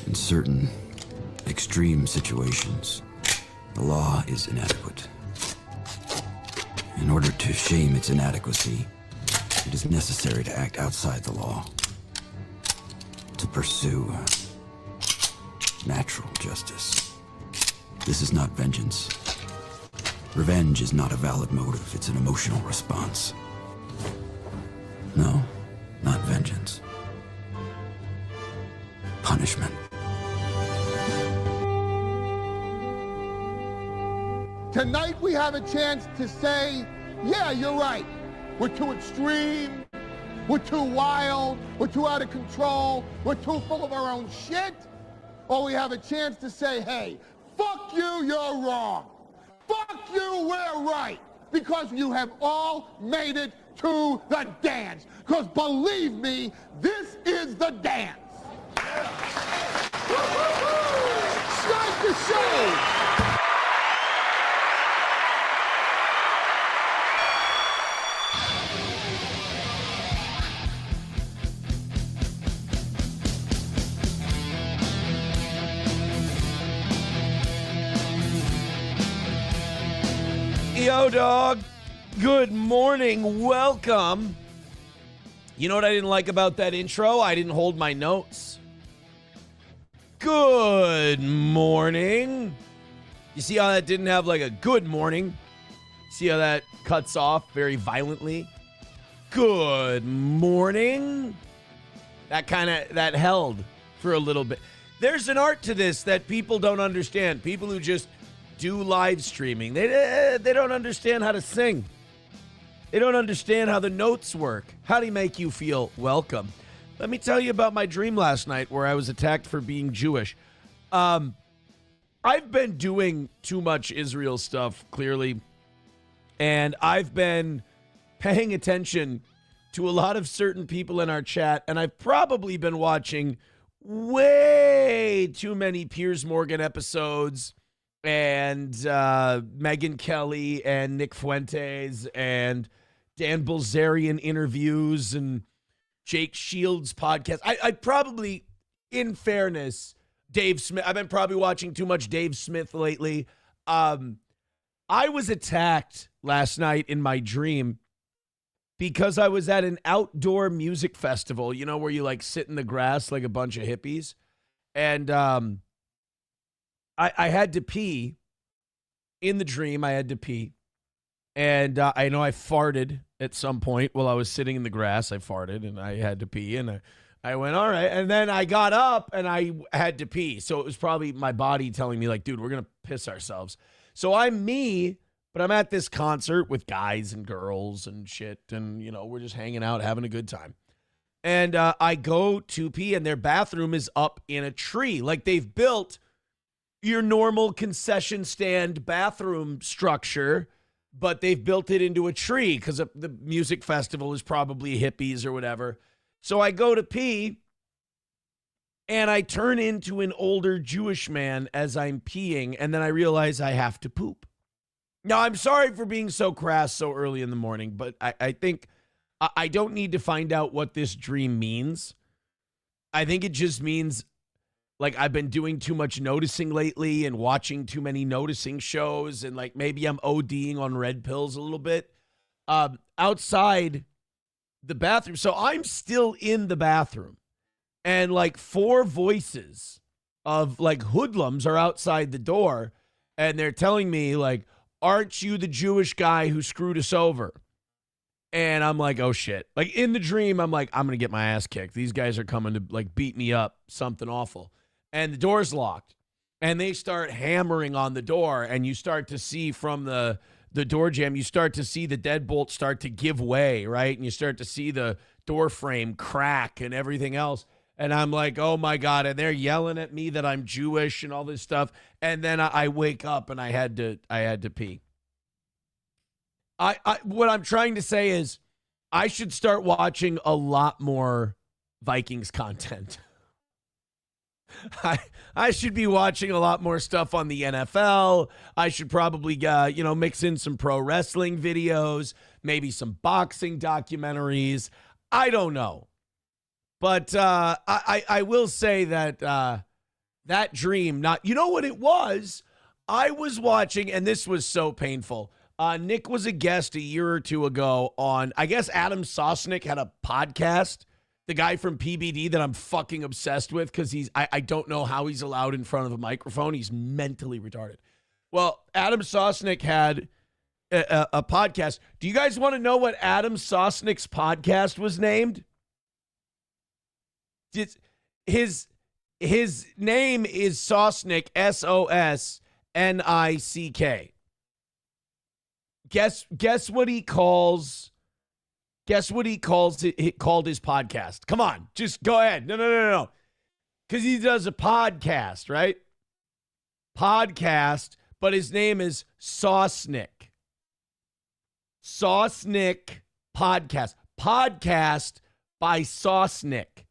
In certain extreme situations, the law is inadequate. In order to shame its inadequacy, it is necessary to act outside the law, to pursue natural justice. This is not vengeance. Revenge is not a valid motive, it's an emotional response. No, not vengeance. Punishment. Tonight we have a chance to say, yeah, you're right. We're too extreme, we're too wild, we're too out of control, we're too full of our own shit. Or we have a chance to say, hey, fuck you, you're wrong. Fuck you, we're right. Because you have all made it to the dance. Because believe me, this is the dance. Start the show. Yo, dog. Good morning. Welcome. You know what I didn't like about that intro? I didn't hold my notes. Good morning. You see how that didn't have like a good morning? See how that cuts off very violently? Good morning. That held for a little bit. There's an art to this that people don't understand. People who just do live streaming. They don't understand how to sing. They don't understand how the notes work. How do you make you feel welcome? Let me tell you about my dream last night where I was attacked for being Jewish. I've been doing too much Israel stuff, clearly, and I've been paying attention to a lot of certain people in our chat, and I've probably been watching way too many Piers Morgan episodes and Megyn Kelly and Nick Fuentes and Dan Bilzerian interviews and Jake Shields podcast. I probably, in fairness, Dave Smith, I've been probably watching too much Dave Smith lately. I was attacked last night in my dream because I was at an outdoor music festival, you know, where you like sit in the grass like a bunch of hippies. And I had to pee. In the dream, I had to pee. And I know I farted at some point while I was sitting in the grass. I farted and I had to pee. And I went, all right. And then I got up and I had to pee. So it was probably my body telling me, like, dude, we're going to piss ourselves. So I'm me, but I'm at this concert with guys and girls and shit. And, you know, we're just hanging out, having a good time. And I go to pee and their bathroom is up in a tree. Like they've built your normal concession stand bathroom structure, but they've built it into a tree because the music festival is probably hippies or whatever. So I go to pee and I turn into an older Jewish man as I'm peeing, and then I realize I have to poop. Now, I'm sorry for being so crass so early in the morning, but I think I don't need to find out what this dream means. I think it just means, like, I've been doing too much noticing lately and watching too many noticing shows, and like maybe I'm ODing on red pills a little bit. Outside the bathroom. So I'm still in the bathroom, and like 4 voices of like hoodlums are outside the door, and they're telling me like, aren't you the Jewish guy who screwed us over? And I'm like, oh shit. Like in the dream, I'm like, I'm going to get my ass kicked. These guys are coming to like beat me up, something awful. And the door's locked, and they start hammering on the door, and you start to see from the door jamb, you start to see the deadbolt start to give way, right? And you start to see the door frame crack and everything else. And I'm like, oh my God. And they're yelling at me that I'm Jewish and all this stuff. And then I wake up and I had to pee. What I'm trying to say is I should start watching a lot more Vikings content. I should be watching a lot more stuff on the NFL. I should probably, mix in some pro wrestling videos, maybe some boxing documentaries. I don't know. But I will say that that dream, not, you know what it was? I was watching, and this was so painful. Nick was a guest a year or two ago on, I guess Adam Sosnick had a podcast, the guy from PBD that I'm fucking obsessed with because I don't know how he's allowed in front of a microphone. He's mentally retarded. Well, Adam Sosnick had a podcast. Do you guys want to know what Adam Sosnick's podcast was named? His name is Sosnick, Sosnick. Guess what he calls called his podcast. Come on, just go ahead. No. Because he does a podcast, right? Podcast, but his name is Sosnick. Sosnick Podcast. Podcast by Sosnick.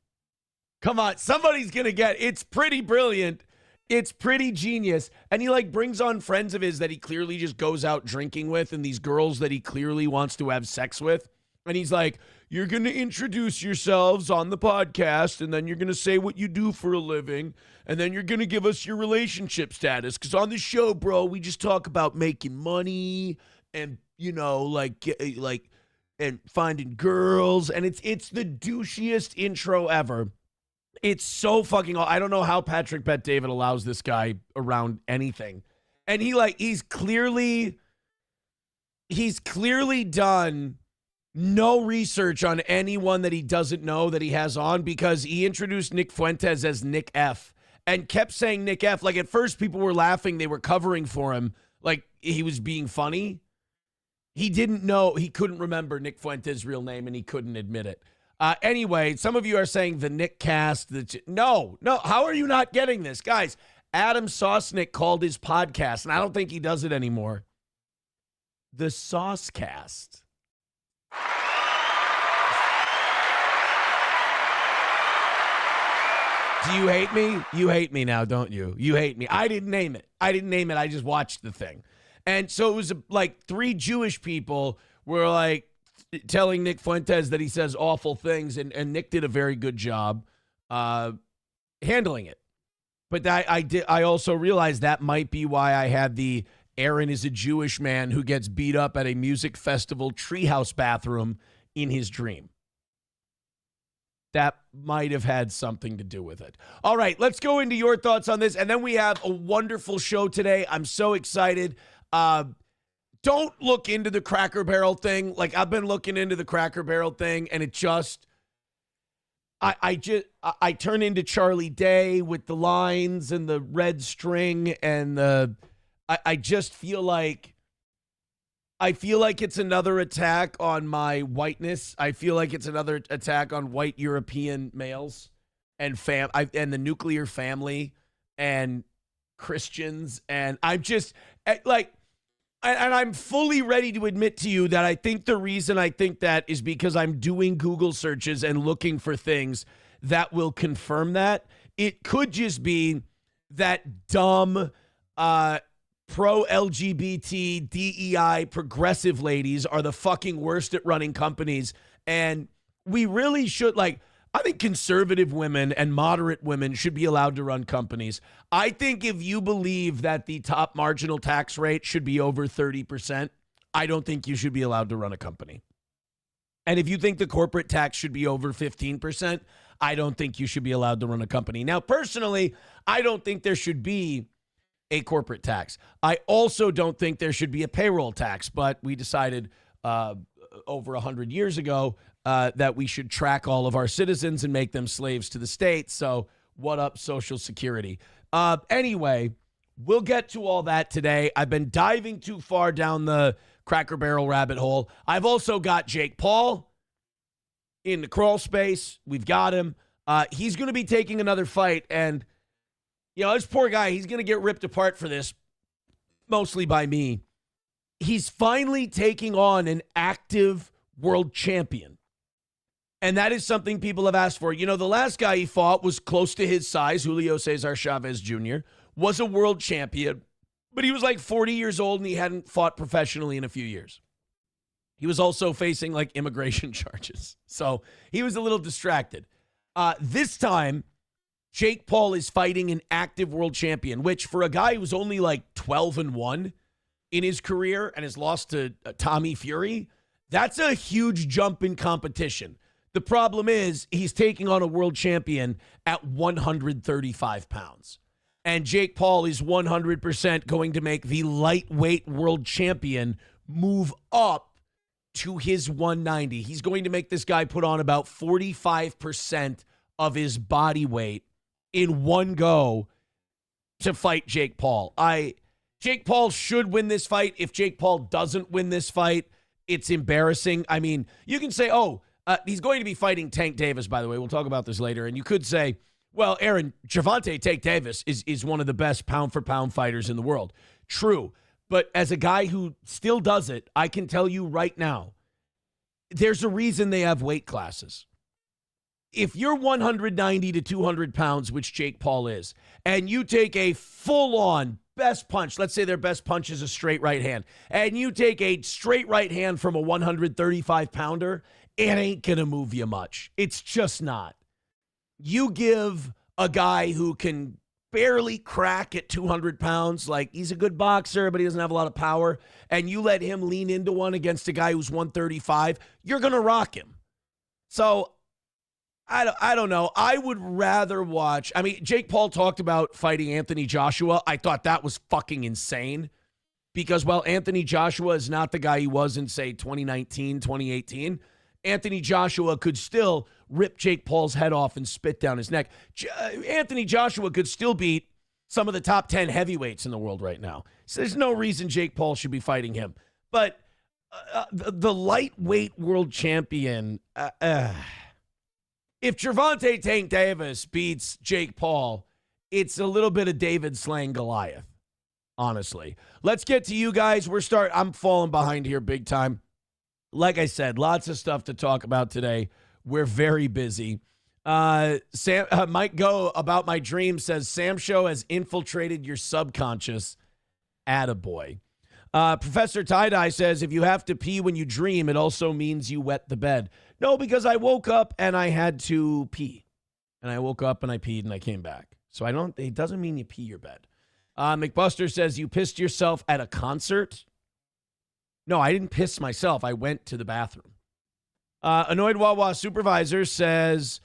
Come on, somebody's going to get, it's pretty brilliant. It's pretty genius. And he like brings on friends of his that he clearly just goes out drinking with and these girls that he clearly wants to have sex with. And he's like, you're going to introduce yourselves on the podcast and then you're going to say what you do for a living. And then you're going to give us your relationship status. Because on the show, bro, we just talk about making money and, you know, like and finding girls. And it's the douchiest intro ever. It's so fucking, I don't know how Patrick Bet-David allows this guy around anything. And he's clearly done no research on anyone that he doesn't know that he has on, because he introduced Nick Fuentes as Nick F and kept saying Nick F. Like at first people were laughing. They were covering for him. Like he was being funny. He didn't know, he couldn't remember Nick Fuentes' real name and he couldn't admit it. Anyway, some of you are saying the Nick cast. No. How are you not getting this? Guys, Adam Sosnick called his podcast, and I don't think he does it anymore, the Saucecast. Do you hate me? You hate me now, don't you? You hate me. I didn't name it. I just watched the thing. And so it was like 3 Jewish people were like, telling Nick Fuentes that he says awful things, and Nick did a very good job handling it. But I also realized that might be why I had the Aaron is a Jewish man who gets beat up at a music festival treehouse bathroom in his dream. That might have had something to do with it. All right, let's go into your thoughts on this, and then we have a wonderful show today. I'm so excited. Don't look into the Cracker Barrel thing. Like, I've been looking into the Cracker Barrel thing, and it just, I turn into Charlie Day with the lines and the red string and I just feel like, it's another attack on my whiteness. I feel like it's another attack on white European males and and the nuclear family and Christians. And I'm just like, and I'm fully ready to admit to you that I think the reason I think that is because I'm doing Google searches and looking for things that will confirm that. It could just be that dumb pro-LGBT, DEI, progressive ladies are the fucking worst at running companies. And we really should, like, I think conservative women and moderate women should be allowed to run companies. I think if you believe that the top marginal tax rate should be over 30%, I don't think you should be allowed to run a company. And if you think the corporate tax should be over 15%, I don't think you should be allowed to run a company. Now, personally, I don't think there should be a corporate tax. I also don't think there should be a payroll tax, but we decided over 100 years ago that we should track all of our citizens and make them slaves to the state. So what up, Social Security? Anyway, we'll get to all that today. I've been diving too far down the Cracker Barrel rabbit hole. I've also got Jake Paul in the crawl space. We've got him. He's going to be taking another fight. And, you know, this poor guy, he's going to get ripped apart for this, mostly by me. He's finally taking on an active world champion. And that is something people have asked for. You know, the last guy he fought was close to his size. Julio Cesar Chavez Jr. was a world champion, but he was like 40 years old and he hadn't fought professionally in a few years. He was also facing like immigration charges. So he was a little distracted. This time, Jake Paul is fighting an active world champion, which for a guy who's only like 12-1 in his career and has lost to Tommy Fury, that's a huge jump in competition. The problem is he's taking on a world champion at 135 pounds. And Jake Paul is 100% going to make the lightweight world champion move up to his 190. He's going to make this guy put on about 45% of his body weight in one go to fight Jake Paul. Jake Paul should win this fight. If Jake Paul doesn't win this fight, it's embarrassing. I mean, you can say, he's going to be fighting Tank Davis, by the way. We'll talk about this later. And you could say, well, Aaron, Gervonta Tank Davis is one of the best pound-for-pound fighters in the world. True. But as a guy who still does it, I can tell you right now, there's a reason they have weight classes. If you're 190 to 200 pounds, which Jake Paul is, and you take a full-on best punch, let's say their best punch is a straight right hand, and you take a straight right hand from a 135-pounder, it ain't going to move you much. It's just not. You give a guy who can barely crack at 200 pounds, like he's a good boxer, but he doesn't have a lot of power, and you let him lean into one against a guy who's 135, you're going to rock him. So I don't know. I would rather watch. I mean, Jake Paul talked about fighting Anthony Joshua. I thought that was fucking insane because, well, Anthony Joshua is not the guy he was in, say, 2019, 2018. Anthony Joshua could still rip Jake Paul's head off and spit down his neck. Anthony Joshua could still beat some of the top 10 heavyweights in the world right now. So there's no reason Jake Paul should be fighting him. But the lightweight world champion, if Gervonta Tank Davis beats Jake Paul, it's a little bit of David slaying Goliath, honestly. Let's get to you guys. I'm falling behind here big time. Like I said, lots of stuff to talk about today. We're very busy. Mike Go about my dream says, Sam Show has infiltrated your subconscious. Attaboy. Professor Tie-Dye says, if you have to pee when you dream, it also means you wet the bed. No, because I woke up and I had to pee. And I woke up and I peed and I came back. So it doesn't mean you pee your bed. McBuster says, you pissed yourself at a concert? No, I didn't piss myself. I went to the bathroom. Annoyed Wawa Supervisor says,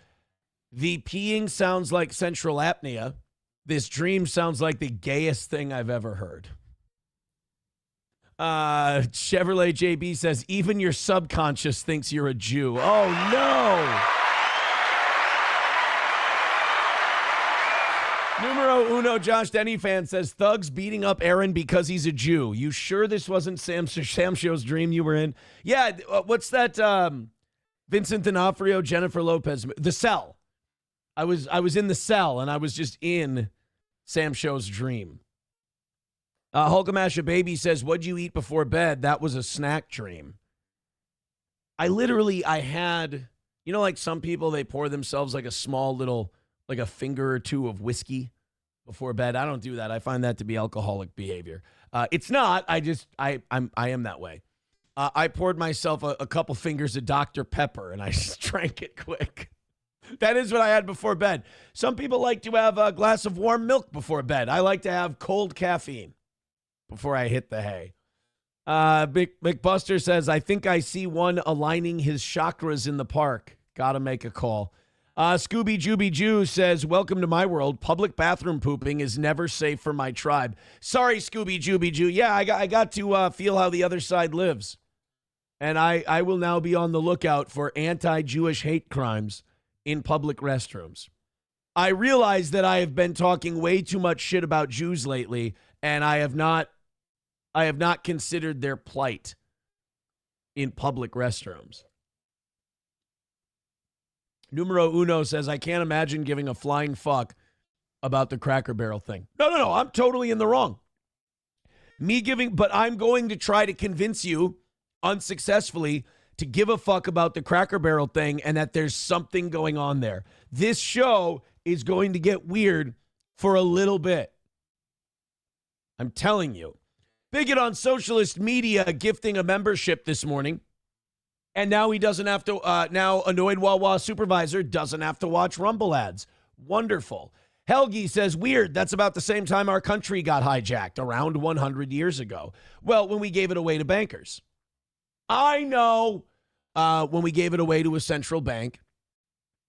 the peeing sounds like central apnea. This dream sounds like the gayest thing I've ever heard. Chevrolet JB says, even your subconscious thinks you're a Jew. Oh, no. Numero uno, Josh Denny fan says, thugs beating up Aaron because he's a Jew. You sure this wasn't Sam Show's dream you were in? Yeah, what's that? Vincent D'Onofrio, Jennifer Lopez, The Cell. I was in The Cell, and I was just in Sam Show's dream. Hulkamasha Baby says, what'd you eat before bed? That was a snack dream. I had, like some people, they pour themselves like a small little, like a finger or two of whiskey before bed. I don't do that. I find that to be alcoholic behavior. It's not. I am that way. I poured myself a couple fingers of Dr. Pepper, and I just drank it quick. That is what I had before bed. Some people like to have a glass of warm milk before bed. I like to have cold caffeine before I hit the hay. McBuster says, I think I see one aligning his chakras in the park. Gotta make a call. Scooby Jooby Jew says, welcome to my world. Public bathroom pooping is never safe for my tribe. Sorry, Scooby Jooby Jew. Yeah, I got to feel how the other side lives. And I will now be on the lookout for anti-Jewish hate crimes in public restrooms. I realize that I have been talking way too much shit about Jews lately, and I have not considered their plight in public restrooms. Numero uno says, I can't imagine giving a flying fuck about the Cracker Barrel thing. No, I'm totally in the wrong. But I'm going to try to convince you unsuccessfully to give a fuck about the Cracker Barrel thing and that there's something going on there. This show is going to get weird for a little bit. I'm telling you. Bigot on socialist media gifting a membership this morning. And now he doesn't have to, now Annoyed Wawa Supervisor doesn't have to watch Rumble ads. Wonderful. Helgi says, weird, that's about the same time our country got hijacked, around 100 years ago. Well, when we gave it away to bankers. I know when we gave it away to a central bank.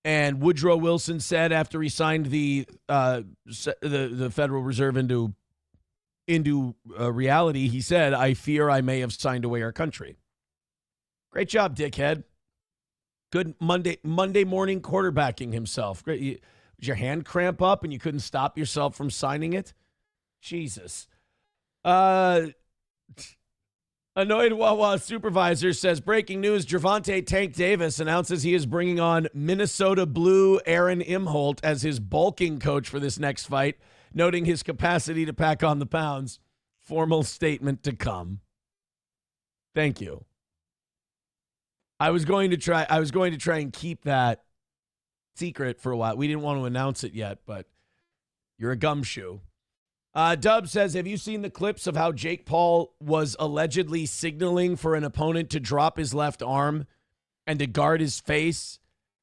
And Woodrow Wilson said after he signed the Federal Reserve into reality, he said, I fear I may have signed away our country. Great job, dickhead. Good Monday morning quarterbacking himself. Great. Did your hand cramp up and you couldn't stop yourself from signing it? Jesus. Annoyed Wawa supervisor says, breaking news, Gervonta Tank Davis announces he is bringing on Minnesota Blue Aaron Imholt as his bulking coach for this next fight, noting his capacity to pack on the pounds. Formal statement to come. Thank you. I was going to try and keep that secret for a while. We didn't want to announce it yet, but you're a gumshoe. Dub says, have you seen the clips of how Jake Paul was allegedly signaling for an opponent to drop his left arm and to guard his face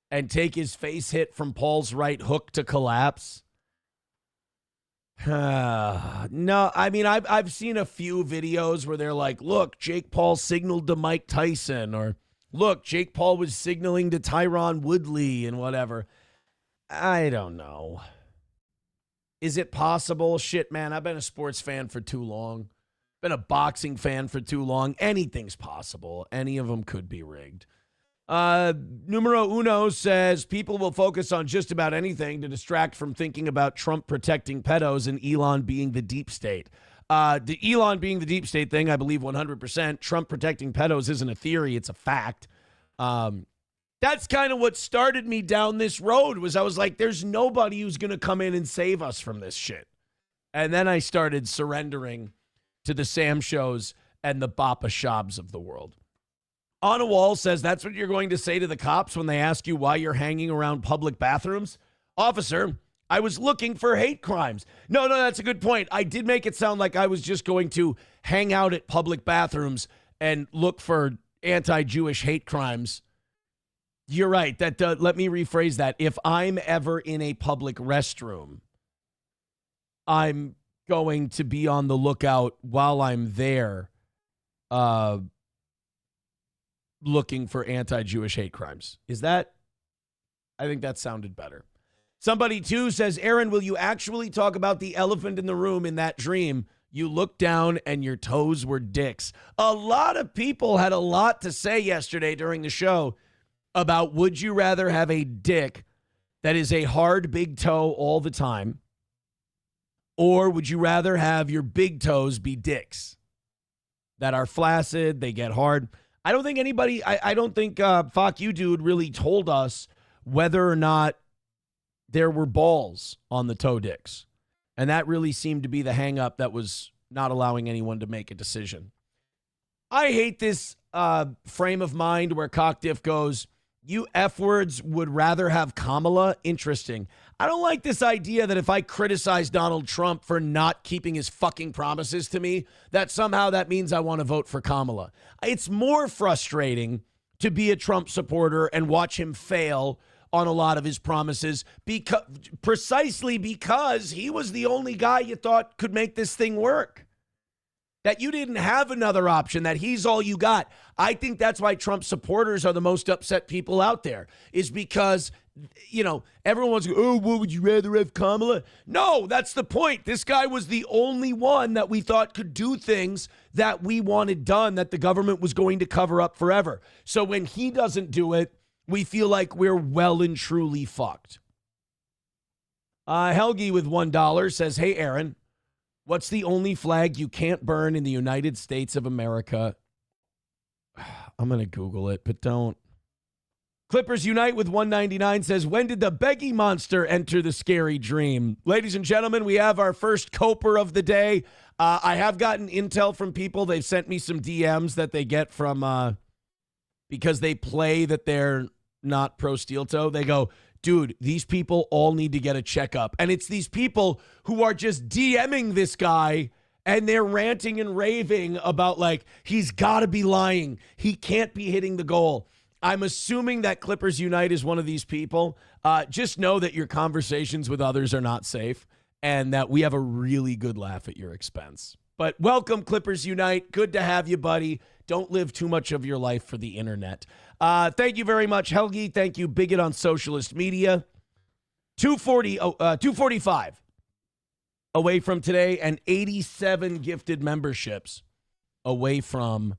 and take his face hit from Paul's right hook to collapse? No, I mean, I've seen a few videos where they're like, look, Jake Paul signaled to Mike Tyson, or look, Jake Paul was signaling to Tyron Woodley and whatever. I don't know. Is it possible? Shit, man, I've been a sports fan for too long. Been a boxing fan for too long. Anything's possible. Any of them could be rigged. Numero uno says people will focus on just about anything to distract from thinking about Trump protecting pedos and Elon being the deep state. The Elon being the deep state thing, I believe 100%. Trump protecting pedos isn't a theory. It's a fact. That's kind of what started me down this road, was I was like, there's nobody who's going to come in and save us from this shit. And then I started surrendering to the Sam Shows and the Bappa Shabs of the world. On a Wall says, that's what you're going to say to the cops when they ask you why you're hanging around public bathrooms? Officer, I was looking for hate crimes. No, that's a good point. I did make it sound like I was just going to hang out at public bathrooms and look for anti-Jewish hate crimes. You're right. Let me rephrase that. If I'm ever in a public restroom, I'm going to be on the lookout while I'm there, looking for anti-Jewish hate crimes. I think that sounded better. Somebody too says, Aaron, will you actually talk about the elephant in the room in that dream? You looked down and your toes were dicks. A lot of people had a lot to say yesterday during the show about, would you rather have a dick that is a hard big toe all the time, or would you rather have your big toes be dicks that are flaccid, they get hard? I don't think anybody, I don't think Fuck You Dude really told us whether or not there were balls on the toe dicks. And that really seemed to be the hang up that was not allowing anyone to make a decision. I hate this frame of mind where Cockdiff goes, you F-words would rather have Kamala? Interesting. I don't like this idea that if I criticize Donald Trump for not keeping his fucking promises to me, that somehow that means I want to vote for Kamala. It's more frustrating to be a Trump supporter and watch him fail on a lot of his promises, precisely because he was the only guy you thought could make this thing work. That you didn't have another option, that he's all you got. I think that's why Trump supporters are the most upset people out there, is because, everyone's going, oh, what would you rather have, Kamala? No, that's the point. This guy was the only one that we thought could do things that we wanted done, that the government was going to cover up forever. So when he doesn't do it, we feel like we're well and truly fucked. Helgi with $1 says, hey, Aaron, what's the only flag you can't burn in the United States of America? I'm going to Google it, but don't. Clippers Unite with 199 says, when did the Beggy monster enter the scary dream? Ladies and gentlemen, we have our first Coper of the day. I have gotten intel from people. They've sent me some DMs that they get from, because they play that they're not pro steel toe. They go, dude, these people all need to get a checkup. And it's these people who are just DMing this guy and they're ranting and raving about, like, he's got to be lying. He can't be hitting the goal. I'm assuming that Clippers Unite is one of these people. Just know that your conversations with others are not safe and that we have a really good laugh at your expense. But welcome, Clippers Unite. Good to have you, buddy. Don't live too much of your life for the internet. Thank you very much, Helgi. Thank you, Bigot on Socialist Media. 245 away from today and 87 gifted memberships away from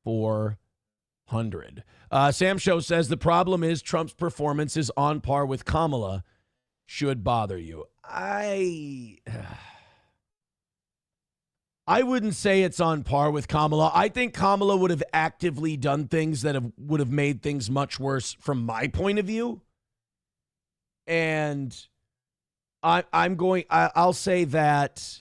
400. Sam Show says the problem is Trump's performance is on par with Kamala. Should bother you. I wouldn't say it's on par with Kamala. I think Kamala would have actively done things that would have made things much worse from my point of view. And I'll say that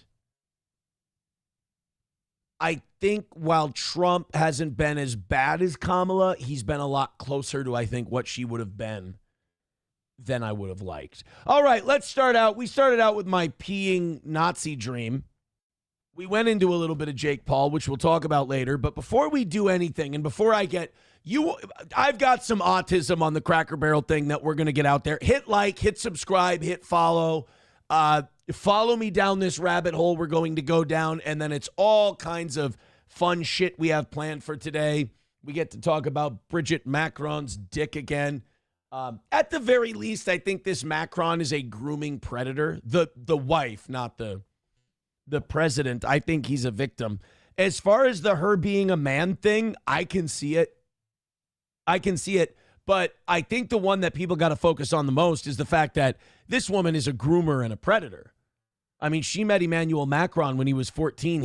I think while Trump hasn't been as bad as Kamala, he's been a lot closer to, I think, what she would have been than I would have liked. All right, let's start out. We started out with my peeing Nazi dream. We went into a little bit of Jake Paul, which we'll talk about later. But before we do anything, and before I get you, I've got some autism on the Cracker Barrel thing that we're going to get out there. Hit like, hit subscribe, hit follow. Follow me down this rabbit hole we're going to go down, and then it's all kinds of fun shit we have planned for today. We get to talk about Bridget Macron's dick again. At the very least, I think this Macron is a grooming predator. The wife, not the president. I think he's a victim. As far as her being a man thing, I can see it. But I think the one that people got to focus on the most is the fact that this woman is a groomer and a predator. I mean, she met Emmanuel Macron when he was 14.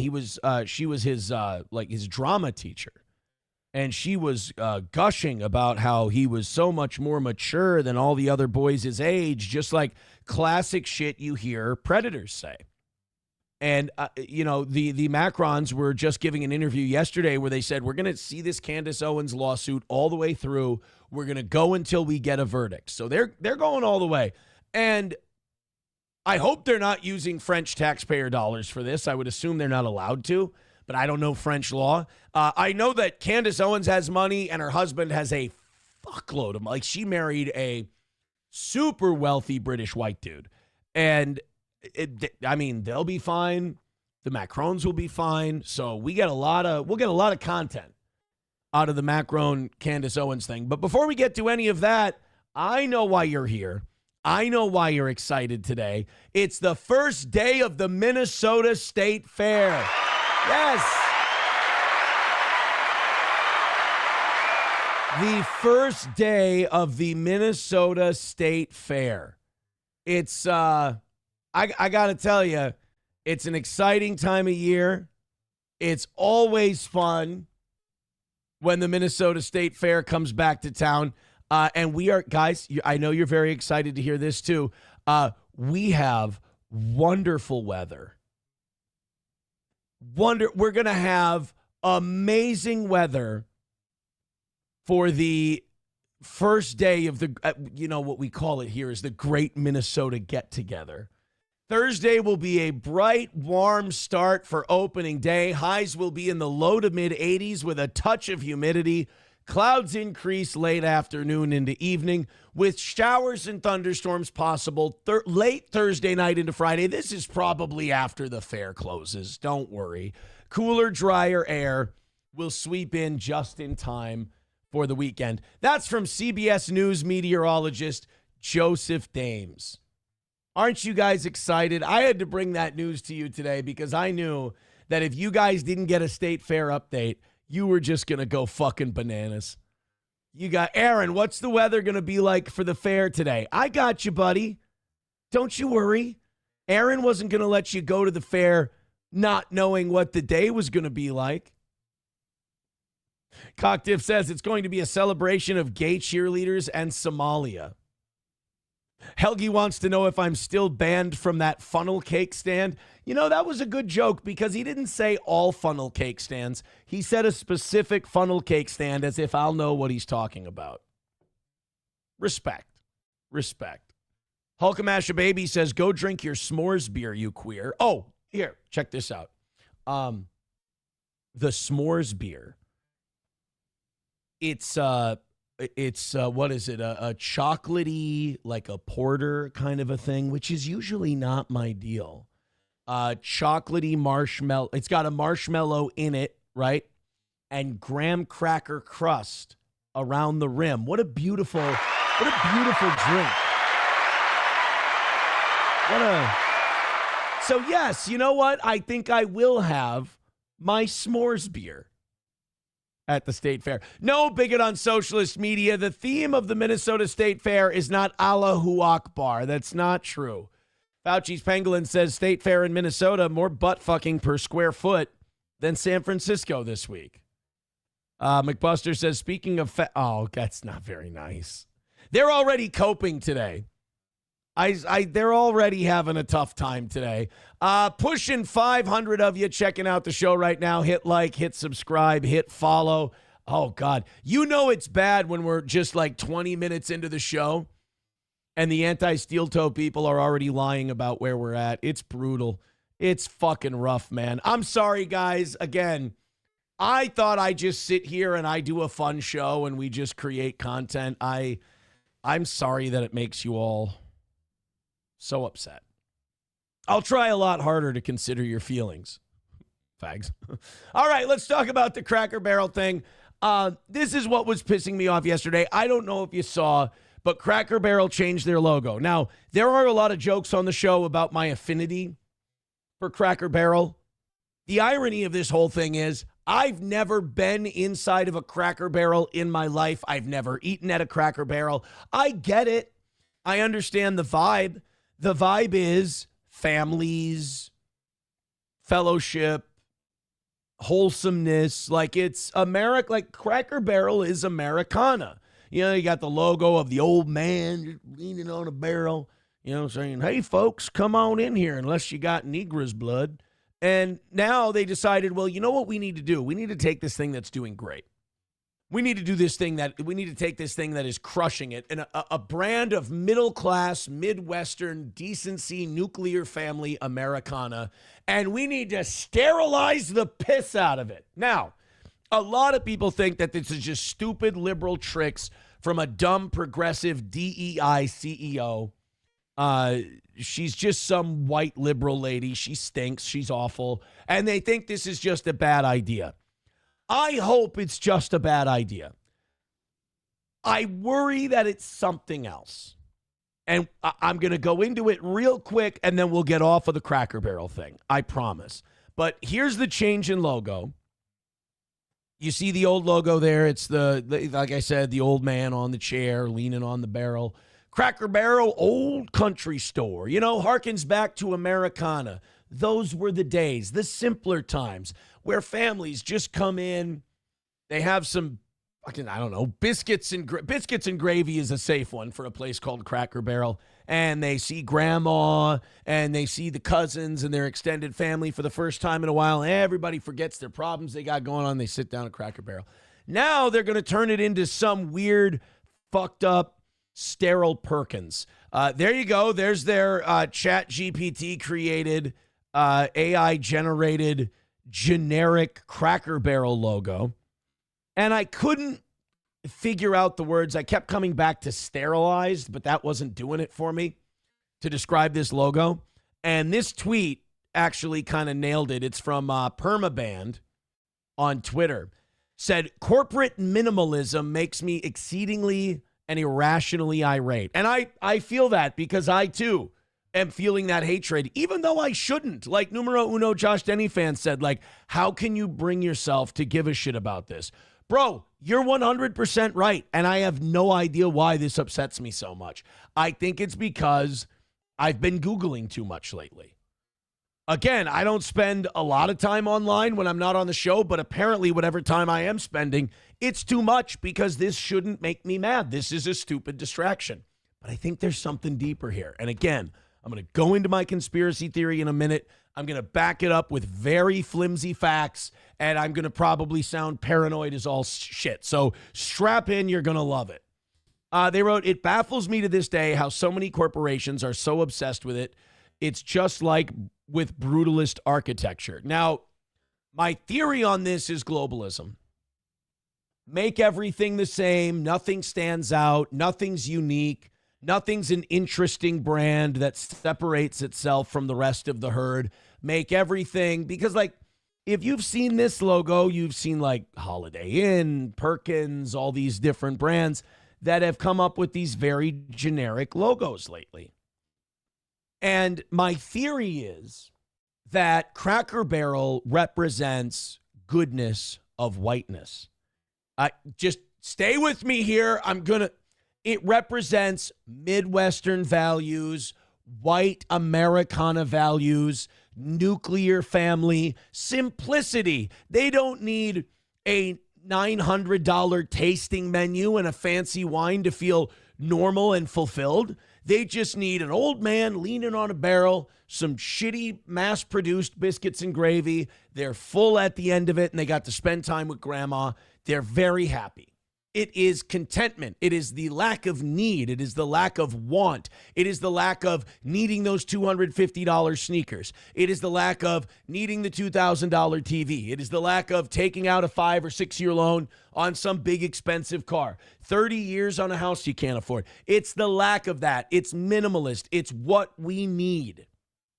She was his drama teacher. And she was gushing about how he was so much more mature than all the other boys his age, just like classic shit you hear predators say. And, the Macrons were just giving an interview yesterday where they said, we're going to see this Candace Owens lawsuit all the way through. We're going to go until we get a verdict. So they're going all the way. And I hope they're not using French taxpayer dollars for this. I would assume they're not allowed to, but I don't know French law. I know that Candace Owens has money and her husband has a fuckload of money. Like, she married a super wealthy British white dude. And they'll be fine. The Macrons will be fine. So we'll get a lot of content out of the Macron Candace Owens thing. But before we get to any of that, I know why you're here. I know why you're excited today. It's the first day of the Minnesota State Fair. Yes. The first day of the Minnesota State Fair. It's I got to tell you, it's an exciting time of year. It's always fun when the Minnesota State Fair comes back to town. And we are, guys, I know you're very excited to hear this too. We have wonderful weather. We're going to have amazing weather for the first day of the, what we call it here is the Great Minnesota Get Together. Thursday will be a bright, warm start for opening day. Highs will be in the low to mid 80s with a touch of humidity. Clouds increase late afternoon into evening with showers and thunderstorms possible late Thursday night into Friday. This is probably after the fair closes. Don't worry. Cooler, drier air will sweep in just in time for the weekend. That's from CBS News meteorologist Joseph Dames. Aren't you guys excited? I had to bring that news to you today because I knew that if you guys didn't get a state fair update, you were just going to go fucking bananas. You got Aaron, what's the weather going to be like for the fair today? I got you, buddy. Don't you worry. Aaron wasn't going to let you go to the fair not knowing what the day was going to be like. Cocktiff says it's going to be a celebration of gay cheerleaders and Somalia. Helgi wants to know if I'm still banned from that funnel cake stand. You know, that was a good joke because he didn't say all funnel cake stands. He said a specific funnel cake stand as if I'll know what he's talking about. Respect. Hulkamasha Baby says, go drink your s'mores beer, you queer. Oh, here, check this out. The s'mores beer. It's it's what is it? A chocolatey, like a porter kind of a thing, which is usually not my deal. Chocolatey marshmallow. It's got a marshmallow in it, right? And graham cracker crust around the rim. What a beautiful drink. So yes, you know what? I think I will have my s'mores beer at the State Fair. No bigot on socialist media. The theme of the Minnesota State Fair is not Allahu Akbar. That's not true. Fauci's Pangolin says State Fair in Minnesota, more butt fucking per square foot than San Francisco this week. McBuster says, speaking of oh, that's not very nice. They're already coping today. They're already having a tough time today. Pushing 500 of you checking out the show right now. Hit like, hit subscribe, hit follow. Oh, God. You know it's bad when we're just like 20 minutes into the show and the anti-steel toe people are already lying about where we're at. It's brutal. It's fucking rough, man. I'm sorry, guys. Again, I thought I just sit here and I do a fun show and we just create content. I'm sorry that it makes you all so upset. I'll try a lot harder to consider your feelings. Fags. All right, let's talk about the Cracker Barrel thing. This is what was pissing me off yesterday. I don't know if you saw, but Cracker Barrel changed their logo. Now, there are a lot of jokes on the show about my affinity for Cracker Barrel. The irony of this whole thing is I've never been inside of a Cracker Barrel in my life. I've never eaten at a Cracker Barrel. I get it. I understand the vibe. The vibe is families, fellowship, wholesomeness. Like it's America, like Cracker Barrel is Americana. You know, you got the logo of the old man leaning on a barrel, you know, saying, hey, folks, come on in here unless you got Negro's blood. And now they decided, well, you know what we need to do? We need to take this thing that's doing great. We need to do this thing we need to take this thing that is crushing it and a brand of middle-class, Midwestern, decency, nuclear family Americana, and we need to sterilize the piss out of it. Now, a lot of people think that this is just stupid liberal tricks from a dumb progressive DEI CEO. She's just some white liberal lady. She stinks. She's awful. And they think this is just a bad idea. I hope it's just a bad idea. I worry that it's something else. And I'm going to go into it real quick, and then we'll get off of the Cracker Barrel thing. I promise. But here's the change in logo. You see the old logo there. It's like I said, the old man on the chair leaning on the barrel. Cracker Barrel, old country store. You know, harkens back to Americana. Those were the days, the simpler times, where families just come in. They have some fucking, I don't know, biscuits and gravy is a safe one for a place called Cracker Barrel. And they see grandma and they see the cousins and their extended family for the first time in a while. Everybody forgets their problems they got going on. They sit down at Cracker Barrel. Now they're going to turn it into some weird, fucked up, sterile Perkins. There you go. There's their Chat GPT created, AI generated, generic Cracker Barrel logo. And I couldn't figure out the words. I kept coming back to sterilized, but that wasn't doing it for me to describe this logo. And this tweet actually kind of nailed it. It's from Permaband on Twitter. Said, corporate minimalism makes me exceedingly and irrationally irate. And I feel that because I, too, am feeling that hatred, even though I shouldn't. Like numero uno Josh Denny fan said, like, how can you bring yourself to give a shit about this? Bro, you're 100% right, and I have no idea why this upsets me so much. I think it's because I've been Googling too much lately. Again, I don't spend a lot of time online when I'm not on the show, but apparently whatever time I am spending, it's too much because this shouldn't make me mad. This is a stupid distraction. But I think there's something deeper here. And again, I'm going to go into my conspiracy theory in a minute. I'm going to back it up with very flimsy facts, and I'm going to probably sound paranoid as all shit. So strap in. You're going to love it. They wrote, it baffles me to this day how so many corporations are so obsessed with it. It's just like with brutalist architecture. Now, my theory on this is globalism. make everything the same. Nothing stands out. Nothing's unique. Nothing's an interesting brand that separates itself from the rest of the herd. Make everything, because like, if you've seen this logo, you've seen like Holiday Inn, Perkins, all these different brands that have come up with these very generic logos lately. And my theory is that Cracker Barrel represents goodness of whiteness. Just stay with me here. It represents Midwestern values, white Americana values, nuclear family, simplicity. They don't need a $900 tasting menu and a fancy wine to feel normal and fulfilled. They just need an old man leaning on a barrel, some shitty mass-produced biscuits and gravy. They're full at the end of it, and they got to spend time with grandma. They're very happy. It is contentment. It is the lack of need. It is the lack of want. It is the lack of needing those $250 sneakers. It is the lack of needing the $2,000 TV. It is the lack of taking out a 5 or 6 year loan on some big expensive car. 30 years on a house you can't afford. It's the lack of that. It's minimalist. It's what we need.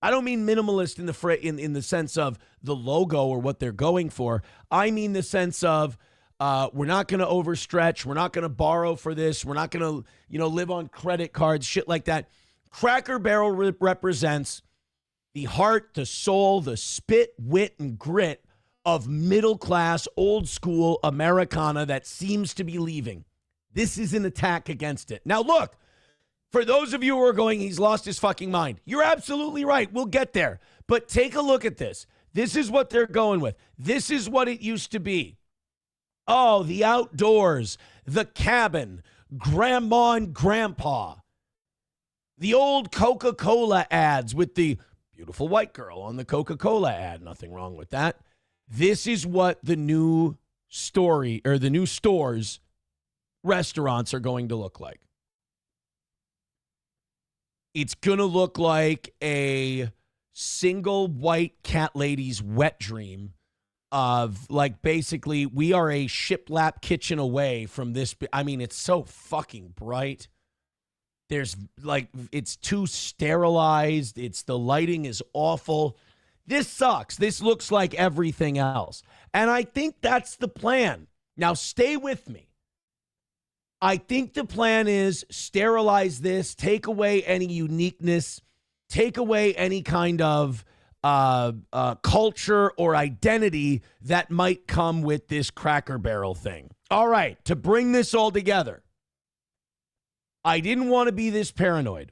I don't mean minimalist in the sense of the logo or what they're going for. I mean the sense of we're not going to overstretch. We're not going to borrow for this. We're not going to, live on credit cards, shit like that. Cracker Barrel represents the heart, the soul, the spit, wit, and grit of middle-class, old-school Americana that seems to be leaving. This is an attack against it. Now, look, for those of you who are going, he's lost his fucking mind. You're absolutely right. We'll get there. But take a look at this. This is what they're going with. This is what it used to be. Oh, the outdoors, the cabin, grandma and grandpa, the old Coca-Cola ads with the beautiful white girl on the Coca-Cola ad. Nothing wrong with that. This is what the new story or the new stores, restaurants are going to look like. It's going to look like a single white cat lady's wet dream of like basically we are a shiplap kitchen away from this. I mean, it's so fucking bright. There's like, it's too sterilized. The lighting is awful. This sucks. This looks like everything else. And I think that's the plan. Now stay with me. I think the plan is sterilize this, take away any uniqueness, take away any kind of culture or identity that might come with this Cracker Barrel thing. All right, to bring this all together, I didn't want to be this paranoid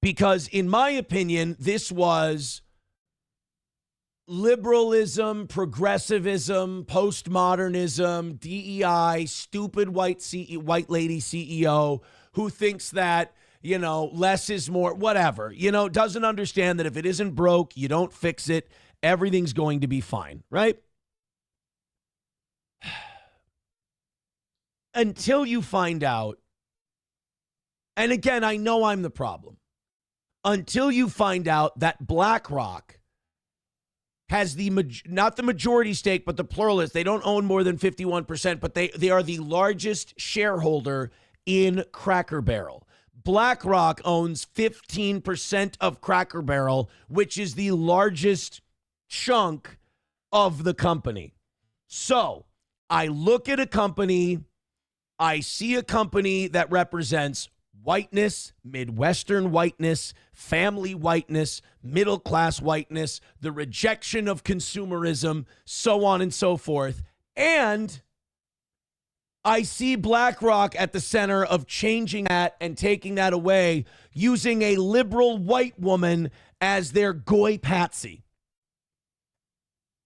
because, in my opinion, this was liberalism, progressivism, postmodernism, DEI, stupid white lady CEO who thinks that, less is more, whatever, doesn't understand that if it isn't broke, you don't fix it. Everything's going to be fine, right? Until you find out, and again, I know I'm the problem, until you find out that BlackRock has not the majority stake, but the pluralist. They don't own more than 51%, but they are the largest shareholder in Cracker Barrel. BlackRock owns 15% of Cracker Barrel, which is the largest chunk of the company. So I look at a company, I see a company that represents whiteness, Midwestern whiteness, family whiteness, middle-class whiteness, the rejection of consumerism, so on and so forth. And I see BlackRock at the center of changing that and taking that away, using a liberal white woman as their goy patsy.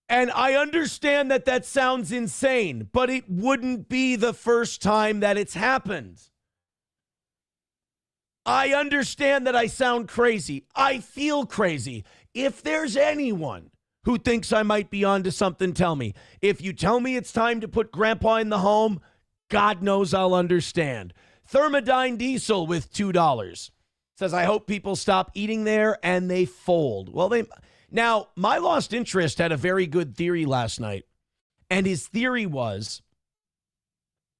And I understand that that sounds insane, but it wouldn't be the first time that it's happened. I understand that I sound crazy. I feel crazy. If there's anyone who thinks I might be onto something, tell me. If you tell me it's time to put Grandpa in the home, God knows I'll understand. Thermodyne Diesel with $2 says, I hope people stop eating there and they fold. Well, now, My Lost Interest had a very good theory last night. And his theory was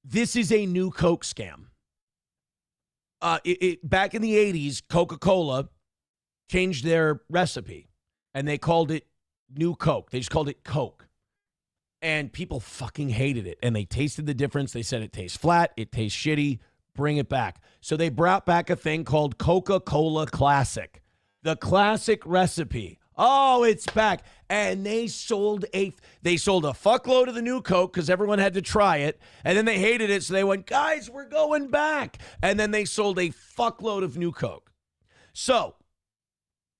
this is a new Coke scam. Back in the 80s, Coca-Cola changed their recipe, and they called it New Coke. They just called it Coke. And people fucking hated it, and they tasted the difference. They said it tastes flat, it tastes shitty, bring it back. So they brought back a thing called Coca-Cola Classic, the classic recipe. Oh, it's back. And they sold a fuckload of the new Coke because everyone had to try it. And then they hated it, so they went, guys, we're going back. And then they sold a fuckload of new Coke. So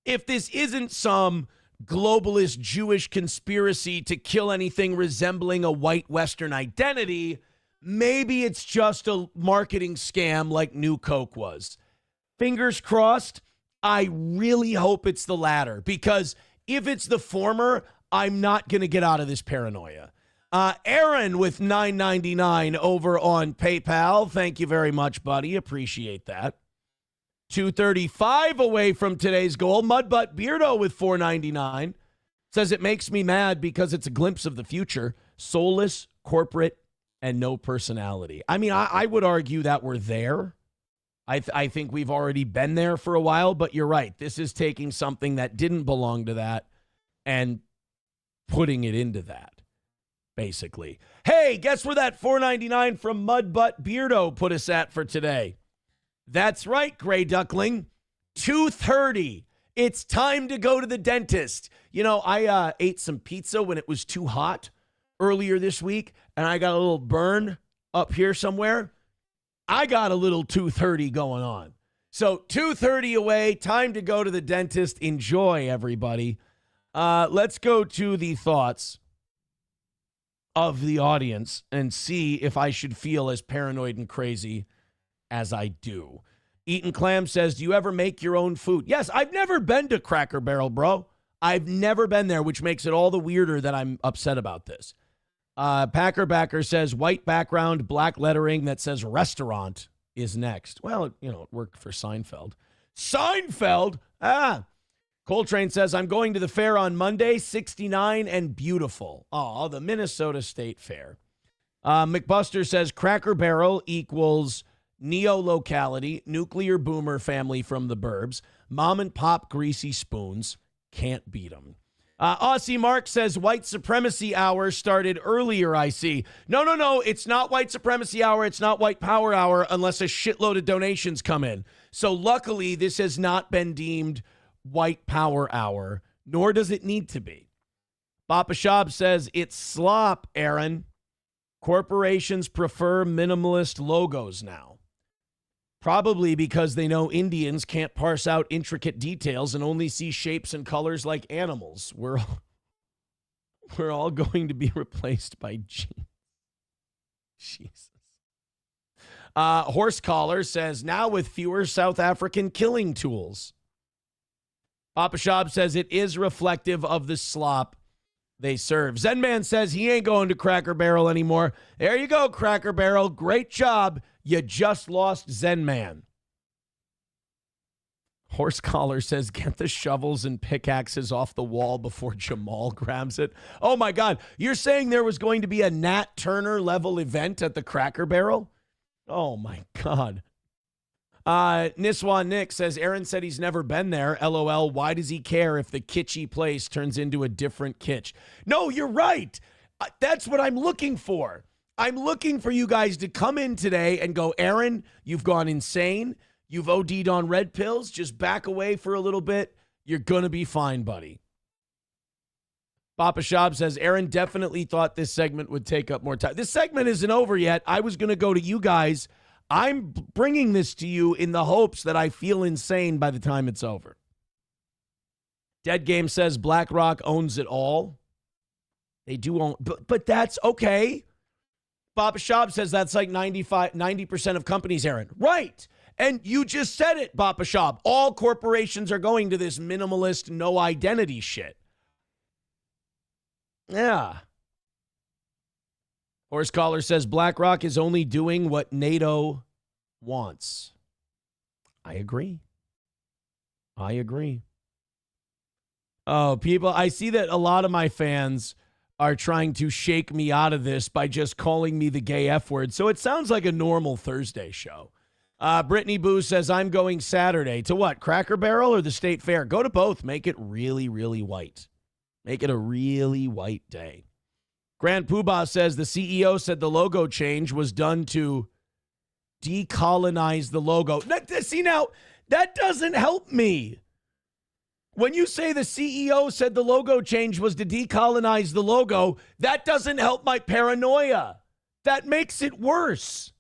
if this isn't some globalist Jewish conspiracy to kill anything resembling a white Western identity, maybe it's just a marketing scam like New Coke was. Fingers crossed. I really hope it's the latter, because if it's the former, I'm not going to get out of this paranoia. Aaron with $9.99 over on PayPal. Thank you very much, buddy. Appreciate that. 235 away from today's goal. Mudbutt Beardo with $4.99 says it makes me mad because it's a glimpse of the future. Soulless, corporate, and no personality. I mean, I would argue that we're there. I think we've already been there for a while, but you're right. This is taking something that didn't belong to that and putting it into that, basically. Hey, guess where that $4.99 from Mudbutt Beardo put us at for today? That's right, Gray Duckling. 2:30. It's time to go to the dentist. You know, I ate some pizza when it was too hot earlier this week, and I got a little burn up here somewhere. I got a little 2:30 going on. So 2:30 away, time to go to the dentist. Enjoy, everybody. Let's go to the thoughts of the audience and see if I should feel as paranoid and crazy as I do. Eaton Clam says, do you ever make your own food? Yes, I've never been to Cracker Barrel, bro. I've never been there, which makes it all the weirder that I'm upset about this. Packer Backer says, white background, black lettering that says restaurant is next. Well, you know, it worked for Seinfeld. Seinfeld? Coltrane says, I'm going to the fair on Monday, 69 and beautiful. Oh, the Minnesota State Fair. McBuster says, Cracker Barrel equals neo-locality, nuclear boomer family from the burbs, mom and pop greasy spoons, can't beat them. Aussie Mark says white supremacy hour started earlier, I see. No. It's not white supremacy hour. It's not white power hour unless a shitload of donations come in. So luckily, this has not been deemed white power hour, nor does it need to be. Papa Shab says it's slop, Aaron. Corporations prefer minimalist logos now. Probably because they know Indians can't parse out intricate details and only see shapes and colors like animals. We're all going to be replaced by jeans. Jesus. Horse Collar says, now with fewer South African killing tools. Papa Shab says it is reflective of the slop they serve. Zen Man says he ain't going to Cracker Barrel anymore. There you go, Cracker Barrel. Great job. You just lost Zen Man. Horse Collar says, get the shovels and pickaxes off the wall before Jamal grabs it. Oh, my God. You're saying there was going to be a Nat Turner level event at the Cracker Barrel? Oh, my God. Niswan Nick says, Aaron said he's never been there. LOL, why does he care if the kitschy place turns into a different kitsch? No, you're right. That's what I'm looking for. I'm looking for you guys to come in today and go, Aaron, you've gone insane. You've OD'd on red pills. Just back away for a little bit. You're going to be fine, buddy. Papa Shab says, Aaron definitely thought this segment would take up more time. This segment isn't over yet. I was going to go to you guys. I'm bringing this to you in the hopes that I feel insane by the time it's over. Dead Game says BlackRock owns it all. They do own, but that's okay. Papa Shab says that's like 90% of companies, Aaron. Right. And you just said it, Papa Shab. All corporations are going to this minimalist, no identity shit. Yeah. Horse Collar says BlackRock is only doing what NATO wants. I agree. Oh, people, I see that a lot of my fans are trying to shake me out of this by just calling me the gay F word. So it sounds like a normal Thursday show. Brittany Boo says, I'm going Saturday. To what? Cracker Barrel or the State Fair? Go to both. Make it really, really white. Make it a really white day. Grand Poobah says the CEO said the logo change was done to decolonize the logo. See, now, that doesn't help me. When you say the CEO said the logo change was to decolonize the logo, that doesn't help my paranoia. That makes it worse.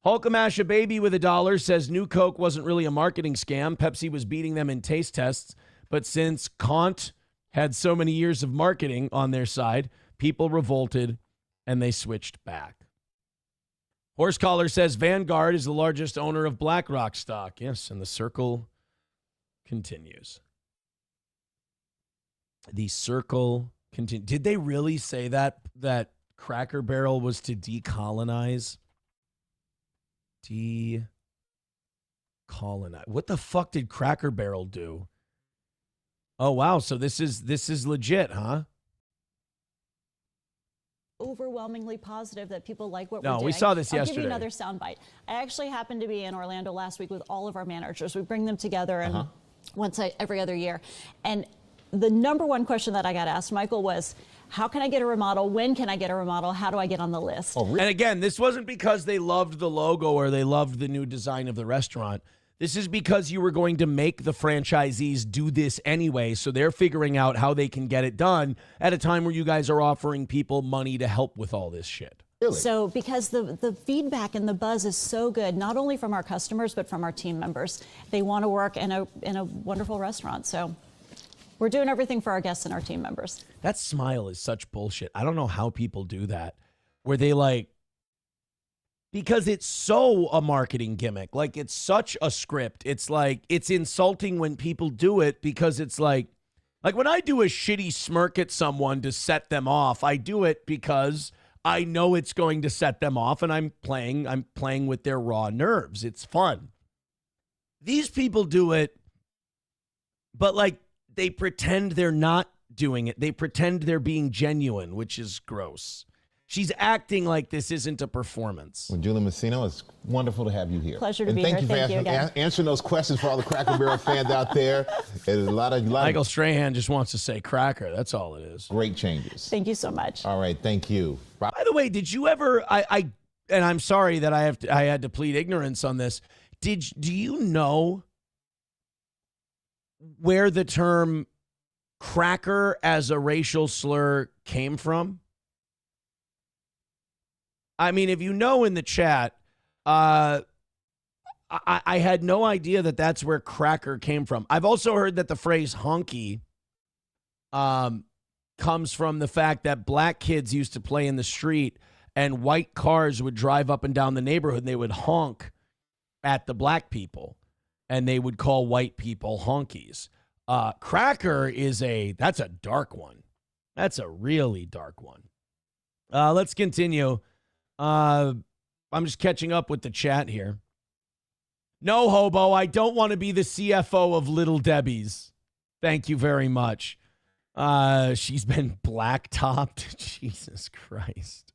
Hulkamash a baby with $1 says New Coke wasn't really a marketing scam. Pepsi was beating them in taste tests. But since Kant had so many years of marketing on their side, people revolted and they switched back. Horse Collar says Vanguard is the largest owner of BlackRock stock. Yes, and the circle continues. The circle continues. Did they really say that Cracker Barrel was to decolonize? Decolonize. What the fuck did Cracker Barrel do? Oh wow, so this is legit, huh? Overwhelmingly positive that people like what we're No, doing. we saw this I'll yesterday. give you another soundbite. I actually happened to be in Orlando last week with all of our managers. We bring them together and every other year. And the number one question that I got asked, Michael, was, how can I get a remodel? When can I get a remodel? How do I get on the list? And again, this wasn't because they loved the logo or they loved the new design of the restaurant. This is because you were going to make the franchisees do this anyway, so they're figuring out how they can get it done at a time where you guys are offering people money to help with all this shit. Really? So because the feedback and the buzz is so good, not only from our customers, but from our team members. They want to work in a wonderful restaurant. So we're doing everything for our guests and our team members. That smile is such bullshit. I don't know how people do that, where they like, because it's so a marketing gimmick. Like, it's such a script. It's like, it's insulting when people do it because it's like when I do a shitty smirk at someone to set them off, I do it because I know it's going to set them off and I'm playing with their raw nerves. It's fun. These people do it, but like they pretend they're not doing it. They pretend they're being genuine, which is gross. She's acting like this isn't a performance. Well, Julie Messino, it's wonderful to have you here. Pleasure to be here. Thank you for answering those questions for all the Cracker Barrel fans out there. There's a lot of Michael Strahan just wants to say cracker. That's all it is. Great changes. Thank you so much. All right, thank you. By the way, did you ever? And I'm sorry that I had to plead ignorance on this. Do you know where the term cracker as a racial slur came from? I mean, if you know in the chat, I had no idea that that's where cracker came from. I've also heard that the phrase honky comes from the fact that black kids used to play in the street and white cars would drive up and down the neighborhood and they would honk at the black people and they would call white people honkies. Cracker that's a dark one. That's a really dark one. Let's continue. I'm just catching up with the chat here. No, hobo, I don't want to be the CFO of Little Debbie's. Thank you very much. She's been black-topped. Jesus Christ.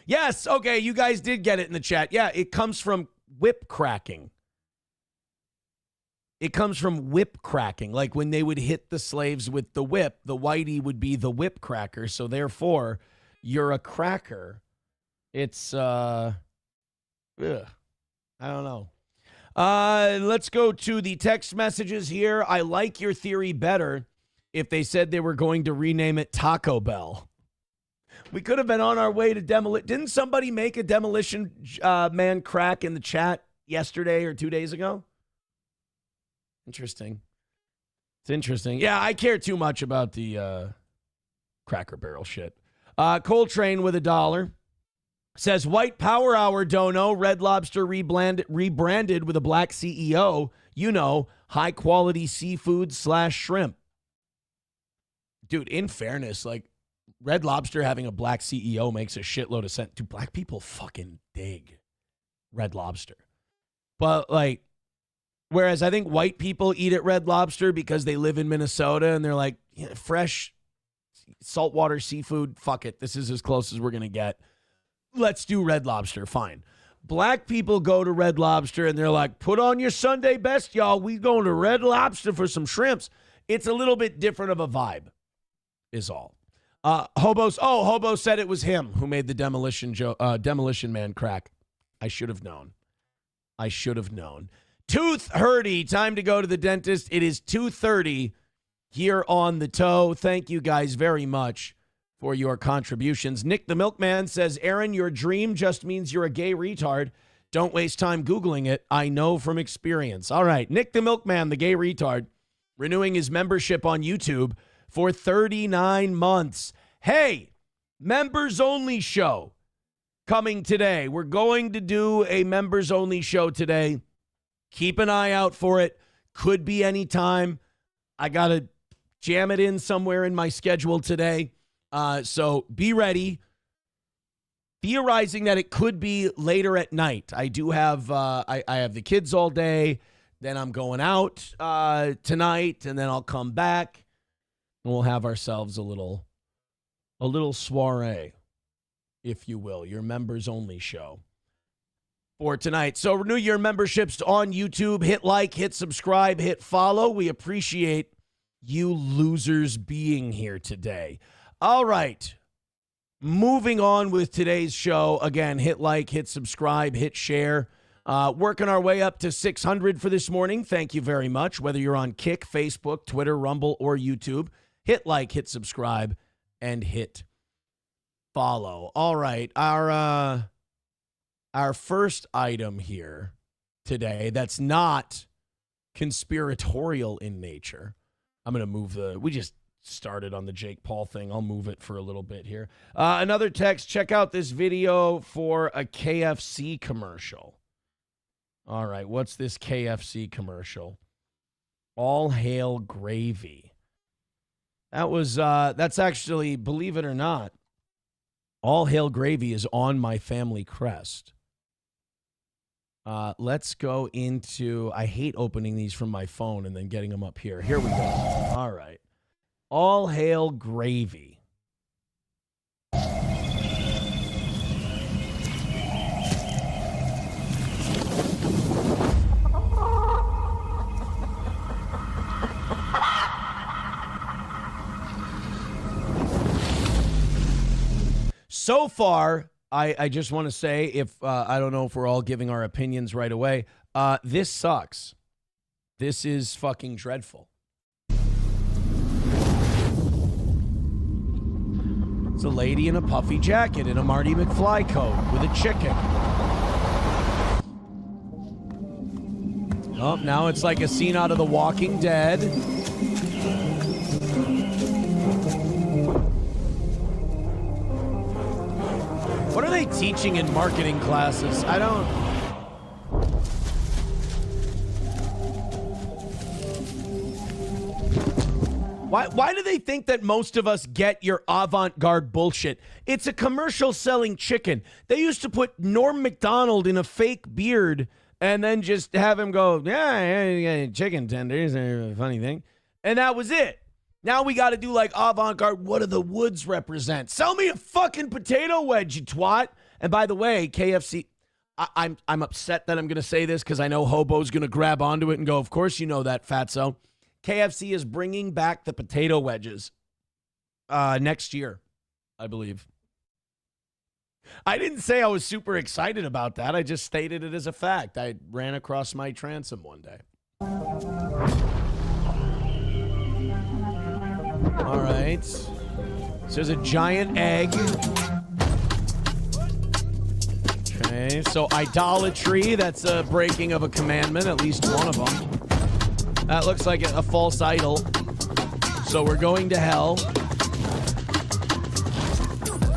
Yes, okay, you guys did get it in the chat. Yeah, it comes from whip cracking. It comes from whip cracking. Like when they would hit the slaves with the whip, the whitey would be the whip cracker. So therefore, you're a cracker. It's, I don't know. Let's go to the text messages here. I like your theory better if they said they were going to rename it Taco Bell. We could have been on our way to demolition. Didn't somebody make a demolition man crack in the chat yesterday or 2 days ago? Interesting. It's interesting. Yeah, I care too much about the Cracker Barrel shit. Coltrane with $1 says, White Power Hour dono, Red Lobster rebranded with a black CEO. You know, high quality seafood / shrimp. Dude, in fairness, like Red Lobster having a black CEO makes a shitload of sense. Dude, black people fucking dig Red Lobster. But like, whereas I think white people eat at Red Lobster because they live in Minnesota and they're like, yeah, fresh, saltwater seafood. Fuck it. This is as close as we're going to get. Let's do Red Lobster. Fine. Black people go to Red Lobster and they're like, put on your Sunday best, y'all. We going to Red Lobster for some shrimps. It's a little bit different of a vibe, is all. Hobo said it was him who made the Demolition Man crack. I should have known. Tooth hurty. Time to go to the dentist. It is 2:30 here on The Toe. Thank you guys very much for your contributions. Nick the Milkman says, Aaron, your dream just means you're a gay retard. Don't waste time Googling it. I know from experience. All right, Nick the Milkman, the gay retard, renewing his membership on YouTube for 39 months. Hey, members only show coming today. We're going to do a members only show today. Keep an eye out for it. Could be any time. I got to jam it in somewhere in my schedule today. So be ready. Theorizing that it could be later at night. I do have I have the kids all day. Then I'm going out tonight, and then I'll come back, and we'll have ourselves a little soiree, if you will, your members only show for tonight. So renew your memberships on YouTube. Hit like, hit subscribe, hit follow. We appreciate you losers being here today. All right. Moving on with today's show. Again, hit like, hit subscribe, hit share. Working our way up to 600 for this morning. Thank you very much. Whether you're on Kick, Facebook, Twitter, Rumble, or YouTube, hit like, hit subscribe, and hit follow. All right. Our first item here today that's not conspiratorial in nature. I'm going to move we just started on the Jake Paul thing. I'll move it for a little bit here. Another text, check out this video for a KFC commercial. All right, what's this KFC commercial? All hail gravy. That's actually, believe it or not, all hail gravy is on my family crest. Let's go into, I hate opening these from my phone and then getting them up here. Here we go. All right. All hail gravy. So far, I just want to say, if I don't know if we're all giving our opinions right away, this sucks. This is fucking dreadful. It's a lady in a puffy jacket in a Marty McFly coat with a chicken. Oh, now it's like a scene out of The Walking Dead. What are they teaching in marketing classes? I don't... Why do they think that most of us get your avant-garde bullshit? It's a commercial selling chicken. They used to put Norm Macdonald in a fake beard and then just have him go, yeah, chicken tenders are a funny thing. And that was it. Now we got to do like avant-garde, what do the woods represent? Sell me a fucking potato wedge, you twat. And by the way, KFC, I'm upset that I'm going to say this because I know Hobo's going to grab onto it and go, of course you know that, fatso. KFC is bringing back the potato wedges next year, I believe. I didn't say I was super excited about that. I just stated it as a fact. I ran across my transom one day. All right. So there's a giant egg. Okay, so idolatry, that's a breaking of a commandment, at least one of them. That looks like a false idol. So we're going to hell.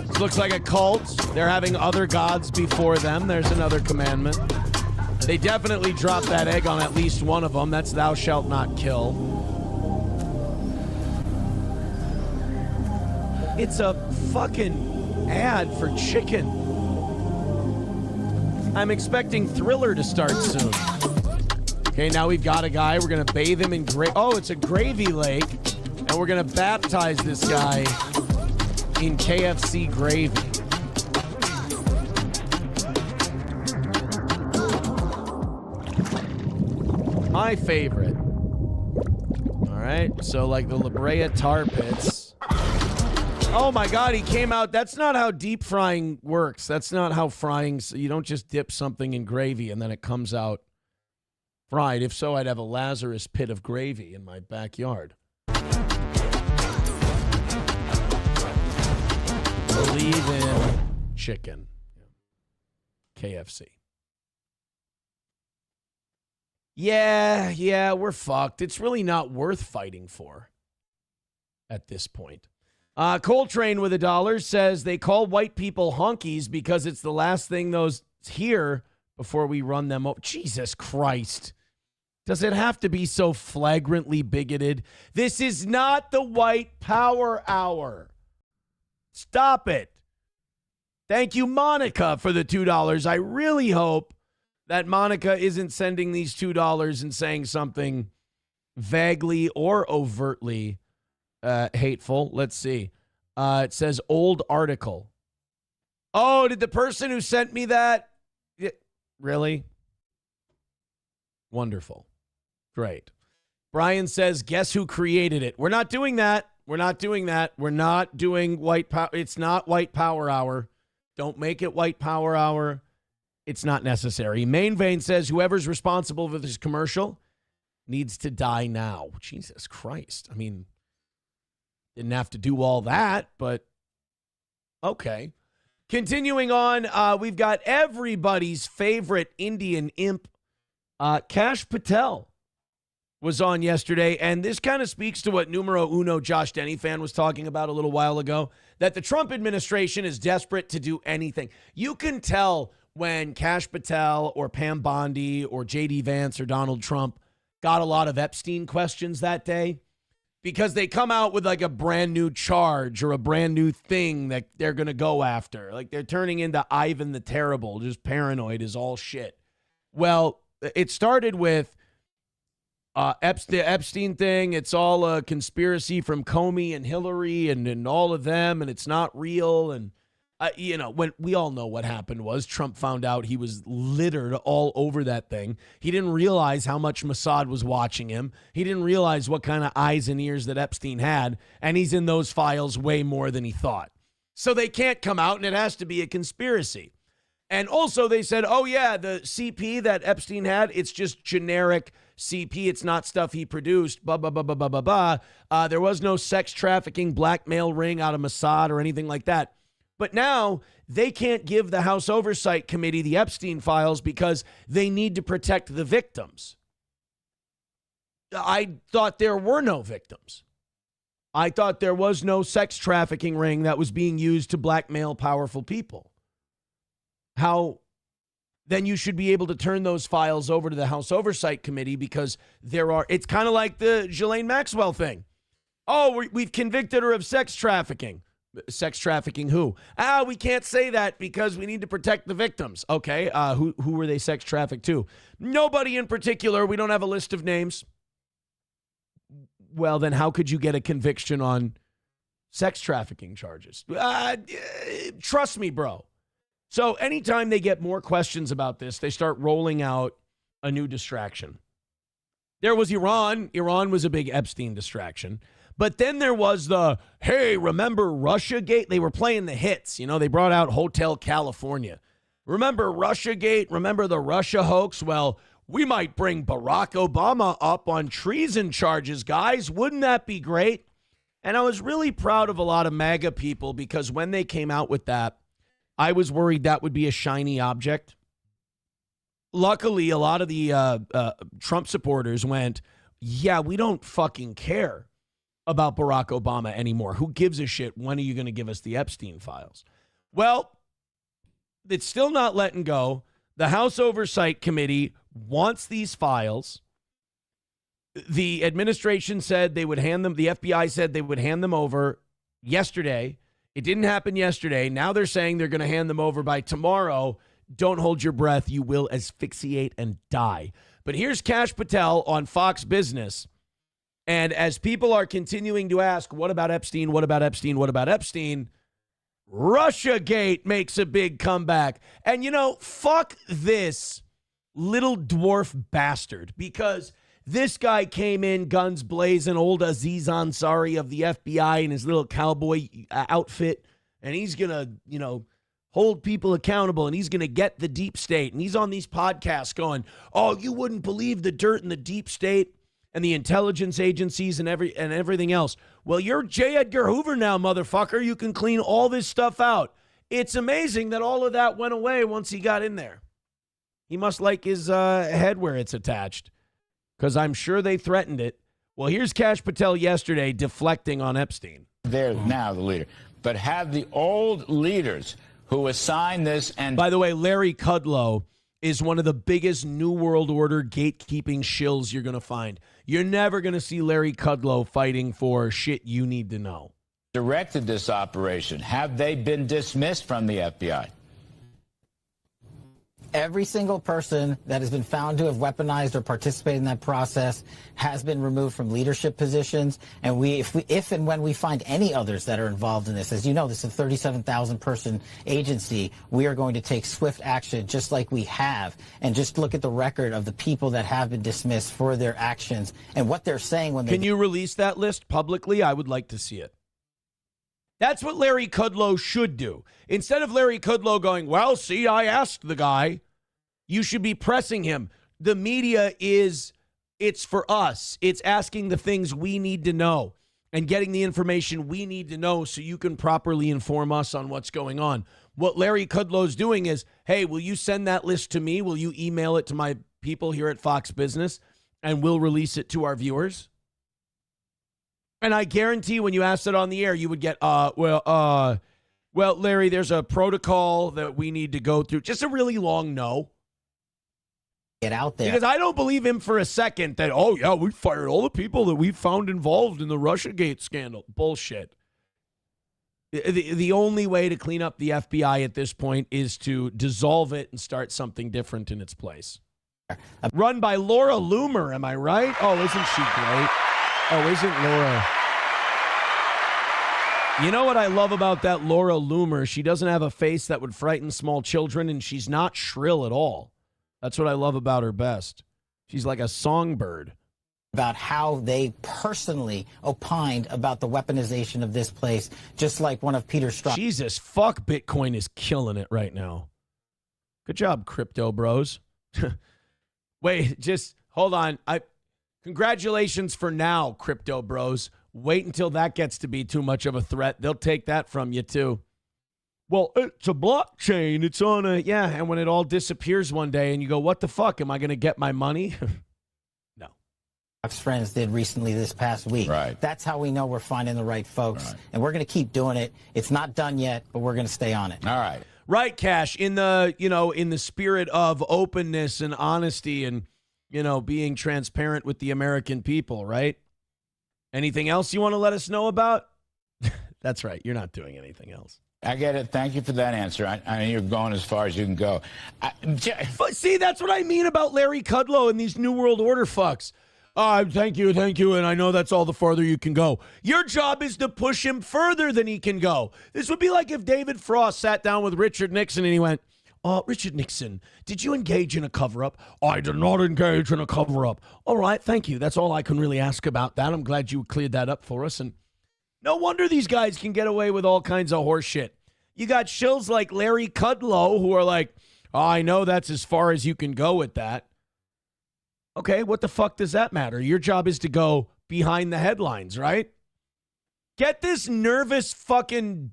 This looks like a cult. They're having other gods before them. There's another commandment. They definitely dropped that egg on at least one of them. That's thou shalt not kill. It's a fucking ad for chicken. I'm expecting Thriller to start soon. Okay, now we've got a guy. We're going to bathe him in gravy. Oh, it's a gravy lake. And we're going to baptize this guy in KFC gravy. My favorite. All right, so like the La Brea tar pits. Oh my God, he came out. That's not how deep frying works. That's not how frying, you don't just dip something in gravy and then it comes out fried. If so, I'd have a Lazarus pit of gravy in my backyard. Believe in chicken. KFC. Yeah, we're fucked. It's really not worth fighting for at this point. Coltrane with $1 says they call white people honkies because it's the last thing those hear before we run them over. Jesus Christ. Does it have to be so flagrantly bigoted? This is not the white power hour. Stop it. Thank you, Monica, for the $2. I really hope that Monica isn't sending these $2 and saying something vaguely or overtly hateful. Let's see. It says old article. Oh, did the person who sent me that? Really? Wonderful. Great. Brian says, guess who created it? We're not doing that. We're not doing that. We're not doing white power. It's not white power hour. Don't make it white power hour. It's not necessary. Main Vein says whoever's responsible for this commercial needs to die now. Jesus Christ. I mean, didn't have to do all that, but okay. Continuing on, we've got everybody's favorite Indian imp, Kash Patel, was on yesterday, and this kind of speaks to what numero uno Josh Denny fan was talking about a little while ago, that the Trump administration is desperate to do anything. You can tell when Kash Patel or Pam Bondi or J.D. Vance or Donald Trump got a lot of Epstein questions that day because they come out with like a brand new charge or a brand new thing that they're going to go after. Like they're turning into Ivan the Terrible, just paranoid as all shit. Well, it started with the Epstein thing. It's all a conspiracy from Comey and Hillary and all of them, and it's not real. And when we all know what happened was Trump found out he was littered all over that thing. He didn't realize how much Mossad was watching him. He didn't realize what kind of eyes and ears that Epstein had, and he's in those files way more than he thought. So they can't come out, and it has to be a conspiracy. And also they said, oh yeah, the CP that Epstein had, it's just generic CP. It's not stuff he produced. Blah, blah, blah, blah, blah, blah, blah. There was no sex trafficking, blackmail ring out of Mossad or anything like that. But now they can't give the House Oversight Committee the Epstein files because they need to protect the victims. I thought there were no victims. I thought there was no sex trafficking ring that was being used to blackmail powerful people. How then you should be able to turn those files over to the House Oversight Committee because it's kind of like the Ghislaine Maxwell thing. Oh, we've convicted her of sex trafficking. Sex trafficking who? We can't say that because we need to protect the victims. Okay, who were they sex trafficked to? Nobody in particular. We don't have a list of names. Well, then how could you get a conviction on sex trafficking charges? Trust me, bro. So anytime they get more questions about this, they start rolling out a new distraction. There was Iran. Iran was a big Epstein distraction. But then there was the, hey, remember Russiagate? They were playing the hits. You know, they brought out Hotel California. Remember Russiagate? Remember the Russia hoax? Well, we might bring Barack Obama up on treason charges, guys. Wouldn't that be great? And I was really proud of a lot of MAGA people because when they came out with that, I was worried that would be a shiny object. Luckily, a lot of the Trump supporters went, yeah, we don't fucking care about Barack Obama anymore. Who gives a shit? When are you going to give us the Epstein files? Well, it's still not letting go. The House Oversight Committee wants these files. The administration said they would hand them, the FBI said they would hand them over yesterday. It didn't happen yesterday. Now they're saying they're going to hand them over by tomorrow. Don't hold your breath. You will asphyxiate and die. But here's Kash Patel on Fox Business And as people are continuing to ask, what about Epstein? What about Epstein? What about Epstein? Russiagate makes a big comeback. And, you know, fuck this little dwarf bastard, because this guy came in guns blazing, old Aziz Ansari of the FBI in his little cowboy outfit, and he's going to, you know, hold people accountable, and he's going to get the deep state. And he's on these podcasts going, oh, you wouldn't believe the dirt in the deep state and the intelligence agencies and everything else. Well, you're J. Edgar Hoover now, motherfucker. You can clean all this stuff out. It's amazing that all of that went away once he got in there. He must like his head where it's attached, because I'm sure they threatened it. Well, here's Kash Patel yesterday deflecting on Epstein. They're now the leader. But have the old leaders who assigned this and... By the way, Larry Kudlow is one of the biggest New World Order gatekeeping shills you're going to find. You're never going to see Larry Kudlow fighting for shit you need to know. directed this operation, have they been dismissed from the FBI? Every single person that has been found to have weaponized or participated in that process has been removed from leadership positions. And if and when we find any others that are involved in this, as you know, this is a 37,000-person agency, we are going to take swift action just like we have. And just look at the record of the people that have been dismissed for their actions and what they're saying when they... Can you release that list publicly? I would like to see it. That's what Larry Kudlow should do. Instead of Larry Kudlow going, well, see, I asked the guy, you should be pressing him. The media it's for us. It's asking the things we need to know and getting the information we need to know so you can properly inform us on what's going on. What Larry Kudlow's doing is, hey, will you send that list to me? Will you email it to my people here at Fox Business and we'll release it to our viewers? And I guarantee when you asked it on the air, you would get, well, Larry, there's a protocol that we need to go through. Just a really long no. Get out there. Because I don't believe him for a second that, oh, yeah, we fired all the people that we found involved in the Russiagate scandal. Bullshit. The only way to clean up the FBI at this point is to dissolve it and start something different in its place. Run by Laura Loomer, am I right? Oh, isn't she great? Oh, isn't Laura? You know what I love about that Laura Loomer? She doesn't have a face that would frighten small children, and she's not shrill at all. That's what I love about her best. She's like a songbird. About how they personally opined about the weaponization of this place, just like one of Peter Strzok's. Jesus, fuck, Bitcoin is killing it right now. Good job, crypto bros. Wait, just hold on. Congratulations for now, crypto bros. Wait until that gets to be too much of a threat. They'll take that from you, too. Well, it's a blockchain. It's on a... Yeah, and when it all disappears one day and you go, what the fuck? Am I going to get my money? No. Friends did recently this past week. Right. That's how we know we're finding the right folks. Right. And we're going to keep doing it. It's not done yet, but we're going to stay on it. All right. Right, Cash. In the spirit of openness and honesty and, being transparent with the American people, right? Anything else you want to let us know about? That's right. You're not doing anything else. I get it. Thank you for that answer. I mean, you're going as far as you can go. See, that's what I mean about Larry Kudlow and these New World Order fucks. Thank you, and I know that's all the farther you can go. Your job is to push him further than he can go. This would be like if David Frost sat down with Richard Nixon and he went, Richard Nixon, did you engage in a cover-up? I did not engage in a cover-up. All right, thank you. That's all I can really ask about that. I'm glad you cleared that up for us. And no wonder these guys can get away with all kinds of horse shit. You got shills like Larry Kudlow who are like, I know that's as far as you can go with that. Okay, what the fuck does that matter? Your job is to go behind the headlines, right? Get this nervous fucking...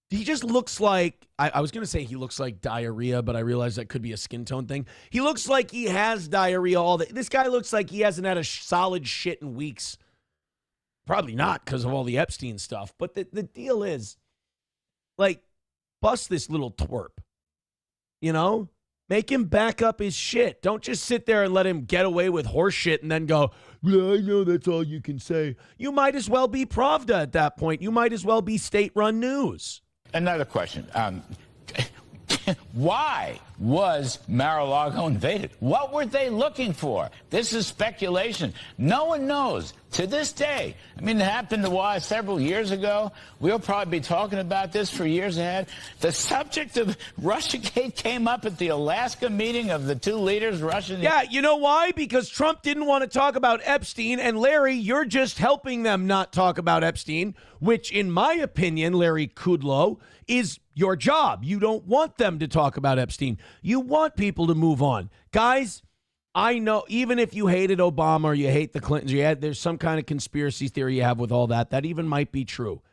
He just looks like... I was going to say he looks like diarrhea, but I realized that could be a skin tone thing. He looks like he has diarrhea all day. This guy looks like he hasn't had a solid shit in weeks. Probably not because of all the Epstein stuff. But the deal is, like, bust this little twerp. Make him back up his shit. Don't just sit there and let him get away with horse shit and then go, yeah, I know that's all you can say. You might as well be Pravda at that point. You might as well be state-run news. Another question. Why was Mar-a-Lago invaded? What were they looking for? This is speculation. No one knows. to this day. I mean, it happened several years ago. We'll probably be talking about this for years ahead. The subject of Russiagate came up at the Alaska meeting of the two leaders, Russian. Yeah, you know why? Because Trump didn't want to talk about Epstein, and Larry, you're just helping them not talk about Epstein, which, in my opinion, Larry Kudlow, is your job. You don't want them to talk about Epstein. You want people to move on. Guys, I know even if you hated Obama or you hate the Clintons, there's some kind of conspiracy theory you have with all that. That even might be true.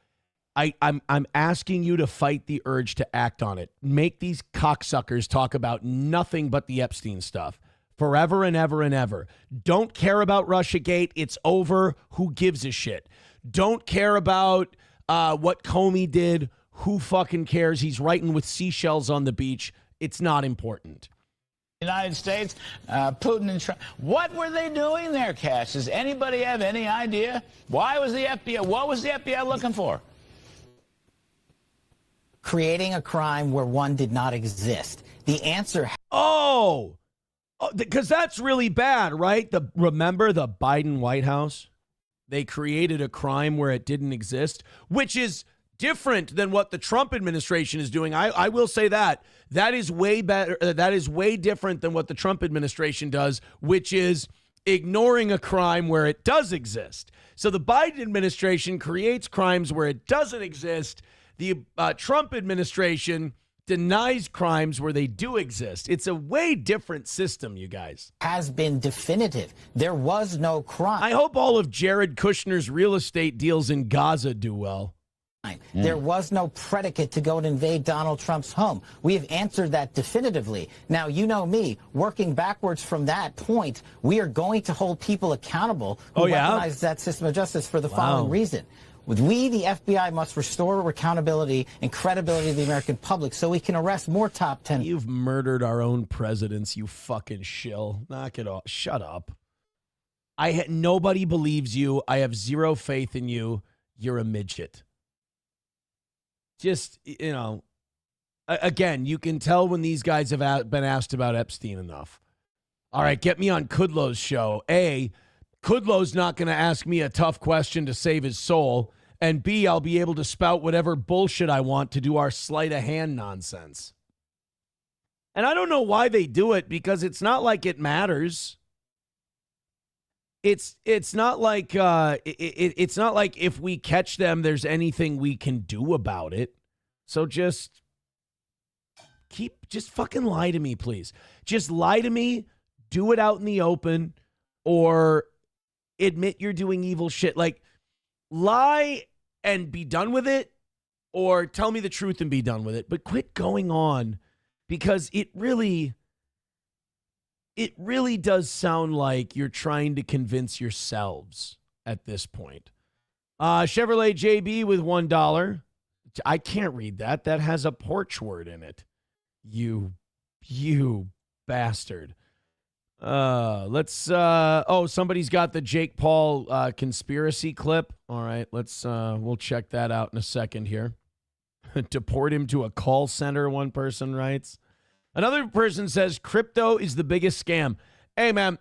I'm asking you to fight the urge to act on it. Make these cocksuckers talk about nothing but the Epstein stuff forever and ever and ever. Don't care about Russiagate. It's over. Who gives a shit? Don't care about what Comey did. Who fucking cares? He's writing with seashells on the beach. It's not important. United States, Putin and Trump. What were they doing there, Cash? Does anybody have any idea? Why was the FBI? What was the FBI looking for? Creating a crime where one did not exist. The answer. Because that's really bad, right? Remember the Biden White House? They created a crime where it didn't exist, which is different than what the Trump administration is doing. I will say that. That is way better. That is way different than what the Trump administration does, which is ignoring a crime where it does exist. So the Biden administration creates crimes where it doesn't exist. The Trump administration denies crimes where they do exist. It's a way different system, you guys. Has been definitive. There was no crime. I hope all of Jared Kushner's real estate deals in Gaza do well. There was no predicate to go and invade Donald Trump's home. We have answered that definitively. Now, you know me, working backwards from that point, we are going to hold people accountable who weaponize that system of justice for the following reason. We, the FBI, must restore accountability and credibility to the American public so we can arrest more top 10. You've murdered our own presidents, you fucking shill. Knock it off. Shut up. Nobody believes you. I have zero faith in you. You're a midget. Just, again, you can tell when these guys have been asked about Epstein enough. All right, get me on Kudlow's show. A, Kudlow's not going to ask me a tough question to save his soul. And B, I'll be able to spout whatever bullshit I want to do our sleight of hand nonsense. And I don't know why they do it, because it's not like it matters. It's not like it's not like if we catch them, there's anything we can do about it. So just fucking lie to me, please. Just lie to me, do it out in the open, or admit you're doing evil shit. Like, lie and be done with it, or tell me the truth and be done with it. But quit going on, because it really does sound like you're trying to convince yourselves at this point. Chevrolet JB with $1. I can't read that. That has a porch word in it. You bastard. Somebody's got the Jake Paul conspiracy clip. All right, we'll check that out in a second here. Deport him to a call center, one person writes. Another person says crypto is the biggest scam. Hey, man,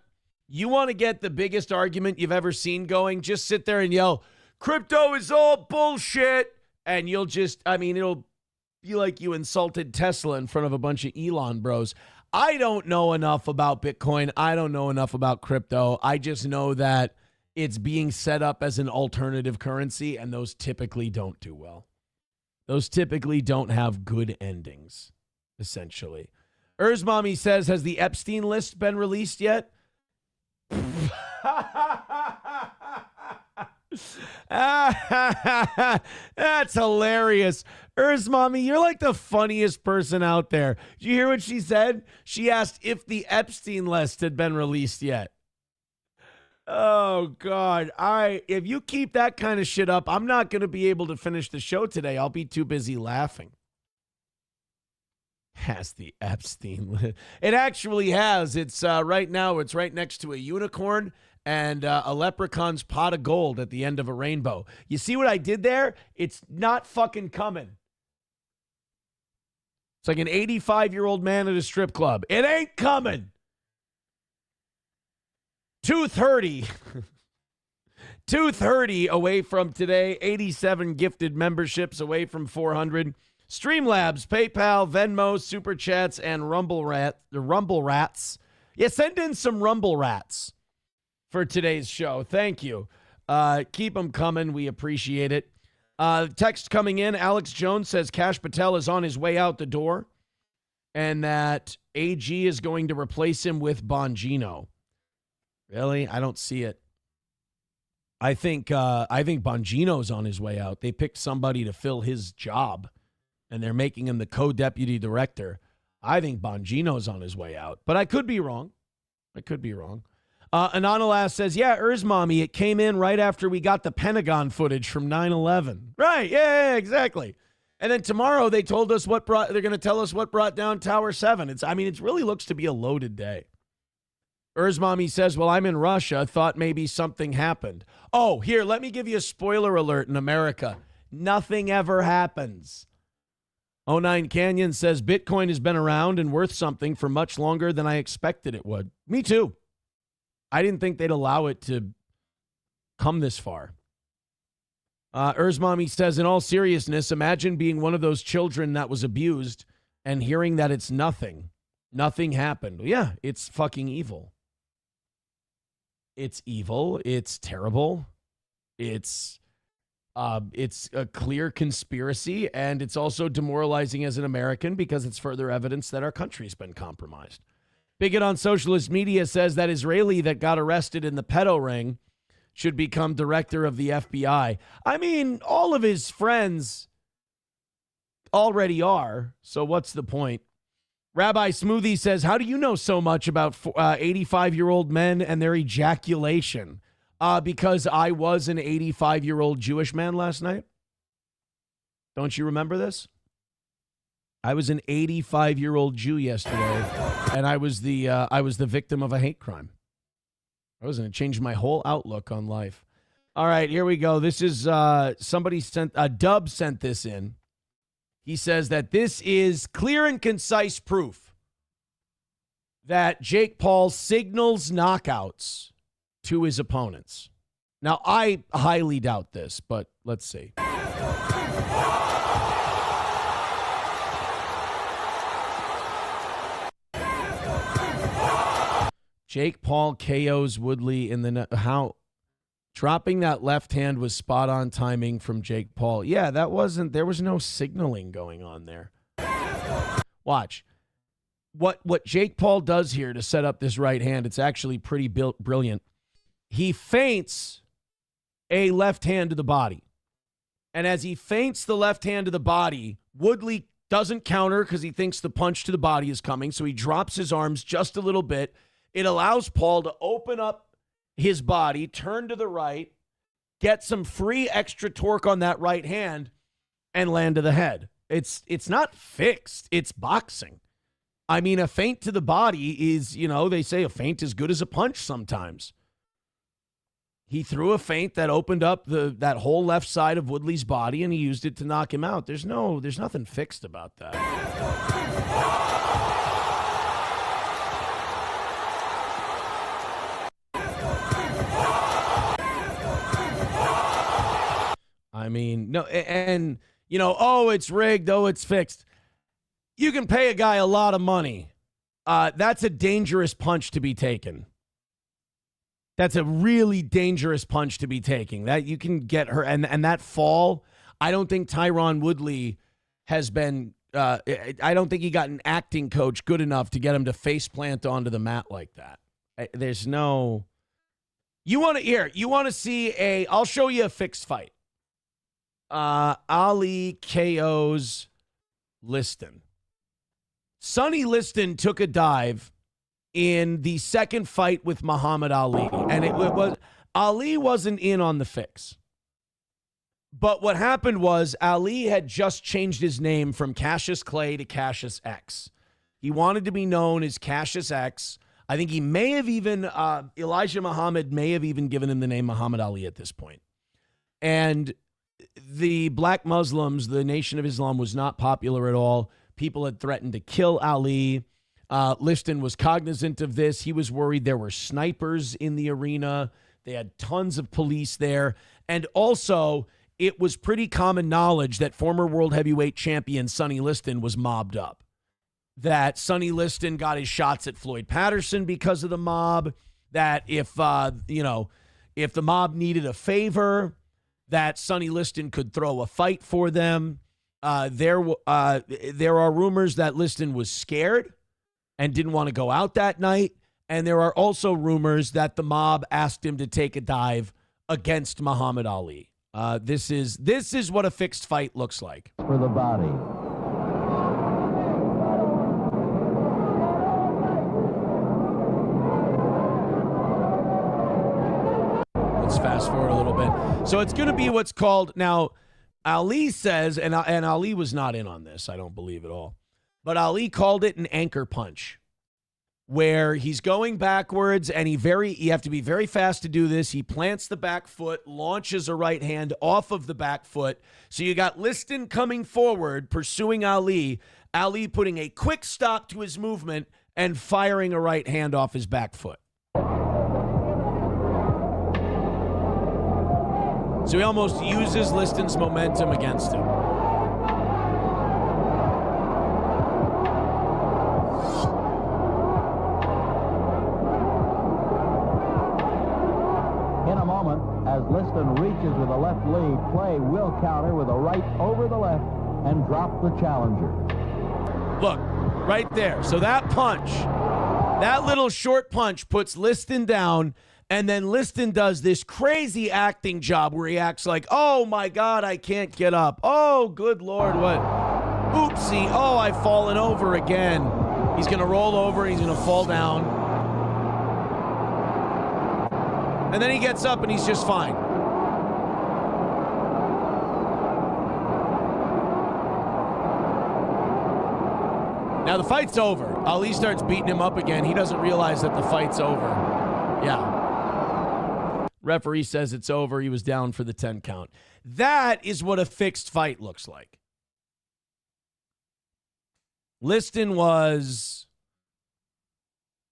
you want to get the biggest argument you've ever seen going? Just sit there and yell, crypto is all bullshit. And it'll be like you insulted Tesla in front of a bunch of Elon bros. I don't know enough about Bitcoin. I don't know enough about crypto. I just know that it's being set up as an alternative currency, and those typically don't do well. Those typically don't have good endings, essentially. Mommy says, has the Epstein list been released yet? That's hilarious. Mommy, you're like the funniest person out there. Did you hear what she said? She asked if the Epstein list had been released yet. Oh, God. If you keep that kind of shit up, I'm not going to be able to finish the show today. I'll be too busy laughing. Has the Epstein list. It actually has. It's right now, it's right next to a unicorn and a leprechaun's pot of gold at the end of a rainbow. You see what I did there? It's not fucking coming. It's like an 85-year-old man at a strip club. It ain't coming. 2:30. 230 away from today, 87 gifted memberships away from 400. Streamlabs, PayPal, Venmo, Super Chats, and Rumble Rats. Yeah, send in some Rumble Rats for today's show. Thank you. Keep them coming. We appreciate it. Text coming in. Alex Jones says Kash Patel is on his way out the door and that AG is going to replace him with Bongino. Really? I don't see it. I think Bongino's on his way out. They picked somebody to fill his job, and they're making him the co-deputy director. I think Bongino's on his way out, but I could be wrong. Anonymous says, yeah, Mommy, it came in right after we got the Pentagon footage from 9/11. Right, yeah, exactly. And then tomorrow they're going to tell us what brought down Tower 7. It really looks to be a loaded day. Mommy says, well, I'm in Russia. Thought maybe something happened. Oh, here, let me give you a spoiler alert in America. Nothing ever happens. 09 Canyon says, Bitcoin has been around and worth something for much longer than I expected it would. Me too. I didn't think they'd allow it to come this far. Mommy says, in all seriousness, imagine being one of those children that was abused and hearing that it's nothing. Nothing happened. Yeah, it's fucking evil. It's evil. It's terrible. It's a clear conspiracy, and it's also demoralizing as an American because it's further evidence that our country's been compromised. Bigot on socialist media says that Israeli that got arrested in the pedo ring should become director of the FBI. I mean, all of his friends already are, so what's the point? Rabbi Smoothie says, how do you know so much about 85-year-old men and their ejaculation? Because I was an 85-year-old Jewish man last night. Don't you remember this? I was an 85-year-old Jew yesterday, and I was the victim of a hate crime. It changed my whole outlook on life. All right, here we go. This is somebody sent Dub sent this in. He says that this is clear and concise proof that Jake Paul signals knockouts to his opponents. Now, I highly doubt this, but let's see. Jake Paul KOs Woodley in the dropping that left hand was spot on timing from Jake Paul. Yeah, there was no signaling going on there. Watch. What Jake Paul does here to set up this right hand, it's actually pretty brilliant. He feints a left hand to the body. And as he feints the left hand to the body, Woodley doesn't counter because he thinks the punch to the body is coming. So he drops his arms just a little bit. It allows Paul to open up his body, turn to the right, get some free extra torque on that right hand, and land to the head. It's not fixed. It's boxing. I mean, a feint to the body is, they say a feint is good as a punch sometimes. He threw a feint that opened up that whole left side of Woodley's body, and he used it to knock him out. There's nothing fixed about that. I mean, no, and, it's rigged, it's fixed. You can pay a guy a lot of money. That's a dangerous punch to be taken. That's a really dangerous punch to be taking. That you can get hurt. And that fall, I don't think Tyron Woodley has been, I don't think he got an acting coach good enough to get him to face plant onto the mat like that. There's no, you want to see I'll show you a fixed fight. Ali KO's Liston. Sonny Liston took a dive in the second fight with Muhammad Ali, and it was Ali wasn't in on the fix. But what happened was Ali had just changed his name from Cassius Clay to Cassius X. He wanted to be known as Cassius X. I think he may have even Elijah Muhammad may have even given him the name Muhammad Ali at this point. And the black Muslims, the Nation of Islam, was not popular at all. People had threatened to kill Ali. Liston was cognizant of this. He was worried there were snipers in the arena They had tons of police there. And also, it was pretty common knowledge that former world heavyweight champion Sonny Liston was mobbed up. That Sonny Liston got his shots at Floyd Patterson because of the mob. That if the mob needed a favor, that Sonny Liston could throw a fight for them. There are rumors that Liston was scared and didn't want to go out that night. And there are also rumors that the mob asked him to take a dive against Muhammad Ali. This is what a fixed fight looks like. For the body. Let's fast forward a little bit. So it's going to be what's called, now, Ali says, and Ali was not in on this, I don't believe at all, but Ali called it an anchor punch, where he's going backwards, and you have to be very fast to do this. He plants the back foot, launches a right hand off of the back foot. So you got Liston coming forward, pursuing Ali, Ali putting a quick stop to his movement and firing a right hand off his back foot. So he almost uses Liston's momentum against him. In a moment, as Liston reaches with a left lead, Clay will counter with a right over the left and drop the challenger. Look, right there. So that punch, that little short punch puts Liston down, and then Liston does this crazy acting job where he acts like, oh my God, I can't get up. Oh, good Lord, what? Oopsie, oh, I've fallen over again. He's going to roll over, he's going to fall down. And then he gets up and he's just fine. Now the fight's over. Ali starts beating him up again. He doesn't realize that the fight's over. Yeah. Referee says it's over. He was down for the 10 count. That is what a fixed fight looks like. Liston was...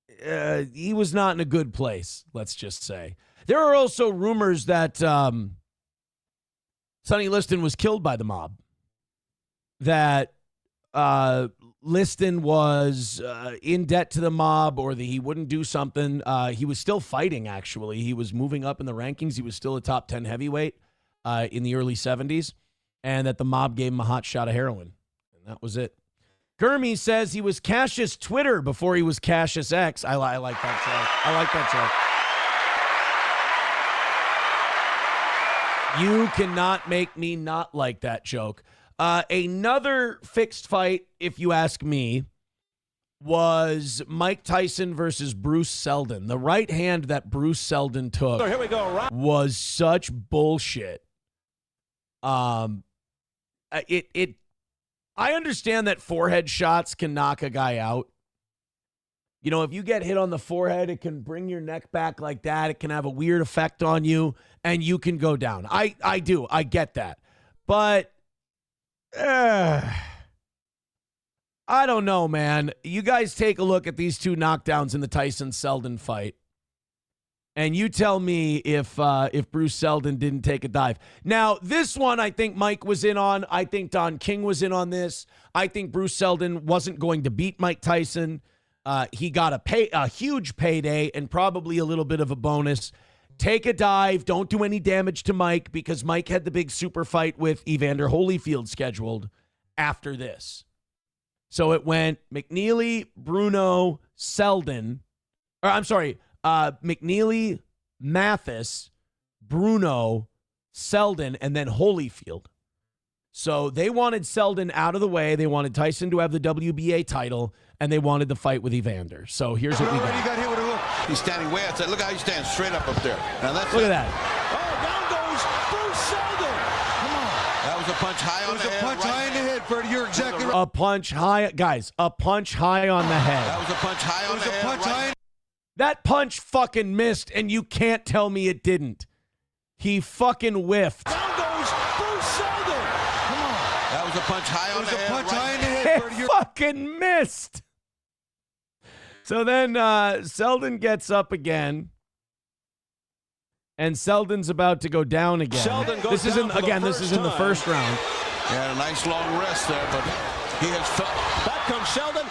he was not in a good place, let's just say. There are also rumors that Sonny Liston was killed by the mob. That Liston was in debt to the mob, or that he wouldn't do something. He was still fighting, actually. He was moving up in the rankings. He was still a top 10 heavyweight in the early 70s, and that the mob gave him a hot shot of heroin. And that was it. Gurmy says he was Cassius Twitter before he was Cassius X. I like that joke. I like that joke. You cannot make me not like that joke. Another fixed fight, if you ask me, was Mike Tyson versus Bruce Seldon. The right hand that Bruce Seldon took was such bullshit. I understand that forehead shots can knock a guy out. You know, if you get hit on the forehead, it can bring your neck back like that. It can have a weird effect on you, and you can go down. I do. I get that. But I don't know, man. You guys take a look at these two knockdowns in the Tyson-Seldon fight, and you tell me if Bruce Seldon didn't take a dive. Now, this one I think Mike was in on. I think Don King was in on this. I think Bruce Seldon wasn't going to beat Mike Tyson. He got a huge payday and probably a little bit of a bonus. Take a dive. Don't do any damage to Mike, because Mike had the big super fight with Evander Holyfield scheduled after this. So it went McNeely, Bruno, Seldon. Or I'm sorry, McNeely, Mathis, Bruno, Seldon, and then Holyfield. So they wanted Seldon out of the way. They wanted Tyson to have the WBA title, and they wanted the fight with Evander. So here's what we got. Got hit with a look. He's standing way outside. Look how he stands straight up there. Now that's look at that. Oh, down goes Bruce Seldon. Come on. That was a punch high on the head. It was a punch high in the head, Freddie. You're exactly right. A punch high, guys. A punch high on the head. That was a punch high on the head. Punch high. That punch fucking missed, and you can't tell me it didn't. He fucking whiffed. Down goes Bruce Seldon. Come on. That was a punch high on the head. It was a punch high in the head, Freddie. It fucking missed. So then Seldon gets up again, And Selden's about to go down again. Sheldon goes this isn't down for the again. This first is in the time. first round. And a nice long rest there, but he has felt. Back comes Sheldon.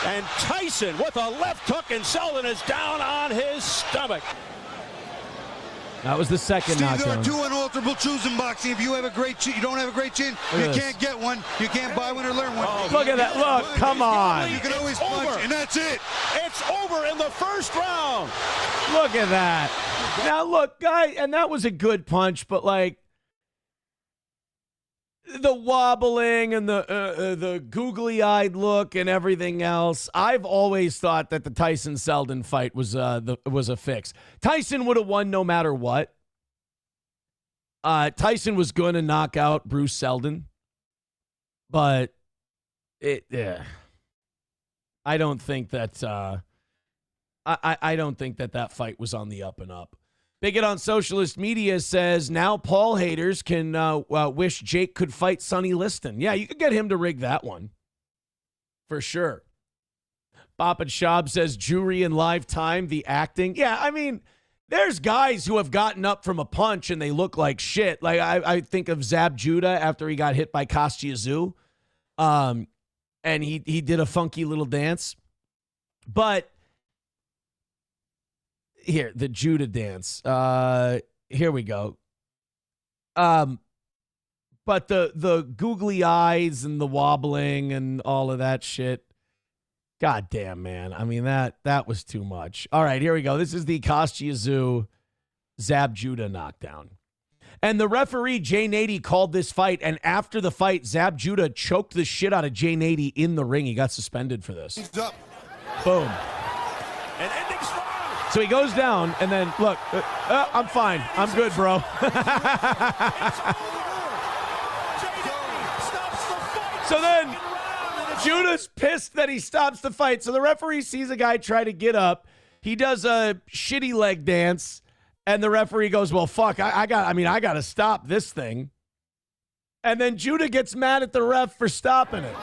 And Tyson with a left hook, and Sheldon is down on his stomach. That was the second Steve, there knockdown. are two unalterable truths in boxing. If you have a great chin, you don't have a great chin, Look you at this. can't get one. You can't buy one or learn one. Look at that. Look, come on. You can always It's punch, over. and that's it. It's over in the first round. Look at that. Now, look, guy, and that was a good punch, but like the wobbling and the googly-eyed look and everything else. I've always thought that the Tyson Selden fight was a fix. Tyson would have won no matter what. Tyson was going to knock out Bruce Selden, but I don't think that I don't think that fight was on the up and up. Bigot on Socialist Media says now Paul haters can wish Jake could fight Sonny Liston. Yeah, you could get him to rig that one for sure. Bop and Shab says Jury in live time, the acting. Yeah, I mean, there's guys who have gotten up from a punch and they look like shit. Like I think of Zab Judah after he got hit by Kostya Tszyu. And he did a funky little dance. But here, the Judah dance. Here we go. But the googly eyes and the wobbling and all of that shit. God damn, man. I mean, that was too much. All right, here we go. This is the Kostya Tszyu Zab Judah knockdown. And the referee, Jay Nady, called this fight. And after the fight, Zab Judah choked the shit out of Jay Nady in the ring. He got suspended for this. Boom. And ending strong. So he goes down, and then, look, I'm fine. I'm good, bro. So then Judah's pissed that he stops the fight. So the referee sees a guy try to get up. He does a shitty leg dance, and the referee goes, well, fuck, I got to stop this thing. And then Judah gets mad at the ref for stopping it.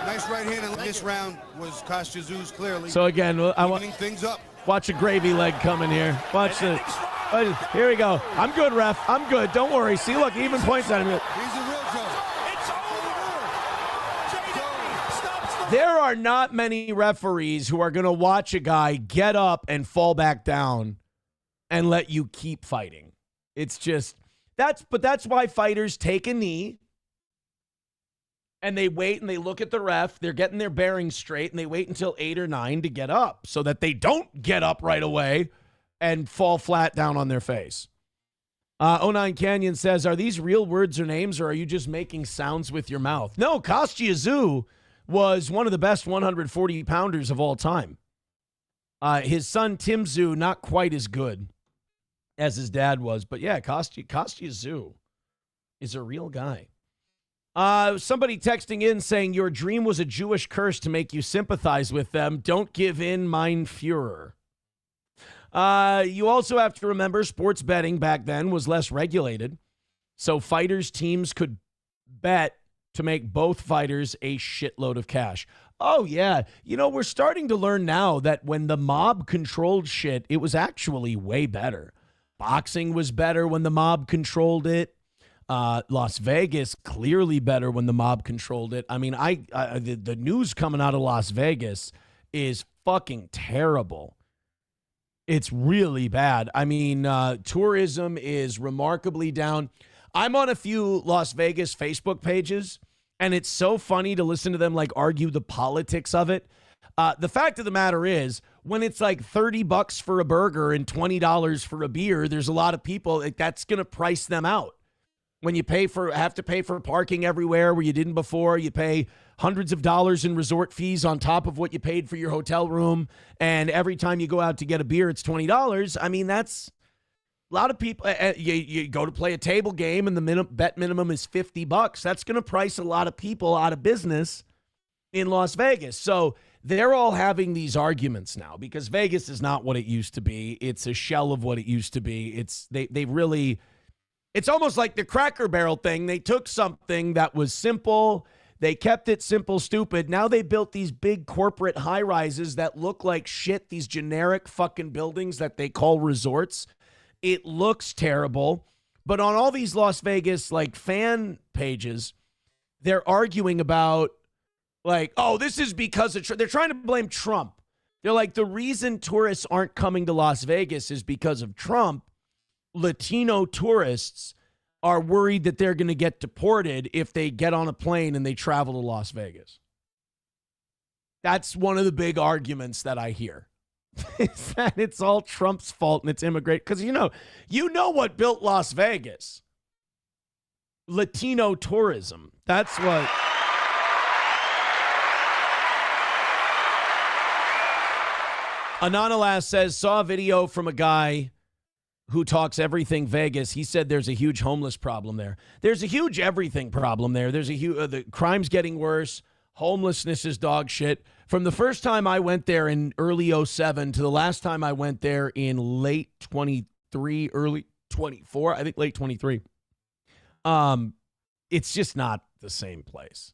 Nice right hand in this round was Kostya Tszyu's clearly. So again, I want things up. Watch a gravy leg coming here. Watch it. Here we go. I'm good, ref. I'm good. Don't worry. See, look, he even points at him. He's a real joke. There are not many referees who are going to watch a guy get up and fall back down and let you keep fighting. It's just that's why fighters take a knee and they wait and they look at the ref. They're getting their bearings straight and they wait until 8 or 9 to get up so that they don't get up right away and fall flat down on their face. 09 Canyon says, are these real words or names, or are you just making sounds with your mouth? No, Kostya Tszyu was one of the best 140-pounders of all time. His son, Tim Tszyu, not quite as good as his dad was. But, yeah, Kostya Tszyu is a real guy. Somebody texting in saying, your dream was a Jewish curse to make you sympathize with them. Don't give in, mein Führer. You also have to remember sports betting back then was less regulated. So fighters' teams could bet to make both fighters a shitload of cash. Oh, yeah. You know, we're starting to learn now that when the mob controlled shit, it was actually way better. Boxing was better when the mob controlled it. Las Vegas, clearly better when the mob controlled it. I mean, the news coming out of Las Vegas is fucking terrible. It's really bad. I mean, tourism is remarkably down. I'm on a few Las Vegas Facebook pages, and it's so funny to listen to them like argue the politics of it. The fact of the matter is, when it's like $30 for a burger and $20 for a beer, there's a lot of people that's going to price them out. When you have to pay for parking everywhere where you didn't before, you pay hundreds of dollars in resort fees on top of what you paid for your hotel room, and every time you go out to get a beer, it's $20. I mean, that's a lot of people. You go to play a table game, and the bet minimum is $50. That's going to price a lot of people out of business in Las Vegas. So they're all having these arguments now because Vegas is not what it used to be. It's a shell of what it used to be. It's almost like the Cracker Barrel thing. They took something that was simple. They kept it simple, stupid. Now they built these big corporate high-rises that look like shit, these generic fucking buildings that they call resorts. It looks terrible. But on all these Las Vegas, like, fan pages, they're arguing about, like, oh, this is because of they're trying to blame Trump. They're like, the reason tourists aren't coming to Las Vegas is because of Trump. Latino tourists are worried that they're going to get deported if they get on a plane and they travel to Las Vegas. That's one of the big arguments that I hear. Is that it's all Trump's fault and it's immigrant. Because you know what built Las Vegas? Latino tourism. That's what. Anonymous says, saw a video from a guy who talks everything Vegas. He said there's a huge homeless problem there. There's a huge everything problem there. There's a huge, the crime's getting worse. Homelessness is dog shit. From the first time I went there in early 07 to the last time I went there in late 23, early 24, I think late 23. It's just not the same place.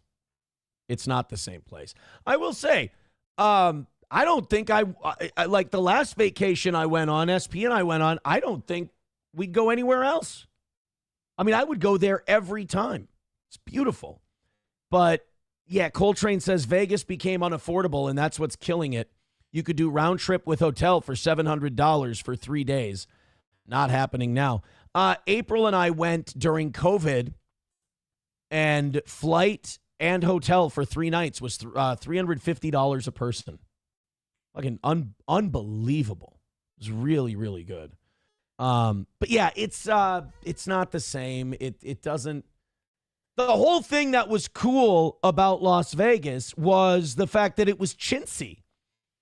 It's not the same place. I will say, I don't think I like the last vacation I went on, SP and I went on, I don't think we'd go anywhere else. I mean, I would go there every time. It's beautiful. But yeah, Coltrane says Vegas became unaffordable and that's what's killing it. You could do round trip with hotel for $700 for 3 days. Not happening now. April and I went during COVID and flight and hotel for 3 nights was $350 a person. Fucking unbelievable. It was really, really good. But yeah, it's not the same. It doesn't. The whole thing that was cool about Las Vegas was the fact that it was chintzy,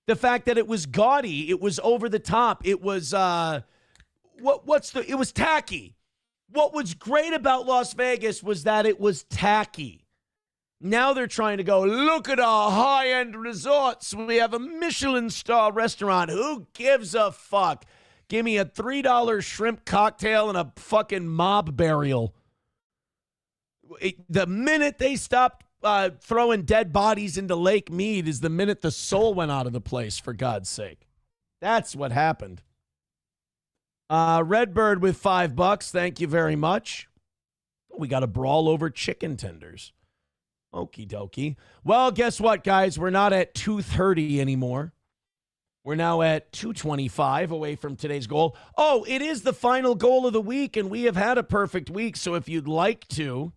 the fact that it was gaudy, it was over the top, it was it was tacky. What was great about Las Vegas was that it was tacky. Now they're trying to go, look at our high-end resorts. We have a Michelin star restaurant. Who gives a fuck? Give me a $3 shrimp cocktail and a fucking mob burial. The minute they stopped throwing dead bodies into Lake Mead is the minute the soul went out of the place, for God's sake. That's what happened. Redbird with $5. Thank you very much. We got a brawl over chicken tenders. Okie dokie. Well, guess what, guys? We're not at 2:30 anymore. We're now at 2:25 away from today's goal. Oh, it is the final goal of the week, and we have had a perfect week. So if you'd like to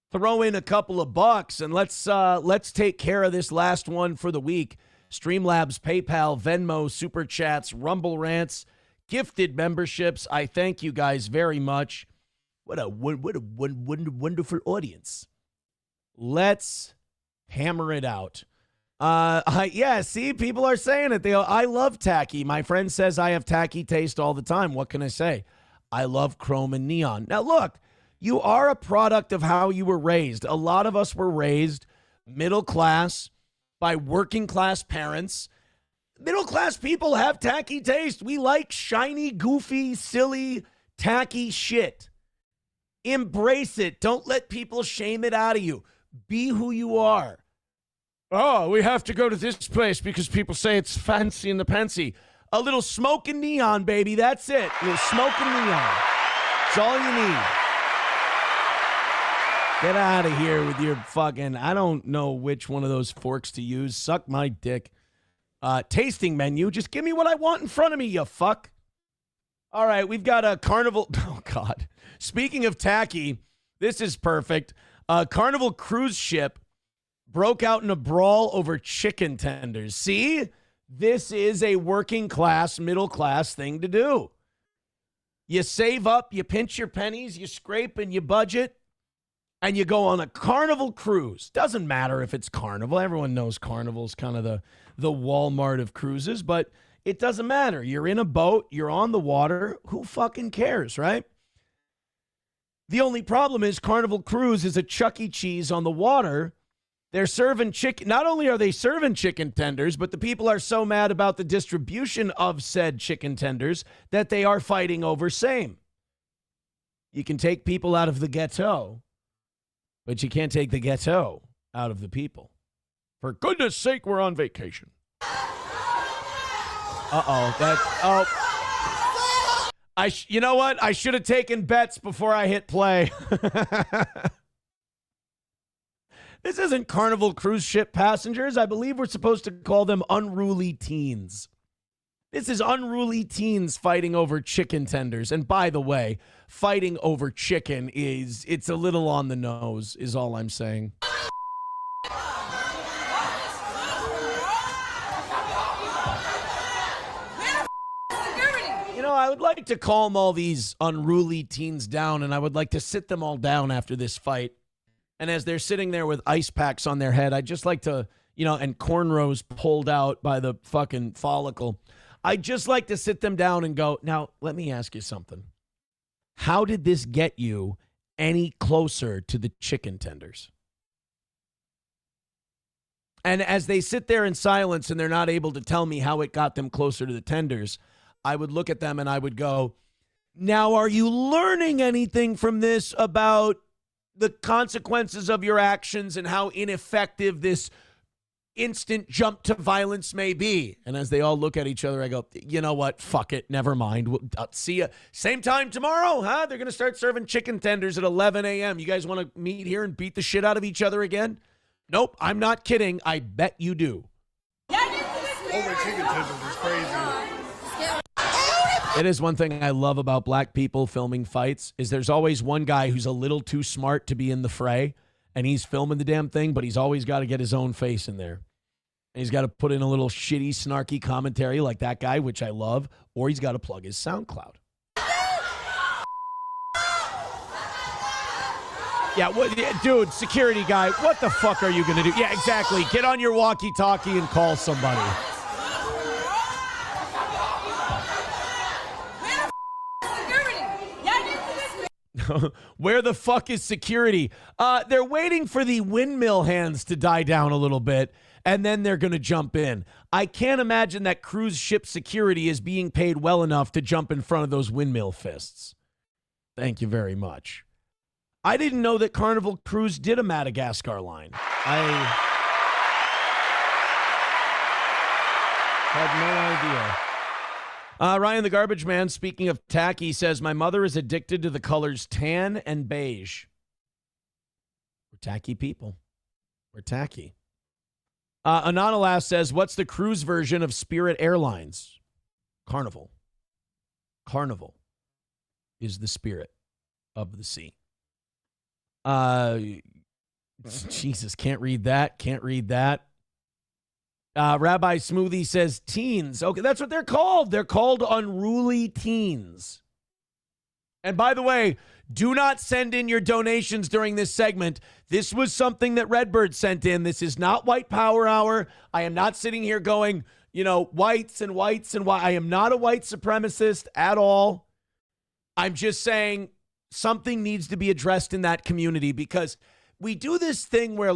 throw in a couple of bucks, and let's take care of this last one for the week. Streamlabs, PayPal, Venmo, Super Chats, Rumble Rants, gifted memberships. I thank you guys very much. What a wonderful audience. Let's hammer it out. Yeah, see, people are saying it. I love tacky. My friend says I have tacky taste all the time. What can I say? I love chrome and neon. Now, look, you are a product of how you were raised. A lot of us were raised middle class by working class parents. Middle class people have tacky taste. We like shiny, goofy, silly, tacky shit. Embrace it. Don't let people shame it out of you. Be who you are. Oh, we have to go to this place because people say it's fancy and the pantsy. A little smoke and neon, baby. That's it. A little smoke and neon. That's all you need. Get out of here with your fucking, I don't know which one of those forks to use. Suck my dick. Tasting menu. Just give me what I want in front of me, you fuck. All right, we've got a Carnival. Oh, God. Speaking of tacky, this is perfect. Carnival cruise ship broke out in a brawl over chicken tenders. See? This is a working class, middle class thing to do. You save up, you pinch your pennies, you scrape and you budget, and you go on a Carnival cruise. Doesn't matter if it's Carnival. Everyone knows Carnival's kind of the Walmart of cruises, but it doesn't matter. You're in a boat, you're on the water. Who fucking cares, right? The only problem is Carnival Cruise is a Chuck E. Cheese on the water. They're serving chicken. Not only are they serving chicken tenders, but the people are so mad about the distribution of said chicken tenders that they are fighting over same. You can take people out of the ghetto, but you can't take the ghetto out of the people. For goodness sake, we're on vacation. You know what? I should have taken bets before I hit play. This isn't Carnival cruise ship passengers. I believe we're supposed to call them unruly teens. This is unruly teens fighting over chicken tenders. And by the way, fighting over chicken it's a little on the nose, is all I'm saying. You know, I would like to calm all these unruly teens down, and I would like to sit them all down after this fight. And as they're sitting there with ice packs on their head, I'd just like to, and cornrows pulled out by the fucking follicle. I'd just like to sit them down and go, now, let me ask you something. How did this get you any closer to the chicken tenders? And as they sit there in silence and they're not able to tell me how it got them closer to the tenders, I would look at them and I would go, now, are you learning anything from this about the consequences of your actions and how ineffective this instant jump to violence may be? And as they all look at each other, I go, you know what? Fuck it. Never mind. I'll see you. Same time tomorrow, huh? They're going to start serving chicken tenders at 11 a.m. You guys want to meet here and beat the shit out of each other again? Nope. I'm not kidding. I bet you do. Over chicken tenders is crazy. It is one thing I love about black people filming fights is there's always one guy who's a little too smart to be in the fray, and he's filming the damn thing, but he's always got to get his own face in there. And he's got to put in a little shitty, snarky commentary like that guy, which I love, or he's got to plug his SoundCloud. Dude, security guy, what the fuck are you going to do? Yeah, exactly. Get on your walkie-talkie and call somebody. Where the fuck is security? They're waiting for the windmill hands to die down a little bit, and then they're going to jump in. I can't imagine that cruise ship security is being paid well enough to jump in front of those windmill fists. Thank you very much. I didn't know that Carnival Cruise did a Madagascar line. I had no idea. Ryan the Garbage Man, speaking of tacky, says, my mother is addicted to the colors tan and beige. We're tacky people. We're tacky. Anonymous says, what's the cruise version of Spirit Airlines? Carnival. Carnival is the spirit of the sea. Jesus, can't read that. Can't read that. Rabbi Smoothie says teens. Okay, that's what they're called. They're called unruly teens. And by the way, do not send in your donations during this segment. This was something that Redbird sent in. This is not White Power Hour. I am not sitting here going, whites and why. I am not a white supremacist at all. I'm just saying something needs to be addressed in that community because we do this thing where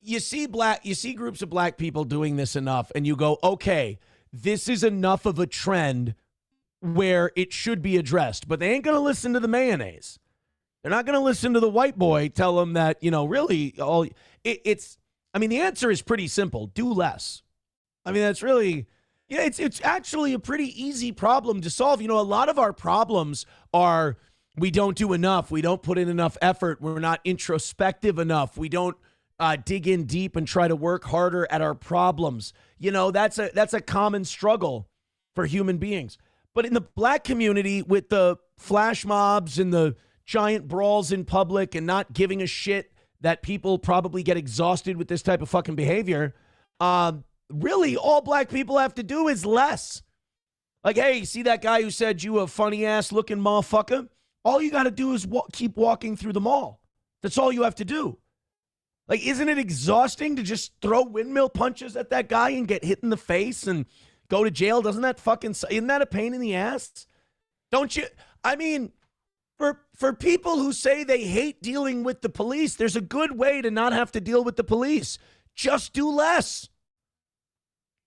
you see groups of black people doing this enough and you go, okay, this is enough of a trend where it should be addressed, but they ain't going to listen to the mayonnaise. They're not going to listen to the white boy tell them that, really the answer is pretty simple. Do less. That's really, it's actually a pretty easy problem to solve. A lot of our problems are we don't do enough. We don't put in enough effort. We're not introspective enough. We don't dig in deep and try to work harder at our problems. That's a common struggle for human beings. But in the black community, with the flash mobs and the giant brawls in public and not giving a shit that people probably get exhausted with this type of fucking behavior, really all black people have to do is less. Hey, see that guy who said you a funny ass looking motherfucker? All you got to do is keep walking through the mall. That's all you have to do. Isn't it exhausting to just throw windmill punches at that guy and get hit in the face and go to jail? Isn't that a pain in the ass? Don't you? For people who say they hate dealing with the police, there's a good way to not have to deal with the police. Just do less.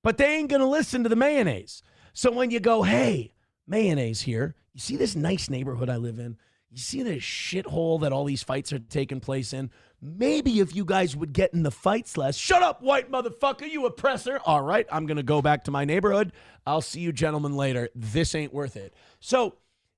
But they ain't going to listen to the mayonnaise. So when you go, hey, mayonnaise here, you see this nice neighborhood I live in? You see this shithole that all these fights are taking place in? Maybe if you guys would get in the fights less. Shut up, white motherfucker, you oppressor. All right, I'm going to go back to my neighborhood. I'll see you gentlemen later. This ain't worth it. So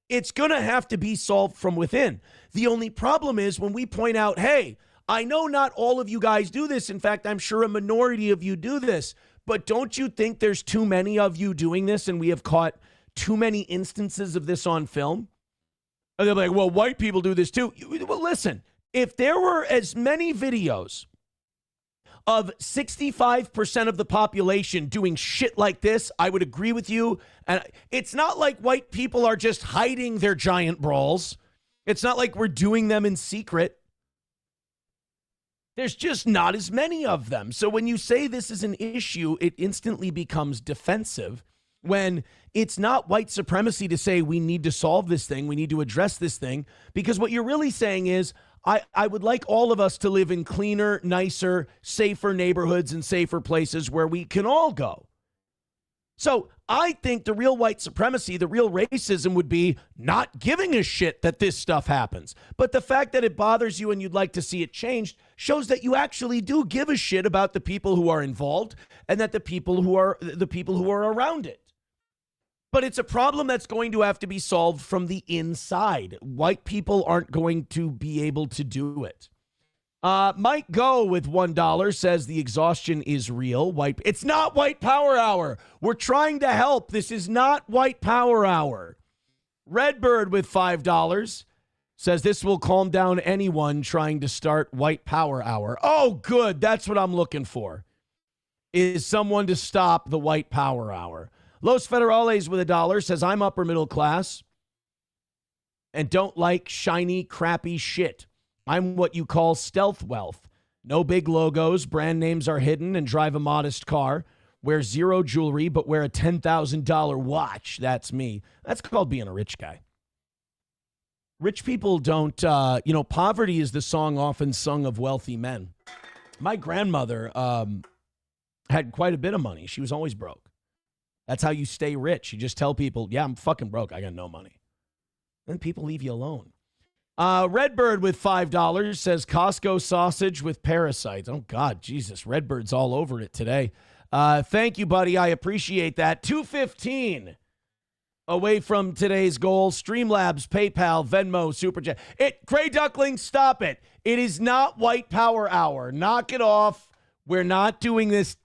it's going to have to be solved from within. The only problem is when we point out, hey, I know not all of you guys do this. In fact, I'm sure a minority of you do this. But don't you think there's too many of you doing this and we have caught too many instances of this on film? And they're like, well, white people do this too. Well, listen, if there were as many videos of 65% of the population doing shit like this, I would agree with you. And it's not like white people are just hiding their giant brawls. It's not like we're doing them in secret. There's just not as many of them. So when you say this is an issue, it instantly becomes defensive when it's not white supremacy to say we need to solve this thing, we need to address this thing, because what you're really saying is I would like all of us to live in cleaner, nicer, safer neighborhoods and safer places where we can all go. So I think the real white supremacy, the real racism would be not giving a shit that this stuff happens. But the fact that it bothers you and you'd like to see it changed shows that you actually do give a shit about the people who are involved and that the people who are around it. But it's a problem that's going to have to be solved from the inside. White people aren't going to be able to do it. Mike Go with $1 says the exhaustion is real. It's not white power hour. We're trying to help. This is not white power hour. Redbird with $5 says this will calm down anyone trying to start white power hour. Oh, good. That's what I'm looking for, is someone to stop the white power hour. Los Federales with $1 says I'm upper middle class and don't like shiny, crappy shit. I'm what you call stealth wealth. No big logos, brand names are hidden, and drive a modest car. Wear zero jewelry, but wear a $10,000 watch. That's me. That's called being a rich guy. Rich people don't, poverty is the song often sung of wealthy men. My grandmother had quite a bit of money. She was always broke. That's how you stay rich. You just tell people, yeah, I'm fucking broke. I got no money. Then people leave you alone. Redbird with $5 says Costco sausage with parasites. Oh, God, Jesus. Redbird's all over it today. Thank you, buddy. I appreciate that. 2:15 away from today's goal. Streamlabs, PayPal, Venmo, Super Chat. Gray Duckling, stop it. It is not white power hour. Knock it off. We're not doing this.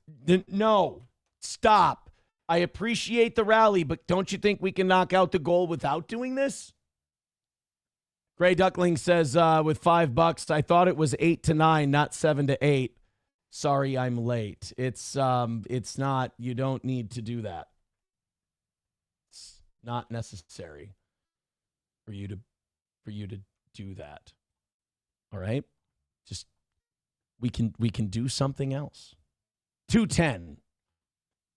No, stop. I appreciate the rally, but don't you think we can knock out the goal without doing this? Gray Duckling says with $5, I thought it was 8 to 9, not 7 to 8. Sorry, I'm late. It's not. You don't need to do that. It's not necessary for you to do that. All right, just we can do something else. 2:10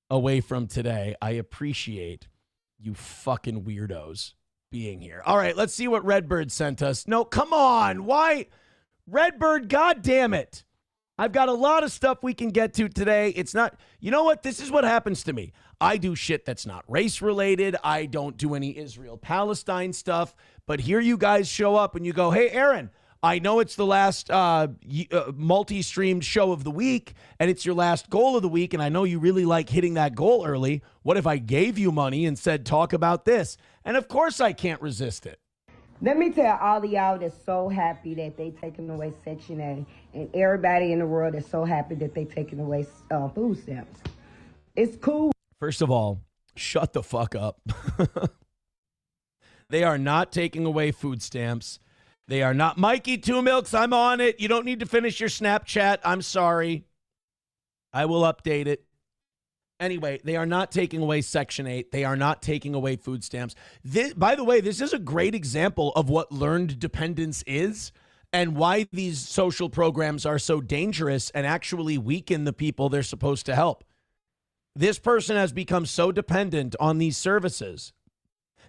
away from today. I appreciate you fucking weirdos being here. All right, let's see what Redbird sent us. No, come on. Why? Redbird, God damn it. I've got a lot of stuff we can get to today. It's not, you know what? This is what happens to me. I do shit that's not race related. I don't do any Israel-Palestine stuff. But here you guys show up and you go, hey, Aaron, I know it's the last multi-streamed show of the week, and it's your last goal of the week, and I know you really like hitting that goal early. What if I gave you money and said, talk about this? And of course I can't resist it. Let me tell all of y'all that's so happy that they taking away Section 8, and everybody in the world is so happy that they taking away food stamps. It's cool. First of all, shut the fuck up. They are not taking away food stamps. They are not. Mikey Two Milks, I'm on it. You don't need to finish your Snapchat. I'm sorry. I will update it. Anyway, they are not taking away Section 8. They are not taking away food stamps. By the way, this is a great example of what learned dependence is and why these social programs are so dangerous and actually weaken the people they're supposed to help. This person has become so dependent on these services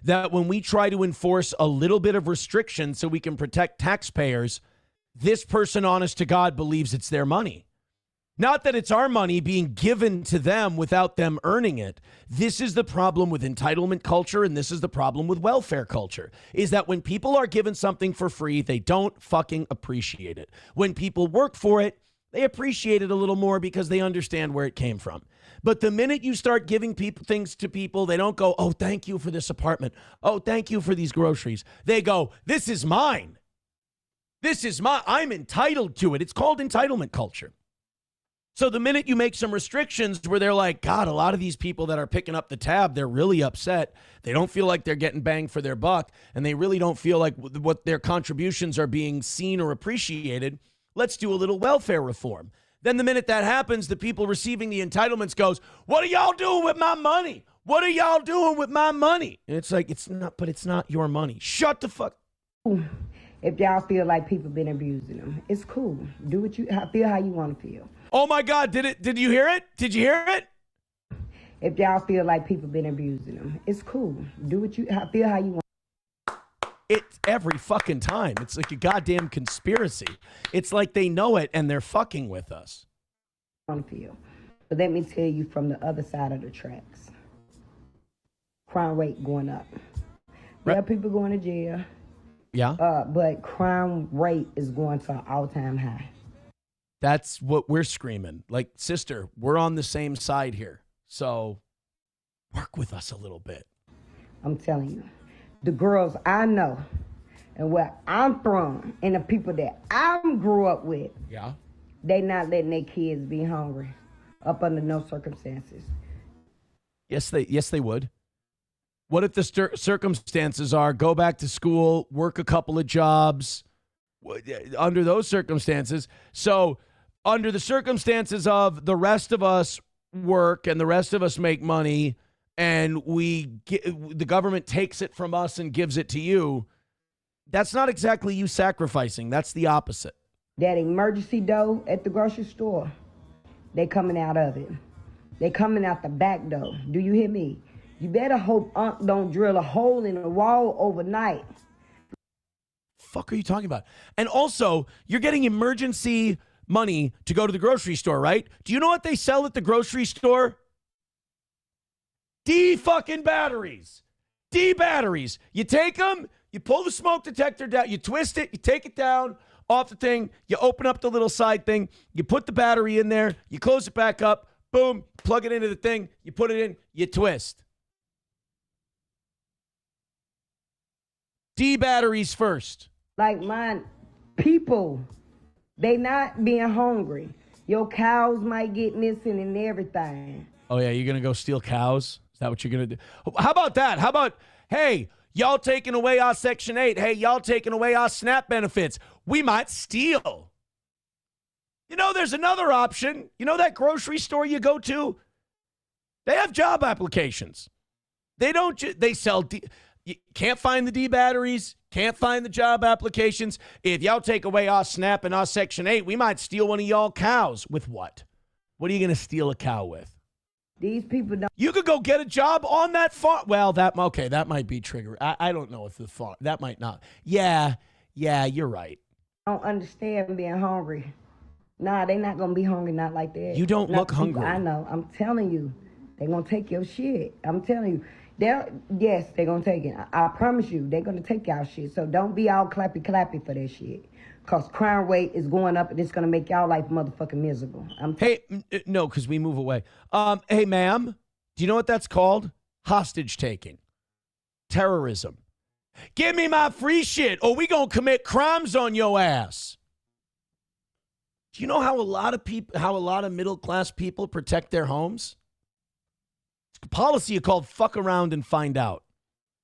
that when we try to enforce a little bit of restriction so we can protect taxpayers, this person, honest to God, believes it's their money. Not that it's our money being given to them without them earning it. This is the problem with entitlement culture, and this is the problem with welfare culture, is that when people are given something for free, they don't fucking appreciate it. When people work for it, they appreciate it a little more because they understand where it came from. But the minute you start giving people things to people, they don't go, oh, thank you for this apartment. Oh, thank you for these groceries. They go, this is mine. This is mine. I'm entitled to it. It's called entitlement culture. So the minute you make some restrictions where they're like, God, a lot of these people that are picking up the tab, they're really upset. They don't feel like they're getting bang for their buck, and they really don't feel like what their contributions are being seen or appreciated. Let's do a little welfare reform. Then the minute that happens, the people receiving the entitlements goes, what are y'all doing with my money? What are y'all doing with my money? And it's like, it's not your money. Shut the fuck. If y'all feel like people been abusing them, it's cool. Do what you feel how you want to feel. Oh my God, did you hear it? Did you hear it? If y'all feel like people been abusing them, it's cool. Do what you feel how you want. It's every fucking time. It's like a goddamn conspiracy. It's like they know it and they're fucking with us. Feel. But let me tell you from the other side of the tracks. Crime rate going up. Right. Yeah, people going to jail. Yeah. But crime rate is going to an all-time high. That's what we're screaming. Like, sister, we're on the same side here. So work with us a little bit. I'm telling you, the girls I know and where I'm from and the people that I grew up with, yeah, they not letting their kids be hungry up under no circumstances. Yes, they would. What if the circumstances are go back to school, work a couple of jobs under those circumstances? So under the circumstances of the rest of us work and the rest of us make money and the government takes it from us and gives it to you, that's not exactly you sacrificing. That's the opposite. That emergency door at the grocery store, they coming out of it. They coming out the back door. Do you hear me? You better hope Unc don't drill a hole in the wall overnight. Fuck are you talking about? And also, you're getting emergency money to go to the grocery store, right? Do you know what they sell at the grocery store? D-fucking batteries. D-batteries. You take them, you pull the smoke detector down, you twist it, you take it down off the thing, you open up the little side thing, you put the battery in there, you close it back up, boom, plug it into the thing, you put it in, you twist. D-batteries first. Like mine, people, they not being hungry. Your cows might get missing and everything. Oh, yeah, you're going to go steal cows? Is that what you're going to do? How about that? How about, hey, y'all taking away our Section 8. Hey, y'all taking away our SNAP benefits. We might steal. You know, there's another option. You know that grocery store you go to? They have job applications. They sell, you can't find the D batteries, can't find the job applications. If y'all take away our SNAP and our Section 8, we might steal one of y'all cows. With what? What are you going to steal a cow with? These people don't. You could go get a job on that farm. Well, that might be trigger. I don't know if the farm, that might not. Yeah, you're right. Don't understand being hungry. Nah, they not going to be hungry, not like that. You don't look hungry. I know. I'm telling you. They're going to take your shit. I'm telling you. Yes, they're going to take it. I promise you, they're going to take y'all shit. So don't be all clappy for that shit. Because crime rate is going up and it's going to make y'all life motherfucking miserable. No, because we move away. Hey, ma'am, do you know what that's called? Hostage taking. Terrorism. Give me my free shit or we going to commit crimes on your ass. Do you know how a lot of middle-class people protect their homes? It's a policy called fuck around and find out.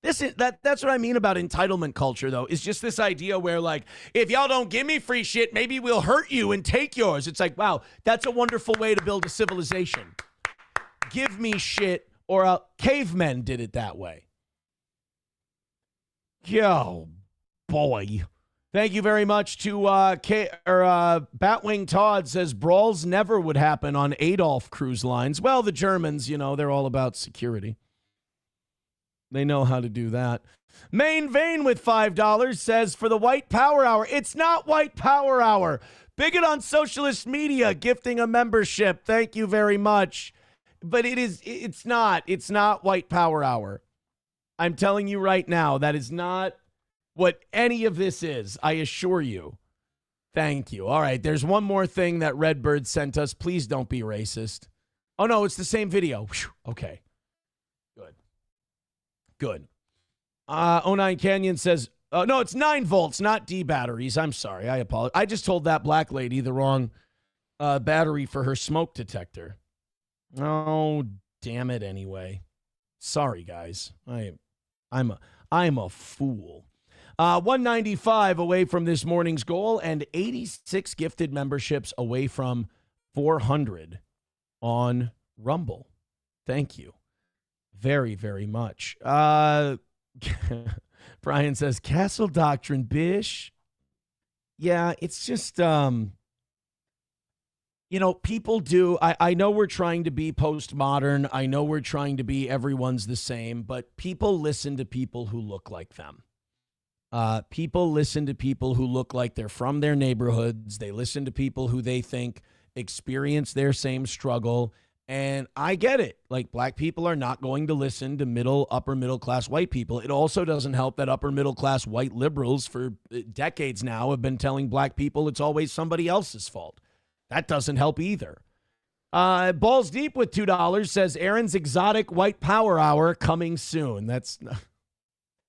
That's what I mean about entitlement culture, though, is just this idea where, like, if y'all don't give me free shit, maybe we'll hurt you and take yours. It's like, wow, that's a wonderful way to build a civilization. Give me shit, or cavemen did it that way. Yo, boy. Thank you very much to Batwing Todd says brawls never would happen on Adolf cruise lines. Well, the Germans, they're all about security. They know how to do that. Main Vein with $5 says, for the White Power Hour. It's not White Power Hour. Bigot on socialist media gifting a membership. Thank you very much. But it's not White Power Hour. I'm telling you right now, that is not what any of this is. I assure you. Thank you. All right, there's one more thing that Redbird sent us. Please don't be racist. Oh, no, it's the same video. Whew. Okay. Good. 09 Canyon says, no, it's 9 volts, not D batteries. I'm sorry. I apologize. I just told that black lady the wrong battery for her smoke detector. Oh, damn it anyway. Sorry, guys. I'm a fool. 195 away from this morning's goal and 86 gifted memberships away from 400 on Rumble. Thank you very, very much. Brian says, Castle Doctrine, bish. Yeah, it's just, people do. I know we're trying to be postmodern. I know we're trying to be everyone's the same, but people listen to people who look like them. People listen to people who look like they're from their neighborhoods. They listen to people who they think experience their same struggle. And I get it. Like, black people are not going to listen to upper middle class white people. It also doesn't help that upper middle class white liberals for decades now have been telling black people it's always somebody else's fault. That doesn't help either. Balls Deep with $2 says, Aaron's exotic white power hour coming soon. That's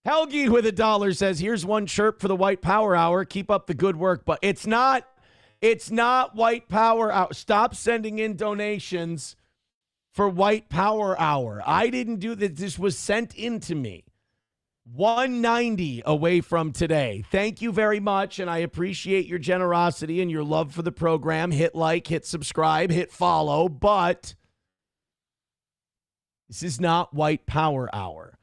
Helgi with $1 says, here's one chirp for the white power hour. Keep up the good work. But it's not white power hour. Stop sending in donations for white power hour. I didn't do that. This was sent in to me. 190 away from today. Thank you very much, and I appreciate your generosity and your love for the program. Hit like, hit subscribe, hit follow, but this is not white power hour.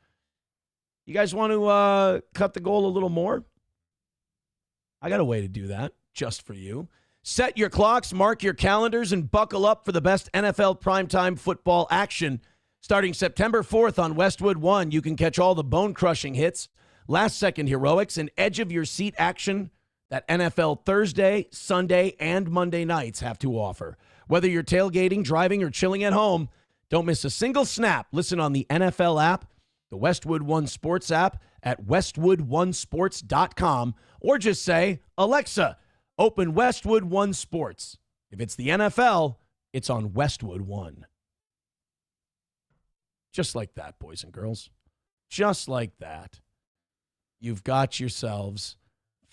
You guys want to cut the goal a little more? I got a way to do that just for you. Set your clocks, mark your calendars, and buckle up for the best NFL primetime football action. Starting September 4th on Westwood One, you can catch all the bone-crushing hits, last-second heroics, and edge-of-your-seat action that NFL Thursday, Sunday, and Monday nights have to offer. Whether you're tailgating, driving, or chilling at home, don't miss a single snap. Listen on the NFL app, the Westwood One Sports app at westwoodonesports.com, or just say, Alexa, open Westwood One Sports. If it's the NFL, it's on Westwood One. Just like that, boys and girls. Just like that. You've got yourselves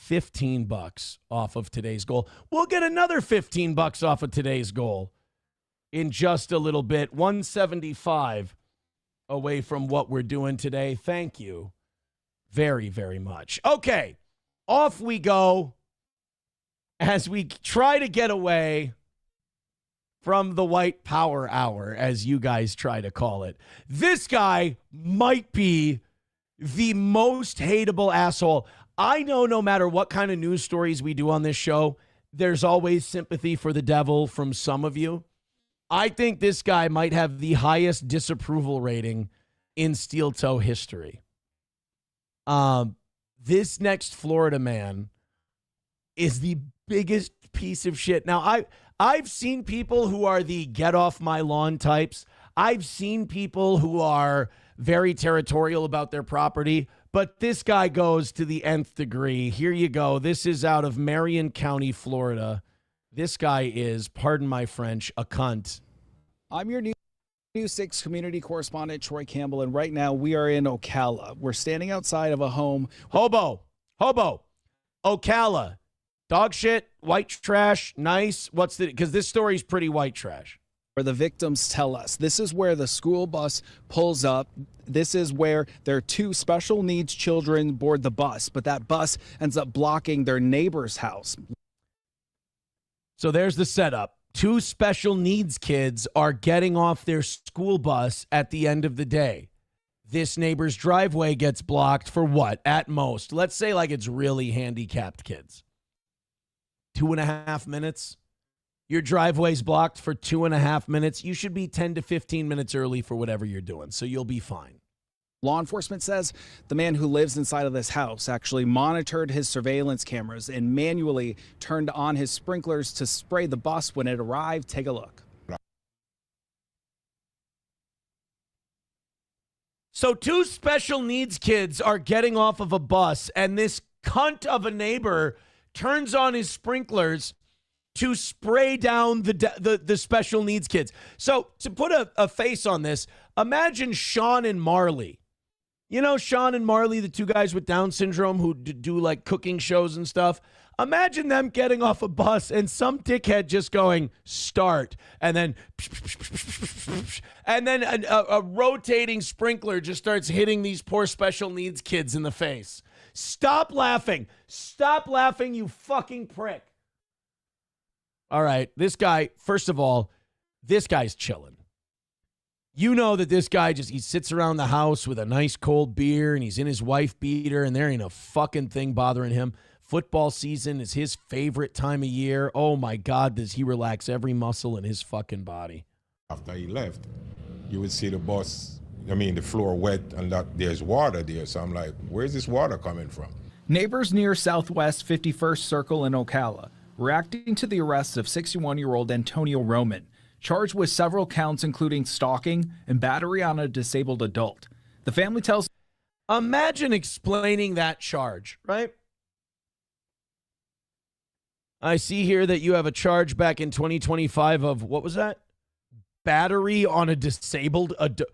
$15 off of today's goal. We'll get another $15 off of today's goal in just a little bit. 175 away from what we're doing today. Thank you very, very much. Okay, off we go as we try to get away from the white power hour, as you guys try to call it. This guy might be the most hateable asshole. I know no matter what kind of news stories we do on this show, there's always sympathy for the devil from some of you. I think this guy might have the highest disapproval rating in steel toe history. This next Florida man is the biggest piece of shit. Now, I've seen people who are the get off my lawn types. I've seen people who are very territorial about their property, but this guy goes to the nth degree. Here you go. This is out of Marion County, Florida. This guy is, pardon my French, a cunt. I'm your News 6 community correspondent, Troy Campbell, and right now we are in Ocala. We're standing outside of a home. Hobo. Ocala. Dog shit, white trash, nice. Because this story's pretty white trash. Where the victims tell us. This is where the school bus pulls up. This is where there are 2 special needs children board the bus, but that bus ends up blocking their neighbor's house. So there's the setup. 2 special needs kids are getting off their school bus at the end of the day. This neighbor's driveway gets blocked for what? At most. Let's say like it's really handicapped kids. 2.5 minutes. Your driveway's blocked for 2.5 minutes. You should be 10 to 15 minutes early for whatever you're doing, so you'll be fine. Law enforcement says the man who lives inside of this house actually monitored his surveillance cameras and manually turned on his sprinklers to spray the bus when it arrived. Take a look. So 2 special needs kids are getting off of a bus, and this cunt of a neighbor turns on his sprinklers to spray down the special needs kids. So to put a face on this, imagine Sean and Marley. You know Sean and Marley, the 2 guys with Down syndrome who do like cooking shows and stuff? Imagine them getting off a bus and some dickhead just going, start, and then a rotating sprinkler just starts hitting these poor special needs kids in the face. Stop laughing. Stop laughing, you fucking prick. All right, this guy, first of all, this guy's chilling. You know that this guy he sits around the house with a nice cold beer and he's in his wife beater and there ain't a fucking thing bothering him. Football season is his favorite time of year. Oh my God, does he relax every muscle in his fucking body. After he left, you would see the the floor wet and that there's water there. So I'm like, where's this water coming from? Neighbors near Southwest 51st Circle in Ocala reacting to the arrest of 61-year-old Antonio Roman, charged with several counts including stalking and battery on a disabled adult. The family tells... Imagine explaining that charge, right? I see here that you have a charge back in 2025 of, what was that? Battery on a disabled adult.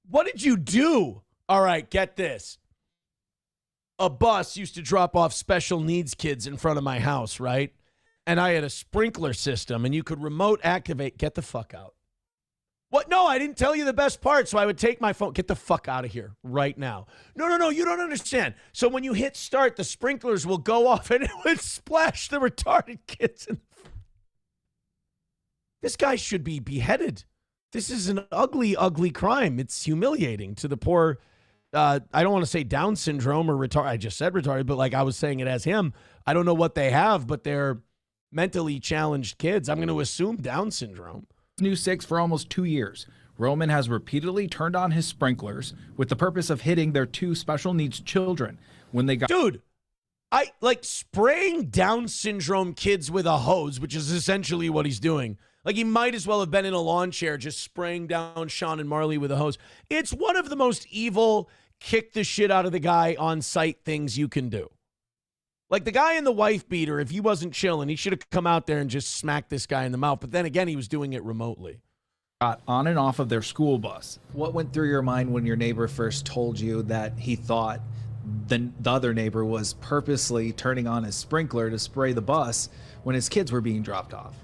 What did you do? All right, get this. A bus used to drop off special needs kids in front of my house, right? And I had a sprinkler system, and you could remote activate. Get the fuck out. What? No, I didn't tell you the best part, so I would take my phone. Get the fuck out of here right now. No, you don't understand. So when you hit start, the sprinklers will go off, and it would splash the retarded kids. This guy should be beheaded. This is an ugly, ugly crime. It's humiliating to the poor... I don't want to say Down syndrome or retarded. I just said retarded, but like I was saying it as him. I don't know what they have, but they're mentally challenged kids. I'm going to assume Down syndrome. News 6 for almost 2 years. Roman has repeatedly turned on his sprinklers with the purpose of hitting their 2 special needs children when they got... Dude, I like spraying Down syndrome kids with a hose, which is essentially what he's doing. Like, he might as well have been in a lawn chair just spraying down Sean and Marley with a hose. It's one of the most evil, kick the shit out of the guy on sight things you can do. Like the guy in the wife beater, if he wasn't chilling, he should have come out there and just smacked this guy in the mouth. But then again, he was doing it remotely. Got on and off of their school bus. What went through your mind when your neighbor first told you that he thought the other neighbor was purposely turning on his sprinkler to spray the bus when his kids were being dropped off?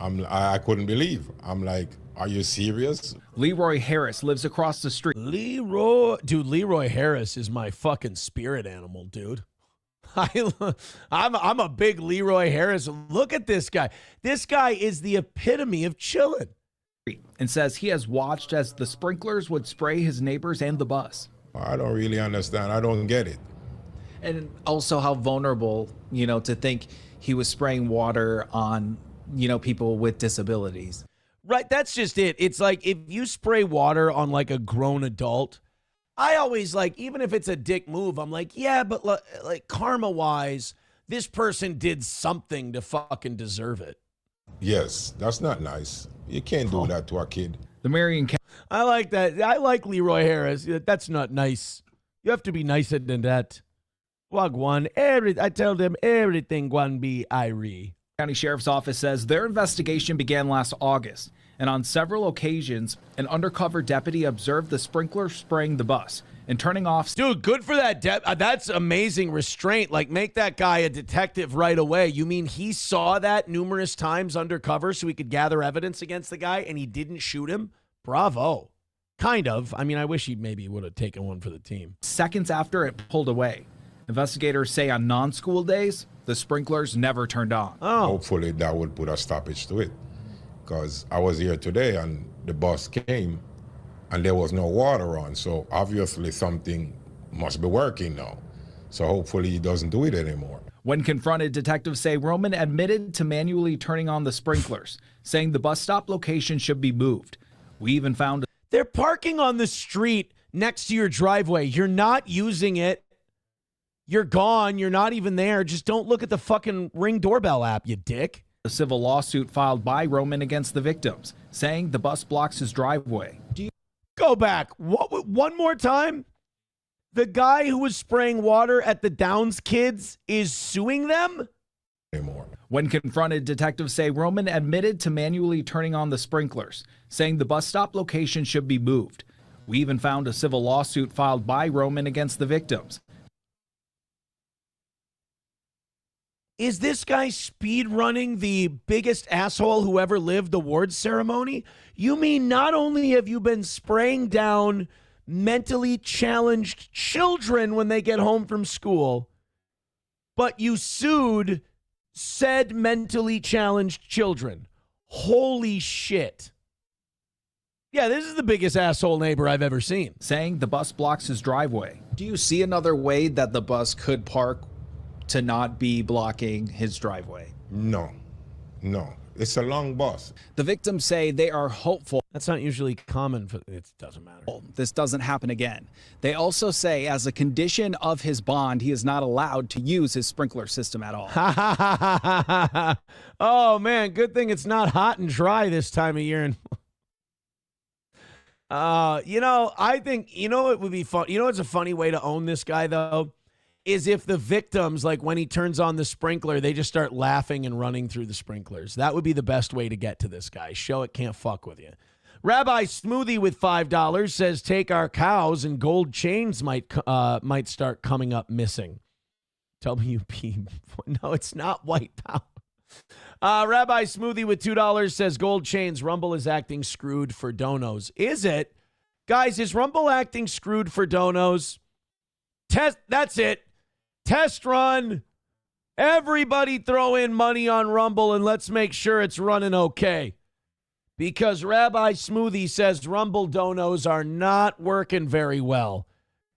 I couldn't believe. I'm like, are you serious? Leroy Harris lives across the street. Leroy Harris is my fucking spirit animal, dude. I'm a big Leroy Harris. Look at this guy. This guy is the epitome of chilling. And says he has watched as the sprinklers would spray his neighbors and the bus. I don't really understand. I don't get it. And also how vulnerable, to think he was spraying water on, people with disabilities. Right, that's just it. It's like if you spray water on like a grown adult, I always like, even if it's a dick move, I'm like, yeah, but like karma-wise, this person did something to fucking deserve it. Yes, that's not nice. You can't do that to a kid. The Marion County. I like that. I like Leroy Harris. That's not nice. You have to be nicer than that. Wagwan, I tell them everything one be Irie. County Sheriff's Office says their investigation began last August, and on several occasions, an undercover deputy observed the sprinkler spraying the bus and turning off. Dude, good for that. That's amazing restraint. Like, make that guy a detective right away. You mean he saw that numerous times undercover so he could gather evidence against the guy and he didn't shoot him? Bravo. Kind of. I mean, I wish he maybe would have taken one for the team. Seconds after it pulled away. Investigators say on non-school days, the sprinklers never turned on. Oh. Hopefully that would put a stoppage to it. Because I was here today and the bus came and there was no water on. So obviously something must be working now. So hopefully he doesn't do it anymore. When confronted, detectives say Roman admitted to manually turning on the sprinklers, saying the bus stop location should be moved. We even found... They're parking on the street next to your driveway. You're not using it. You're gone. You're not even there. Just don't look at the fucking Ring doorbell app, you dick. A civil lawsuit filed by Roman against the victims, saying the bus blocks his driveway. Go back. What? One more time? The guy who was spraying water at the Downs kids is suing them? Anymore. When confronted, detectives say Roman admitted to manually turning on the sprinklers, saying the bus stop location should be moved. We even found a civil lawsuit filed by Roman against the victims. Is this guy speed running the biggest asshole who ever lived awards ceremony? You mean not only have you been spraying down mentally challenged children when they get home from school, but you sued said mentally challenged children? Holy shit. Yeah, this is the biggest asshole neighbor I've ever seen. Saying the bus blocks his driveway. Do you see another way that the bus could park to not be blocking his driveway? No. It's a long bus. The victims say they are hopeful. That's not usually common. It doesn't matter. This doesn't happen again. They also say as a condition of his bond, he is not allowed to use his sprinkler system at all. Oh, man. Good thing it's not hot and dry this time of year. I think, it would be fun. It's a funny way to own this guy, though, is if the victims, like when he turns on the sprinkler, they just start laughing and running through the sprinklers. That would be the best way to get to this guy. Show it can't fuck with you. Rabbi Smoothie with $5 says, take our cows and gold chains might start coming up missing. WP. No, it's not white power. Rabbi Smoothie with $2 says, gold chains, Rumble is acting screwed for donos. Is it? Guys, is Rumble acting screwed for donos? That's it. Test run. Everybody throw in money on Rumble and let's make sure it's running okay. Because Rabbi Smoothie says Rumble donos are not working very well.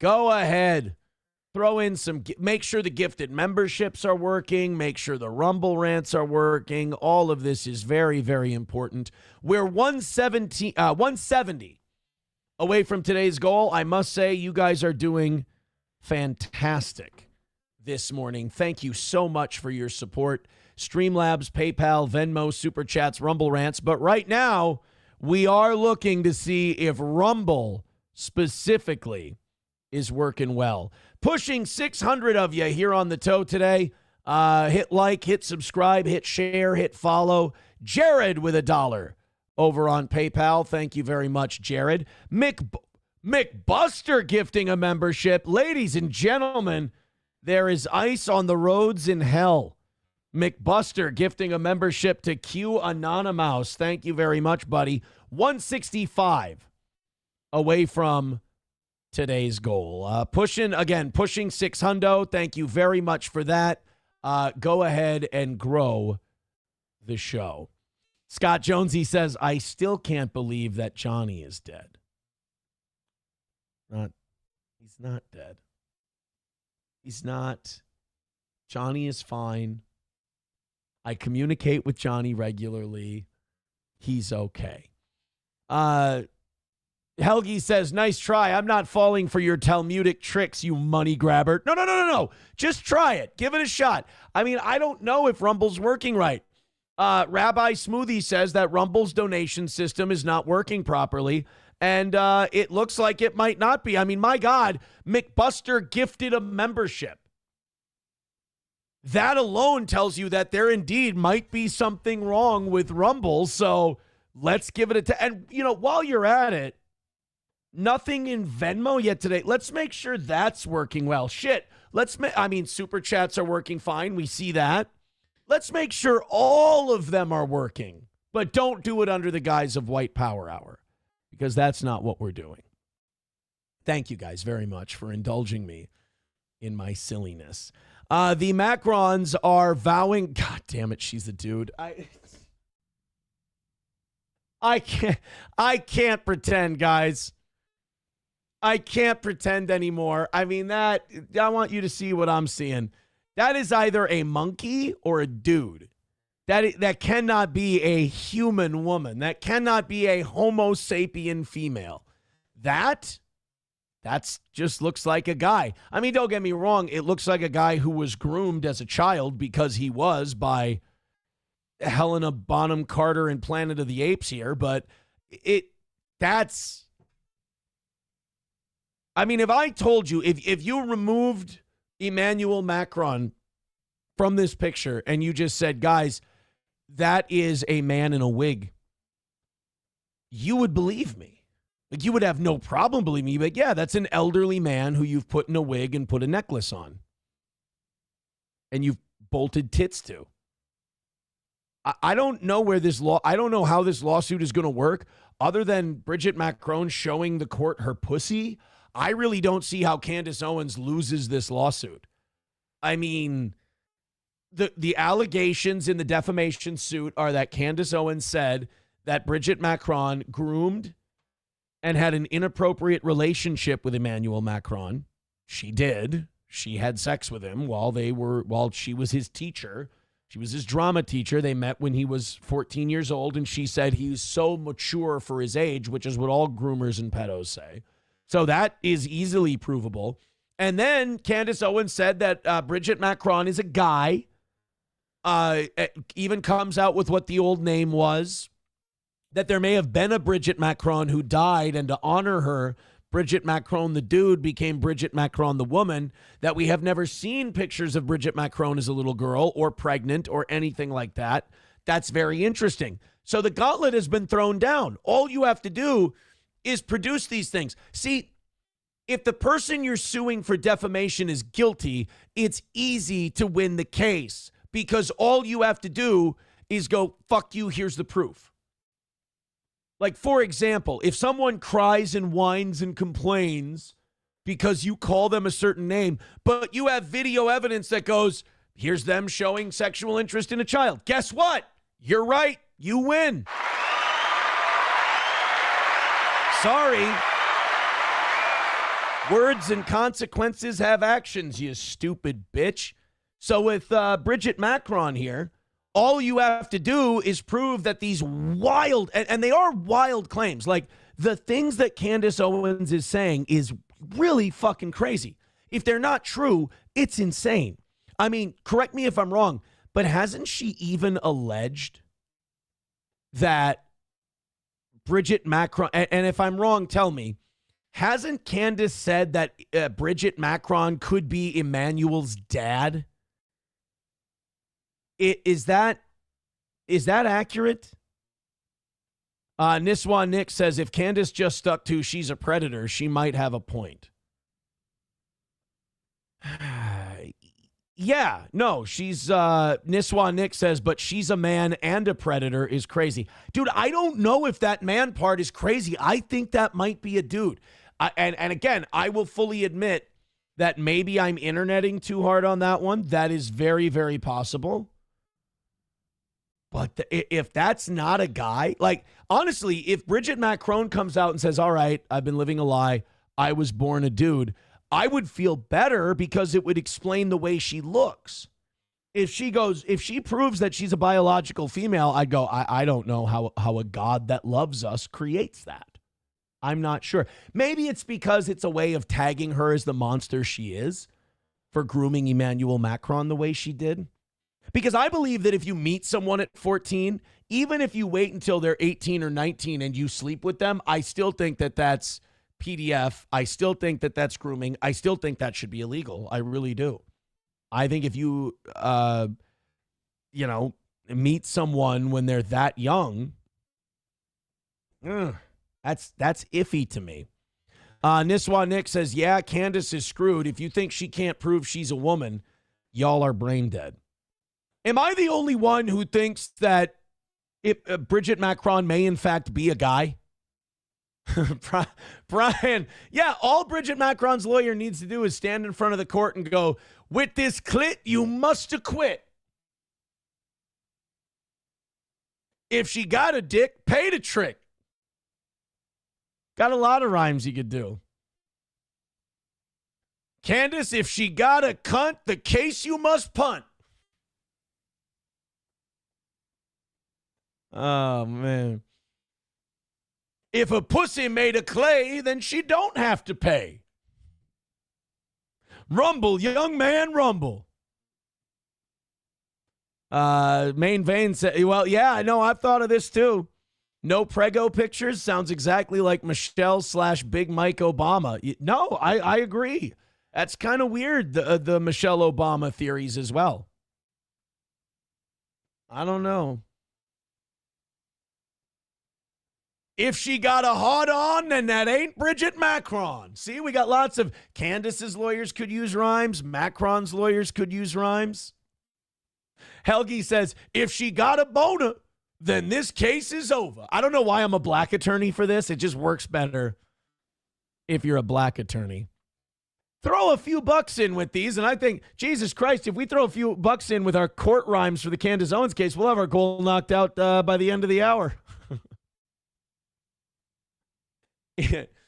Go ahead. Throw in make sure the gifted memberships are working. Make sure the Rumble rants are working. All of this is very, very important. We're 170 away from today's goal. I must say you guys are doing fantastic this morning. Thank you so much for your support. Streamlabs, PayPal, Venmo, Super Chats, Rumble Rants. But right now, we are looking to see if Rumble specifically is working well. Pushing 600 of you here on the toe today. Hit like, hit subscribe, hit share, hit follow. Jared with $1 over on PayPal. Thank you very much, Jared. McBuster gifting a membership. Ladies and gentlemen, there is ice on the roads in hell. McBuster gifting a membership to Q Anonymous. Thank you very much, buddy. 165 away from today's goal. Pushing 600. Thank you very much for that. Go ahead and grow the show. Scott Jonesy says, I still can't believe that Johnny is dead. He's not dead. He's not. Johnny is fine. I communicate with Johnny regularly. He's okay. Helgi says, nice try. I'm not falling for your Talmudic tricks, you money grabber. No. Just try it. Give it a shot. I mean, I don't know if Rumble's working right. Rabbi Smoothie says that Rumble's donation system is not working properly. And it looks like it might not be. I mean, my God, McBuster gifted a membership. That alone tells you that there indeed might be something wrong with Rumble. So let's give it and, while you're at it, nothing in Venmo yet today. Let's make sure that's working well. Shit. Super chats are working fine. We see that. Let's make sure all of them are working, but don't do it under the guise of White Power Hour, because that's not what we're doing. Thank you guys very much for indulging me in my silliness. The Macrons are vowing. God damn it, she's a dude. I can't pretend, guys. I can't pretend anymore. I mean, I want you to see what I'm seeing. That is either a monkey or a dude. That cannot be a human woman. That cannot be a Homo sapien female. That That's just looks like a guy. I mean, don't get me wrong. It looks like a guy who was groomed as a child because he was by Helena Bonham Carter in Planet of the Apes here. But I mean, if I told you, if you removed Emmanuel Macron from this picture and you just said, guys, that is a man in a wig, you would believe me. Like, you would have no problem believing me. But yeah, that's an elderly man who you've put in a wig and put a necklace on. And you've bolted tits to. I don't know I don't know how this lawsuit is going to work. Other than Bridget Macron showing the court her pussy, I really don't see how Candace Owens loses this lawsuit. I mean, the allegations in the defamation suit are that Candace Owens said that Bridget Macron groomed and had an inappropriate relationship with Emmanuel Macron. She did. She had sex with him while she was his teacher. She was his drama teacher. They met when he was 14 years old, and she said he was so mature for his age, which is what all groomers and pedos say. So that is easily provable. And then Candace Owens said that Bridget Macron is a guy. Even comes out with what the old name was. That there may have been a Bridget Macron who died, and to honor her, Bridget Macron the dude became Bridget Macron the woman. That we have never seen pictures of Bridget Macron as a little girl or pregnant or anything like that. That's very interesting. So the gauntlet has been thrown down. All you have to do is produce these things. See, if the person you're suing for defamation is guilty, it's easy to win the case because all you have to do is go, fuck you, here's the proof. Like, for example, if someone cries and whines and complains because you call them a certain name, but you have video evidence that goes, here's them showing sexual interest in a child. Guess what? You're right. You win. Sorry. Words and consequences have actions, you stupid bitch. So with Bridget Macron here, all you have to do is prove that these wild, and they are wild claims, like the things that Candace Owens is saying is really fucking crazy. If they're not true, it's insane. I mean, correct me if I'm wrong, but hasn't she even alleged that Bridget Macron, and if I'm wrong, tell me, hasn't Candace said that Bridget Macron could be Emmanuel's dad? Is that accurate? Niswa Nick says, if Candace just stuck to she's a predator, she might have a point. Yeah, no, she's, Niswa Nick says, but she's a man and a predator is crazy. Dude, I don't know if that man part is crazy. I think that might be a dude. And again, I will fully admit that maybe I'm interneting too hard on that one. That is very, very possible. But if that's not a guy, like, honestly, if Bridget Macron comes out and says, all right, I've been living a lie, I was born a dude, I would feel better because it would explain the way she looks. If she proves that she's a biological female, I'd go, I don't know how a God that loves us creates that. I'm not sure. Maybe it's because it's a way of tagging her as the monster she is for grooming Emmanuel Macron the way she did. Because I believe that if you meet someone at 14, even if you wait until they're 18 or 19 and you sleep with them, I still think that that's PDF. I still think that that's grooming. I still think that should be illegal. I really do. I think if you, meet someone when they're that young, that's iffy to me. Niswa Nick says, yeah, Candace is screwed. If you think she can't prove she's a woman, y'all are brain dead. Am I the only one who thinks that Bridget Macron may in fact be a guy? Brian, yeah, all Bridget Macron's lawyer needs to do is stand in front of the court and go, with this clit, you must acquit. If she got a dick, pay the trick. Got a lot of rhymes you could do. Candace, if she got a cunt, the case you must punt. Oh, man. If a pussy made of clay, then she don't have to pay. Rumble, young man, rumble. Main Vein said, well, yeah, I know. I've thought of this too. No prego pictures sounds exactly like Michelle/Big Mike Obama. No, I agree. That's kind of weird, the Michelle Obama theories as well. I don't know. If she got a hard on, then that ain't Bridget Macron. See, we got lots of Candace's lawyers could use rhymes. Macron's lawyers could use rhymes. Helgi says, if she got a boner, then this case is over. I don't know why I'm a black attorney for this. It just works better if you're a black attorney. Throw a few bucks in with these, and I think, Jesus Christ, if we throw a few bucks in with our court rhymes for the Candace Owens case, we'll have our goal knocked out by the end of the hour. If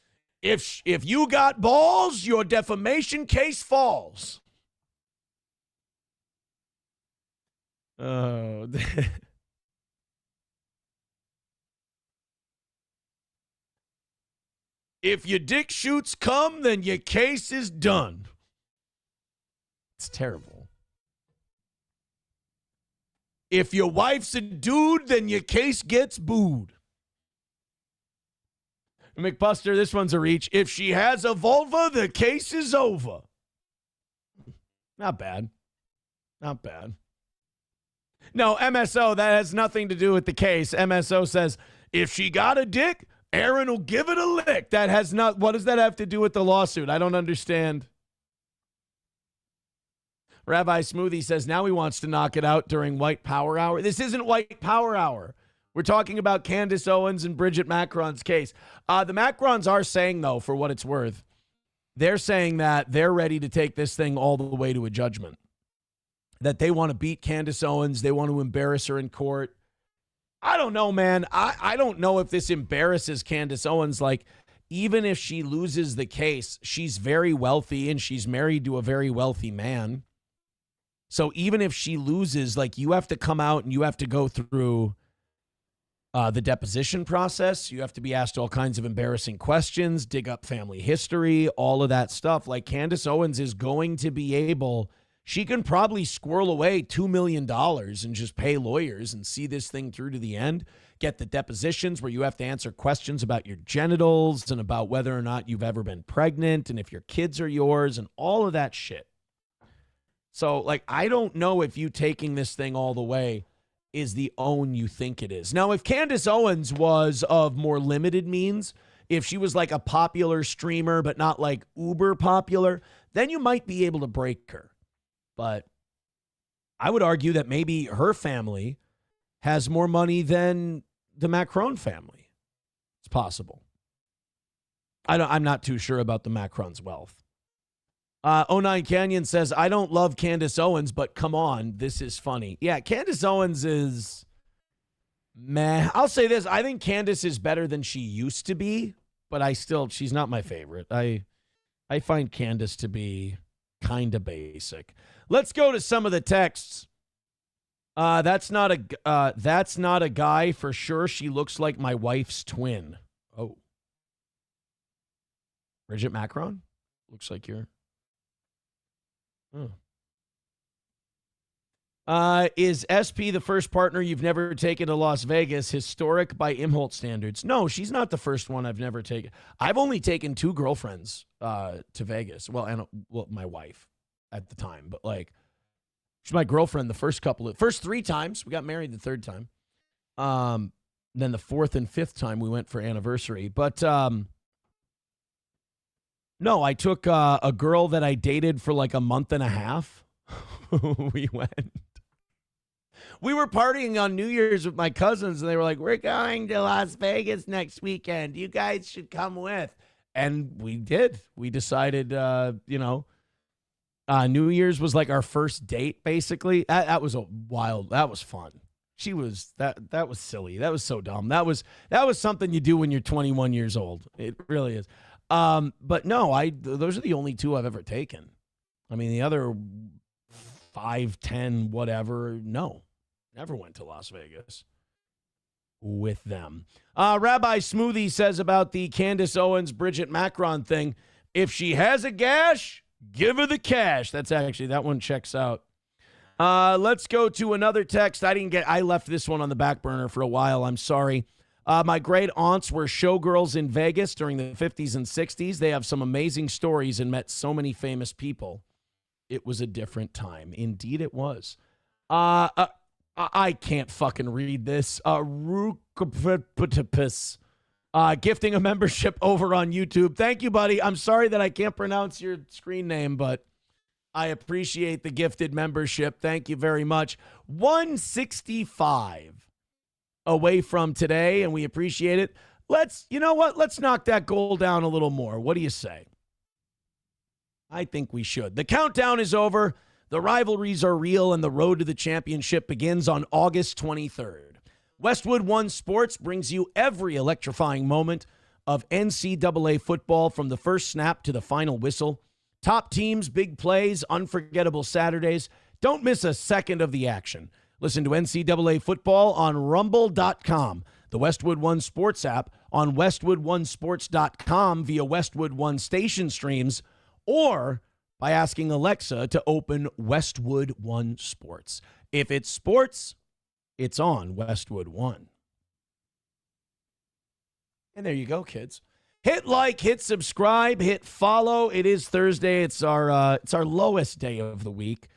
you got balls, your defamation case falls. Oh. If your dick shoots cum, then your case is done. It's terrible. If your wife's a dude, then your case gets booed. McBuster, this one's a reach. If she has a vulva, the case is over. Not bad. Not bad. No, MSO, that has nothing to do with the case. MSO says, if she got a dick, Aaron will give it a lick. That has not, what does that have to do with the lawsuit? I don't understand. Rabbi Smoothie says, now he wants to knock it out during White Power Hour. This isn't White Power Hour. We're talking about Candace Owens and Bridget Macron's case. The Macrons are saying, though, for what it's worth, they're saying that they're ready to take this thing all the way to a judgment. That they want to beat Candace Owens. They want to embarrass her in court. I don't know, man. I don't know if this embarrasses Candace Owens. Like, even if she loses the case, she's very wealthy and she's married to a very wealthy man. So even if she loses, like, you have to come out and you have to go through the deposition process. You have to be asked all kinds of embarrassing questions, dig up family history, all of that stuff. Like, Candace Owens is going to be able, she can probably squirrel away $2 million and just pay lawyers and see this thing through to the end, get the depositions where you have to answer questions about your genitals and about whether or not you've ever been pregnant and if your kids are yours and all of that shit. So, like, I don't know if you taking this thing all the way is the own you think it is. Now, if Candace Owens was of more limited means, if she was like a popular streamer but not like uber popular, then you might be able to break her. But I would argue that maybe her family has more money than the Macron family. It's possible. I'm not too sure about the Macron's wealth. 09 Canyon says, I don't love Candace Owens, but come on, this is funny. Yeah, Candace Owens is meh. I'll say this. I think Candace is better than she used to be, but she's not my favorite. I find Candace to be kind of basic. Let's go to some of the texts. That's not a guy for sure. She looks like my wife's twin. Oh. Bridget Macron? Looks like you're... Is SP the first partner you've never taken to Las Vegas? Historic by Imholt standards. No, she's not the first one I've never taken. I've only taken 2 girlfriends to Vegas. Well, my wife at the time, but like she's my girlfriend the first 3 times. We got married the 3rd time. Then the 4th and 5th time we went for anniversary. But no, I took a girl that I dated for like a month and a half. We were partying on New Year's with my cousins, and they were like, we're going to Las Vegas next weekend. You guys should come with. And we did. We decided, New Year's was like our first date, basically. That was that was fun. That was silly. That was so dumb. That was something you do when you're 21 years old. It really is. But no, those are the only 2 I've ever taken. I mean, the other 5, 10, whatever, no. Never went to Las Vegas with them. Rabbi Smoothie says about the Candace Owens, Bridget Macron thing, if she has a gash, Give her the cash. That's actually, that one checks out. Let's go to another text. I left this one on the back burner for a while. I'm sorry. My great aunts were showgirls in Vegas during the 50s and 60s. They have some amazing stories and met so many famous people. It was a different time. Indeed, it was. I can't fucking read this. Gifting a membership over on YouTube. Thank you, buddy. I'm sorry that I can't pronounce your screen name, but I appreciate the gifted membership. Thank you very much. 165 away from today, and we appreciate it. You know what? Let's knock that goal down a little more. What do you say? I think we should. The countdown is over. The rivalries are real, and the road to the championship begins on August 23rd. Westwood One Sports brings you every electrifying moment of NCAA football from the first snap to the final whistle. Top teams, big plays, unforgettable Saturdays. Don't miss a second of the action. Listen to NCAA football on rumble.com, the Westwood One Sports app, on westwoodonesports.com via Westwood One station streams, or by asking Alexa to open Westwood One Sports. If it's sports, it's on Westwood One. And there you go, kids. Hit like, hit subscribe, hit follow. It is Thursday. It's our lowest day of the week,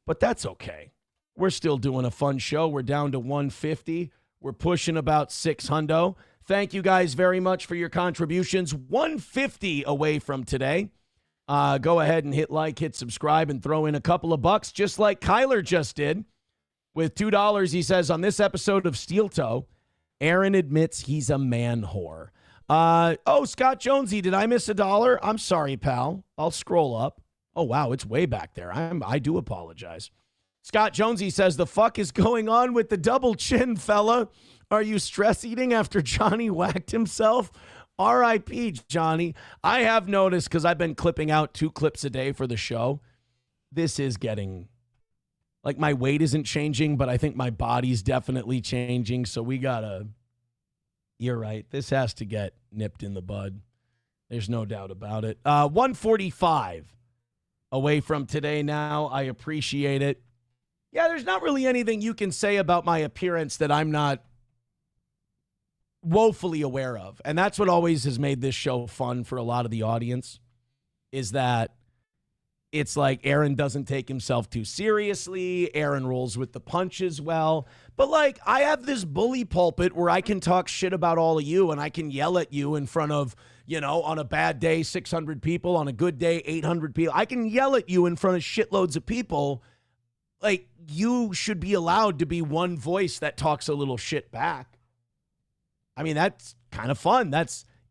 but that's okay. We're still doing a fun show. We're down to 150. We're pushing about 600. Thank you guys very much for your contributions. 150 away from today. Go ahead and hit like, hit subscribe, and throw in a couple of bucks, just like Kyler just did. With $2, he says, on this episode of Steel Toe, Aaron admits he's a man whore. Scott Jonesy, did I miss $1? I'm sorry, pal. I'll scroll up. Oh, wow, it's way back there. I do apologize. Scott Jonesy says, the fuck is going on with the double chin, fella? Are you stress eating after Johnny whacked himself? R.I.P. Johnny. I have noticed, because I've been clipping out 2 clips a day for the show, this is getting, like, my weight isn't changing, but I think my body's definitely changing, so we gotta, you're right, this has to get nipped in the bud. There's no doubt about it. 145 away from today now. I appreciate it. Yeah, there's not really anything you can say about my appearance that I'm not woefully aware of. And that's what always has made this show fun for a lot of the audience, is that it's like Aaron doesn't take himself too seriously. Aaron rolls with the punches well. But, like, I have this bully pulpit where I can talk shit about all of you, and I can yell at you in front of, on a bad day, 600 people. On a good day, 800 people. I can yell at you in front of shitloads of people. Like, you should be allowed to be one voice that talks a little shit back. I mean, that's kind of fun.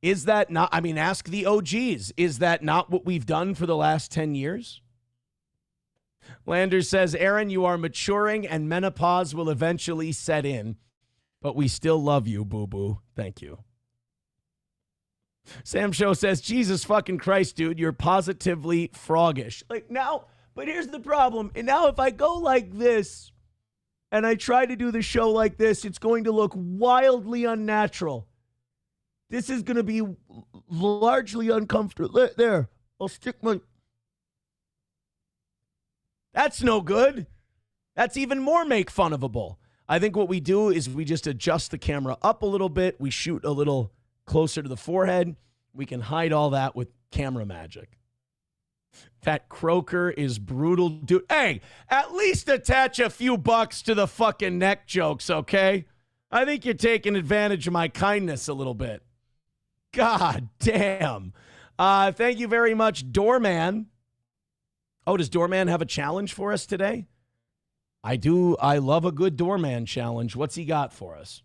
Is that not, ask the OGs. Is that not what we've done for the last 10 years? Landers says, Aaron, you are maturing and menopause will eventually set in, but we still love you, boo-boo. Thank you. Sam Show says, Jesus fucking Christ, dude, you're positively froggish. Like, now, but here's the problem. And now if I go like this, and I try to do the show like this, it's going to look wildly unnatural. This is going to be largely uncomfortable. There, I'll stick my... That's no good. That's even more make fun-ofable. I think what we do is we just adjust the camera up a little bit. We shoot a little closer to the forehead. We can hide all that with camera magic. That croaker is brutal, dude. Hey, at least attach a few bucks to the fucking neck jokes, okay? I think you're taking advantage of my kindness a little bit. God damn. Thank you very much, Doorman. Oh, does Doorman have a challenge for us today? I do. I love a good Doorman challenge. What's he got for us?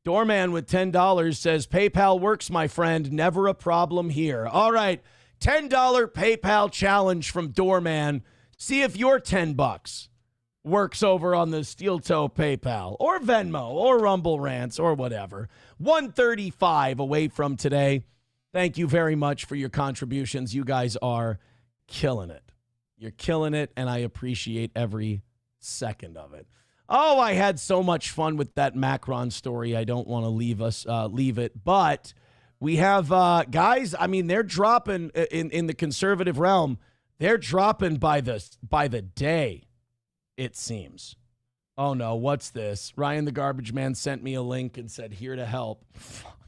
Doorman with $10 says, PayPal works, my friend. Never a problem here. All right. $10 PayPal challenge from Doorman. See if your $10 works over on the Steel Toe PayPal or Venmo or Rumble Rants or whatever. 135 away from today. Thank you very much for your contributions. You guys are killing it. You're killing it, and I appreciate every second of it. Oh, I had so much fun with that Macron story. I don't want to leave it, but we have guys. I mean, they're dropping in the conservative realm. They're dropping by the day, it seems. Oh no, what's this? Ryan the Garbage Man sent me a link and said, here to help. Fuck.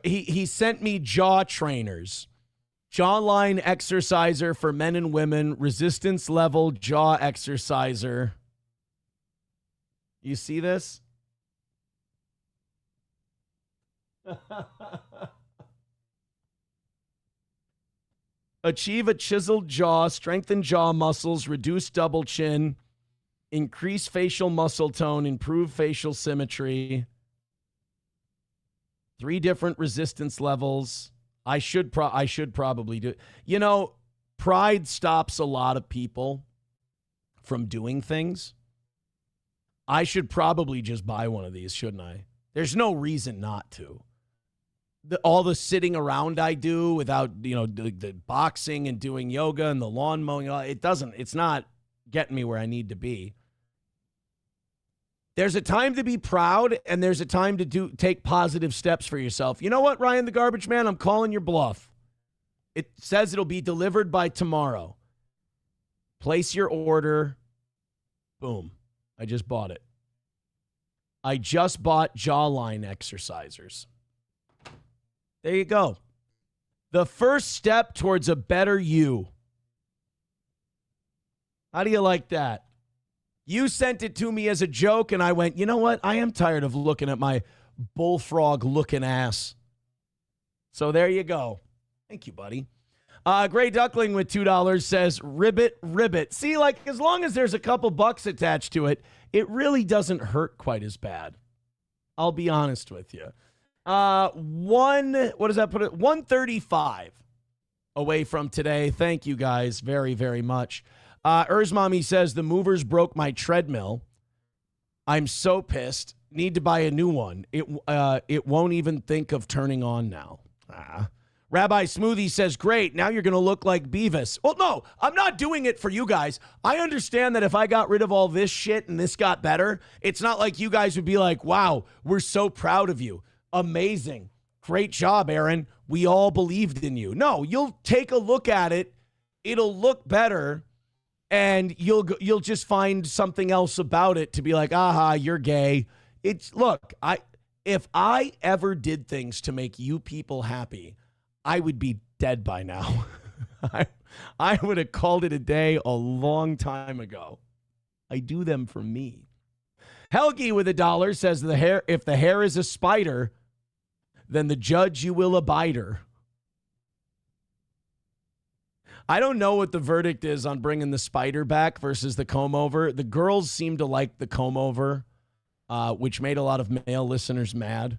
He sent me jaw trainers. Jawline exerciser for men and women. Resistance level jaw exerciser. You see this? Achieve a chiseled jaw, strengthen jaw muscles, reduce double chin, increase facial muscle tone, improve facial symmetry. 3 different resistance levels. I should probably do it. You know, pride stops a lot of people from doing things. I should probably just buy one of these, shouldn't I? There's no reason not to. All the sitting around I do without, the boxing and doing yoga and the lawn mowing, it's not getting me where I need to be. There's a time to be proud, and there's a time to take positive steps for yourself. You know what, Ryan the Garbage Man? I'm calling your bluff. It says it'll be delivered by tomorrow. Place your order. Boom. I just bought it. I just bought jawline exercisers. There you go. The first step towards a better you. How do you like that? You sent it to me as a joke, and I went, you know what? I am tired of looking at my bullfrog-looking ass. So there you go. Thank you, buddy. Gray Duckling with $2 says, ribbit. See, as long as there's a couple bucks attached to it, it really doesn't hurt quite as bad. I'll be honest with you. What does that put it? 135 away from today. Thank you guys very, very much. Mommy says, the movers broke my treadmill. I'm so pissed. Need to buy a new one. It won't even think of turning on now. Rabbi Smoothie says, great, now you're going to look like Beavis. Well, no, I'm not doing it for you guys. I understand that if I got rid of all this shit and this got better, it's not like you guys would be like, wow, we're so proud of you. Amazing. Great job, Aaron. We all believed in you. No, you'll take a look at it. It'll look better, and you'll just find something else about it to be like, aha, you're gay. If I ever did things to make you people happy, I would be dead by now. I would have called it a day a long time ago. I do them for me. Helgi with $1 says, if the hair is a spider, then the judge you will abide her. I don't know what the verdict is on bringing the spider back versus the comb over. The girls seem to like the comb over, which made a lot of male listeners mad.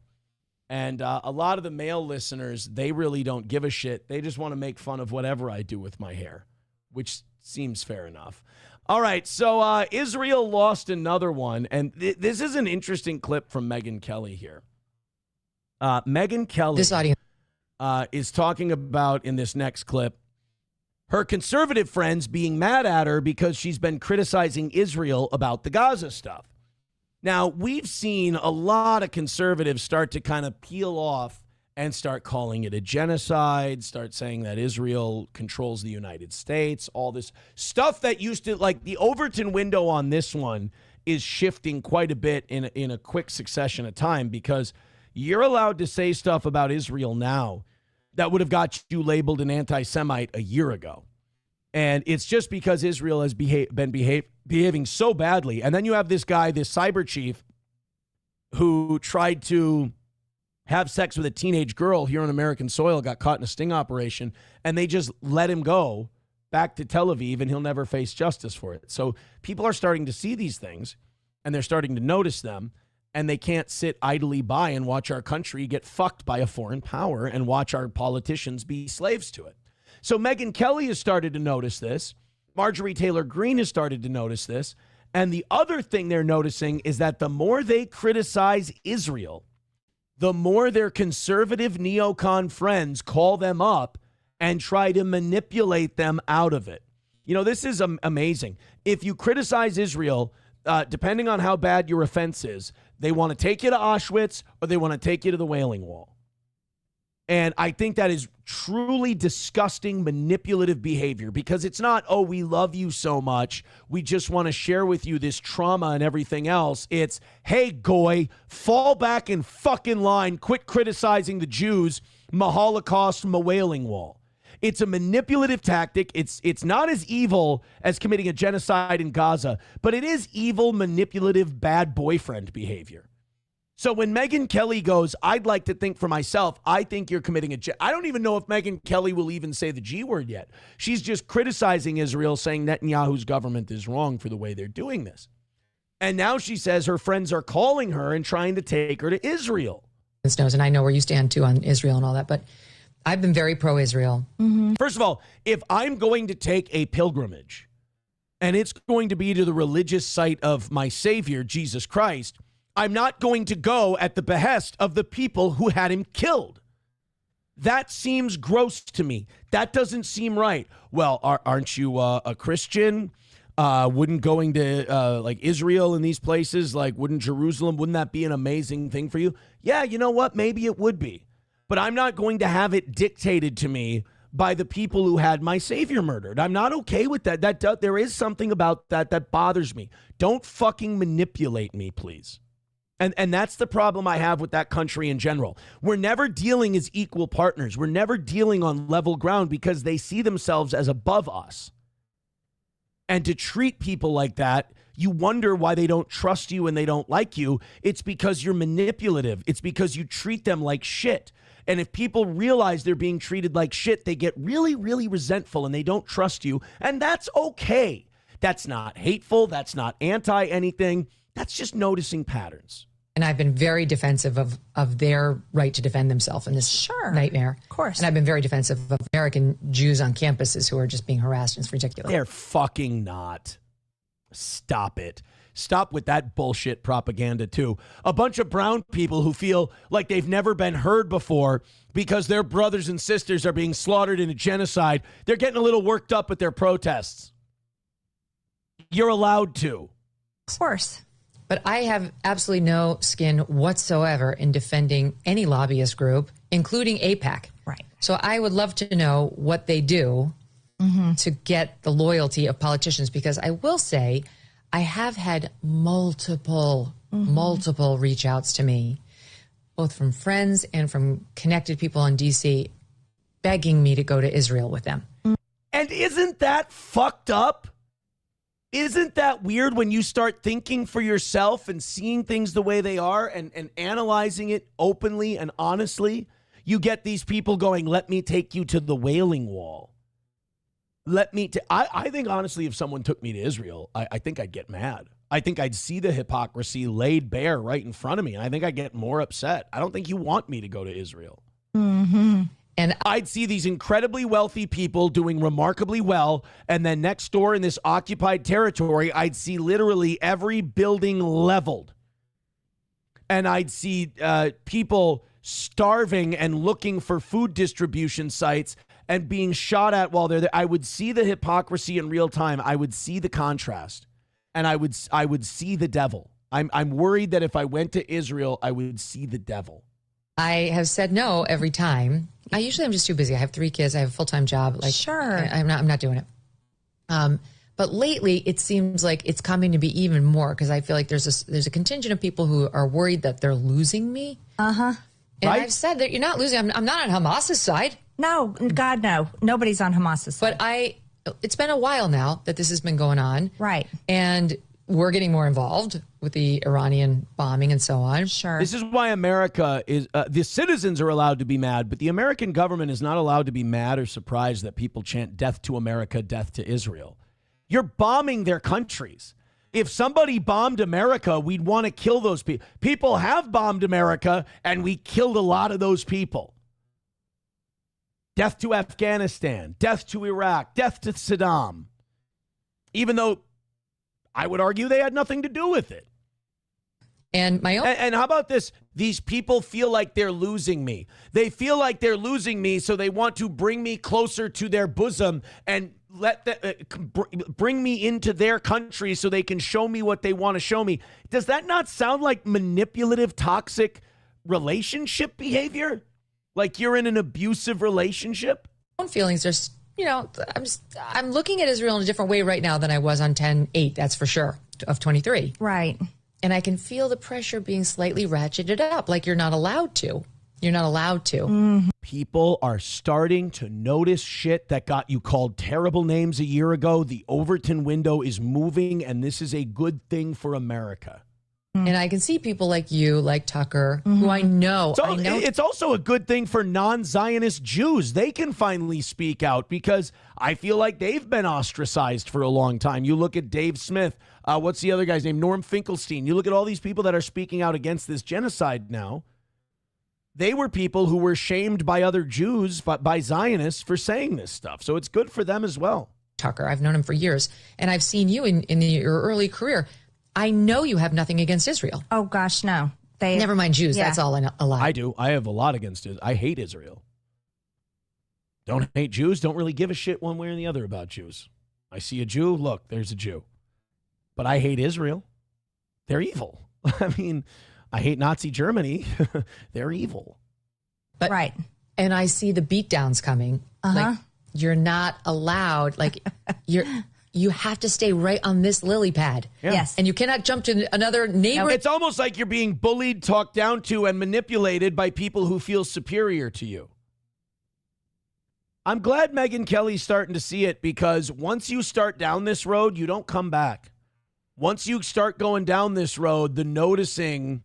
And a lot of the male listeners, they really don't give a shit. They just want to make fun of whatever I do with my hair, which seems fair enough. All right, so Israel lost another one, and this is an interesting clip from Megyn Kelly here. Megyn Kelly is talking about, in this next clip, her conservative friends being mad at her because she's been criticizing Israel about the Gaza stuff. Now, we've seen a lot of conservatives start to kind of peel off and start calling it a genocide, start saying that Israel controls the United States, all this stuff that used to, like, the Overton window on this one is shifting quite a bit in a quick succession of time, because you're allowed to say stuff about Israel now that would have got you labeled an anti-Semite a year ago. And it's just because Israel has been behaving so badly. And then you have this guy, this cyber chief, who tried to have sex with a teenage girl here on American soil, got caught in a sting operation, and they just let him go back to Tel Aviv, and he'll never face justice for it. So people are starting to see these things, and they're starting to notice them, and they can't sit idly by and watch our country get fucked by a foreign power and watch our politicians be slaves to it. So Megyn Kelly has started to notice this. Marjorie Taylor Greene has started to notice this. And the other thing they're noticing is that the more they criticize Israel, the more their conservative neocon friends call them up and try to manipulate them out of it. You know, this is amazing. If you criticize Israel, depending on how bad your offense is, they want to take you to Auschwitz or they want to take you to the Wailing Wall. And I think that is truly disgusting, manipulative behavior, because it's not, oh, we love you so much, we just want to share with you this trauma and everything else. It's, hey, goy, fall back in fucking line, quit criticizing the Jews, Holocaust, Wailing Wall. It's a manipulative tactic. It's not as evil as committing a genocide in Gaza, but it is evil, manipulative, bad boyfriend behavior. So when Megyn Kelly goes, I'd like to think for myself, I think you're committing I don't even know if Megyn Kelly will even say the G word yet. She's just criticizing Israel, saying Netanyahu's government is wrong for the way they're doing this. And now she says her friends are calling her and trying to take her to Israel. And I know where you stand too on Israel and all that, but I've been very pro-Israel. First of all, if I'm going to take a pilgrimage and it's going to be to the religious site of my Savior, Jesus Christ, I'm not going to go at the behest of the people who had him killed. That seems gross to me. That doesn't seem right. Well, aren't you a Christian? Wouldn't going to like Israel and these places, like wouldn't Jerusalem, wouldn't that be an amazing thing for you? Yeah, you know what? Maybe it would be. But I'm not going to have it dictated to me by the people who had my Savior murdered. I'm not okay with that. There is something about that bothers me. Don't fucking manipulate me, please. And that's the problem I have with that country in general. We're never dealing as equal partners. We're never dealing on level ground because they see themselves as above us. And to treat people like that, you wonder why they don't trust you and they don't like you. It's because you're manipulative. It's because you treat them like shit. And if people realize they're being treated like shit, they get really, really resentful and they don't trust you. And that's okay. That's not hateful. That's not anti anything. That's just noticing patterns. And I've been very defensive of their right to defend themselves in this nightmare. Of course. And I've been very defensive of American Jews on campuses who are just being harassed. It's ridiculous. They're fucking not. Stop it. Stop with that bullshit propaganda, too. A bunch of brown people who feel like they've never been heard before because their brothers and sisters are being slaughtered in a genocide. They're getting a little worked up at their protests. You're allowed to. Of course. But I have absolutely no skin whatsoever in defending any lobbyist group, including AIPAC. Right. So I would love to know what they do to get the loyalty of politicians, because I will say I have had multiple reach outs to me, both from friends and from connected people in D.C., begging me to go to Israel with them. And isn't that fucked up? Isn't that weird when you start thinking for yourself and seeing things the way they are and analyzing it openly and honestly? You get these people going, let me take you to the Wailing Wall. I think, honestly, if someone took me to Israel, I think I'd get mad. I think I'd see the hypocrisy laid bare right in front of me, and I think I'd get more upset. I don't think you want me to go to Israel. And I'd see these incredibly wealthy people doing remarkably well, and then next door in this occupied territory, I'd see literally every building leveled. And I'd see people starving and looking for food distribution sites and being shot at while they're there. I would see the hypocrisy in real time. I would see the contrast, and I would see the devil. I'm worried that if I went to Israel, I would see the devil. I have said no every time. I'm just too busy. I have 3 kids. I have a full-time job. I'm not doing it. But lately, it seems like it's coming to be even more, because I feel like there's a contingent of people who are worried that they're losing me. And Right? I've said that you're not losing. I'm not on Hamas's side. No, God, no. Nobody's on Hamas's side. But it's been a while now that this has been going on. Right. And we're getting more involved with the Iranian bombing and so on. Sure. This is why America is, the citizens are allowed to be mad, but the American government is not allowed to be mad or surprised that people chant death to America, death to Israel. You're bombing their countries. If somebody bombed America, we'd want to kill those people. People have bombed America, and we killed a lot of those people. Death to Afghanistan, death to Iraq, death to Saddam. Even though I would argue they had nothing to do with it. And my own. And how about this? These people feel like they're losing me. They feel like they're losing me, so they want to bring me closer to their bosom and bring me into their country so they can show me what they want to show me. Does that not sound like manipulative, toxic relationship behavior? Like you're in an abusive relationship? Own feelings are, I'm looking at Israel in a different way right now than I was on 10/8, that's for sure, of 23. Right. And I can feel the pressure being slightly ratcheted up, like you're not allowed to. You're not allowed to. Mm-hmm. People are starting to notice shit that got you called terrible names a year ago. The Overton window is moving, and this is a good thing for America. And I can see people like you, like Tucker, who I know. So it's also a good thing for non-Zionist Jews. They can finally speak out because I feel like they've been ostracized for a long time. You look at Dave Smith. What's the other guy's name? Norm Finkelstein. You look at all these people that are speaking out against this genocide now. They were people who were shamed by other Jews, by Zionists for saying this stuff. So it's good for them as well. Tucker, I've known him for years, and I've seen you in your early career. I know you have nothing against Israel. Oh, gosh, no. Never mind Jews. Yeah. That's all a lie. I do. I have a lot against it. I hate Israel. Don't hate Jews. Don't really give a shit one way or the other about Jews. I see a Jew. Look, there's a Jew. But I hate Israel. They're evil. I mean, I hate Nazi Germany. They're evil. But, right. And I see the beatdowns coming. Like, you're not allowed. Like, you have to stay right on this lily pad. Yeah. Yes. And you cannot jump to another neighbor. It's almost like you're being bullied, talked down to, and manipulated by people who feel superior to you. I'm glad Megyn Kelly's starting to see it, because once you start down this road, you don't come back. Once you start going down this road, the noticing,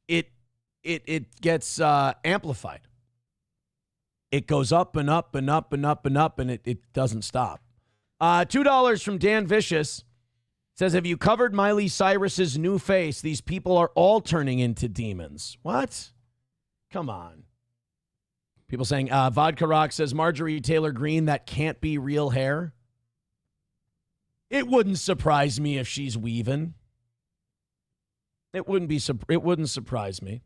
it gets amplified. It goes up and up and up and up and up, and it doesn't stop. $2 from Dan Vicious says, have you covered Miley Cyrus's new face? These people are all turning into demons. What? Come on. People saying, Vodka Rock says, Marjorie Taylor Greene, that can't be real hair. It wouldn't surprise me if she's weaving. It wouldn't surprise me.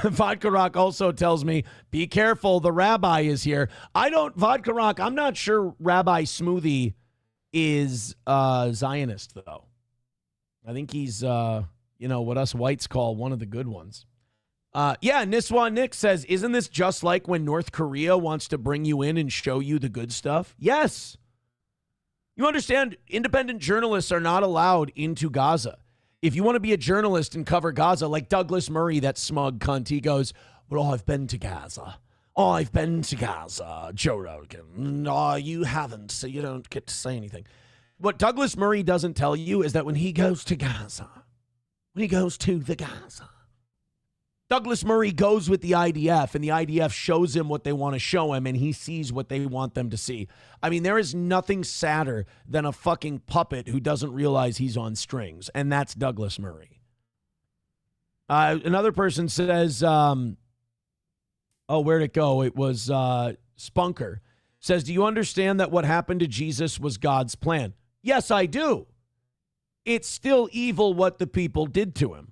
Vodka Rock also tells me, be careful, the rabbi is here. Vodka Rock, I'm not sure Rabbi Smoothie is Zionist, though. I think he's, what us whites call one of the good ones. Niswa Nick says, isn't this just like when North Korea wants to bring you in and show you the good stuff? Yes. You understand, independent journalists are not allowed into Gaza. If you want to be a journalist and cover Gaza, like Douglas Murray, that smug cunt, he goes, well, I've been to Gaza. Oh, I've been to Gaza, Joe Rogan. No, you haven't, so you don't get to say anything. What Douglas Murray doesn't tell you is that when he goes to Gaza, Douglas Murray goes with the IDF, and the IDF shows him what they want to show him, and he sees what they want them to see. I mean, there is nothing sadder than a fucking puppet who doesn't realize he's on strings, and that's Douglas Murray. Another person says, where'd it go? It was Spunker. Says, do you understand that what happened to Jesus was God's plan? Yes, I do. It's still evil what the people did to him.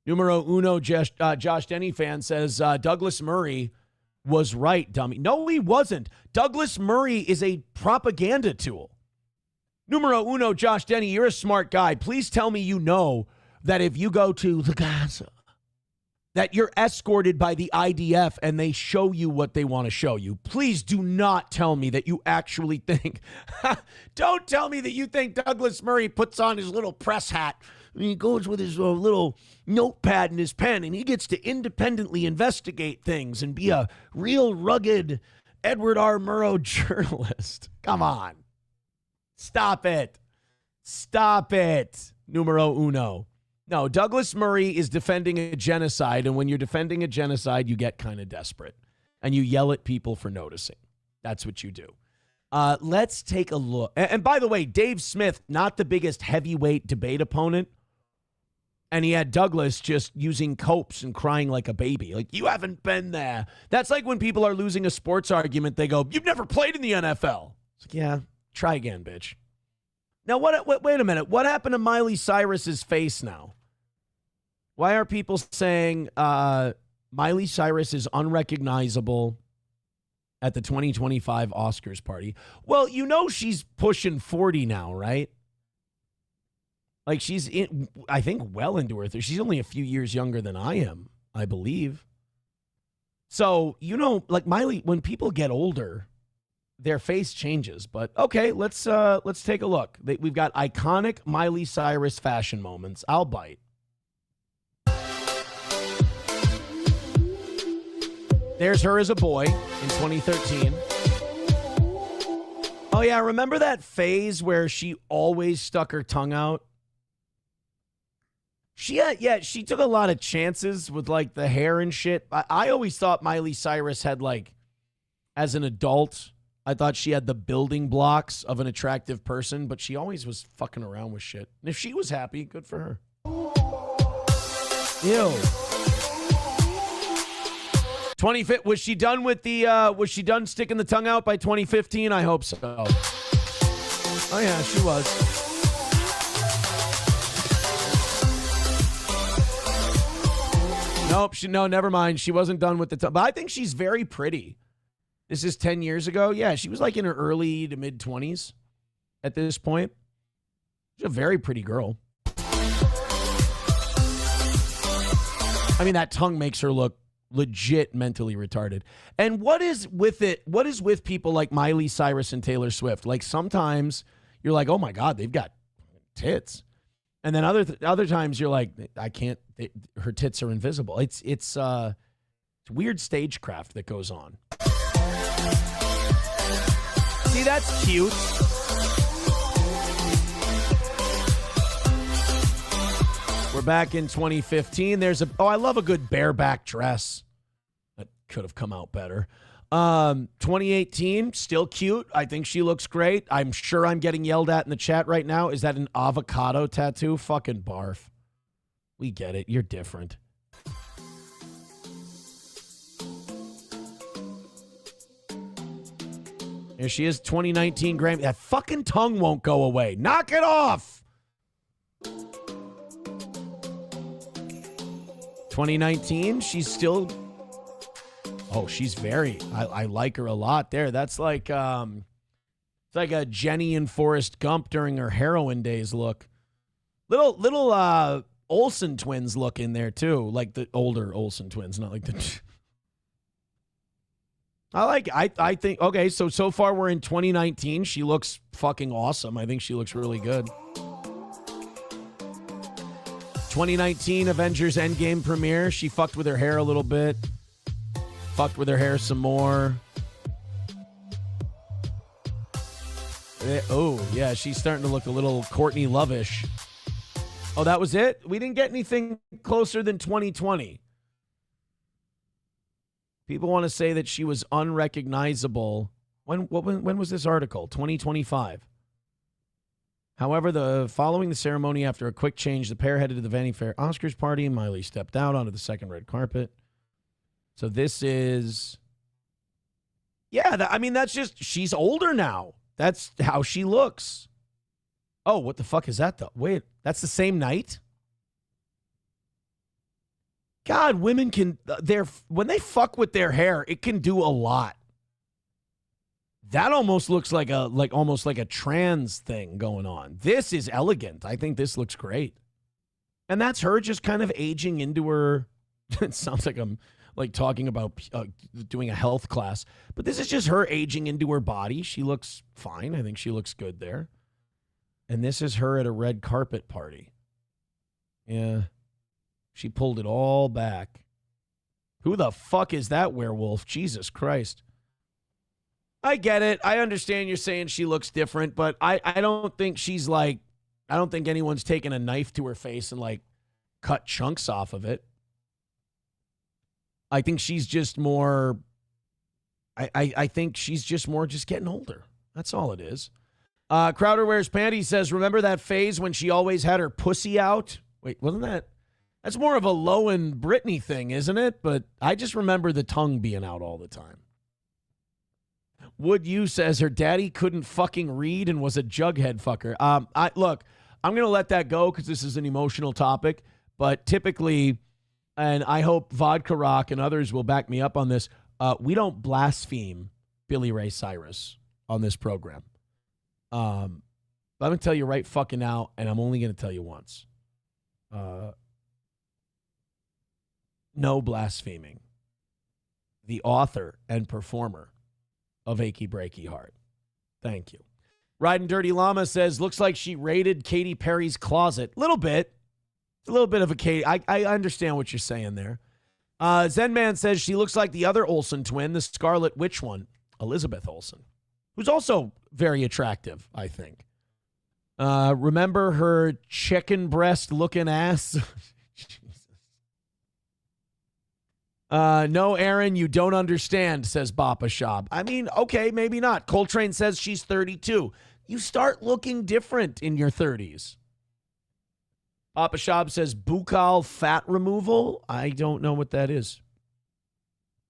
Numero uno, Josh Denny fan says, Douglas Murray was right, dummy. No, he wasn't. Douglas Murray is a propaganda tool. Numero uno, Josh Denny, you're a smart guy. Please tell me you know that if you go to the Gaza, that you're escorted by the IDF and they show you what they want to show you. Please do not tell me that you actually think. Don't tell me that you think Douglas Murray puts on his little press hat and he goes with his little notepad and his pen and he gets to independently investigate things and be a real rugged Edward R. Murrow journalist. Come on. Stop it. Stop it. Numero uno. No, Douglas Murray is defending a genocide, and when you're defending a genocide, you get kind of desperate, and you yell at people for noticing. That's what you do. Let's take a look. And by the way, Dave Smith, not the biggest heavyweight debate opponent, and he had Douglas just using copes and crying like a baby. Like, you haven't been there. That's like when people are losing a sports argument, they go, you've never played in the NFL. It's like, yeah, try again, bitch. Now, wait a minute. What happened to Miley Cyrus's face now? Why are people saying Miley Cyrus is unrecognizable at the 2025 Oscars party? Well, you know she's pushing 40 now, right? Like she's, I think, well into her. She's only a few years younger than I am, I believe. So, like Miley, when people get older, their face changes. But okay, let's take a look. We've got iconic Miley Cyrus fashion moments. I'll bite. There's her as a boy in 2013. Oh yeah, remember that phase where she always stuck her tongue out? She took a lot of chances with like the hair and shit. I always thought Miley Cyrus had like, as an adult, I thought she had the building blocks of an attractive person, but she always was fucking around with shit. And if she was happy, good for her. Ew. 25th, was she done with was she done sticking the tongue out by 2015? I hope so. Oh yeah, she was. Nope, never mind. She wasn't done with the tongue. But I think she's very pretty. This is 10 years ago. Yeah, she was like in her early to mid 20s at this point. She's a very pretty girl. I mean, that tongue makes her look legit mentally retarded. And what is with it? What is with people like Miley Cyrus and Taylor Swift? Like sometimes you're like, oh my God, they've got tits. And then other times you're like, I can't, her tits are invisible. It's weird stagecraft that goes on. See, that's cute. We're back in 2015. I love a good bareback dress. That could have come out better. 2018, still cute. I think she looks great. I'm sure I'm getting yelled at in the chat right now. Is that an avocado tattoo? Fucking barf. We get it. You're different. Here she is, 2019 Grammy. That fucking tongue won't go away. Knock it off. 2019, she's still... Oh, she's very... I like her a lot there. That's like... it's like a Jenny and Forrest Gump during her heroin days look. Little Olsen twins look in there, too. Like the older Olsen twins, not like the... I think... Okay, so far we're in 2019. She looks fucking awesome. I think she looks really good. 2019 Avengers Endgame premiere. She fucked with her hair a little bit. Fucked with her hair some more. Oh, yeah, she's starting to look a little Courtney Love-ish. Oh, that was it? We didn't get anything closer than 2020. People want to say that she was unrecognizable. When was this article? 2025. However, following the ceremony, after a quick change, the pair headed to the Vanity Fair Oscars party, and Miley stepped out onto the second red carpet. So this is... Yeah, that's just... She's older now. That's how she looks. Oh, what the fuck is that, though? Wait, that's the same night? God, women can... when they fuck with their hair, it can do a lot. That almost looks like almost like a trans thing going on. This is elegant. I think this looks great. And that's her just kind of aging into her... It sounds like I'm like talking about doing a health class. But this is just her aging into her body. She looks fine. I think she looks good there. And this is her at a red carpet party. Yeah. She pulled it all back. Who the fuck is that werewolf? Jesus Christ. I get it. I understand you're saying she looks different, but I don't think she's like, I don't think anyone's taken a knife to her face and like cut chunks off of it. I think she's just more, I think she's just more just getting older. That's all it is. Crowder Wears Panties says, remember that phase when she always had her pussy out? Wait, wasn't that? That's more of a Lowen Britney thing, isn't it? But I just remember the tongue being out all the time. Wood U says her daddy couldn't fucking read and was a jughead fucker. Look, I'm going to let that go because this is an emotional topic. But typically, and I hope Vodka Rock and others will back me up on this, we don't blaspheme Billy Ray Cyrus on this program. I'm going to tell you right fucking now, and I'm only going to tell you once. No blaspheming. the author and performer of Achy Breaky Heart. Thank you. Riding Dirty Llama says, looks like she raided Katy Perry's closet. Little bit. A little bit of a Katy. I understand what you're saying there. Zen Man says she looks like the other Olsen twin, the Scarlet Witch one, Elizabeth Olsen, who's also very attractive, I think. Remember her chicken breast looking ass? Jesus. No, Aaron, you don't understand, says Bappa Shab. I mean, okay, maybe not. Coltrane says she's 32. You start looking different in your 30s. Bappa Shab says buccal fat removal. I don't know what that is.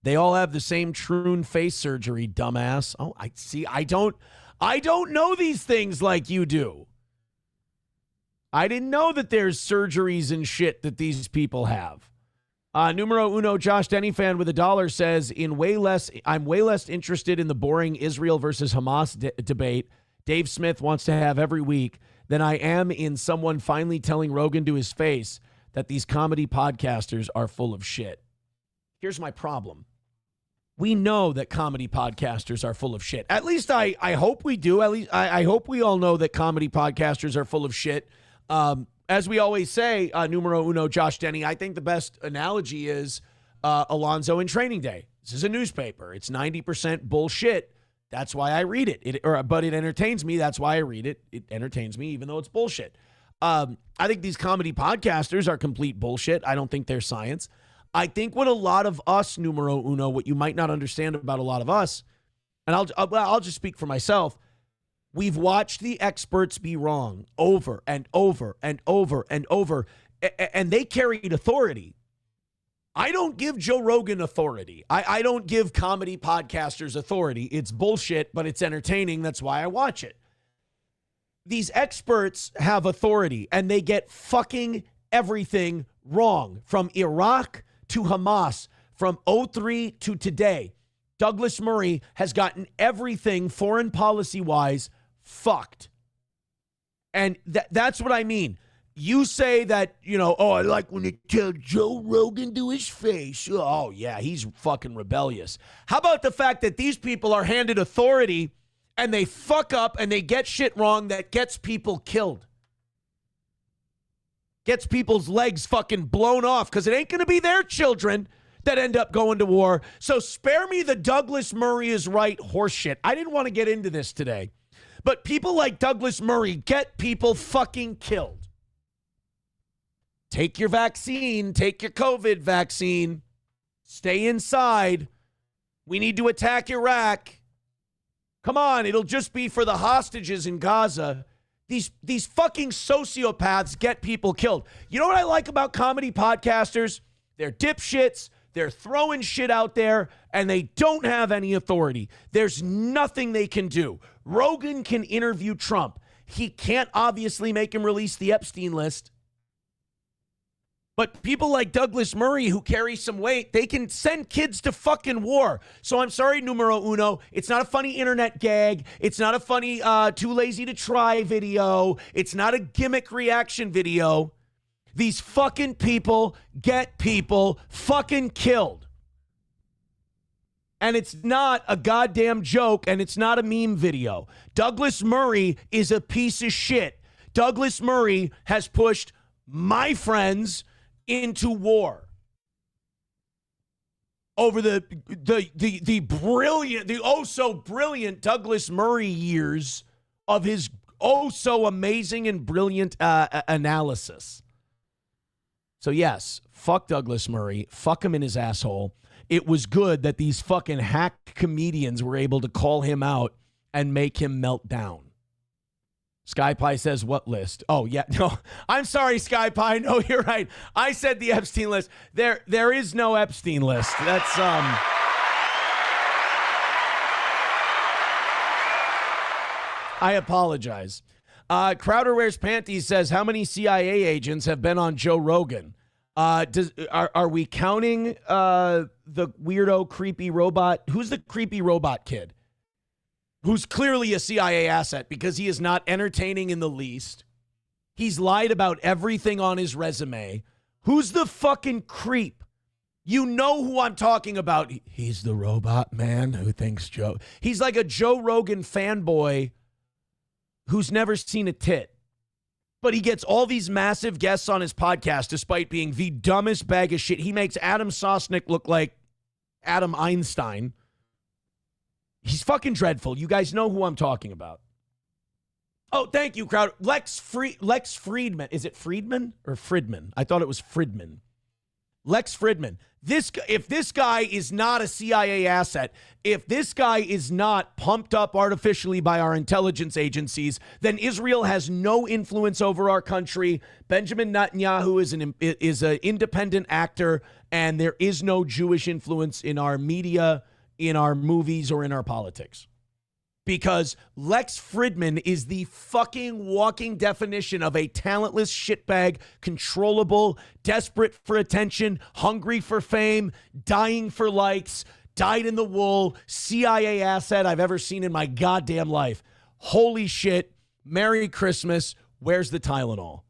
They all have the same Troon face surgery, dumbass. Oh, I see. I don't know these things like you do. I didn't know that there's surgeries and shit that these people have. Numero uno, Josh Denny fan with $1 says, I'm way less interested in the boring Israel versus Hamas debate Dave Smith wants to have every week than I am in someone finally telling Rogan to his face that these comedy podcasters are full of shit. Here's my problem. We know that comedy podcasters are full of shit. At least I hope we do. At least I hope we all know that comedy podcasters are full of shit. As we always say, numero uno, Josh Denny, I think the best analogy is Alonzo in Training Day. This is a newspaper. It's 90% bullshit. That's why I read it. But it entertains me. That's why I read it. It entertains me, even though it's bullshit. I think these comedy podcasters are complete bullshit. I don't think they're science. I think what a lot of us, numero uno, what you might not understand about a lot of us, and I'll just speak for myself, we've watched the experts be wrong over and over and over and over, and they carried authority. I don't give Joe Rogan authority. I don't give comedy podcasters authority. It's bullshit, but it's entertaining. That's why I watch it. These experts have authority, and they get fucking everything wrong. From Iraq to Hamas, from 2003 to today, Douglas Murray has gotten everything foreign policy-wise fucked. And that's what I mean. You say that, oh, I like when you tell Joe Rogan to his face. Oh, yeah, he's fucking rebellious. How about the fact that these people are handed authority and they fuck up and they get shit wrong that gets people killed? Gets people's legs fucking blown off because it ain't going to be their children that end up going to war. So spare me the Douglas Murray is right horseshit. I didn't want to get into this today. But people like Douglas Murray get people fucking killed. Take your vaccine. Take your COVID vaccine. Stay inside. We need to attack Iraq. Come on, it'll just be for the hostages in Gaza. These fucking sociopaths get people killed. You know what I like about comedy podcasters? They're dipshits. They're throwing shit out there, and they don't have any authority. There's nothing they can do. Rogan can interview Trump. He can't obviously make him release the Epstein list. But people like Douglas Murray, who carry some weight, they can send kids to fucking war. So I'm sorry, numero uno. It's not a funny internet gag. It's not a funny too lazy to try video. It's not a gimmick reaction video. These fucking people get people fucking killed. And it's not a goddamn joke, and it's not a meme video. Douglas Murray is a piece of shit. Douglas Murray has pushed my friends into war over the brilliant, the oh so brilliant Douglas Murray years of his oh so amazing and brilliant analysis. So yes, fuck Douglas Murray, fuck him in his asshole. It was good that these fucking hack comedians were able to call him out and make him melt down. Sky Pie says, what list? Oh, yeah. No, I'm sorry, Sky Pie. No, you're right. I said the Epstein list. There is no Epstein list. That's, I apologize. Crowder Wears Panties says, how many CIA agents have been on Joe Rogan? Are we counting the weirdo, creepy robot? Who's the creepy robot kid? Who's clearly a CIA asset because he is not entertaining in the least. He's lied about everything on his resume. Who's the fucking creep You know who I'm talking about. He's the robot man who thinks Joe. He's like a Joe Rogan fanboy who's never seen a tit. But he gets all these massive guests on his podcast despite being the dumbest bag of shit. He makes Adam Sosnick look like Adam Einstein. He's fucking dreadful. You guys know who I'm talking about. Oh, thank you, crowd. Lex Friedman. Is it Friedman or Friedman? I thought it was Friedman. Lex Friedman. If this guy is not a CIA asset, if this guy is not pumped up artificially by our intelligence agencies, then Israel has no influence over our country. Benjamin Netanyahu is an independent actor, and there is no Jewish influence in our media, in our movies, or in our politics. Because Lex Friedman is the fucking walking definition of a talentless shitbag, controllable, desperate for attention, hungry for fame, dying for likes, dyed in the wool, CIA asset I've ever seen in my goddamn life. Holy shit. Merry Christmas. Where's the Tylenol?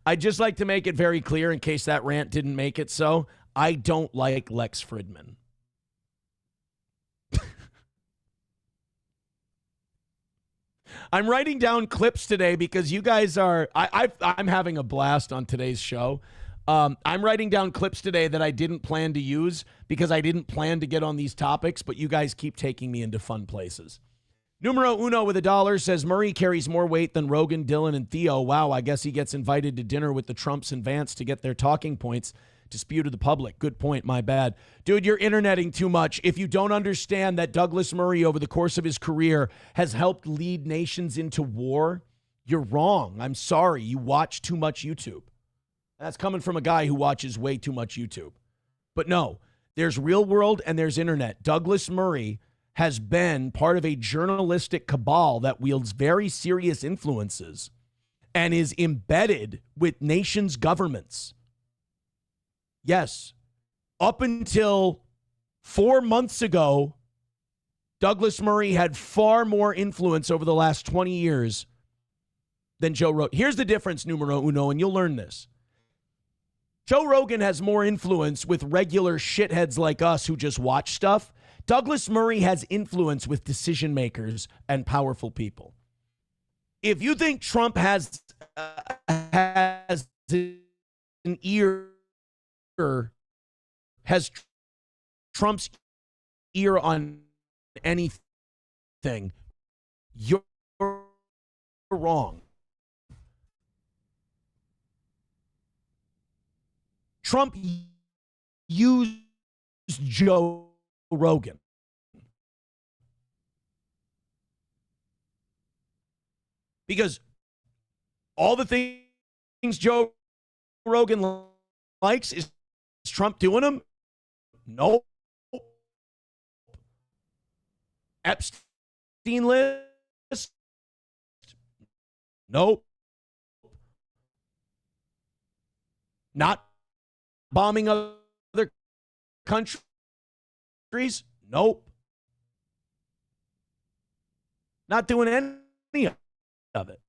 I'd just like to make it very clear in case that rant didn't make it so. I don't like Lex Friedman. I'm writing down clips today because you guys are, I'm having a blast on today's show. I'm writing down clips today that I didn't plan to use because I didn't plan to get on these topics, but you guys keep taking me into fun places. Numero uno with $1 says Murray carries more weight than Rogan, Dylan, and Theo. Wow, I guess he gets invited to dinner with the Trumps and Vance to get their talking points. Dispute of the public. Good point. My bad. Dude, you're interneting too much. If you don't understand that Douglas Murray over the course of his career has helped lead nations into war, you're wrong. I'm sorry. You watch too much YouTube. That's coming from a guy who watches way too much YouTube. But no, there's real world and there's internet. Douglas Murray has been part of a journalistic cabal that wields very serious influences and is embedded with nations' governments. Yes, up until 4 months ago, Douglas Murray had far more influence over the last 20 years than Joe Rogan. Here's the difference, numero uno, and you'll learn this. Joe Rogan has more influence with regular shitheads like us who just watch stuff. Douglas Murray has influence with decision makers and powerful people. If you think Trump has an ear, has Trump's ear on anything, you're wrong. Trump used Joe Rogan. Because all the things Joe Rogan likes, is Trump doing them? Nope. Epstein list? Nope. Not bombing other countries? Nope. Not doing any of it.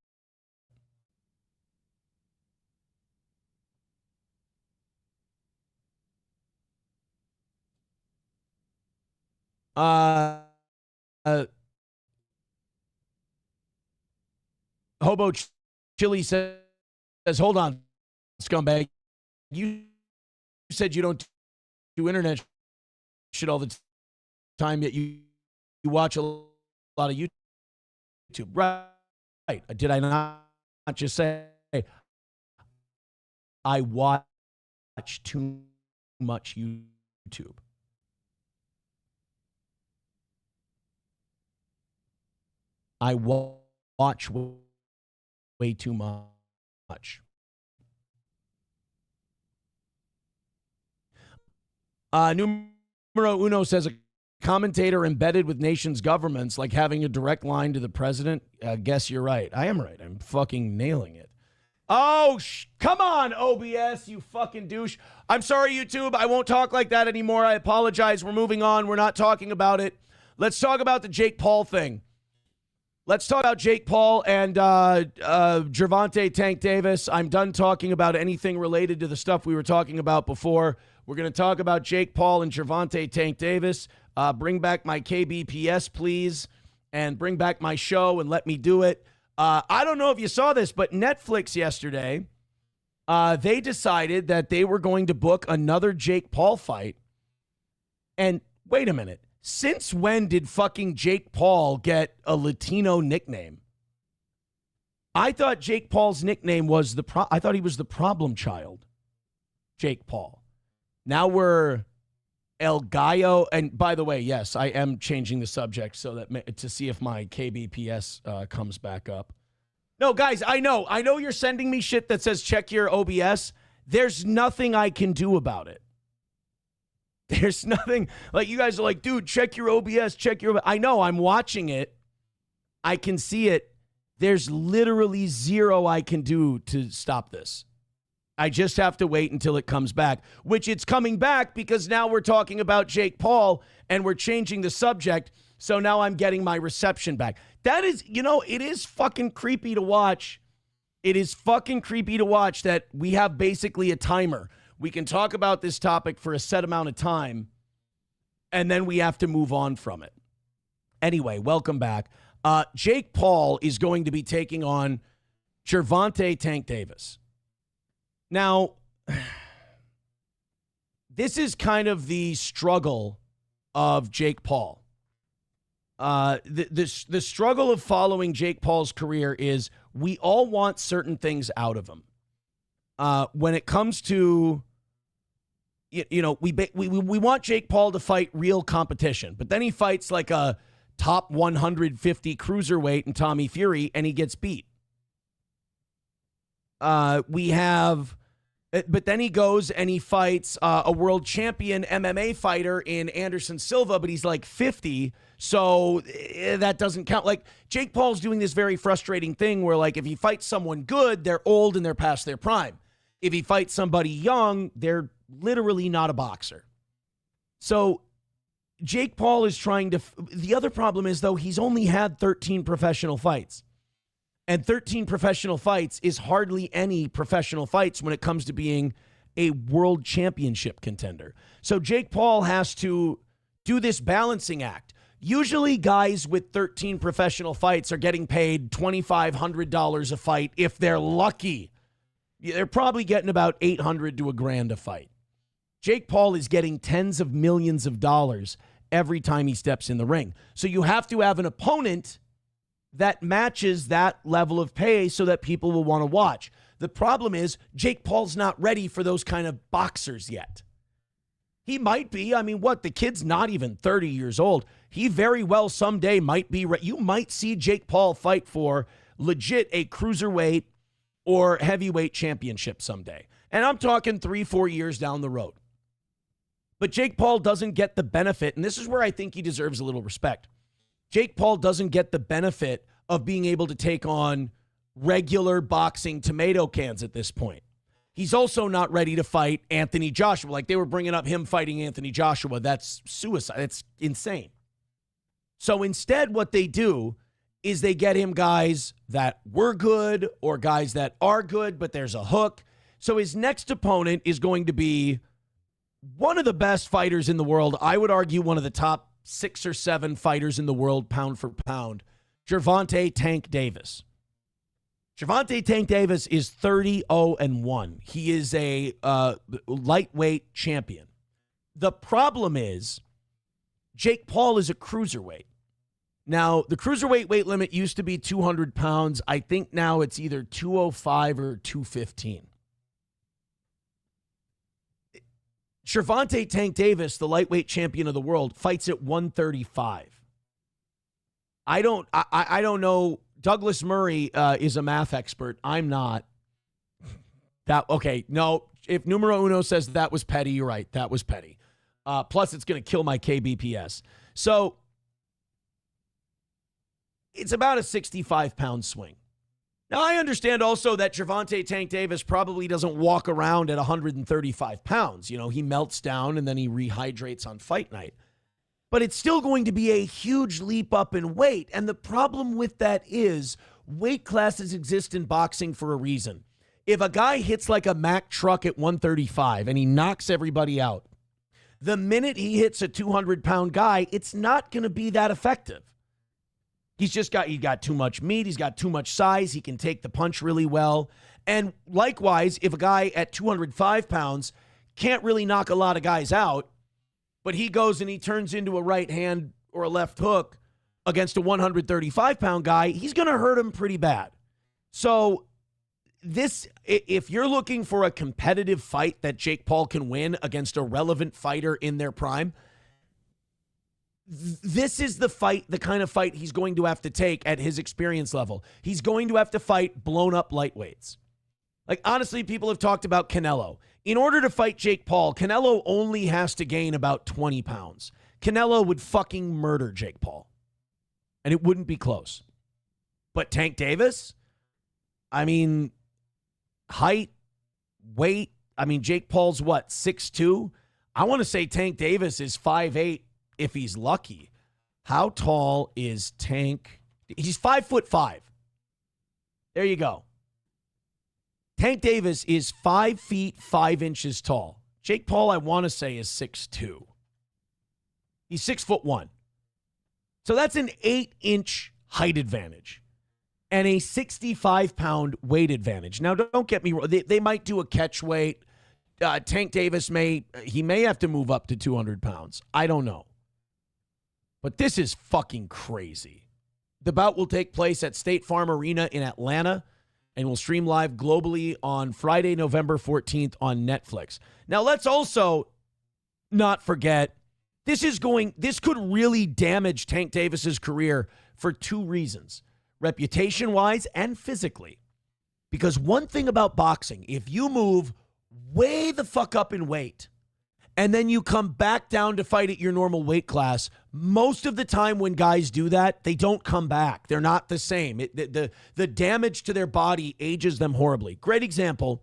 Hobo Chili says, hold on, scumbag. You said you don't do internet shit all the time, yet you watch a lot of YouTube. Right. Did I not just say I watch too much YouTube? I watch way too much. Numero uno says a commentator embedded with nations' governments, like having a direct line to the president. Guess you're right. I am right. I'm fucking nailing it. Oh, come on, OBS, you fucking douche. I'm sorry, YouTube. I won't talk like that anymore. I apologize. We're moving on. We're not talking about it. Let's talk about the Jake Paul thing. Let's talk about Jake Paul and Gervonta Tank Davis. I'm done talking about anything related to the stuff we were talking about before. We're going to talk about Jake Paul and Gervonta Tank Davis. Bring back my KBPS, please, and bring back my show and let me do it. I don't know if you saw this, but Netflix yesterday, they decided that they were going to book another Jake Paul fight. And wait a minute. Since when did fucking Jake Paul get a Latino nickname? I thought Jake Paul's nickname was I thought he was the problem child. Jake Paul. Now we're El Gallo. And by the way, yes, I am changing the subject so that to see if my KBPS comes back up. No, guys, I know you're sending me shit that says check your OBS. There's nothing I can do about it. There's nothing, like, you guys are like, dude, check your OBS, check your, I know, I'm watching it. I can see it. There's literally zero I can do to stop this. I just have to wait until it comes back, which it's coming back because now we're talking about Jake Paul and we're changing the subject. So now I'm getting my reception back. That is, it is fucking creepy to watch. It is fucking creepy to watch that we have basically a timer. We can talk about this topic for a set amount of time, and then we have to move on from it. Anyway, welcome back. Jake Paul is going to be taking on Gervonta Tank Davis. Now, this is kind of the struggle of Jake Paul. The struggle of following Jake Paul's career is we all want certain things out of him. When it comes to, we want Jake Paul to fight real competition, but then he fights like a top 150 cruiserweight in Tommy Fury, and he gets beat. But then he goes and he fights a world champion MMA fighter in Anderson Silva, but he's like 50, so that doesn't count. Like, Jake Paul's doing this very frustrating thing where, like, if he fights someone good, they're old and they're past their prime. If he fights somebody young, they're literally not a boxer. So Jake Paul is trying to... The other problem is, though, he's only had 13 professional fights. And 13 professional fights is hardly any professional fights when it comes to being a world championship contender. So Jake Paul has to do this balancing act. Usually guys with 13 professional fights are getting paid $2,500 a fight if they're lucky. They're probably getting about $800 to $1,000 a fight. Jake Paul is getting tens of millions of dollars every time he steps in the ring. So you have to have an opponent that matches that level of pay so that people will want to watch. The problem is Jake Paul's not ready for those kind of boxers yet. He might be. I mean, the kid's not even 30 years old. He very well someday might be. You might see Jake Paul fight for legit a cruiserweight or heavyweight championship someday. And I'm talking 3-4 years down the road. But Jake Paul doesn't get the benefit, and this is where I think he deserves a little respect. Jake Paul doesn't get the benefit of being able to take on regular boxing tomato cans at this point. He's also not ready to fight Anthony Joshua. Like, they were bringing up him fighting Anthony Joshua. That's suicide. That's insane. So instead, what they do is they get him guys that were good or guys that are good, but there's a hook. So his next opponent is going to be one of the best fighters in the world. I would argue one of the top 6 or 7 fighters in the world, pound for pound, Gervonta Tank Davis. Gervonta Tank Davis is 30-0-1. He is a lightweight champion. The problem is Jake Paul is a cruiserweight. Now, the cruiserweight weight limit used to be 200 pounds. I think now it's either 205 or 215. Gervonta Tank Davis, the lightweight champion of the world, fights at 135. I don't know. Douglas Murray is a math expert. I'm not. No. If numero uno says that was petty, you're right. That was petty. Plus, it's going to kill my KBPS. So it's about a 65-pound swing. Now, I understand also that Gervonta Tank Davis probably doesn't walk around at 135 pounds. He melts down and then he rehydrates on fight night. but it's still going to be a huge leap up in weight. And the problem with that is weight classes exist in boxing for a reason. If a guy hits like a Mack truck at 135 and he knocks everybody out, the minute he hits a 200-pound guy, it's not going to be that effective. He got too much meat. He's got too much size. He can take the punch really well. And likewise, if a guy at 205 pounds can't really knock a lot of guys out, but he goes and he turns into a right hand or a left hook against a 135-pound guy, he's going to hurt him pretty bad. So if you're looking for a competitive fight that Jake Paul can win against a relevant fighter in their prime, this is the kind of fight he's going to have to take at his experience level. He's going to have to fight blown up lightweights. Like, honestly, people have talked about Canelo. In order to fight Jake Paul, Canelo only has to gain about 20 pounds. Canelo would fucking murder Jake Paul. And it wouldn't be close. But Tank Davis, I mean, height, weight, I mean, Jake Paul's what, 6'2"? I want to say Tank Davis is 5'8" if he's lucky. How tall is Tank? He's 5'5". There you go. Tank Davis is 5 feet 5 inches tall. Jake Paul, I want to say, is 6'2". He's 6'1". So that's an 8-inch height advantage and a 65-pound weight advantage. Now, don't get me wrong. They might do a catch weight. Tank Davis may have to move up to 200 pounds. I don't know. But this is fucking crazy. The bout will take place at State Farm Arena in Atlanta and will stream live globally on Friday, November 14th on Netflix. Now, let's also not forget, this could really damage Tank Davis's career for two reasons, reputation-wise and physically. Because one thing about boxing, if you move way the fuck up in weight and then you come back down to fight at your normal weight class, most of the time when guys do that, they don't come back. They're not the same. The damage to their body ages them horribly. Great example,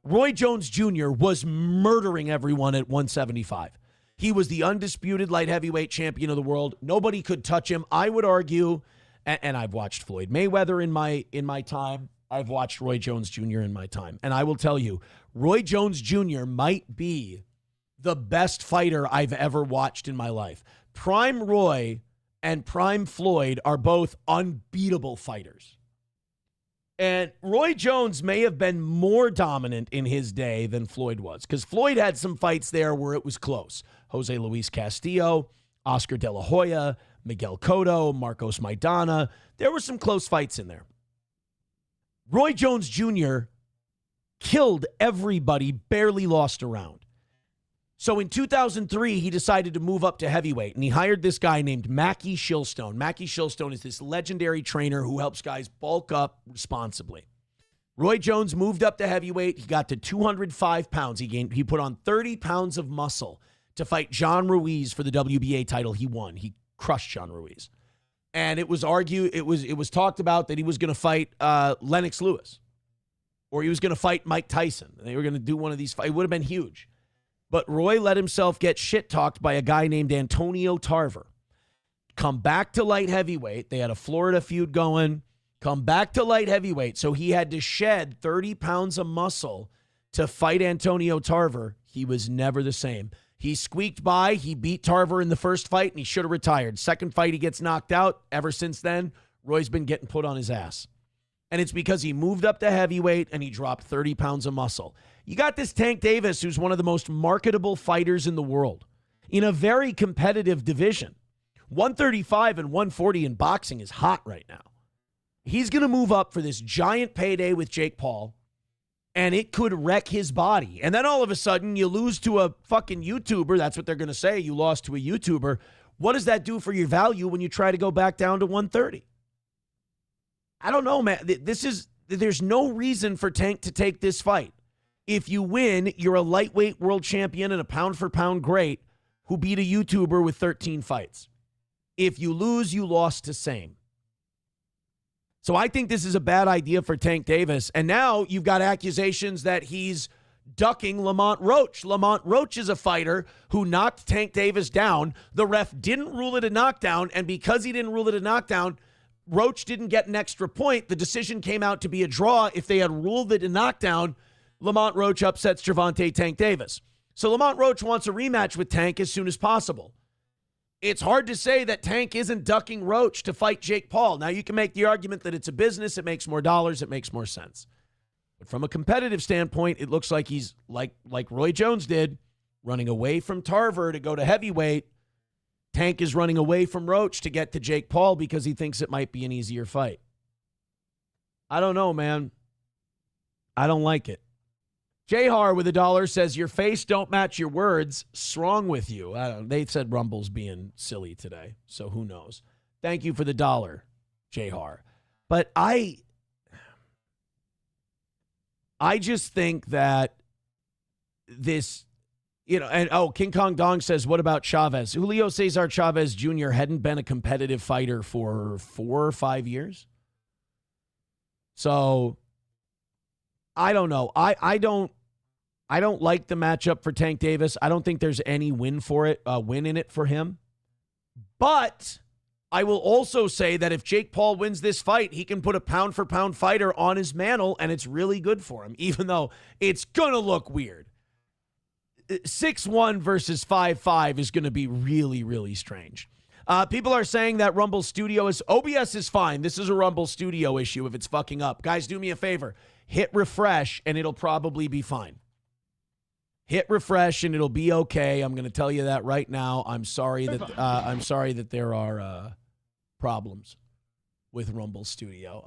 Roy Jones Jr. was murdering everyone at 175. He was the undisputed light heavyweight champion of the world. Nobody could touch him. I would argue, and I've watched Floyd Mayweather in my time. I've watched Roy Jones Jr. in my time. And I will tell you, Roy Jones Jr. might be the best fighter I've ever watched in my life. Prime Roy and Prime Floyd are both unbeatable fighters. And Roy Jones may have been more dominant in his day than Floyd was, because Floyd had some fights there where it was close. Jose Luis Castillo, Oscar De La Hoya, Miguel Cotto, Marcos Maidana. There were some close fights in there. Roy Jones Jr. killed everybody, barely lost a round. So in 2003, he decided to move up to heavyweight, and he hired this guy named Mackie Shilstone. Mackie Shilstone is this legendary trainer who helps guys bulk up responsibly. Roy Jones moved up to heavyweight. He got to 205 pounds. He put on 30 pounds of muscle to fight John Ruiz for the WBA title. He won. He crushed John Ruiz. And it was talked about that he was going to fight Lennox Lewis, or he was going to fight Mike Tyson. They were going to do one of these fights. It would have been huge. But Roy let himself get shit-talked by a guy named Antonio Tarver. Come back to light heavyweight. They had a Florida feud going. Come back to light heavyweight. So he had to shed 30 pounds of muscle to fight Antonio Tarver. He was never the same. He squeaked by. He beat Tarver in the first fight, and he should have retired. Second fight, he gets knocked out. Ever since then, Roy's been getting put on his ass. And it's because he moved up to heavyweight and he dropped 30 pounds of muscle. You got this Tank Davis, who's one of the most marketable fighters in the world, in a very competitive division. 135 and 140 in boxing is hot right now. He's going to move up for this giant payday with Jake Paul, and it could wreck his body. And then all of a sudden, you lose to a fucking YouTuber. That's what they're going to say. You lost to a YouTuber. What does that do for your value when you try to go back down to 130? I don't know, man. There's no reason for Tank to take this fight. If you win, you're a lightweight world champion and a pound-for-pound great who beat a YouTuber with 13 fights. If you lose, you lost to same. So I think this is a bad idea for Tank Davis. And now you've got accusations that he's ducking Lamont Roach. Lamont Roach is a fighter who knocked Tank Davis down. The ref didn't rule it a knockdown, and because he didn't rule it a knockdown, Roach didn't get an extra point. The decision came out to be a draw. If they had ruled it a knockdown, Lamont Roach upsets Gervonta Tank Davis. So Lamont Roach wants a rematch with Tank as soon as possible. It's hard to say that Tank isn't ducking Roach to fight Jake Paul. Now, you can make the argument that it's a business, it makes more dollars, it makes more sense. But from a competitive standpoint, it looks like he's, like Roy Jones did, running away from Tarver to go to heavyweight. Tank is running away from Roach to get to Jake Paul because he thinks it might be an easier fight. I don't know, man. I don't like it. Jahar with $1 says, your face don't match your words. What's wrong with you? I don't know. They said Rumble's being silly today, so who knows? Thank you for the $1, Jahar. But I just think that this, and King Kong Dong says, what about Chavez? Julio Cesar Chavez Jr. hadn't been a competitive fighter for 4 or 5 years. So I don't know. I don't like the matchup for Tank Davis. I don't think there's any win in it for him. But I will also say that if Jake Paul wins this fight, he can put a pound-for-pound fighter on his mantle, and it's really good for him, even though it's going to look weird. 6'1 versus 5'5 is going to be really, really strange. People are saying that Rumble Studio OBS is fine. This is a Rumble Studio issue if it's fucking up. Guys, do me a favor. Hit refresh, and it'll probably be fine. Hit refresh, and it'll be okay. I'm going to tell you that right now. I'm sorry that there are problems with Rumble Studio.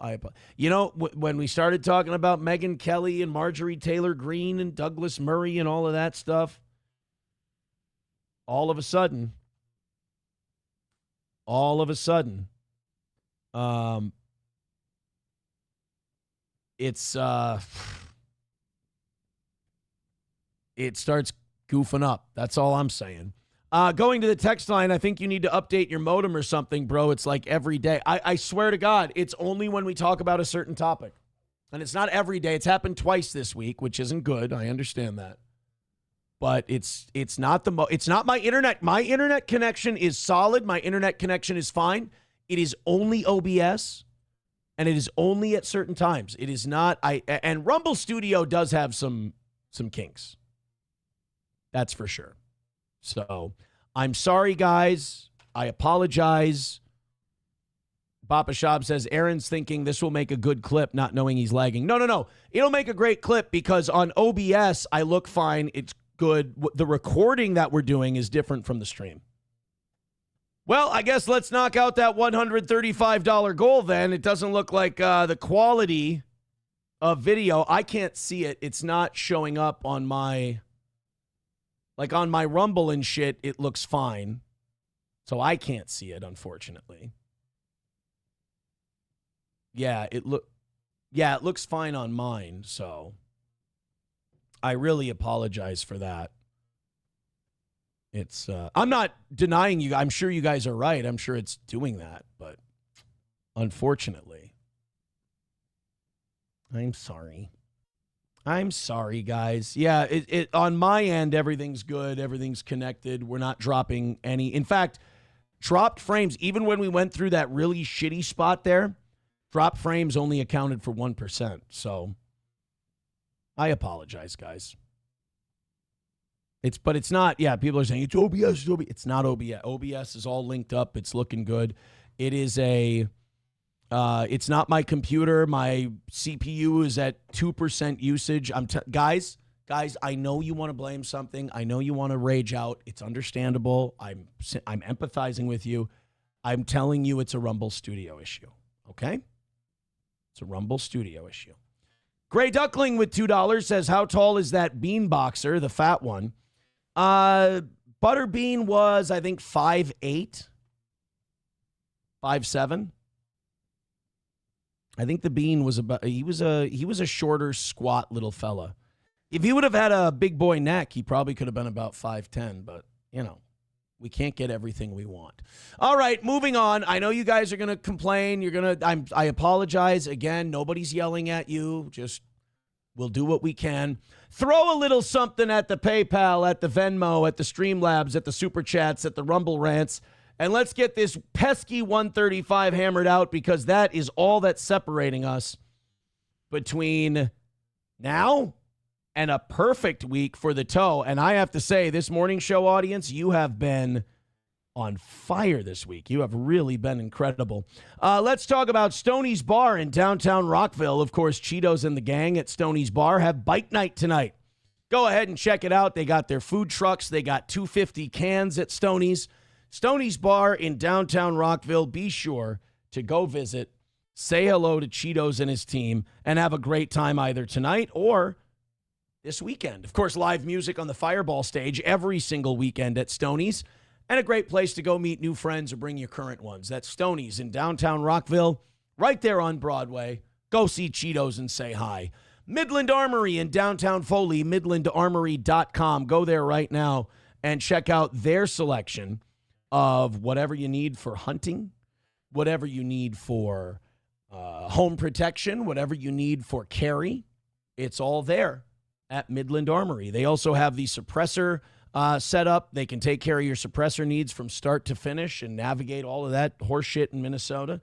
When we started talking about Megyn Kelly and Marjorie Taylor Greene and Douglas Murray and all of that stuff, all of a sudden, it starts goofing up. That's all I'm saying. Going to the text line, I think you need to update your modem or something, bro. It's like every day. I swear to God, it's only when we talk about a certain topic. And it's not every day. It's happened twice this week, which isn't good. I understand that. But it's not it's not my internet. My internet connection is solid. My internet connection is fine. It is only OBS, and it is only at certain times. It is not and Rumble Studio does have some kinks. That's for sure. So, I'm sorry, guys. I apologize. Papa Shab says, Aaron's thinking this will make a good clip, not knowing he's lagging. No. It'll make a great clip because on OBS, I look fine. It's good. The recording that we're doing is different from the stream. Well, I guess let's knock out that $135 goal then. It doesn't look like the quality of video. I can't see it. It's not showing up on my... Like on my Rumble and shit, it looks fine. So I can't see it, unfortunately. Yeah, it looks fine on mine, so I really apologize for that. It's I'm not denying you. I'm sure you guys are right. I'm sure it's doing that, but unfortunately, I'm sorry. I'm sorry, guys. Yeah, it on my end, everything's good. Everything's connected. We're not dropping any. In fact, dropped frames, even when we went through that really shitty spot there, dropped frames only accounted for 1%. So I apologize, guys. But it's not, people are saying it's OBS. It's not OBS. OBS is all linked up. It's looking good. It is it's not my computer. My CPU is at 2% usage. Guys, I know you want to blame something. I know you want to rage out. It's understandable. I'm empathizing with you. I'm telling you it's a Rumble Studio issue, okay? It's a Rumble Studio issue. Gray Duckling with $2 says, how tall is that bean boxer, the fat one? Butterbean was, I think, 5'8", 5'7". I think the Bean was he was a shorter, squat little fella. If he would have had a big boy neck, he probably could have been about 5'10", but, we can't get everything we want. All right, moving on. I know you guys are going to complain. I apologize. Again, nobody's yelling at you. Just We'll do what we can. Throw a little something at the PayPal, at the Venmo, at the Streamlabs, at the Super Chats, at the Rumble Rants, and let's get this pesky 135 hammered out, because that is all that's separating us between now and a perfect week for the toe. And I have to say, this morning show audience, you have been on fire this week. You have really been incredible. Let's talk about Stoney's Bar in downtown Rockville. Of course, Cheetos and the gang at Stoney's Bar have bike night tonight. Go ahead and check it out. They got their food trucks. They got 250 cans at Stoney's. Stoney's Bar in downtown Rockville. Be sure to go visit, say hello to Cheetos and his team, and have a great time either tonight or this weekend. Of course, live music on the Fireball stage every single weekend at Stoney's, and a great place to go meet new friends or bring your current ones. That's Stoney's in downtown Rockville, right there on Broadway. Go see Cheetos and say hi. Midland Armory in downtown Foley, midlandarmory.com. Go there right now and check out their selection of whatever you need for hunting, whatever you need for home protection, whatever you need for carry. It's all there at Midland Armory. They also have the suppressor set up. They can take care of your suppressor needs from start to finish and navigate all of that horse shit in Minnesota.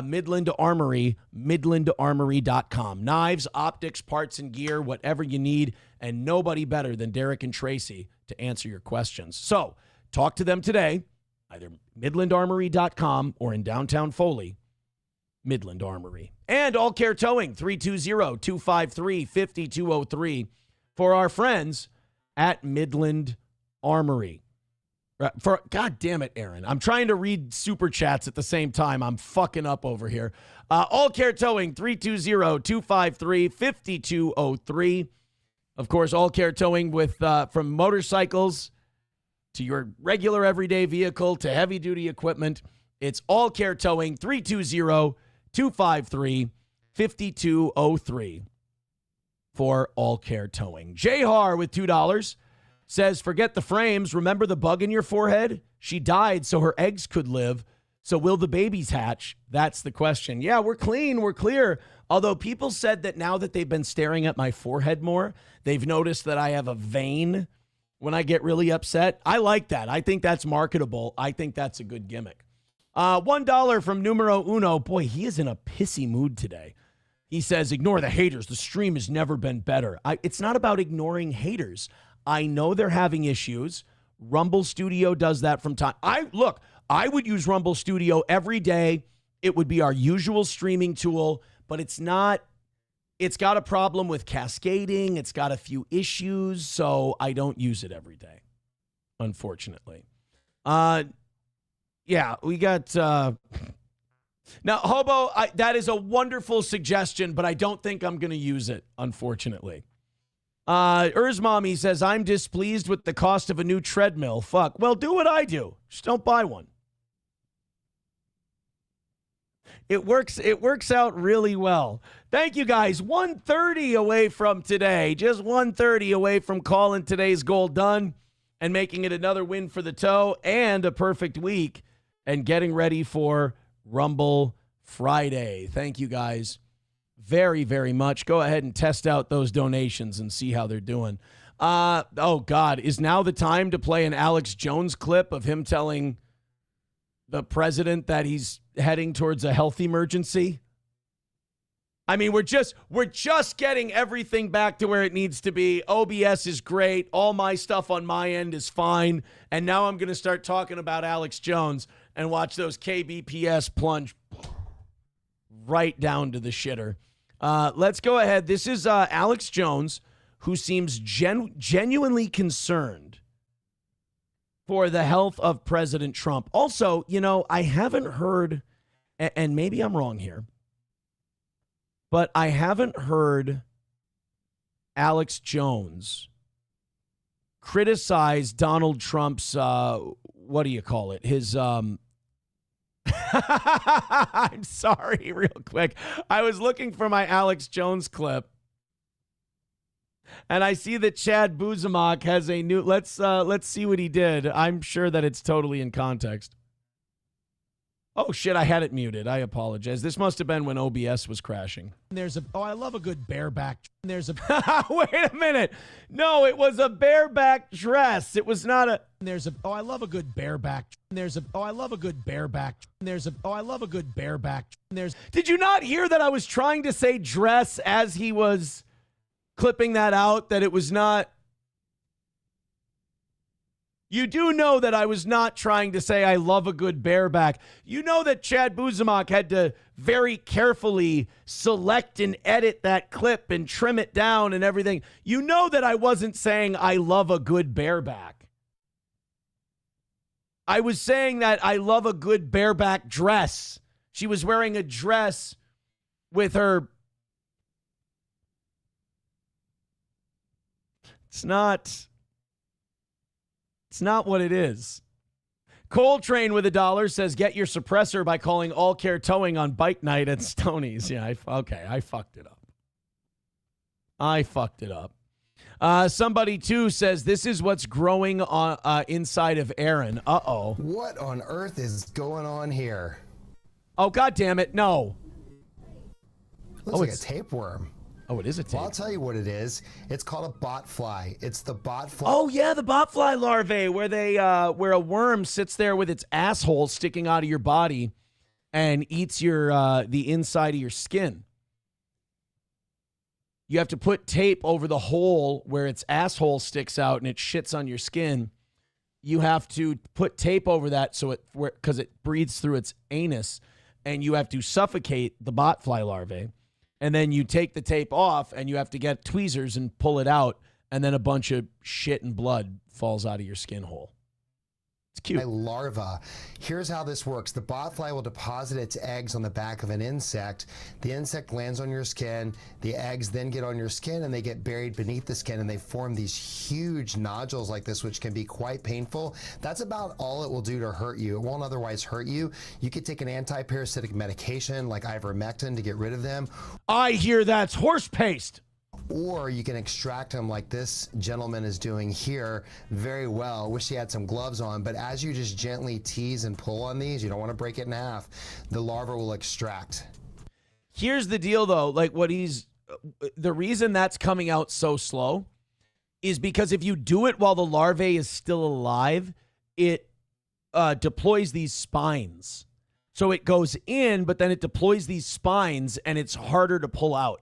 Midland Armory, midlandarmory.com. Knives, optics, parts, and gear, whatever you need, and nobody better than Derek and Tracy to answer your questions. So talk to them today, either midlandarmory.com or in downtown Foley, Midland Armory. And All Care Towing, 320-253-5203 for our friends at Midland Armory. God damn it, Aaron. I'm trying to read Super Chats at the same time. I'm fucking up over here. All Care Towing, 320-253-5203. Of course, All Care Towing with from motorcycles to your regular everyday vehicle to heavy-duty equipment. It's All Care Towing, 320-253-5203 for All Care Towing. Jahar with $2 says, forget the frames. Remember the bug in your forehead? She died so her eggs could live. So will the babies hatch? That's the question. Yeah, we're clean. We're clear. Although people said that now that they've been staring at my forehead more, they've noticed that I have a vein when I get really upset. I like that. I think that's marketable. I think that's a good gimmick. $1 from Numero Uno. Boy, he is in a pissy mood today. He says, ignore the haters. The stream has never been better. It's not about ignoring haters. I know they're having issues. Rumble Studio does that from time. I would use Rumble Studio every day. It would be our usual streaming tool, but it's not. It's got a problem with cascading. It's got a few issues, so I don't use it every day, unfortunately. Yeah, we got... Now, Hobo, that is a wonderful suggestion, but I don't think I'm going to use it, unfortunately. Mommy says, I'm displeased with the cost of a new treadmill. Fuck. Well, do what I do. Just don't buy one. It works out really well. Thank you, guys. 1:30 away from today. Just 1:30 away from calling today's goal done and making it another win for the toe and a perfect week and getting ready for Rumble Friday. Thank you, guys, very, very much. Go ahead and test out those donations and see how they're doing. Oh, God, is now the time to play an Alex Jones clip of him telling the president that he's heading towards a health emergency? I mean, we're just getting everything back to where it needs to be. OBS is great. All my stuff on my end is fine. And now I'm going to start talking about Alex Jones and watch those KBPS plunge right down to the shitter. Let's go ahead. This is Alex Jones, who seems genuinely concerned for the health of President Trump. Also, I haven't heard, and maybe I'm wrong here, but I haven't heard Alex Jones criticize Donald Trump's, what do you call it? His, I'm sorry, real quick. I was looking for my Alex Jones clip, and I see that Chad Buzamok has a new, let's see what he did. I'm sure that it's totally in context. Oh, shit, I had it muted. I apologize. This must have been when OBS was crashing. I love a good bareback. Wait a minute. No, it was a bareback dress. It was not a... I love a good bareback. I love a good bareback. I love a good bareback. Did you not hear that I was trying to say dress as he was clipping that out, that it was not... You do know that I was not trying to say I love a good bareback. You know that Chad Buzamak had to very carefully select and edit that clip and trim it down and everything. You know that I wasn't saying I love a good bareback. I was saying that I love a good bareback dress. She was wearing a dress with her... It's not what it is. Coltrane with $1 says, get your suppressor by calling All Care Towing on bike night at Stoney's. Yeah, I fucked it up. Somebody, too, says, this is what's growing on inside of Aaron. Uh-oh. What on earth is going on here? Oh, God damn it. No. Looks like a tapeworm. Oh, it is a tape. Well, I'll tell you what it is. It's called a botfly. It's the botfly. Oh, yeah, the botfly larvae, where they where a worm sits there with its asshole sticking out of your body and eats your the inside of your skin. You have to put tape over the hole where its asshole sticks out and it shits on your skin. You have to put tape over that because it breathes through its anus, and you have to suffocate the botfly larvae. And then you take the tape off and you have to get tweezers and pull it out. And then a bunch of shit and blood falls out of your skin hole. It's cute. A larva. Here's how this works. The botfly will deposit its eggs on the back of an insect. The insect lands on your skin. The eggs then get on your skin and they get buried beneath the skin and they form these huge nodules like this, which can be quite painful. That's about all it will do to hurt you. It won't otherwise hurt you. You could take an anti-parasitic medication like ivermectin to get rid of them. I hear that's horse paste. Or you can extract them like this gentleman is doing here very well. Wish he had some gloves on, but as you just gently tease and pull on these, you don't want to break it in half, the larva will extract. Here's the deal, though. Like the reason that's coming out so slow is because if you do it while the larvae is still alive, it deploys these spines. So it goes in, but then it deploys these spines and it's harder to pull out.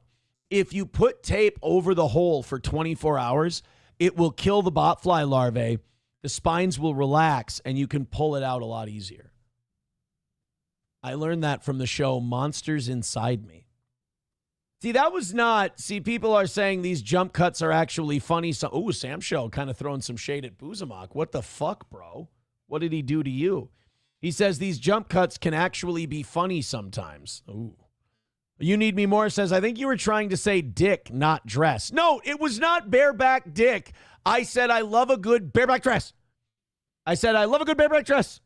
If you put tape over the hole for 24 hours, it will kill the botfly larvae. The spines will relax, and you can pull it out a lot easier. I learned that from the show Monsters Inside Me. See, people are saying these jump cuts are actually funny. So, Sam Show kind of throwing some shade at Buzamak. What the fuck, bro? What did he do to you? He says these jump cuts can actually be funny sometimes. Ooh. You Need Me More says, I think you were trying to say dick, not dress. No, it was not bareback dick. I said I love a good bareback dress. I said I love a good bareback dress.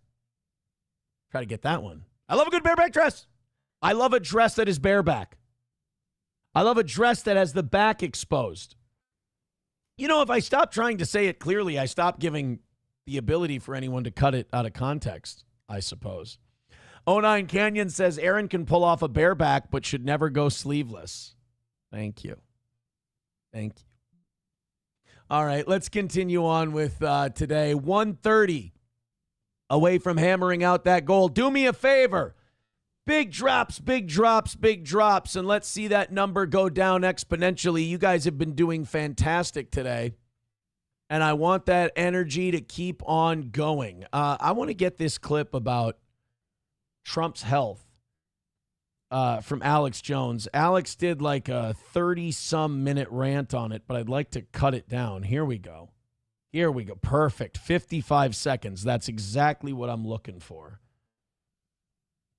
Try to get that one. I love a good bareback dress. I love a dress that is bareback. I love a dress that has the back exposed. You know, if I stop trying to say it clearly, I stop giving the ability for anyone to cut it out of context, I suppose. 09 Canyon says Aaron can pull off a bareback, but should never go sleeveless. Thank you. Thank you. All right, let's continue on with today. 1:30 away from hammering out that goal. Do me a favor. Big drops, big drops, big drops, and let's see that number go down exponentially. You guys have been doing fantastic today, and I want that energy to keep on going. I want to get this clip about Trump's health from Alex Jones. Alex did like a 30-some minute rant on it, but I'd like to cut it down. Here we go. Here we go. Perfect. 55 seconds. That's exactly what I'm looking for.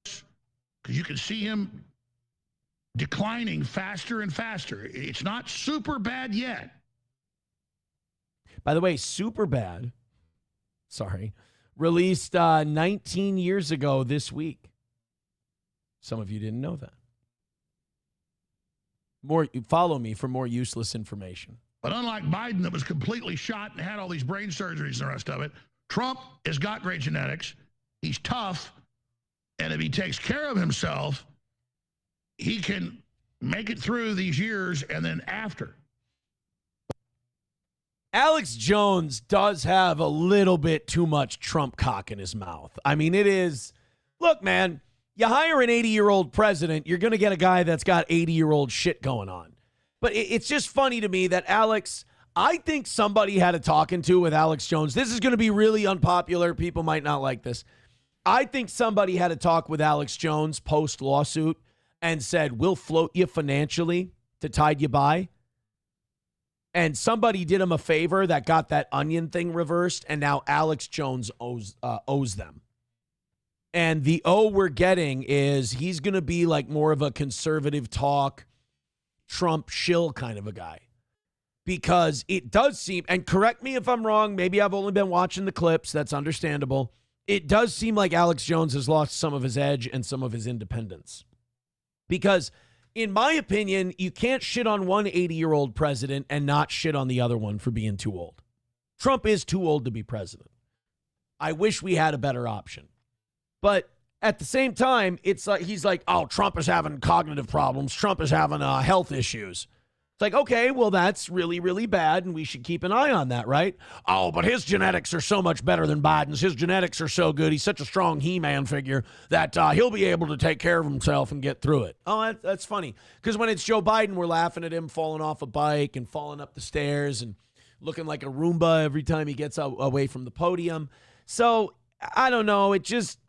Because you can see him declining faster and faster. It's not super bad yet. By the way, Superbad, released 19 years ago this week. Some of you didn't know that. Follow me for more useless information. But unlike Biden that was completely shot and had all these brain surgeries and the rest of it, Trump has got great genetics. He's tough. And if he takes care of himself, he can make it through these years and then after. Alex Jones does have a little bit too much Trump cock in his mouth. I mean, it is, look, man, you hire an 80-year-old president, you're going to get a guy that's got 80-year-old shit going on. But it's just funny to me that Alex, I think somebody had a talking to with Alex Jones. This is going to be really unpopular. People might not like this. I think somebody had a talk with Alex Jones post-lawsuit and said, we'll float you financially to tide you by. And somebody did him a favor that got that onion thing reversed, and now Alex Jones owes them. And the we're getting is he's going to be like more of a conservative talk, Trump shill kind of a guy. Because it does seem, and correct me if I'm wrong, maybe I've only been watching the clips, that's understandable. It does seem like Alex Jones has lost some of his edge and some of his independence. Because in my opinion, you can't shit on one 80-year-old president and not shit on the other one for being too old. Trump is too old to be president. I wish we had a better option. But at the same time, it's like he's like, oh, Trump is having cognitive problems. Trump is having health issues. It's like, okay, well, that's really, really bad, and we should keep an eye on that, right? Oh, but his genetics are so much better than Biden's. His genetics are so good. He's such a strong He-Man figure that he'll be able to take care of himself and get through it. Oh, that's funny. Because when it's Joe Biden, we're laughing at him falling off a bike and falling up the stairs and looking like a Roomba every time he gets away from the podium. So, I don't know. It just,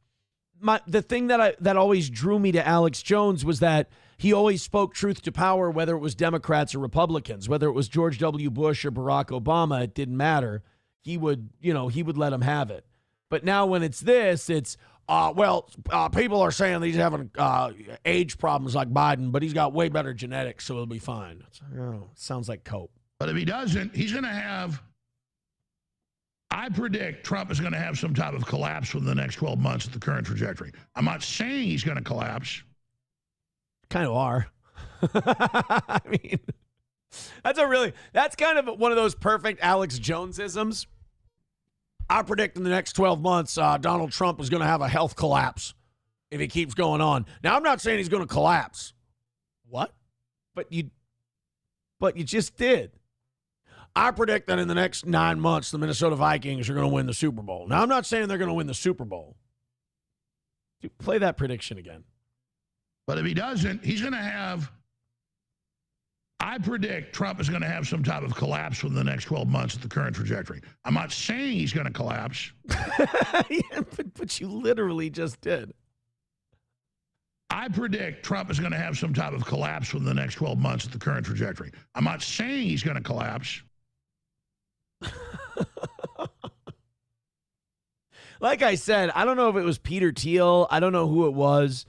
the thing that always drew me to Alex Jones was that he always spoke truth to power, whether it was Democrats or Republicans, whether it was George W. Bush or Barack Obama, it didn't matter. He would let him have it. But now when it's this, it's, people are saying that he's having age problems like Biden, but he's got way better genetics, so he'll be fine. Sounds like cope. But if he doesn't, he's going to have, I predict Trump is going to have some type of collapse within the next 12 months at the current trajectory. I'm not saying he's going to collapse. Kind of are. I mean, that's kind of one of those perfect Alex Jones-isms. I predict in the next 12 months, Donald Trump is going to have a health collapse if he keeps going on. Now, I'm not saying he's going to collapse. What? But you just did. I predict that in the next 9 months, the Minnesota Vikings are going to win the Super Bowl. Now, I'm not saying they're going to win the Super Bowl. Dude, play that prediction again. But if he doesn't, he's going to have, I predict Trump is going to have some type of collapse within the next 12 months at the current trajectory. I'm not saying he's going to collapse. Yeah, but you literally just did. I predict Trump is going to have some type of collapse within the next 12 months at the current trajectory. I'm not saying he's going to collapse. Like I said, I don't know if it was Peter Thiel. I don't know who it was.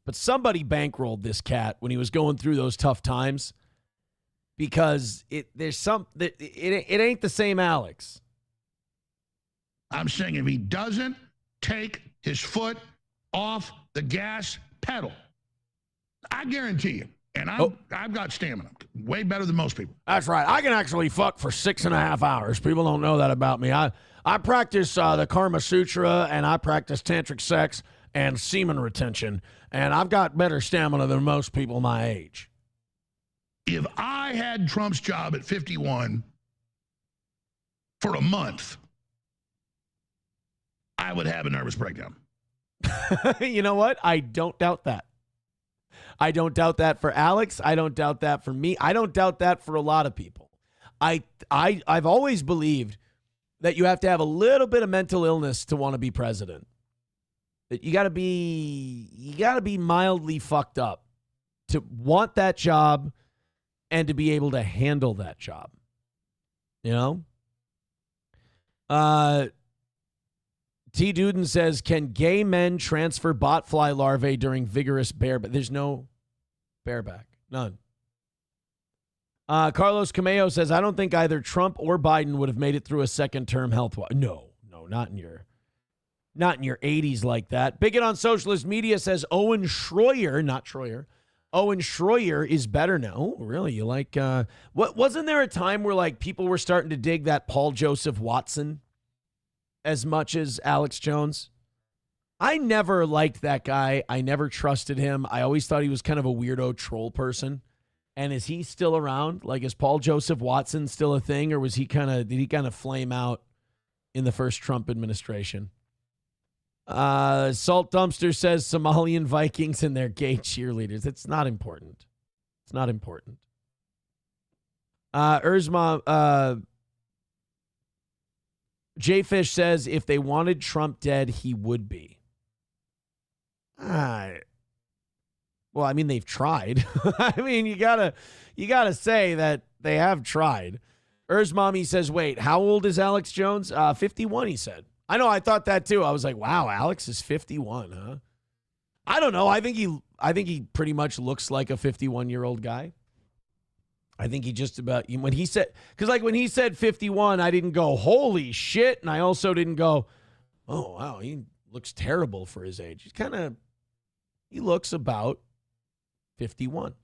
But somebody bankrolled this cat when he was going through those tough times because it ain't the same Alex. I'm saying if he doesn't take his foot off the gas pedal, I guarantee you, and I've got stamina, way better than most people. That's right. I can actually fuck for 6.5 hours. People don't know that about me. I practice the Karma Sutra, and I practice tantric sex and semen retention, and I've got better stamina than most people my age. If I had Trump's job at 51 for a month, I would have a nervous breakdown. You know what? I don't doubt that. I don't doubt that for Alex. I don't doubt that for me. I don't doubt that for a lot of people. I've always believed that you have to have a little bit of mental illness to want to be president. That you got to be mildly fucked up to want that job and to be able to handle that job. You know? T. Duden says, can gay men transfer botfly larvae during vigorous bareback? There's no bareback. None. Carlos Cameo says, I don't think either Trump or Biden would have made it through a second term health. No, not in your 80s like that. Bigot on socialist media says Owen Schroyer, not Schroyer. Owen Schroyer is better now. Oh, really? You like, wasn't there a time where like people were starting to dig that Paul Joseph Watson as much as Alex Jones? I never liked that guy. I never trusted him. I always thought he was kind of a weirdo troll person. And is he still around? Like, is Paul Joseph Watson still a thing, or did he kind of flame out in the first Trump administration? Salt Dumpster says Somalian Vikings and their gay cheerleaders. It's not important. It's not important. Urzma, J-Fish says if they wanted Trump dead, he would be. Well, I mean, they've tried. I mean, you gotta say that they have tried. Mommy says, wait, how old is Alex Jones? 51, he said. I know, I thought that too. I was like, wow, Alex is 51, huh? I don't know. I think he pretty much looks like a 51-year-old guy. I think he just about, when he said 51, I didn't go, holy shit. And I also didn't go, oh, wow, he looks terrible for his age. He looks about 51.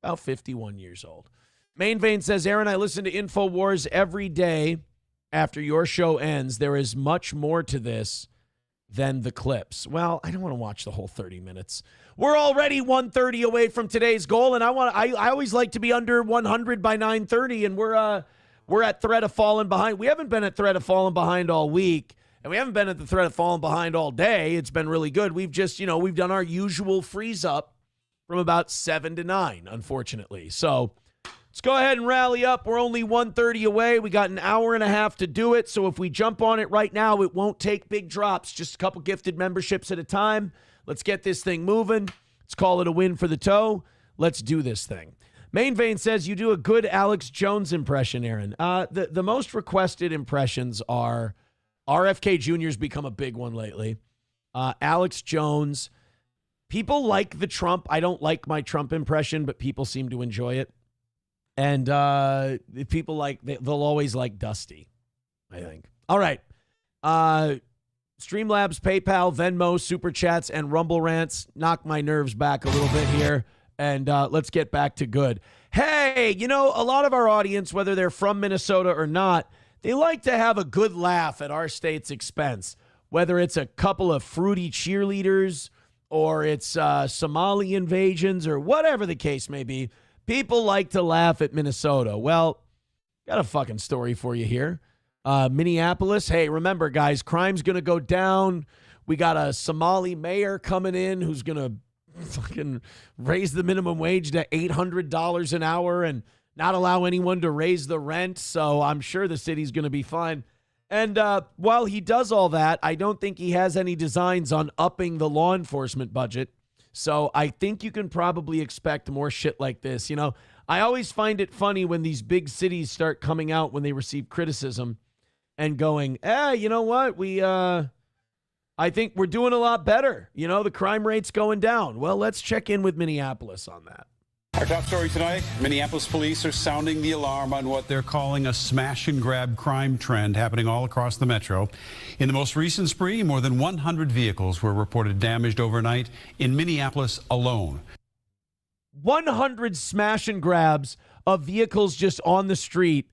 About 51 years old. Main Vein says, Aaron, I listen to InfoWars every day after your show ends. There is much more to this than the clips. Well, I don't want to watch the whole 30 minutes. We're already 130 away from today's goal, and I always like to be under 100 by 9:30, and we're at threat of falling behind. We haven't been at threat of falling behind all week, and we haven't been at the threat of falling behind all day. It's been really good. We've just, we've done our usual freeze up from about 7 to 9, unfortunately. So let's go ahead and rally up. We're only 1:30 away. We got an hour and a half to do it. So if we jump on it right now, it won't take big drops, just a couple gifted memberships at a time. Let's get this thing moving. Let's call it a win for the toe. Let's do this thing. Main Vein says you do a good Alex Jones impression, Aaron. The most requested impressions are RFK Jr.'s become a big one lately. Alex Jones. People like the Trump. I don't like my Trump impression, but people seem to enjoy it. And people they'll always like Dusty, I think. All right. Streamlabs, PayPal, Venmo, Super Chats, and Rumble Rants knock my nerves back a little bit here. And let's get back to good. Hey, a lot of our audience, whether they're from Minnesota or not, they like to have a good laugh at our state's expense. Whether it's a couple of fruity cheerleaders or it's Somali invasions or whatever the case may be. People like to laugh at Minnesota. Well, got a fucking story for you here. Minneapolis, hey, remember, guys, crime's going to go down. We got a Somali mayor coming in who's going to fucking raise the minimum wage to $800 an hour and not allow anyone to raise the rent. So I'm sure the city's going to be fine. And while he does all that, I don't think he has any designs on upping the law enforcement budget. So I think you can probably expect more shit like this. I always find it funny when these big cities start coming out when they receive criticism and going, you know what? I think we're doing a lot better. The crime rate's going down. Well, let's check in with Minneapolis on that. Our top story tonight, Minneapolis police are sounding the alarm on what they're calling a smash and grab crime trend happening all across the metro. In the most recent spree, more than 100 vehicles were reported damaged overnight in Minneapolis alone. 100 smash and grabs of vehicles just on the street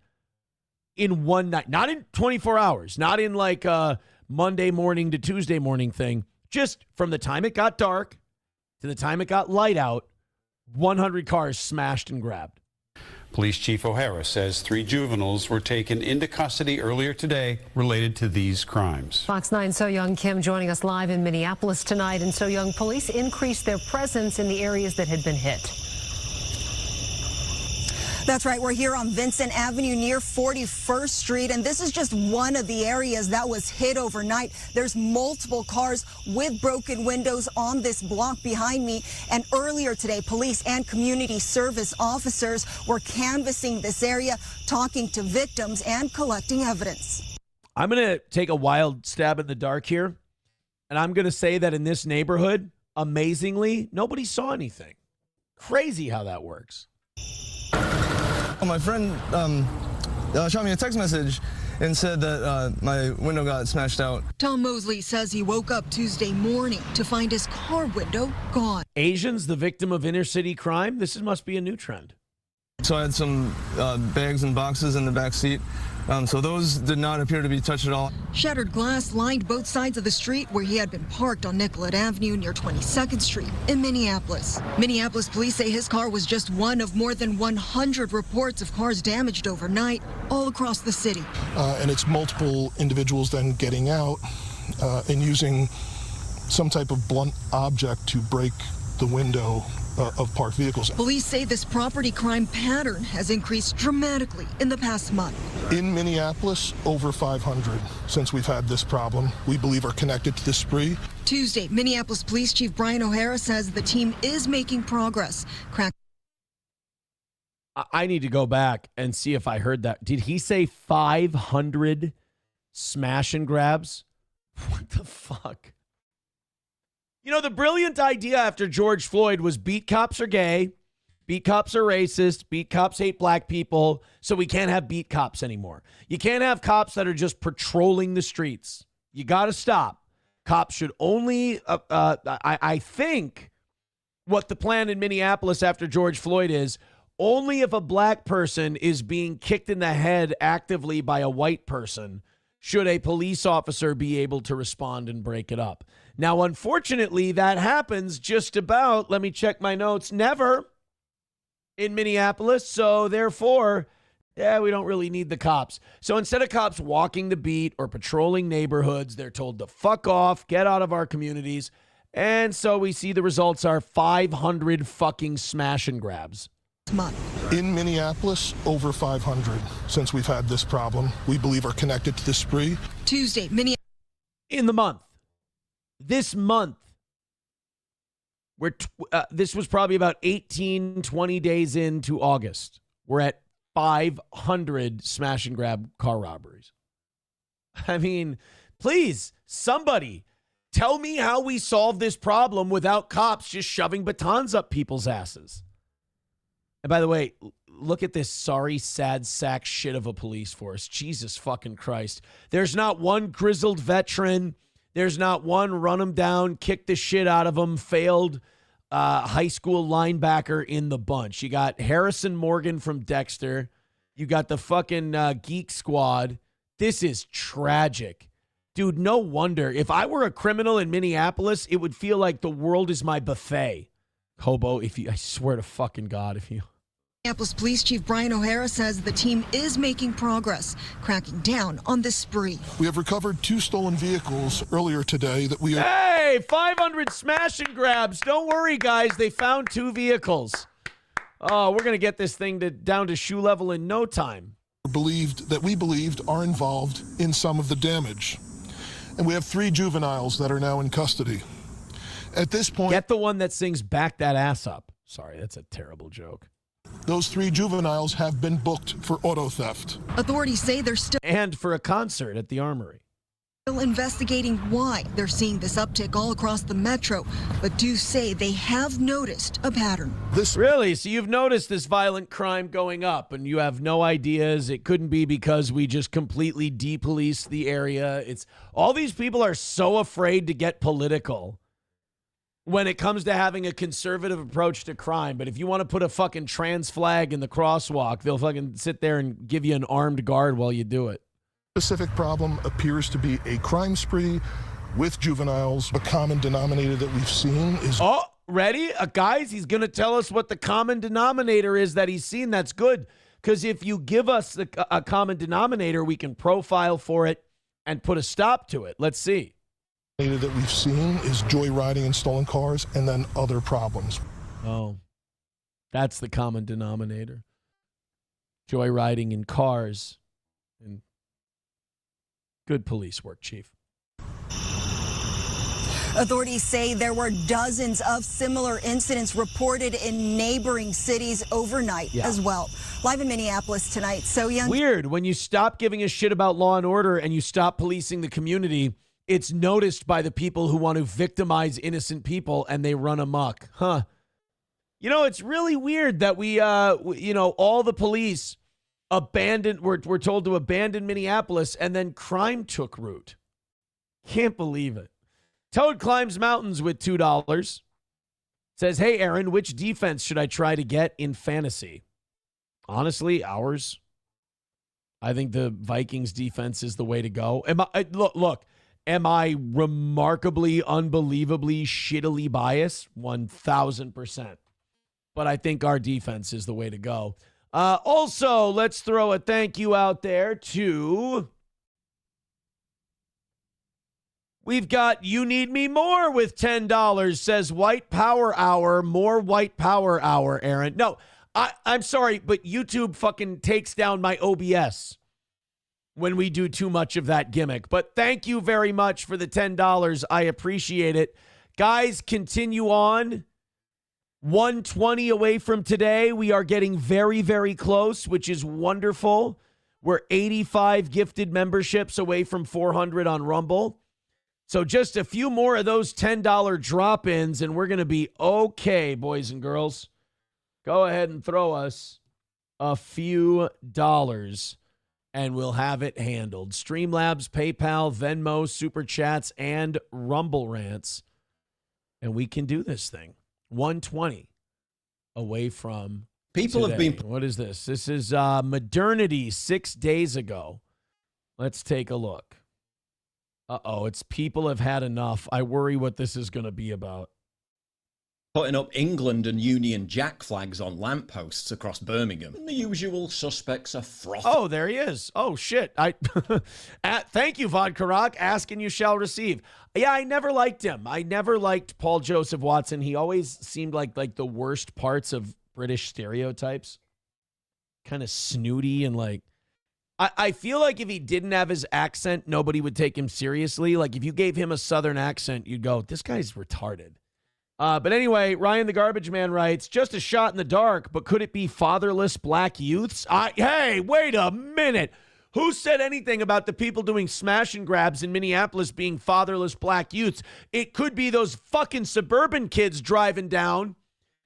in one night. Not in 24 hours. Not in like a Monday morning to Tuesday morning thing. Just from the time it got dark to the time it got light out. 100 cars smashed and grabbed. Police Chief O'Hara says 3 juveniles were taken into custody earlier today related to these crimes. Fox 9 So Young Kim joining us live in Minneapolis tonight. And So Young, police increased their presence in the areas that had been hit. That's right. We're here on Vincent Avenue near 41st Street, and this is just one of the areas that was hit overnight. There's multiple cars with broken windows on this block behind me, and earlier today, police and community service officers were canvassing this area, talking to victims and collecting evidence. I'm going to take a wild stab in the dark here, and I'm going to say that in this neighborhood, amazingly, nobody saw anything. Crazy how that works. My friend shot me a text message and said that my window got smashed out. Tom Mosley says he woke up Tuesday morning to find his car window gone. Asians, the victim of inner city crime? This must be a new trend. So I had some bags and boxes in the back seat. So those did not appear to be touched at all. Shattered glass lined both sides of the street where he had been parked on Nicollet Avenue near 22nd Street in Minneapolis. Minneapolis police say his car was just one of more than 100 reports of cars damaged overnight all across the city. And it's multiple individuals then getting out and using some type of blunt object to break the window of parked vehicles. Police say this property crime pattern has increased dramatically in the past month. In Minneapolis, over 500 since we've had this problem, we believe are connected to this spree. Tuesday, Minneapolis Police Chief Brian O'Hara says the team is making progress. I need to go back and see if I heard that. Did he say 500 smash and grabs? What the fuck? You know, the brilliant idea after George Floyd was beat cops are gay, beat cops are racist, beat cops hate black people, so we can't have beat cops anymore. You can't have cops that are just patrolling the streets. You got to stop. Cops should only, I think what the plan in Minneapolis after George Floyd is, only if a black person is being kicked in the head actively by a white person should a police officer be able to respond and break it up. Now, unfortunately, that happens just about, let me check my notes, never in Minneapolis. So therefore, we don't really need the cops. So instead of cops walking the beat or patrolling neighborhoods, they're told to fuck off, get out of our communities. And so we see the results are 500 fucking smash and grabs. In Minneapolis, over 500 since we've had this problem, we believe are connected to this spree. Tuesday, in the month. This month, this was probably about 18, 20 days into August. We're at 500 smash and grab car robberies. I mean, please, somebody tell me how we solve this problem without cops just shoving batons up people's asses. And by the way, look at this sorry, sad sack shit of a police force. Jesus fucking Christ. There's not one grizzled veteran. There's not one run him down, kick the shit out of him, failed high school linebacker in the bunch. You got Harrison Morgan from Dexter. You got the fucking Geek Squad. This is tragic. Dude, no wonder. If I were a criminal in Minneapolis, it would feel like the world is my buffet. Hobo, I swear to fucking God, if you... Minneapolis Police Chief Brian O'Hara says the team is making progress, cracking down on this spree. We have recovered 2 stolen vehicles earlier today that we... Hey, 500 smash and grabs. Don't worry, guys. They found 2 vehicles. Oh, we're going to get this thing down to shoe level in no time. We believed are involved in some of the damage. And we have 3 juveniles that are now in custody. At this point... Get the one that sings Back That Ass Up. Sorry, that's a terrible joke. Those 3 juveniles have been booked for auto theft. Authorities say they're still... And for a concert at the Armory. Still investigating why they're seeing this uptick all across the metro, but do say they have noticed a pattern. Really? So you've noticed this violent crime going up and you have no ideas? It couldn't be because we just completely depoliced the area. It's all these people are so afraid to get political when it comes to having a conservative approach to crime. But if you want to put a fucking trans flag in the crosswalk, they'll fucking sit there and give you an armed guard while you do it. Specific problem appears to be a crime spree with juveniles. The common denominator that we've seen is... Oh, ready? Guys, he's going to tell us what the common denominator is that he's seen. That's good. Because if you give us a common denominator, we can profile for it and put a stop to it. Let's see. That we've seen is joyriding in stolen cars and then other problems. Oh, that's the common denominator. Joyriding in cars. And good police work, Chief. Authorities say there were dozens of similar incidents reported in neighboring cities overnight as well. Live in Minneapolis tonight, So Young. Weird. When you stop giving a shit about law and order and you stop policing the community, it's noticed by the people who want to victimize innocent people and they run amok. Huh. You know, it's really weird that we all the police we're told to abandon Minneapolis and then crime took root. Can't believe it. Toad climbs mountains with $2. Says, hey, Aaron, which defense should I try to get in fantasy? Honestly, ours. I think the Vikings defense is the way to go. Look, am I remarkably, unbelievably, shittily biased? 1,000%. But I think our defense is the way to go. Also, let's throw a thank you out there to... We've got You Need Me More with $10, says White Power Hour. More White Power Hour, Aaron. No, I'm sorry, but YouTube fucking takes down my OBS when we do too much of that gimmick. But thank you very much for the $10. I appreciate it. Guys, continue on. 120 away from today. We are getting very, very close, which is wonderful. We're 85 gifted memberships away from 400 on Rumble. So just a few more of those $10 drop-ins, and we're going to be okay, boys and girls. Go ahead and throw us a few dollars, and we'll have it handled. Streamlabs, PayPal, Venmo, Super Chats, and Rumble Rants. And we can do this thing. 120 away from People today. have been... What is this? This is Modernity 6 days ago. Let's take a look. Uh-oh, it's People Have Had Enough. I worry what this is going to be about. Putting up England and Union Jack flags on lampposts across Birmingham. And the usual suspects are frothing. Oh, there he is. Oh, shit. Thank you, Vodka Rock. Ask and you shall receive. Yeah, I never liked him. I never liked Paul Joseph Watson. He always seemed like the worst parts of British stereotypes. Kind of snooty and like... I feel like if he didn't have his accent, nobody would take him seriously. Like if you gave him a Southern accent, you'd go, this guy's retarded. But anyway, Ryan the Garbage Man writes, just a shot in the dark, but could it be fatherless black youths? Hey, wait a minute. Who said anything about the people doing smash and grabs in Minneapolis being fatherless black youths? It could be those fucking suburban kids driving down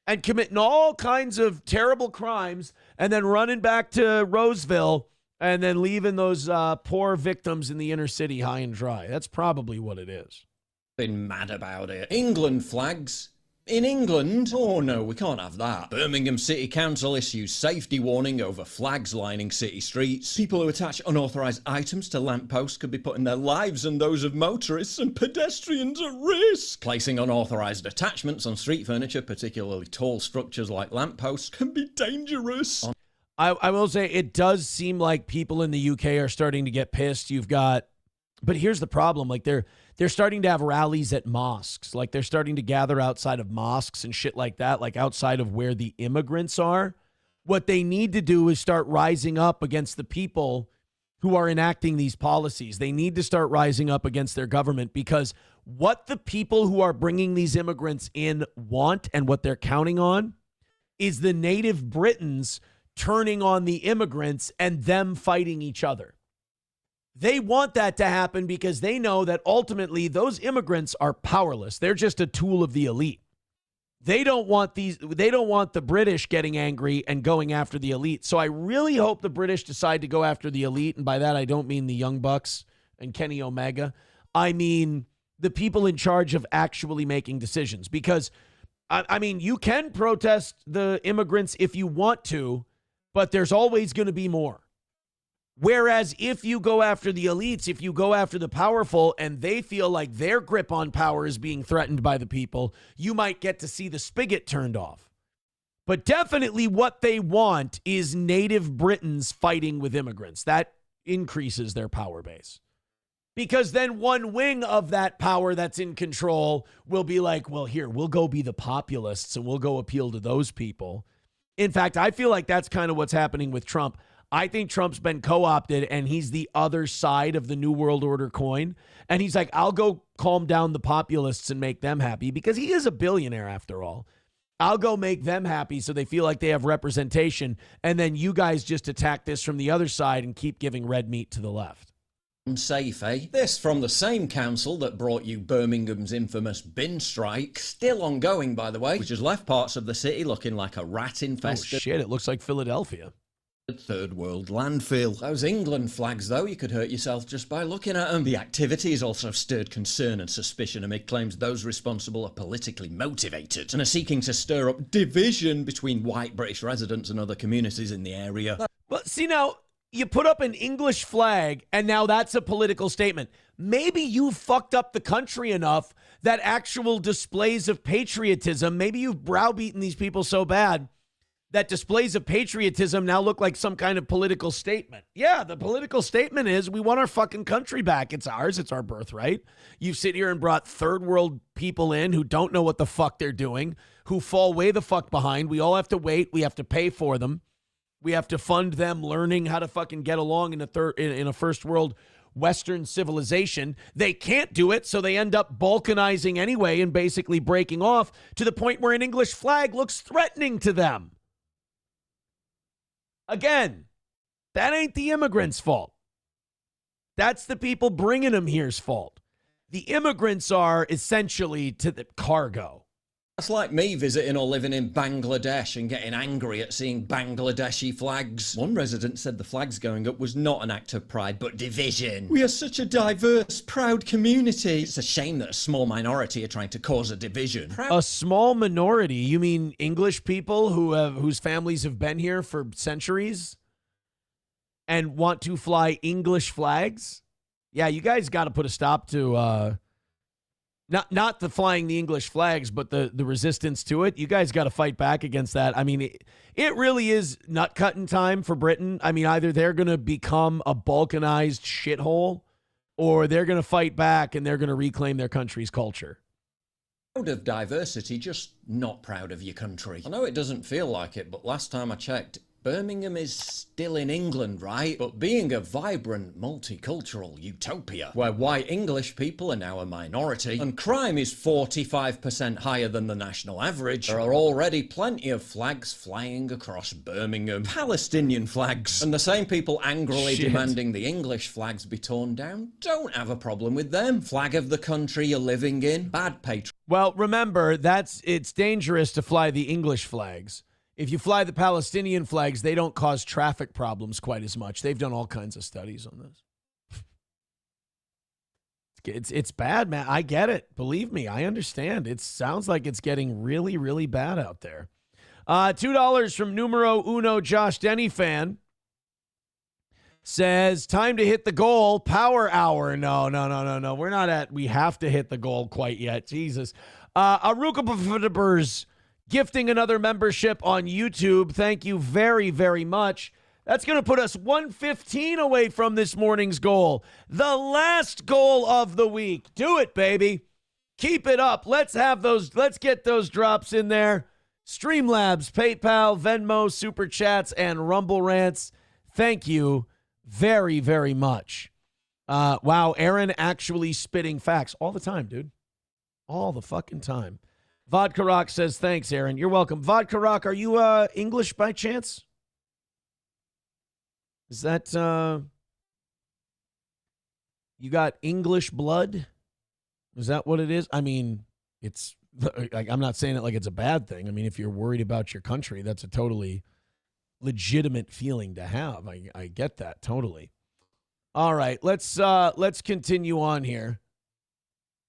and committing all kinds of terrible crimes and then running back to Roseville and then leaving those poor victims in the inner city high and dry. That's probably what it is. Been mad about it. England flags? In England? Oh no, we can't have that. Birmingham City Council issues safety warning over flags lining city streets. People who attach unauthorised items to lampposts could be putting their lives and those of motorists and pedestrians at risk. Placing unauthorised attachments on street furniture, particularly tall structures like lampposts, can be dangerous. I will say it does seem like people in the UK are starting to get pissed. But here's the problem. Like they're starting to have rallies at mosques. Like they're starting to gather outside of mosques and shit like that, like outside of where the immigrants are. What they need to do is start rising up against the people who are enacting these policies. They need to start rising up against their government because what the people who are bringing these immigrants in want and what they're counting on is the native Britons turning on the immigrants and them fighting each other. They want that to happen because they know that ultimately those immigrants are powerless. They're just a tool of the elite. They don't want the British getting angry and going after the elite. So I really hope the British decide to go after the elite. And by that, I don't mean the Young Bucks and Kenny Omega. I mean the people in charge of actually making decisions. Because, I mean, you can protest the immigrants if you want to, but there's always going to be more. Whereas if you go after the elites, if you go after the powerful and they feel like their grip on power is being threatened by the people, you might get to see the spigot turned off. But definitely what they want is native Britons fighting with immigrants. That increases their power base. Because then one wing of that power that's in control will be like, well, here, we'll go be the populists and we'll go appeal to those people. In fact, I feel like that's kind of what's happening with Trump. I think Trump's been co-opted and he's the other side of the New World Order coin. And he's like, I'll go calm down the populists and make them happy because he is a billionaire after all. I'll go make them happy so they feel like they have representation. And then you guys just attack this from the other side and keep giving red meat to the left. Safe, eh? This from the same council that brought you Birmingham's infamous bin strike, still ongoing by the way, which has left parts of the city looking like a rat-infested... Oh shit, it looks like Philadelphia. Third world landfill. Those England flags, though, you could hurt yourself just by looking at them. The activity has also stirred concern and suspicion amid claims those responsible are politically motivated and are seeking to stir up division between white British residents and other communities in the area. Well, see now, you put up an English flag, and now that's a political statement. Maybe you fucked up the country enough that actual displays of patriotism, maybe you've browbeaten these people so bad that displays of patriotism now look like some kind of political statement. Yeah, the political statement is we want our fucking country back. It's ours. It's our birthright. You sit here and brought third world people in who don't know what the fuck they're doing, who fall way the fuck behind. We all have to wait. We have to pay for them. We have to fund them learning how to fucking get along in a first world Western civilization. They can't do it, so they end up balkanizing anyway and basically breaking off to the point where an English flag looks threatening to them. Again, that ain't the immigrants' fault. That's the people bringing them here's fault. The immigrants are essentially to the cargo. That's like me visiting or living in Bangladesh and getting angry at seeing Bangladeshi flags. One resident said the flags going up was not an act of pride, but division. We are such a diverse, proud community. It's a shame that a small minority are trying to cause a division. A small minority? You mean English people whose families have been here for centuries and want to fly English flags? Yeah, you guys got to put a stop to... Not the flying the English flags, but the resistance to it. You guys got to fight back against that. I mean, it really is nut-cutting time for Britain. I mean, either they're going to become a balkanized shithole, or they're going to fight back and they're going to reclaim their country's culture. Proud of diversity, just not proud of your country. I know it doesn't feel like it, but last time I checked, Birmingham is still in England, right? But being a vibrant, multicultural utopia, where white English people are now a minority, and crime is 45% higher than the national average, there are already plenty of flags flying across Birmingham. Palestinian flags. And the same people angrily demanding the English flags be torn down don't have a problem with them. Flag of the country you're living in, bad patriotism. Well, remember, it's dangerous to fly the English flags. If you fly the Palestinian flags, they don't cause traffic problems quite as much. They've done all kinds of studies on this. It's bad, man. I get it. Believe me, I understand. It sounds like it's getting really, really bad out there. $2 from numero uno Josh Denny fan says, time to hit the goal. Power hour. No. We're not at we have to hit the goal quite yet. Jesus. Arukapafadabers gifting another membership on YouTube. Thank you very, very much. That's going to put us 115 away from this morning's goal. The last goal of the week. Do it, baby. Keep it up. Let's get those drops in there. Streamlabs, PayPal, Venmo, Super Chats, and Rumble Rants. Thank you very, very much. Wow, Aaron actually spitting facts all the time, dude. All the fucking time. Vodka Rock says, thanks, Aaron. You're welcome. Vodka Rock, are you English by chance? Is that, you got English blood? Is that what it is? I mean, it's, I'm not saying it like it's a bad thing. I mean, if you're worried about your country, that's a totally legitimate feeling to have. I get that totally. All right, let's continue on here.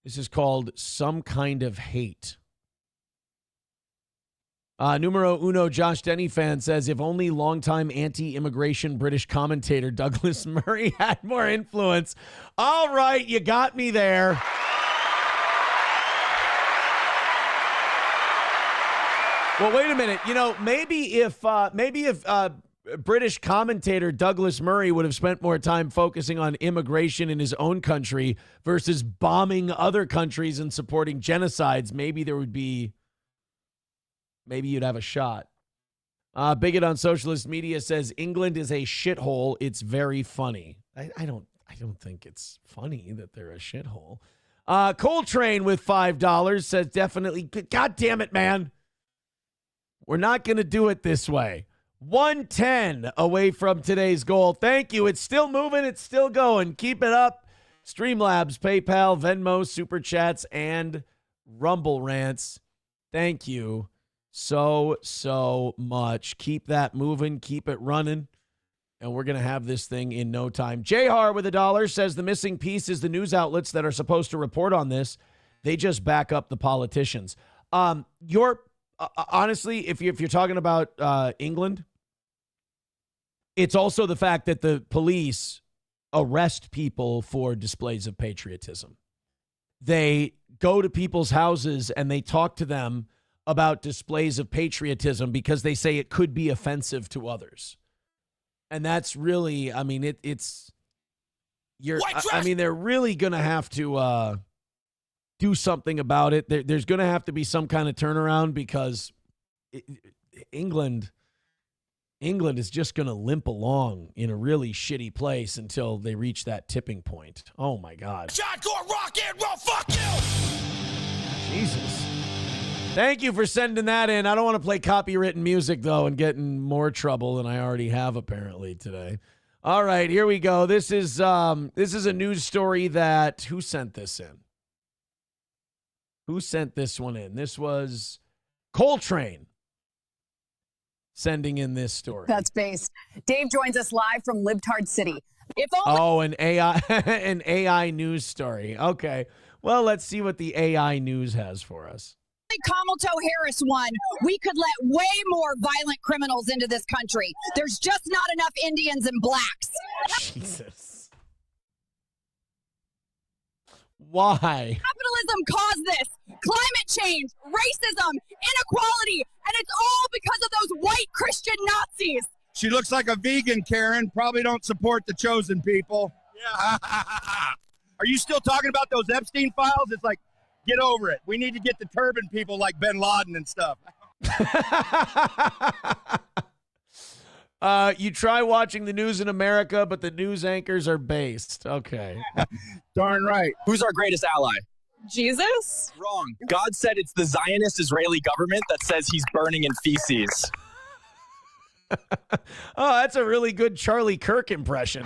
This is called Some Kind of Hate. Numero uno Josh Denny fan says, if only longtime anti-immigration British commentator Douglas Murray had more influence. All right, you got me there. Well, wait a minute. You know, maybe if British commentator Douglas Murray would have spent more time focusing on immigration in his own country versus bombing other countries and supporting genocides, maybe you'd have a shot. Bigot on socialist media says England is a shithole. It's very funny. I don't think it's funny that they're a shithole. Coltrane with $5 says definitely. God damn it, man. We're not going to do it this way. 110 away from today's goal. Thank you. It's still moving. It's still going. Keep it up. Streamlabs, PayPal, Venmo, Super Chats, and Rumble Rants. Thank you so much. Keep that moving. Keep it running. And we're going to have this thing in no time. Jahar with $1 says the missing piece is the news outlets that are supposed to report on this. They just back up the politicians. Honestly, if you're talking about England, It's also the fact that the police arrest people for displays of patriotism. They go to people's houses and they talk to them about displays of patriotism because they say it could be offensive to others. And that's really, I mean, they're really going to have to do something about it. There's going to have to be some kind of turnaround because England is just going to limp along in a really shitty place until they reach that tipping point. Oh, my God. Hardcore rock and roll, fuck you! Jesus. Thank you for sending that in. I don't want to play copywritten music, though, and get in more trouble than I already have, apparently, today. All right, here we go. This is a news story that... Who sent this in? Who sent this one in? This was Coltrane sending in this story. That's based. Dave joins us live from Libtard City. An AI news story. Okay. Well, let's see what the AI news has for us. Kamalto Harris won, we could let way more violent criminals into this country. There's just not enough Indians and blacks. Jesus. Why? Capitalism caused this. Climate change, racism, inequality, and it's all because of those white Christian Nazis. She looks like a vegan, Karen. Probably don't support the chosen people. Yeah. Are you still talking about those Epstein files? It's like, get over it. We need to get the turban people like Bin Laden and stuff. You try watching the news in America, but the news anchors are based. Okay. Darn right. Who's our greatest ally? Jesus? Wrong. God said it's the Zionist Israeli government that says he's burning in feces. Oh, that's a really good Charlie Kirk impression.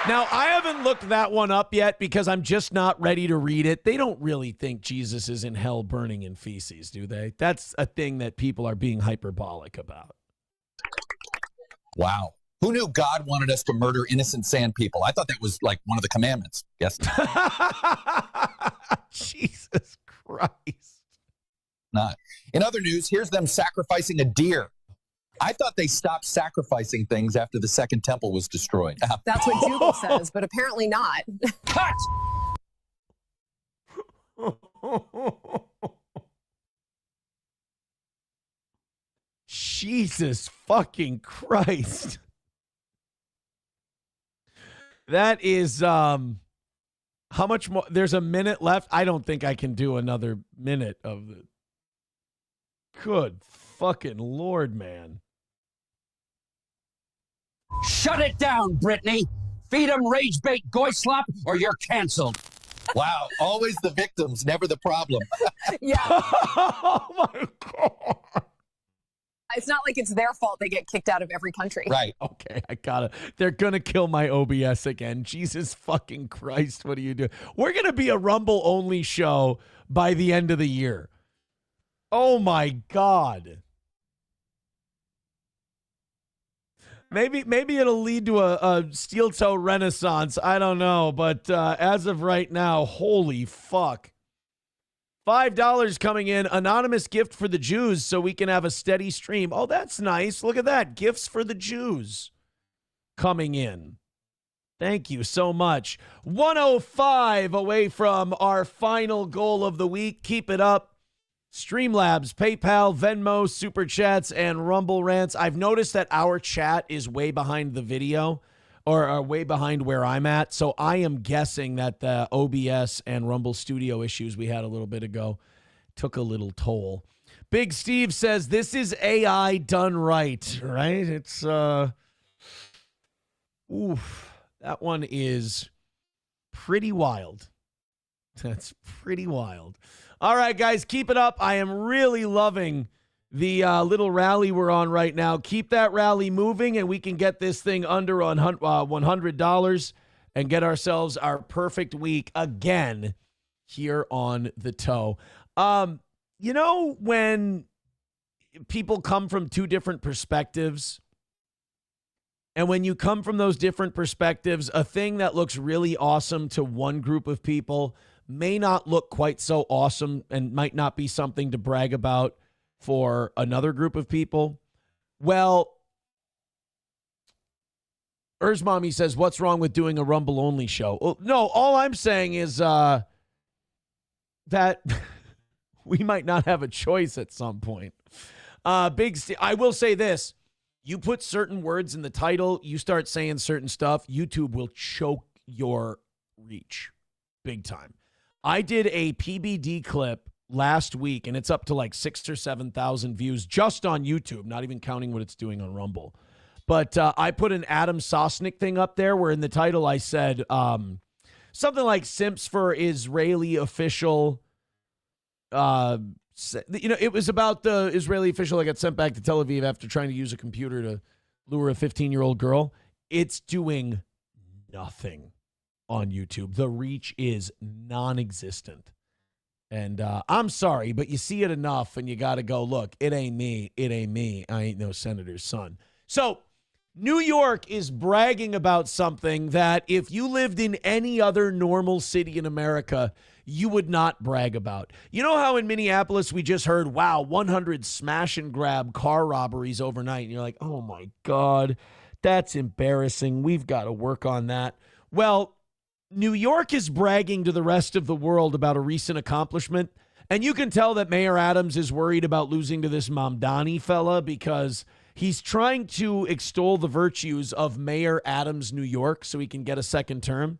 Now, I haven't looked that one up yet because I'm just not ready to read it. They don't really think Jesus is in hell burning in feces, do they? That's a thing that people are being hyperbolic about. Wow. Who knew God wanted us to murder innocent sand people? I thought that was like one of the commandments. Yes. Jesus Christ. Not. In other news, here's them sacrificing a deer. I thought they stopped sacrificing things after the Second Temple was destroyed. That's what Google says, but apparently not. Cut! Jesus fucking Christ. That is, how much more? There's a minute left. I don't think I can do another minute of the. Good fucking Lord, man. Shut it down, Brittany. Feed them rage bait goy-slop or you're canceled. Wow, always the victims, never the problem. Yeah. Oh my God. It's not like it's their fault they get kicked out of every country. Right. Okay, they're gonna kill my OBS again. Jesus fucking Christ, what do you do? We're gonna be a Rumble only show by the end of the year. Oh my God. Maybe it'll lead to a steel toe renaissance. I don't know. But as of right now, holy fuck. $5 coming in. Anonymous gift for the Jews so we can have a steady stream. Oh, that's nice. Look at that. Gifts for the Jews coming in. Thank you so much. 105 away from our final goal of the week. Keep it up. Streamlabs, PayPal, Venmo, Super Chats, and Rumble Rants. I've noticed that our chat is way behind the video or way behind where I'm at. So I am guessing that the OBS and Rumble Studio issues we had a little bit ago took a little toll. Big Steve says this is AI done right, right? It's, that one is pretty wild. That's pretty wild. All right, guys, keep it up. I am really loving the little rally we're on right now. Keep that rally moving, and we can get this thing under $100 and get ourselves our perfect week again here on The Toe. You know, when people come from two different perspectives, and when you come from those different perspectives, a thing that looks really awesome to one group of people may not look quite so awesome and might not be something to brag about for another group of people. Well, Urs Mommy says, what's wrong with doing a Rumble-only show? Well, no, all I'm saying is that we might not have a choice at some point. I will say this. You put certain words in the title, you start saying certain stuff, YouTube will choke your reach big time. I did a PBD clip last week, and it's up to like 6,000 or 7,000 views just on YouTube, not even counting what it's doing on Rumble. But I put an Adam Sosnick thing up there where in the title I said something like simps for Israeli official. It was about the Israeli official that got sent back to Tel Aviv after trying to use a computer to lure a 15-year-old girl. It's doing nothing on YouTube. The reach is non-existent. And I'm sorry, but you see it enough and you got to go, look, it ain't me. It ain't me. I ain't no senator's son. So New York is bragging about something that if you lived in any other normal city in America, you would not brag about. You know how in Minneapolis we just heard, wow, 100 smash and grab car robberies overnight. And you're like, oh my God, that's embarrassing. We've got to work on that. Well, New York is bragging to the rest of the world about a recent accomplishment. And you can tell that Mayor Adams is worried about losing to this Mamdani fella because he's trying to extol the virtues of Mayor Adams, New York, so he can get a second term.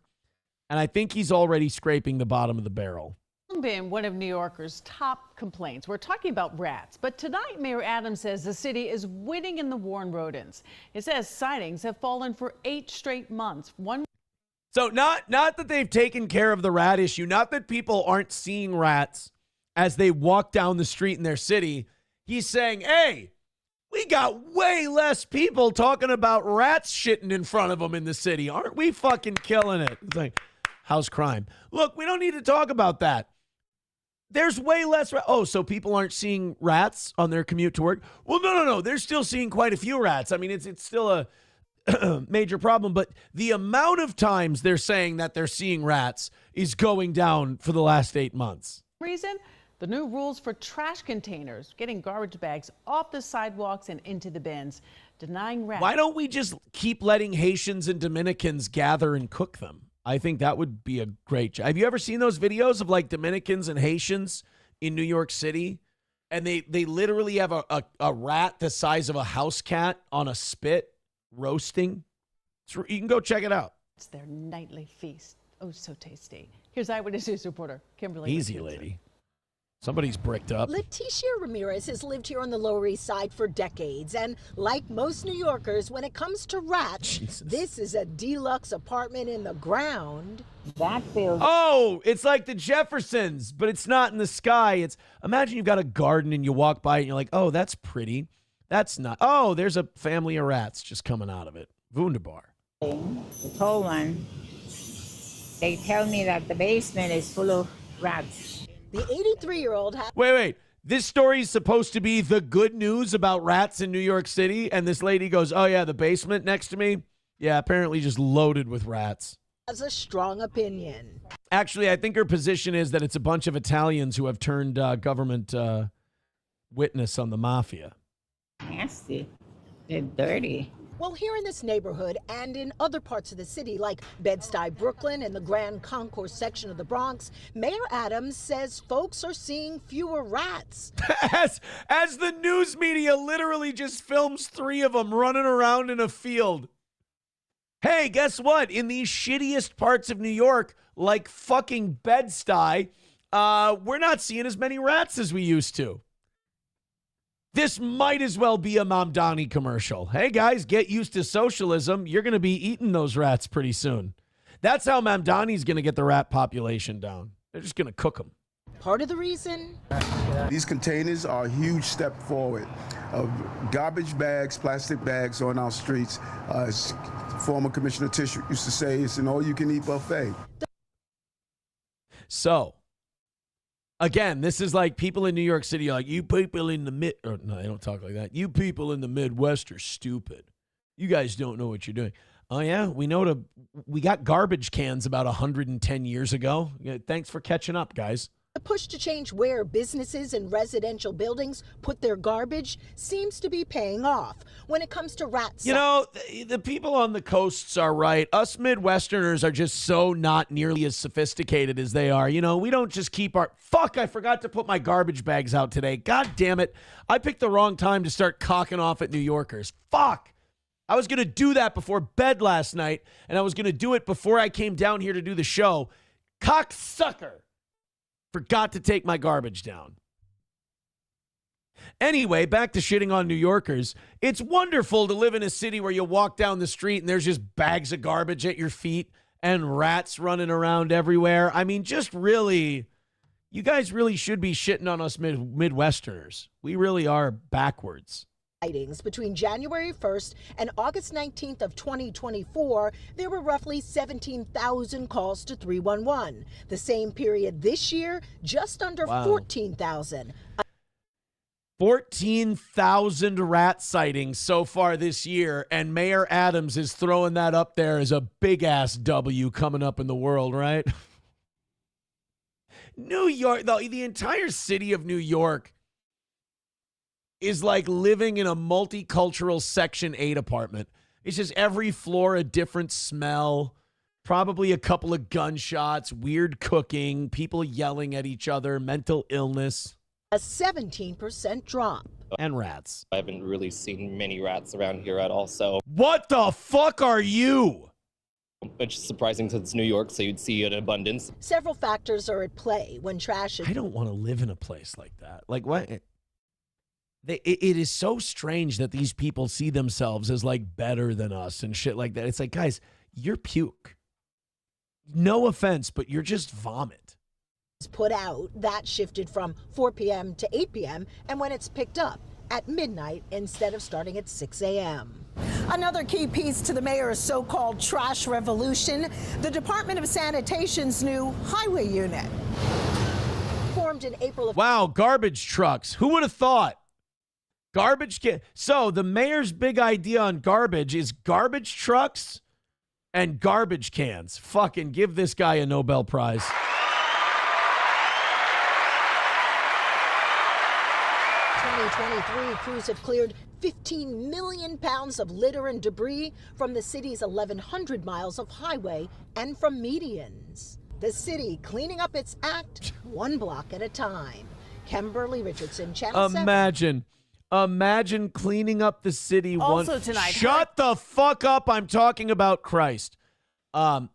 And I think he's already scraping the bottom of the barrel. Been one of New Yorkers' top complaints. We're talking about rats, but tonight Mayor Adams says the city is winning in the war on rodents. It says sightings have fallen for 8 straight months. So not that they've taken care of the rat issue, not that people aren't seeing rats as they walk down the street in their city. He's saying, hey, we got way less people talking about rats shitting in front of them in the city. Aren't we fucking killing it? It's like, how's crime? Look, we don't need to talk about that. There's way less. So people aren't seeing rats on their commute to work? Well, no. They're still seeing quite a few rats. I mean, it's still a major problem, but the amount of times they're saying that they're seeing rats is going down for the last 8 months. Reason? The new rules for trash containers, getting garbage bags off the sidewalks and into the bins, denying rats. Why don't we just keep letting Haitians and Dominicans gather and cook them? I think that would be a great job. Have you ever seen those videos of like Dominicans and Haitians in New York City? And they literally have a rat the size of a house cat on a spit roasting. You can go check it out. It's their nightly feast. Oh, so tasty. Here's Eyewitness News reporter Kimberly. Easy, lady. Somebody's bricked up. Leticia Ramirez has lived here on the Lower East Side for decades. And like most New Yorkers, when it comes to rats, this is a deluxe apartment in the ground. That feels... Oh, it's like the Jeffersons, but it's not in the sky. Imagine you've got a garden and you walk by and you're like, oh, that's pretty. That's not. Oh, there's a family of rats just coming out of it. Wunderbar. The tall one. They tell me that the basement is full of rats. The 83-year-old has... Wait. This story is supposed to be the good news about rats in New York City, and this lady goes, oh, yeah, the basement next to me? Yeah, apparently just loaded with rats. Has a strong opinion. Actually, I think her position is that it's a bunch of Italians who have turned government witness on the mafia. Nasty. They're dirty. Well, here in this neighborhood and in other parts of the city, like Bed-Stuy, Brooklyn, and the Grand Concourse section of the Bronx, Mayor Adams says folks are seeing fewer rats. As the news media literally just films 3 of them running around in a field. Hey, guess what? In these shittiest parts of New York, like fucking Bed-Stuy, we're not seeing as many rats as we used to. This might as well be a Mamdani commercial. Hey, guys, get used to socialism. You're going to be eating those rats pretty soon. That's how Mamdani's going to get the rat population down. They're just going to cook them. Part of the reason? These containers are a huge step forward. Garbage bags, plastic bags on our streets. As former Commissioner Tish used to say, it's an all-you-can-eat buffet. So... Again, this is like people in New York City are like, you people in the no, they don't talk like that. You people in the Midwest are stupid. You guys don't know what you're doing. Oh, yeah, we got garbage cans about 110 years ago. Yeah, thanks for catching up, guys. The push to change where businesses and residential buildings put their garbage seems to be paying off. When it comes to rats, You know, the people on the coasts are right. Us Midwesterners are just so not nearly as sophisticated as they are. You know, we don't just keep our... Fuck, I forgot to put my garbage bags out today. God damn it. I picked the wrong time to start cocking off at New Yorkers. Fuck. I was going to do that before bed last night, and I was going to do it before I came down here to do the show. Cocksucker. Forgot to take my garbage down. Anyway, back to shitting on New Yorkers. It's wonderful to live in a city where you walk down the street and there's just bags of garbage at your feet and rats running around everywhere. I mean, just really, you guys really should be shitting on us Midwesterners. We really are backwards. sightings between January 1st and August 19th of 2024, there were roughly 17,000 calls to 311. The same period this year, just under 14,000. 14,000 rat sightings so far this year, and Mayor Adams is throwing that up there as a big-ass W coming up in the world, right? New York, the entire city of New York is like living in a multicultural Section 8 apartment. It's just every floor a different smell, probably a couple of gunshots, weird cooking, people yelling at each other, mental illness. A 17% drop. And rats. I haven't really seen many rats around here at all, so. What the fuck are you? Which is surprising since it's New York, so you'd see it in abundance. Several factors are at play when trash is... I don't want to live in a place like that. Like, what? It is so strange that these people see themselves as like better than us and shit like that. It's like, guys, you're puke. No offense, but you're just vomit. Put out, that shifted from 4 p.m. to 8 p.m. and when it's picked up at midnight instead of starting at 6 a.m. Another key piece to the mayor's so-called trash revolution, the Department of Sanitation's new highway unit. Formed in April of... Wow, garbage trucks. Who would have thought? Garbage can. So the mayor's big idea on garbage is garbage trucks and garbage cans. Fucking give this guy a Nobel Prize. Crews have cleared 15 million pounds of litter and debris from the city's 1,100 miles of highway and from medians. The city cleaning up its act one block at a time. Kimberly Richardson, Channel 7. Imagine cleaning up the city Also one. tonight. Shut the fuck up. I'm talking about Christ.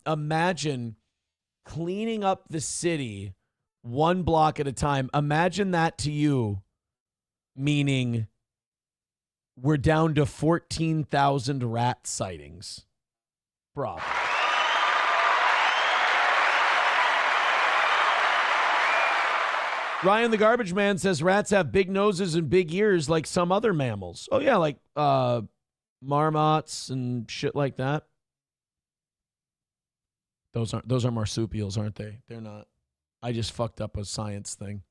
Imagine cleaning up the city one block at a time. Imagine that to you, meaning we're down to 14,000 rat sightings. Bravo. Ryan the Garbage Man says rats have big noses and big ears like some other mammals. Oh, yeah, like marmots and shit like that. Those are marsupials, aren't they? They're not. I just fucked up a science thing.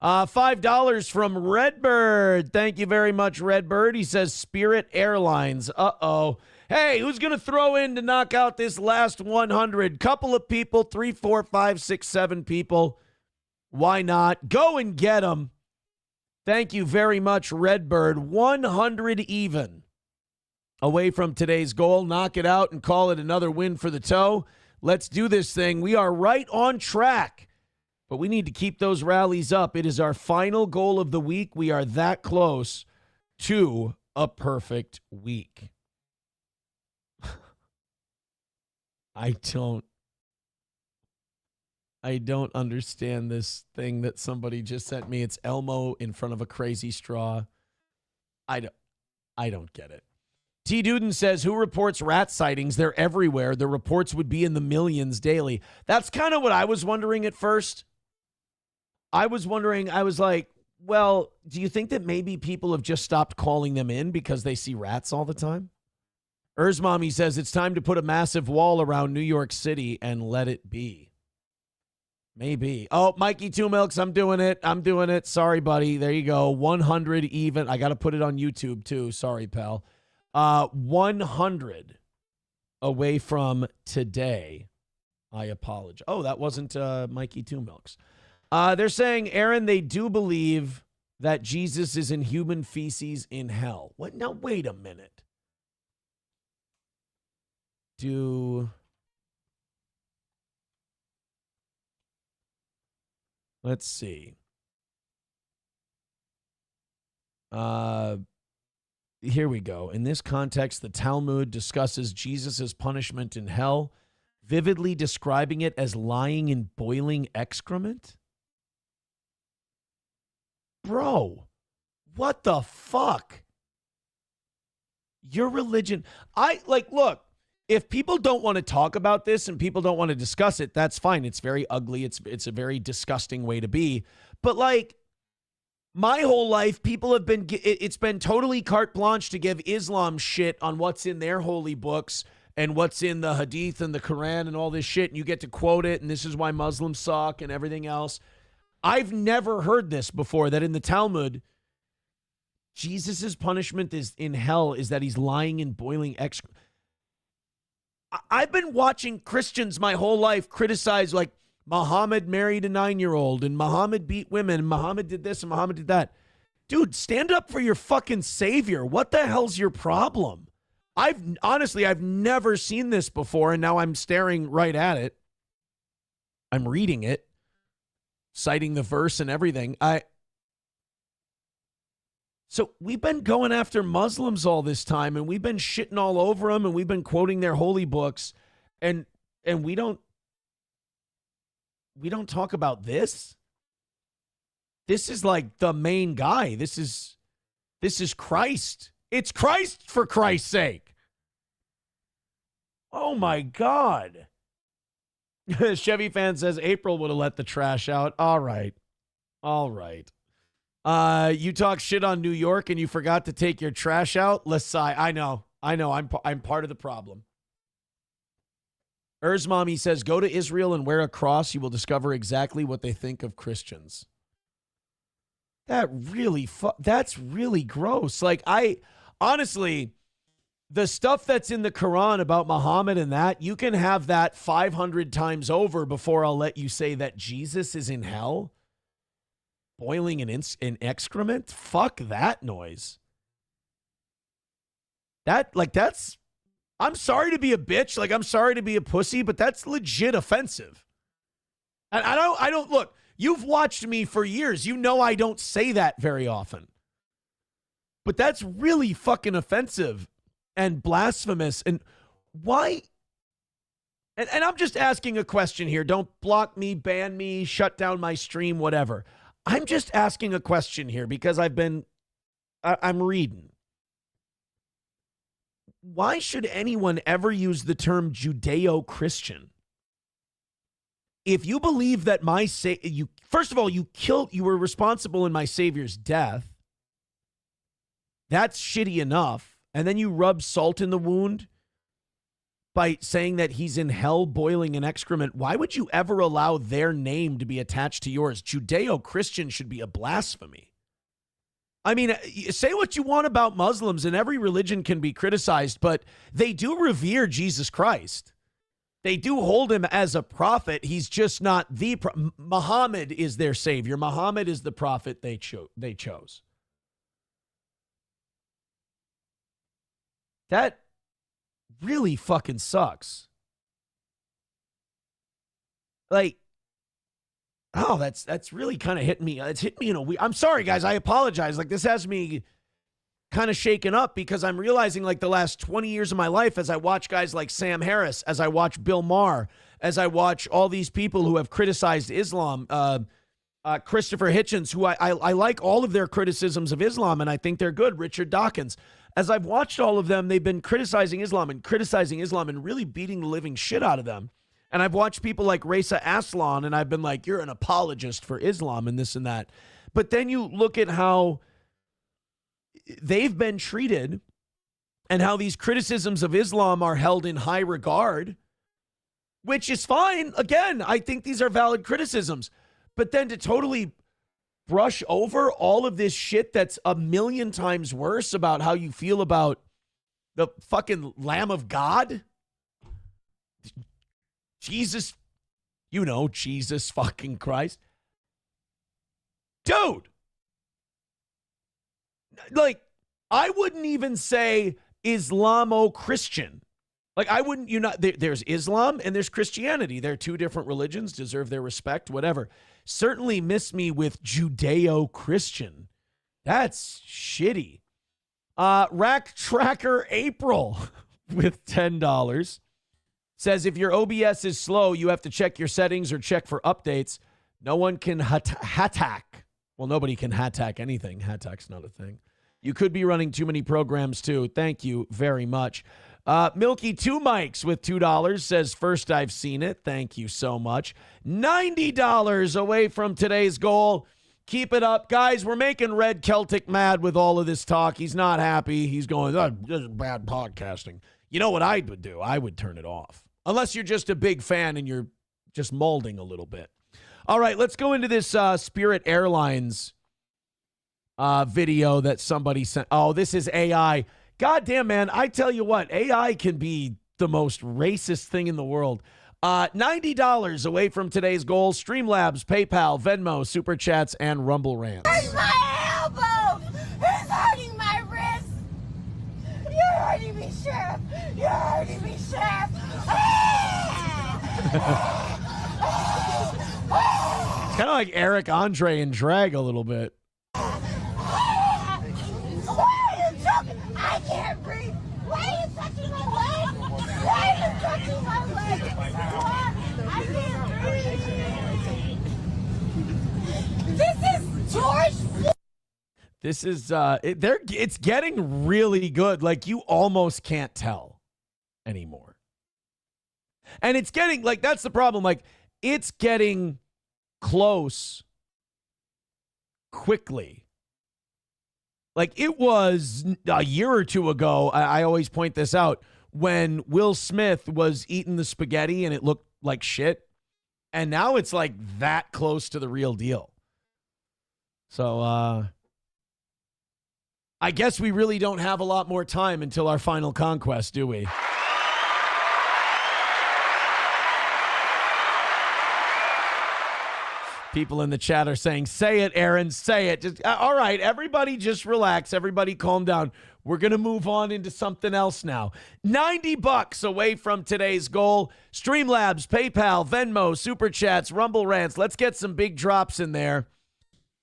$5 from Redbird. Thank you very much, Redbird. He says Spirit Airlines. Uh-oh. Hey, who's going to throw in to knock out this last 100? Couple of people, 3, 4, 5, 6, 7 people. Why not? Go and get them. Thank you very much, Redbird. 100 even. Away from today's goal. Knock it out and call it another win for the toe. Let's do this thing. We are right on track. But we need to keep those rallies up. It is our final goal of the week. We are that close to a perfect week. I don't understand this thing that somebody just sent me. It's Elmo in front of a crazy straw. I don't get it. T. Duden says, who reports rat sightings? They're everywhere. The reports would be in the millions daily. That's kind of what I was wondering at first. I was like, well, do you think that maybe people have just stopped calling them in because they see rats all the time? Mommy says it's time to put a massive wall around New York City and let it be. Maybe. Oh, Mikey Two Milks, I'm doing it. Sorry, buddy. There you go. 100 even. I got to put it on YouTube too. Sorry, pal. 100 away from today. I apologize. Oh, that wasn't Mikey Two Milks. They're saying, Aaron, they do believe that Jesus is in human feces in hell. What? Now, wait a minute. Let's see. Here we go. In this context, the Talmud discusses Jesus' punishment in hell, vividly describing it as lying in boiling excrement. Bro, what the fuck? Your religion. Look, if people don't want to talk about this and people don't want to discuss it, that's fine. It's very ugly. It's a very disgusting way to be. But like, my whole life, people have been, it's been totally carte blanche to give Islam shit on what's in their holy books and what's in the Hadith and the Quran and all this shit. And you get to quote it. And this is why Muslims suck and everything else. I've never heard this before, that in the Talmud, Jesus' punishment is in hell is that he's lying in boiling excrement. I've been watching Christians my whole life criticize, like, Muhammad married a 9-year-old and Muhammad beat women and Muhammad did this and Muhammad did that. Dude, stand up for your fucking savior. What the hell's your problem? I've never seen this before, and now I'm staring right at it. I'm reading it, citing the verse and everything. So we've been going after Muslims all this time, and we've been shitting all over them, and we've been quoting their holy books, and we don't talk about this. This is like the main guy. This is Christ. It's Christ, for Christ's sake. Oh my God. Chevy fan says April would have let the trash out. All right. You talk shit on New York and you forgot to take your trash out. Lasai, I know. I'm part of the problem. Mommy says, go to Israel and wear a cross. You will discover exactly what they think of Christians. That's really gross. Like, honestly, the stuff that's in the Quran about Muhammad and that, you can have that 500 times over before I'll let you say that Jesus is in hell, boiling in excrement. Fuck that noise. That's, I'm sorry to be a bitch. Like, I'm sorry to be a pussy, but that's legit offensive. And I don't look, you've watched me for years. You know I don't say that very often. But that's really fucking offensive and blasphemous. And why? And I'm just asking a question here. Don't block me, ban me, shut down my stream, whatever. I'm just asking a question here because I'm reading. Why should anyone ever use the term Judeo-Christian? If you believe that first of all, you were responsible in my Savior's death. That's shitty enough. And then you rub salt in the wound by saying that he's in hell boiling in excrement. Why would you ever allow their name to be attached to yours? Judeo-Christian should be a blasphemy. I mean, say what you want about Muslims, and every religion can be criticized, but they do revere Jesus Christ. They do hold him as a prophet. He's just not the Muhammad is their savior. Muhammad is the prophet they chose. That really fucking sucks. Like, oh, that's really kind of hit me. It's hit me in a weird. I'm sorry, guys. I apologize. Like, this has me kind of shaken up because I'm realizing, like, the last 20 years of my life, as I watch guys like Sam Harris, as I watch Bill Maher, as I watch all these people who have criticized Islam, Christopher Hitchens, who I like all of their criticisms of Islam, and I think they're good. Richard Dawkins. As I've watched all of them, they've been criticizing Islam and really beating the living shit out of them. And I've watched people like Reza Aslan, and I've been like, you're an apologist for Islam and this and that. But then you look at how they've been treated and how these criticisms of Islam are held in high regard, which is fine. Again, I think these are valid criticisms. But then to totally brush over all of this shit that's a million times worse about how you feel about the fucking Lamb of God, Jesus, Jesus fucking Christ. Dude. Like, I wouldn't even say Islamo-Christian. Like, I wouldn't, there's Islam and there's Christianity. They're two different religions, deserve their respect, whatever. Certainly miss me with Judeo-Christian. That's shitty. Rack Tracker April with $10 says if your OBS is slow, you have to check your settings or check for updates. No one can hack. Well, nobody can hack anything. Hack's not a thing. You could be running too many programs too. Thank you very much. Milky Two Mics with $2 says, first I've seen it. Thank you so much. $90 away from today's goal. Keep it up. Guys, we're making Red Celtic mad with all of this talk. He's not happy. He's going, oh, this is bad podcasting. You know what I would do? I would turn it off. Unless you're just a big fan and you're just molding a little bit. All right, let's go into this Spirit Airlines video that somebody sent. Oh, this is AI. God damn, man. I tell you what, AI can be the most racist thing in the world. $90 away from today's goal. Streamlabs, PayPal, Venmo, Super Chats, and Rumble Rants. Hurting my elbow! It's hurting my wrist! You're hurting me, Sheriff! You're hurting me, Sheriff! It's kind of like Eric Andre in drag a little bit. Why are you choking? I can't breathe! Why are you touching my leg? Why are you touching my leg? I can't breathe! This is George. This is it's getting really good. Like, you almost can't tell anymore. And it's getting, like, that's the problem. Like, it's getting close quickly. Like, it was a year or two ago, I always point this out, when Will Smith was eating the spaghetti and it looked like shit. And now it's like that close to the real deal. So, I guess we really don't have a lot more time until our final conquest, do we? People in the chat are saying, say it, Aaron, say it. Just, all right, everybody just relax. Everybody calm down. We're going to move on into something else now. $90 away from today's goal. Streamlabs, PayPal, Venmo, Super Chats, Rumble Rants. Let's get some big drops in there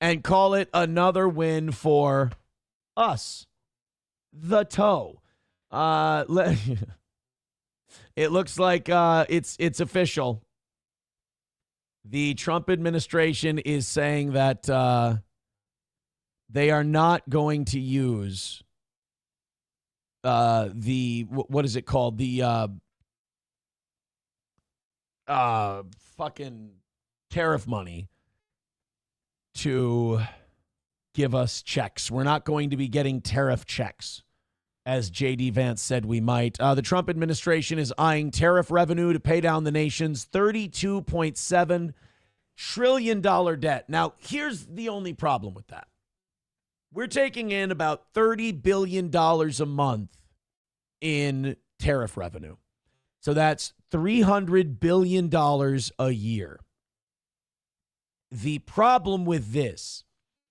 and call it another win for us. The toe. It looks like it's official. The Trump administration is saying that they are not going to use what is it called? The fucking tariff money to give us checks. We're not going to be getting tariff checks, as J.D. Vance said we might. The Trump administration is eyeing tariff revenue to pay down the nation's $32.7 trillion debt. Now, here's the only problem with that. We're taking in about $30 billion a month in tariff revenue. So that's $300 billion a year. The problem with this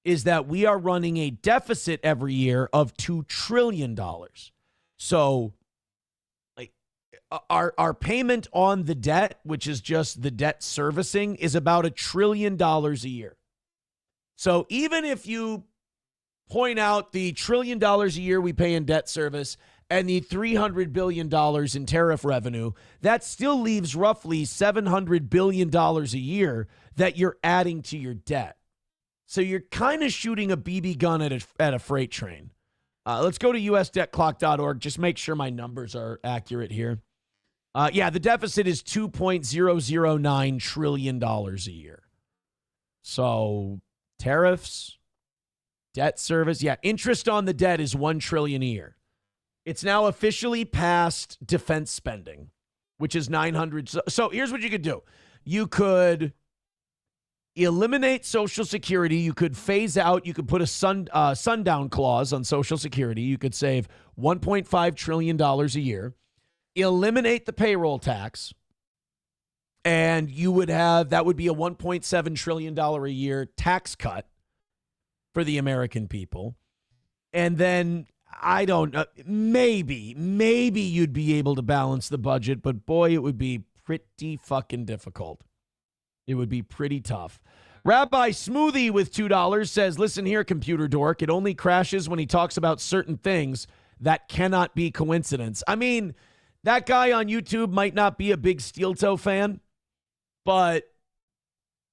is that we are running a deficit every year of $2 trillion. So like our payment on the debt, which is just the debt servicing, is about $1 trillion a year. So even if you point out the $1 trillion a year we pay in debt service and the $300 billion in tariff revenue, that still leaves roughly $700 billion a year that you're adding to your debt. So you're kind of shooting a BB gun at a freight train. Let's go to usdebtclock.org. Just make sure my numbers are accurate here. Yeah, the deficit is $2.009 trillion a year. So tariffs, debt service. Yeah, interest on the debt is $1 trillion a year. It's now officially past defense spending, which is $900. So here's what you could do. You could eliminate Social Security. You could phase out. You could put a sundown clause on Social Security. You could save $1.5 trillion a year. Eliminate the payroll tax. And you would have, that would be a $1.7 trillion a year tax cut. for the American people. And then, I don't know, maybe you'd be able to balance the budget, but boy, it would be pretty fucking difficult. It would be pretty tough. Rabbi Smoothie with $2 says, listen here, computer dork. It only crashes when he talks about certain things that cannot be coincidence. I mean, that guy on YouTube might not be a big steel toe fan, but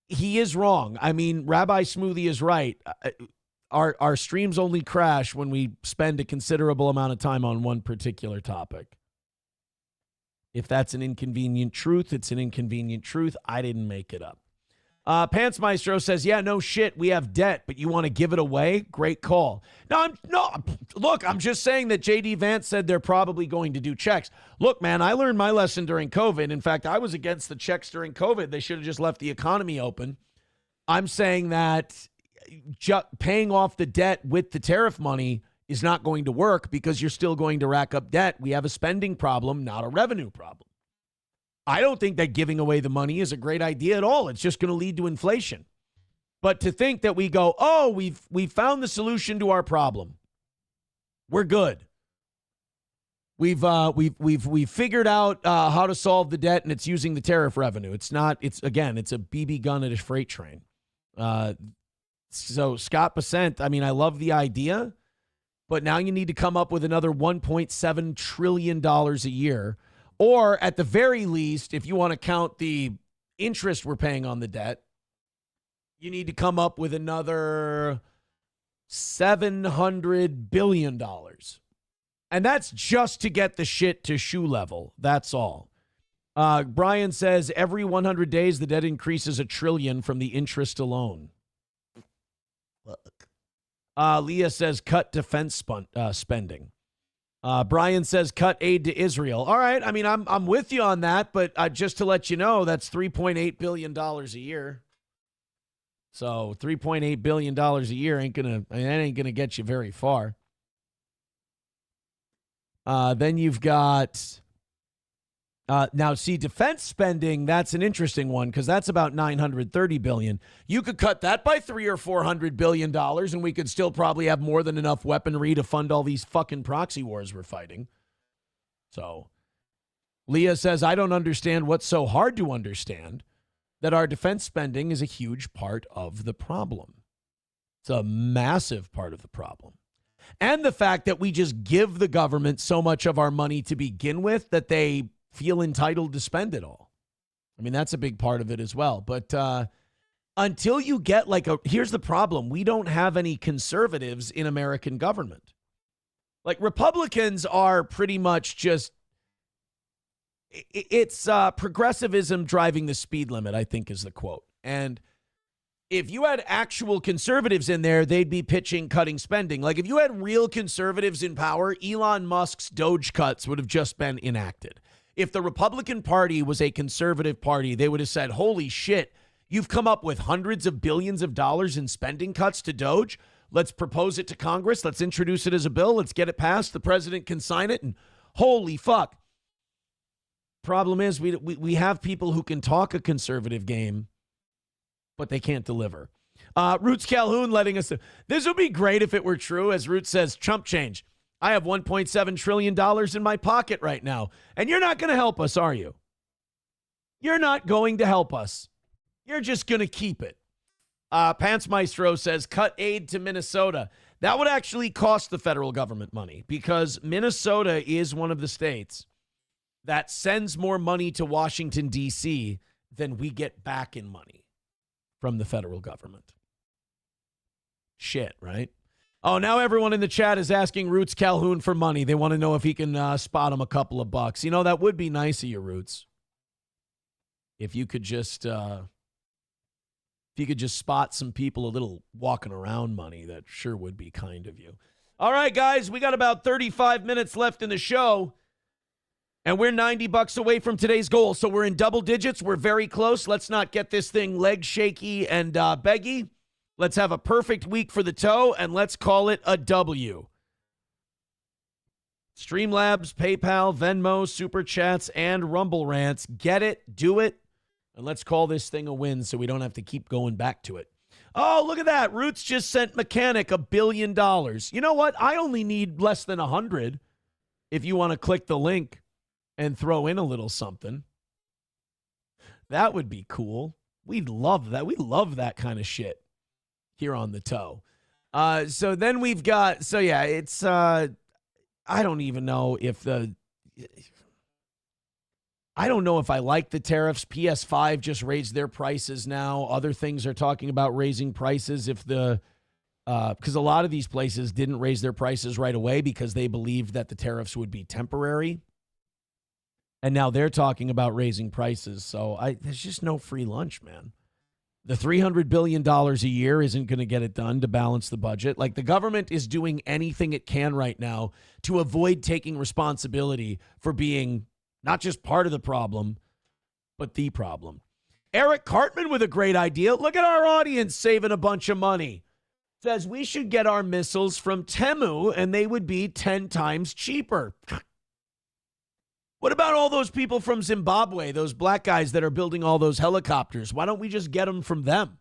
he is wrong. I mean, Rabbi Smoothie is right. Our streams only crash when we spend a considerable amount of time on one particular topic. If that's an inconvenient truth, it's an inconvenient truth. I didn't make it up. Pants Maestro says, yeah, no shit. We have debt, but you want to give it away? Great call. Look, I'm just saying that JD Vance said they're probably going to do checks. Look, man, I learned my lesson during COVID. In fact, I was against the checks during COVID. They should have just left the economy open. I'm saying that paying off the debt with the tariff money is not going to work because you're still going to rack up debt. We have a spending problem, not a revenue problem. I don't think that giving away the money is a great idea at all. It's just going to lead to inflation. But to think that we go, oh, we've found the solution to our problem. We're good. We've figured out how to solve the debt, and it's using the tariff revenue. It's not. It's a BB gun at a freight train. So Scott Bessent, I mean, I love the idea, but now you need to come up with another $1.7 trillion a year. Or at the very least, if you want to count the interest we're paying on the debt, you need to come up with another $700 billion. And that's just to get the shit to shoe level. That's all. Brian says every 100 days, the debt increases $1 trillion from the interest alone. Leah says cut defense spending. Brian says cut aid to Israel. All right. I mean, I'm with you on that, but just to let you know, that's $3.8 billion a year. So $3.8 billion a year ain't gonna get you very far. Then you've got now see defense spending. That's an interesting one because that's about $930 billion. You could cut that by $300 or $400 billion, and we could still probably have more than enough weaponry to fund all these fucking proxy wars we're fighting. So, Leah says, I don't understand what's so hard to understand. That our defense spending is a huge part of the problem. It's a massive part of the problem. And the fact that we just give the government so much of our money to begin with that they feel entitled to spend it all. I mean, that's a big part of it as well. But until you get here's the problem. We don't have any conservatives in American government. Like Republicans are pretty much just, it's progressivism driving the speed limit, I think is the quote. And if you had actual conservatives in there, they'd be pitching cutting spending. Like if you had real conservatives in power, Elon Musk's Doge cuts would have just been enacted. If the Republican Party was a conservative party, they would have said, holy shit, you've come up with hundreds of billions of dollars in spending cuts to Doge. Let's propose it to Congress. Let's introduce it as a bill. Let's get it passed. The president can sign it. And holy fuck. Problem is, we have people who can talk a conservative game, but they can't deliver. Roots Calhoun letting us, this would be great if it were true. As Roots says, chump change. I have $1.7 trillion in my pocket right now. And you're not going to help us, are you? You're not going to help us. You're just going to keep it. Pants Maestro says, cut aid to Minnesota. That would actually cost the federal government money because Minnesota is one of the states that sends more money to Washington, D.C. than we get back in money from the federal government. Shit, right? Oh, now everyone in the chat is asking Roots Calhoun for money. They want to know if he can spot him a couple of bucks. You know, that would be nice of you, Roots. If you could just spot some people a little walking around money, that sure would be kind of you. All right, guys, we got about 35 minutes left in the show, and we're $90 away from today's goal. So we're in double digits. We're very close. Let's not get this thing leg shaky and beggy. Let's have a perfect week for the toe, and let's call it a W. Streamlabs, PayPal, Venmo, Super Chats, and Rumble Rants. Get it, do it, and let's call this thing a win so we don't have to keep going back to it. Oh, look at that. Roots just sent Mechanic $1 billion. You know what? I only need less than 100 if you want to click the link and throw in a little something. That would be cool. We'd love that. We love that kind of shit here on the toe. So then we've got, so yeah, it's, I don't even know if I don't know if I like the tariffs. PS5 just raised their prices now. Other things are talking about raising prices if because a lot of these places didn't raise their prices right away because they believed that the tariffs would be temporary. And now they're talking about raising prices. So there's just no free lunch, man. The $300 billion a year isn't going to get it done to balance the budget. Like, the government is doing anything it can right now to avoid taking responsibility for being not just part of the problem, but the problem. Eric Cartman with a great idea. Look at our audience saving a bunch of money. Says we should get our missiles from Temu and they would be 10 times cheaper. What about all those people from Zimbabwe, those black guys that are building all those helicopters? Why don't we just get them from them?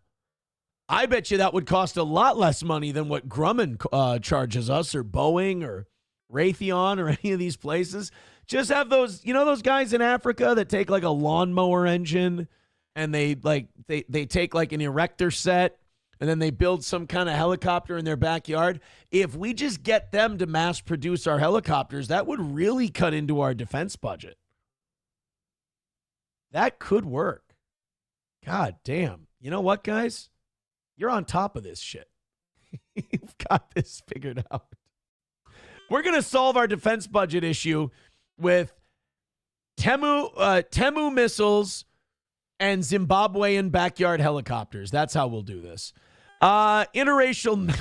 I bet you that would cost a lot less money than what Grumman charges us, or Boeing, or Raytheon, or any of these places. Just have those, those guys in Africa that take like a lawnmower engine and they take like an erector set and then they build some kind of helicopter in their backyard. If we just get them to mass produce our helicopters, that would really cut into our defense budget. That could work. God damn. You know what, guys? You're on top of this shit. You've got this figured out. We're going to solve our defense budget issue with Temu missiles and Zimbabwean backyard helicopters. That's how we'll do this. Interracial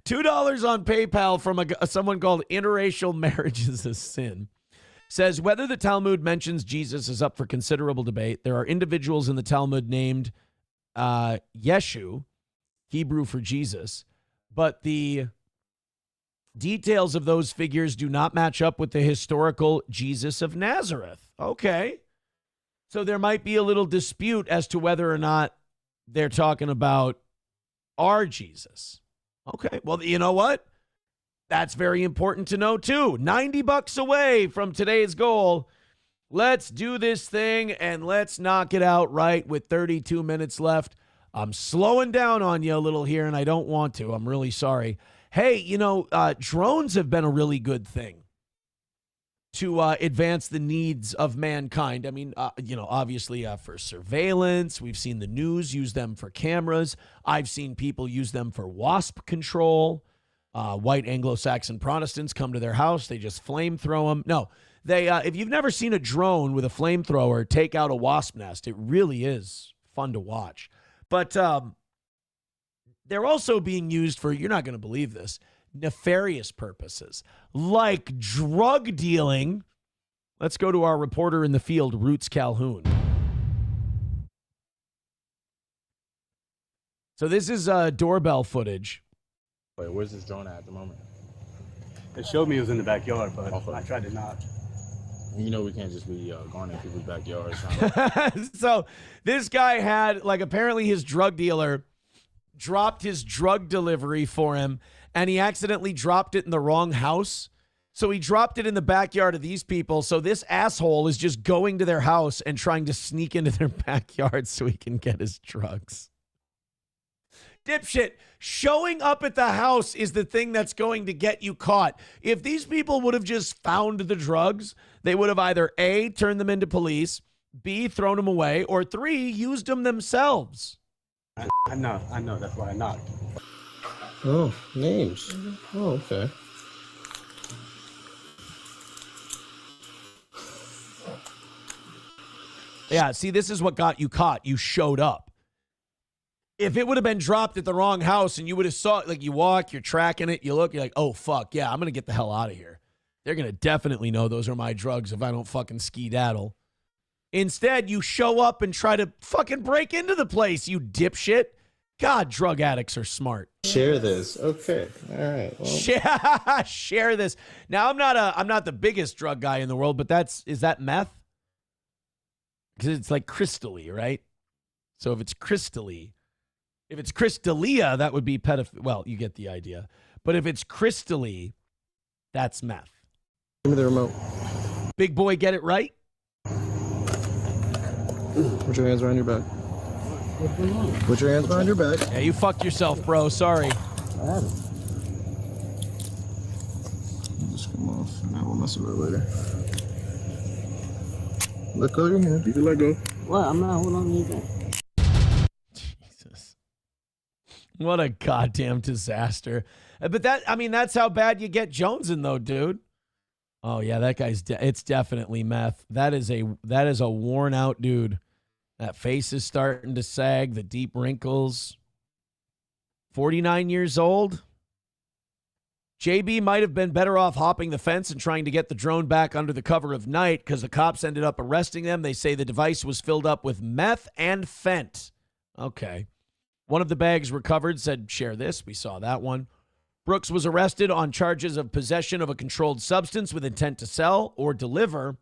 $2 on PayPal from someone called Interracial Marriage is a Sin. Says whether the Talmud mentions Jesus is up for considerable debate. There are individuals in the Talmud named Yeshu, Hebrew for Jesus, but the details of those figures do not match up with the historical Jesus of Nazareth. Okay. So there might be a little dispute as to whether or not they're talking about our Jesus. Okay. Well, you know what? That's very important to know too. $90 away from today's goal. Let's do this thing and let's knock it out right with 32 minutes left. I'm slowing down on you a little here and I don't want to. I'm really sorry. Hey, drones have been a really good thing to advance the needs of mankind. I mean, obviously for surveillance. We've seen the news use them for cameras. I've seen people use them for wasp control. White Anglo-Saxon Protestants come to their house. They just flamethrow them. No, if you've never seen a drone with a flamethrower take out a wasp nest, it really is fun to watch. But they're also being used for, you're not going to believe this, nefarious purposes, like drug dealing. Let's go to our reporter in the field, Roots Calhoun. So this is doorbell footage. Wait, where's this drone at the moment? It showed me it was in the backyard, but I tried to knock. You know we can't just be going in people's backyards. So this guy had, apparently his drug dealer dropped his drug delivery for him, and he accidentally dropped it in the wrong house. So he dropped it in the backyard of these people. So this asshole is just going to their house and trying to sneak into their backyard so he can get his drugs. Dipshit, showing up at the house is the thing that's going to get you caught. If these people would have just found the drugs, they would have either A, turned them into police, B, thrown them away, or 3, used them themselves. I know. That's why I knocked. Oh, names. Oh, okay. Yeah, see, this is what got you caught. You showed up. If it would have been dropped at the wrong house and you would have saw it, you walk, you're tracking it, you look, you're like, oh, fuck, yeah, I'm going to get the hell out of here. They're going to definitely know those are my drugs if I don't fucking skedaddle. Instead, you show up and try to fucking break into the place, you dipshit. God, drug addicts are smart. Share this. Okay. All right. Well. Share this. Now, I'm not the biggest drug guy in the world, but is that meth? Because it's like crystally, right? So if it's crystally, If it's Crystalia, that would be pedophilia. Well, you get the idea. But if it's crystally, that's meth. Give me the remote. Big boy, get it right? Put your hands around your back. Put your hands behind your back. Yeah, you fucked yourself, bro. Sorry. Just come off. Now we'll mess with it later. Let go of your hand. You can let go. What? I'm not holding on to anything. Jesus. What a goddamn disaster. But that's how bad you get Jonesing, though, dude. Oh, yeah, that guy's, it's definitely meth. That is a worn out dude. That face is starting to sag, the deep wrinkles. 49 years old. JB might have been better off hopping the fence and trying to get the drone back under the cover of night because the cops ended up arresting them. They say the device was filled up with meth and fent. Okay. One of the bags recovered said, share this. We saw that one. Brooks was arrested on charges of possession of a controlled substance with intent to sell or deliver,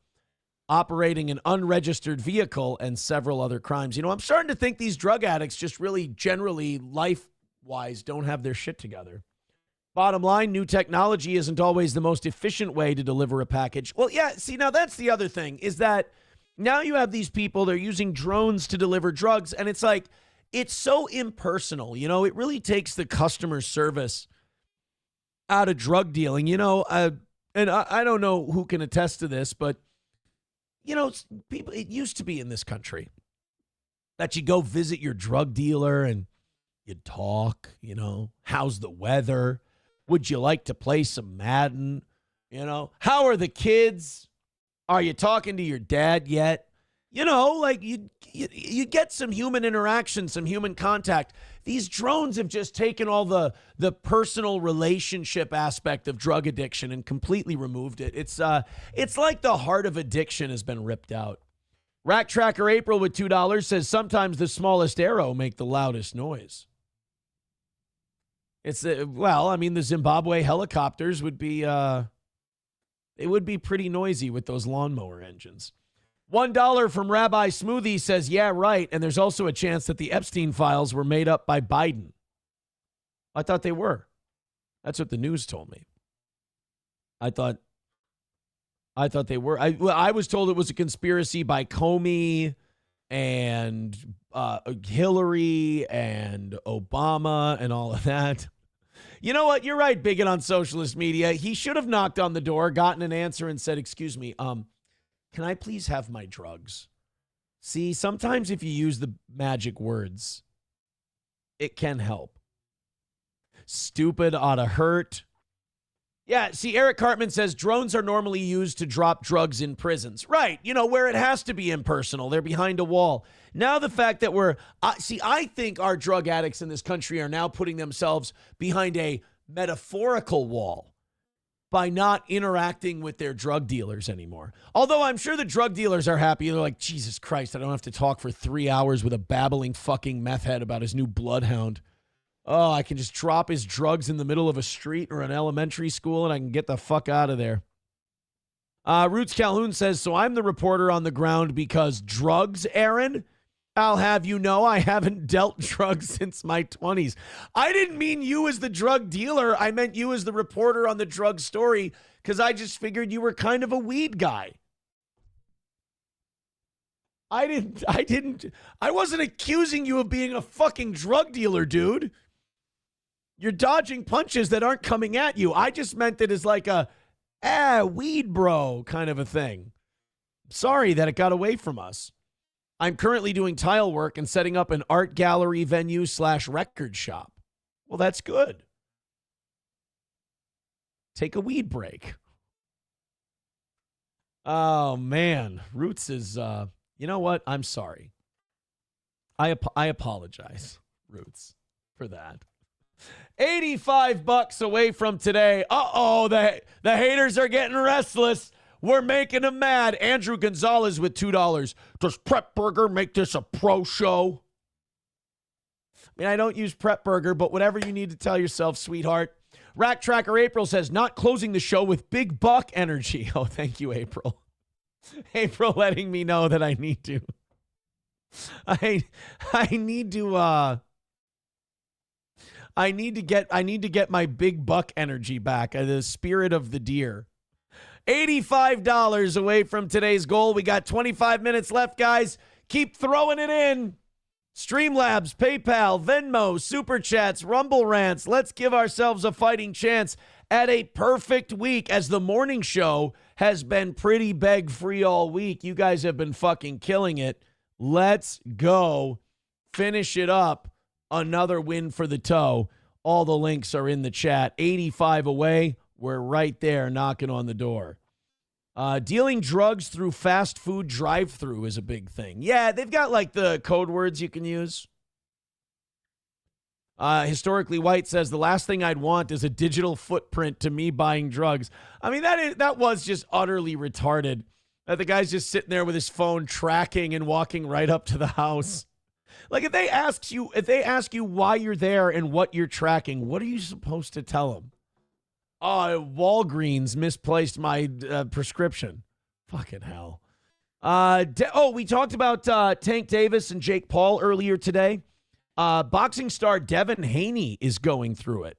operating an unregistered vehicle, and several other crimes. You know, I'm starting to think these drug addicts just really generally life-wise don't have their shit together. Bottom line, new technology isn't always the most efficient way to deliver a package. Well, yeah, see, now that's the other thing, is that now you have these people, they're using drones to deliver drugs, and it's like, it's so impersonal. You know, it really takes the customer service out of drug dealing, you know, and I don't know who can attest to this, but, you know, people, it used to be in this country that you go visit your drug dealer and you talk, you know, how's the weather? Would you like to play some Madden? You know, how are the kids? Are you talking to your dad yet? You know, like you get some human interaction, some human contact. These drones have just taken all the personal relationship aspect of drug addiction and completely removed it. It's like the heart of addiction has been ripped out. Rack Tracker April with $2 says sometimes the smallest arrow make the loudest noise. It's well, I mean, the Zimbabwe helicopters would be it would be pretty noisy with those lawnmower engines. $1 from Rabbi Smoothie says, yeah, right. And there's also a chance that the Epstein files were made up by Biden. I thought they were. That's what the news told me. I thought they were. I was told it was a conspiracy by Comey and Hillary and Obama and all of that. You know what? You're right, bigot on socialist media. He should have knocked on the door, gotten an answer, and said, excuse me, can I please have my drugs? See, sometimes if you use the magic words, it can help. Stupid ought to hurt. Yeah, see, Eric Cartman says drones are normally used to drop drugs in prisons. Right, you know, where it has to be impersonal. They're behind a wall. Now the fact that I think our drug addicts in this country are now putting themselves behind a metaphorical wall by not interacting with their drug dealers anymore. Although I'm sure the drug dealers are happy. They're like, Jesus Christ, I don't have to talk for 3 hours with a babbling fucking meth head about his new bloodhound. Oh, I can just drop his drugs in the middle of a street or an elementary school and I can get the fuck out of there. Roots Calhoun says, so I'm the reporter on the ground because drugs, Aaron? I'll have you know I haven't dealt drugs since my 20s. I didn't mean you as the drug dealer. I meant you as the reporter on the drug story because I just figured you were kind of a weed guy. I wasn't accusing you of being a fucking drug dealer, dude. You're dodging punches that aren't coming at you. I just meant it as like a, weed bro kind of a thing. Sorry that it got away from us. I'm currently doing tile work and setting up an art gallery venue / record shop. Well, that's good. Take a weed break. Oh, man. Roots is, you know what? I'm sorry. I apologize, Roots, for that. $85 away from today. Uh-oh, the haters are getting restless. We're making them mad. Andrew Gonzalez with $2. Does Prep Burger make this a pro show? I mean, I don't use Prep Burger, but whatever you need to tell yourself, sweetheart. Rack Tracker April says, not closing the show with big buck energy. Oh, thank you, April. April letting me know that I need to. I need to I need to get my big buck energy back, the spirit of the deer. $85 away from today's goal. We got 25 minutes left, guys. Keep throwing it in. Streamlabs, PayPal, Venmo, Super Chats, Rumble Rants. Let's give ourselves a fighting chance at a perfect week, as the morning show has been pretty beg-free all week. You guys have been fucking killing it. Let's go. Finish it up. Another win for the toe. All the links are in the chat. 85 away. We're right there knocking on the door. Dealing drugs through fast food drive-thru is a big thing. Yeah, they've got like the code words you can use. Historically White says the last thing I'd want is a digital footprint to me buying drugs. I mean, that was just utterly retarded. The guy's just sitting there with his phone tracking and walking right up to the house. Like, if they ask you why you're there and what you're tracking, what are you supposed to tell them? Walgreens misplaced my prescription. Fucking hell. We talked about Tank Davis and Jake Paul earlier today. Boxing star Devin Haney is going through it.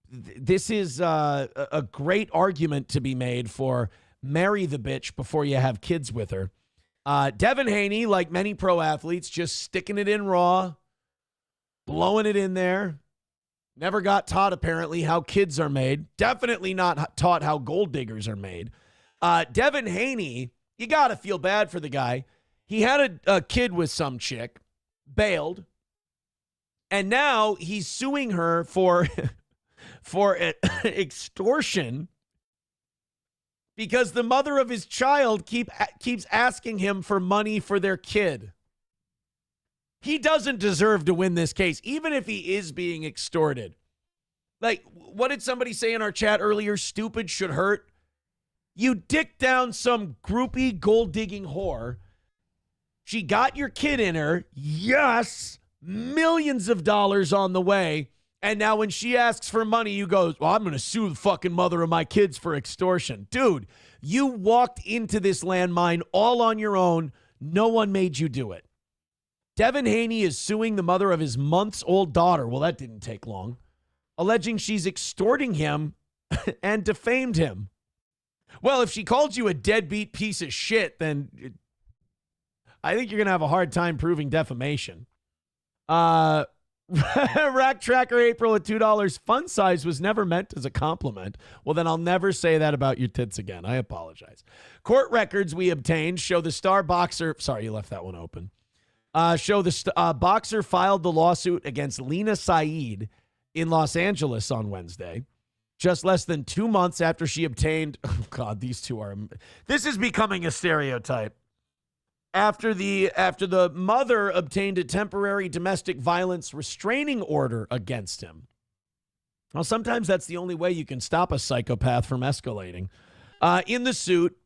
This is a great argument to be made for marry the bitch before you have kids with her. Devin Haney, like many pro athletes, just sticking it in raw, blowing it in there. Never got taught, apparently, how kids are made. Definitely not taught how gold diggers are made. Devin Haney, you got to feel bad for the guy. He had a kid with some chick, bailed, and now he's suing her for extortion because the mother of his child keeps asking him for money for their kid. He doesn't deserve to win this case, even if he is being extorted. Like, what did somebody say in our chat earlier? Stupid should hurt. You dick down some groupie gold-digging whore. She got your kid in her. Yes, millions of dollars on the way. And now when she asks for money, you go, well, I'm going to sue the fucking mother of my kids for extortion. Dude, you walked into this landmine all on your own. No one made you do it. Devin Haney is suing the mother of his months-old daughter. Well, that didn't take long. Alleging she's extorting him and defamed him. Well, if she called you a deadbeat piece of shit, then I think you're going to have a hard time proving defamation. Rack Tracker April at $2. Fun size was never meant as a compliment. Well, then I'll never say that about your tits again. I apologize. Court records we obtained show the star boxer. Sorry, you left that one open. Show the boxer filed the lawsuit against Lena Saeed in Los Angeles on Wednesday, just less than 2 months after she obtained. Oh God, these two are. This is becoming a stereotype. After the mother obtained a temporary domestic violence restraining order against him. Well, sometimes that's the only way you can stop a psychopath from escalating. In the suit,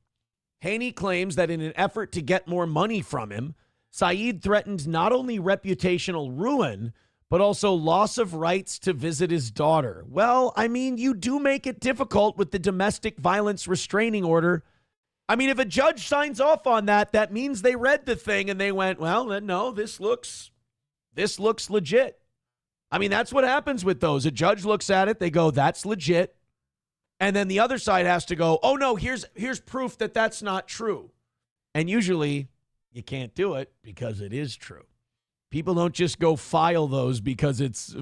Haney claims that in an effort to get more money from him, Saeed threatened not only reputational ruin, but also loss of rights to visit his daughter. Well, I mean, you do make it difficult with the domestic violence restraining order. I mean, if a judge signs off on that, that means they read the thing and they went, well, no, this looks legit. I mean, that's what happens with those. A judge looks at it, they go, that's legit. And then the other side has to go, oh, no, here's proof that that's not true. And usually you can't do it because it is true. People don't just go file those because it's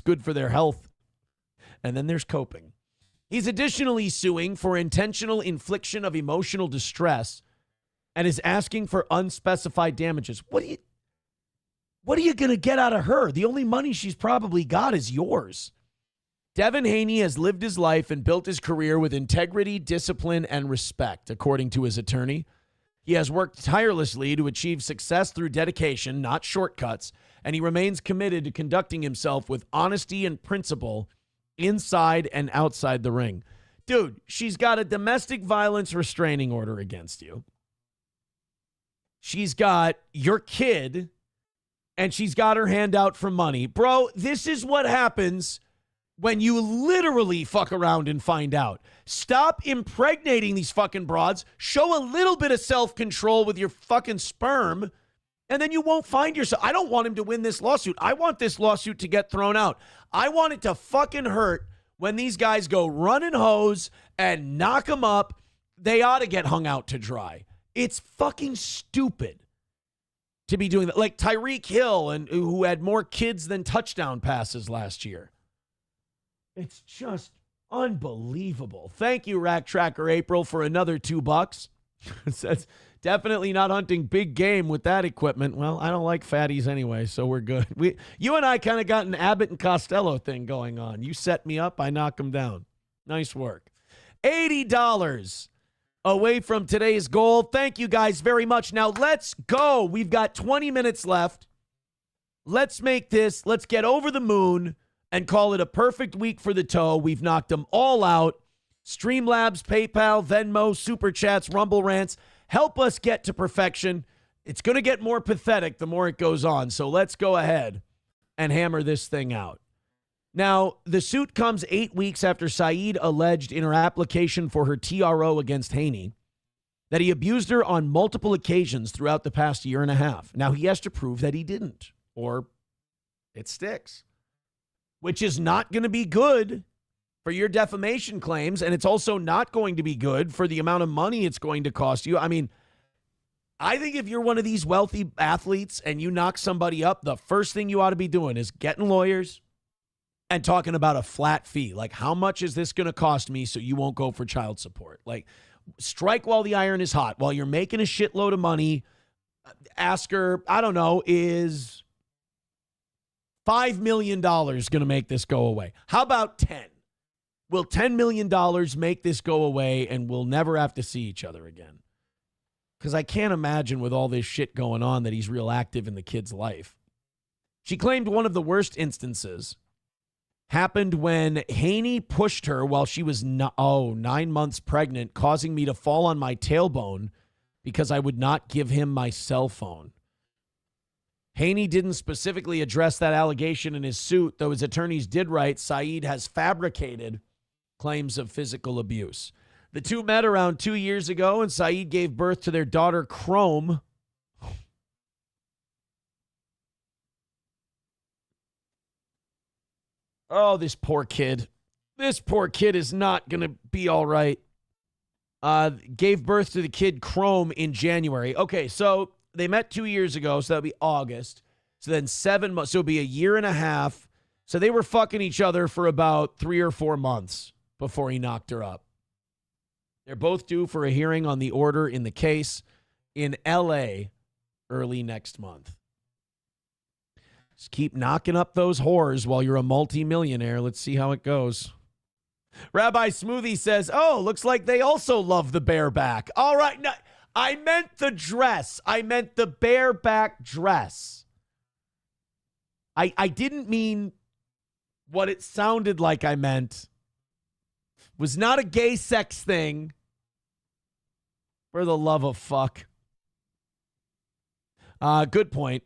good for their health. And then there's coping. He's additionally suing for intentional infliction of emotional distress and is asking for unspecified damages. What are you going to get out of her? The only money she's probably got is yours. Devin Haney has lived his life and built his career with integrity, discipline, and respect, according to his attorney. He has worked tirelessly to achieve success through dedication, not shortcuts, and he remains committed to conducting himself with honesty and principle inside and outside the ring. Dude, she's got a domestic violence restraining order against you. She's got your kid, and she's got her hand out for money. Bro, this is what happens when you literally fuck around and find out. Stop impregnating these fucking broads. Show a little bit of self-control with your fucking sperm And then you won't find yourself. I don't want him to win this lawsuit. I want this lawsuit to get thrown out. I want it to fucking hurt when these guys go run and hose and knock them up. They ought to get hung out to dry. It's fucking stupid to be doing that. Like Tyreek Hill, and who had more kids than touchdown passes last year. It's just unbelievable. Thank you, Rack Tracker April, for another $2. It says, definitely not hunting big game with that equipment. Well, I don't like fatties anyway, so we're good. You and I kind of got an Abbott and Costello thing going on. You set me up, I knock them down. Nice work. $80 away from today's goal. Thank you guys very much. Now let's go. We've got 20 minutes left. Let's make this, let's get over the moon and call it a perfect week for the toe. We've knocked them all out. Streamlabs, PayPal, Venmo, Super Chats, Rumble Rants. Help us get to perfection. It's going to get more pathetic the more it goes on. So let's go ahead and hammer this thing out. Now, the suit comes 8 weeks after Saeed alleged in her application for her TRO against Haney that he abused her on multiple occasions throughout the past year and a half. Now, he has to prove that he didn't, or it sticks, which is not going to be good for your defamation claims, and it's also not going to be good for the amount of money it's going to cost you. I mean, I think if you're one of these wealthy athletes and you knock somebody up, the first thing you ought to be doing is getting lawyers and talking about a flat fee. Like, how much is this going to cost me so you won't go for child support? Like, strike while the iron is hot. While you're making a shitload of money, ask her, I don't know, is $5 million going to make this go away? How about 10? Will $10 million make this go away and we'll never have to see each other again? Because I can't imagine with all this shit going on that he's real active in the kid's life. She claimed one of the worst instances happened when Haney pushed her while she was 9 months pregnant, causing me to fall on my tailbone because I would not give him my cell phone. Haney didn't specifically address that allegation in his suit, though his attorneys did write Saeed has fabricated claims of physical abuse. The two met around 2 years ago, and Saeed gave birth to their daughter, Chrome. Oh, this poor kid. This poor kid is not going to be all right. Gave birth to the kid, Chrome, in January. Okay, so they met 2 years ago, so that'll be August. So then 7 months, so it'll be a year and a half. So they were fucking each other for about 3 or 4 months before he knocked her up. They're both due for a hearing on the order in the case in L.A. early next month. Just keep knocking up those whores while you're a multimillionaire. Let's see how it goes. Rabbi Smoothie says, oh, looks like they also love the bareback. All right. No, I meant the dress. I meant the bareback dress. I didn't mean what it sounded like I meant. Was not a gay sex thing. For the love of fuck. Good point.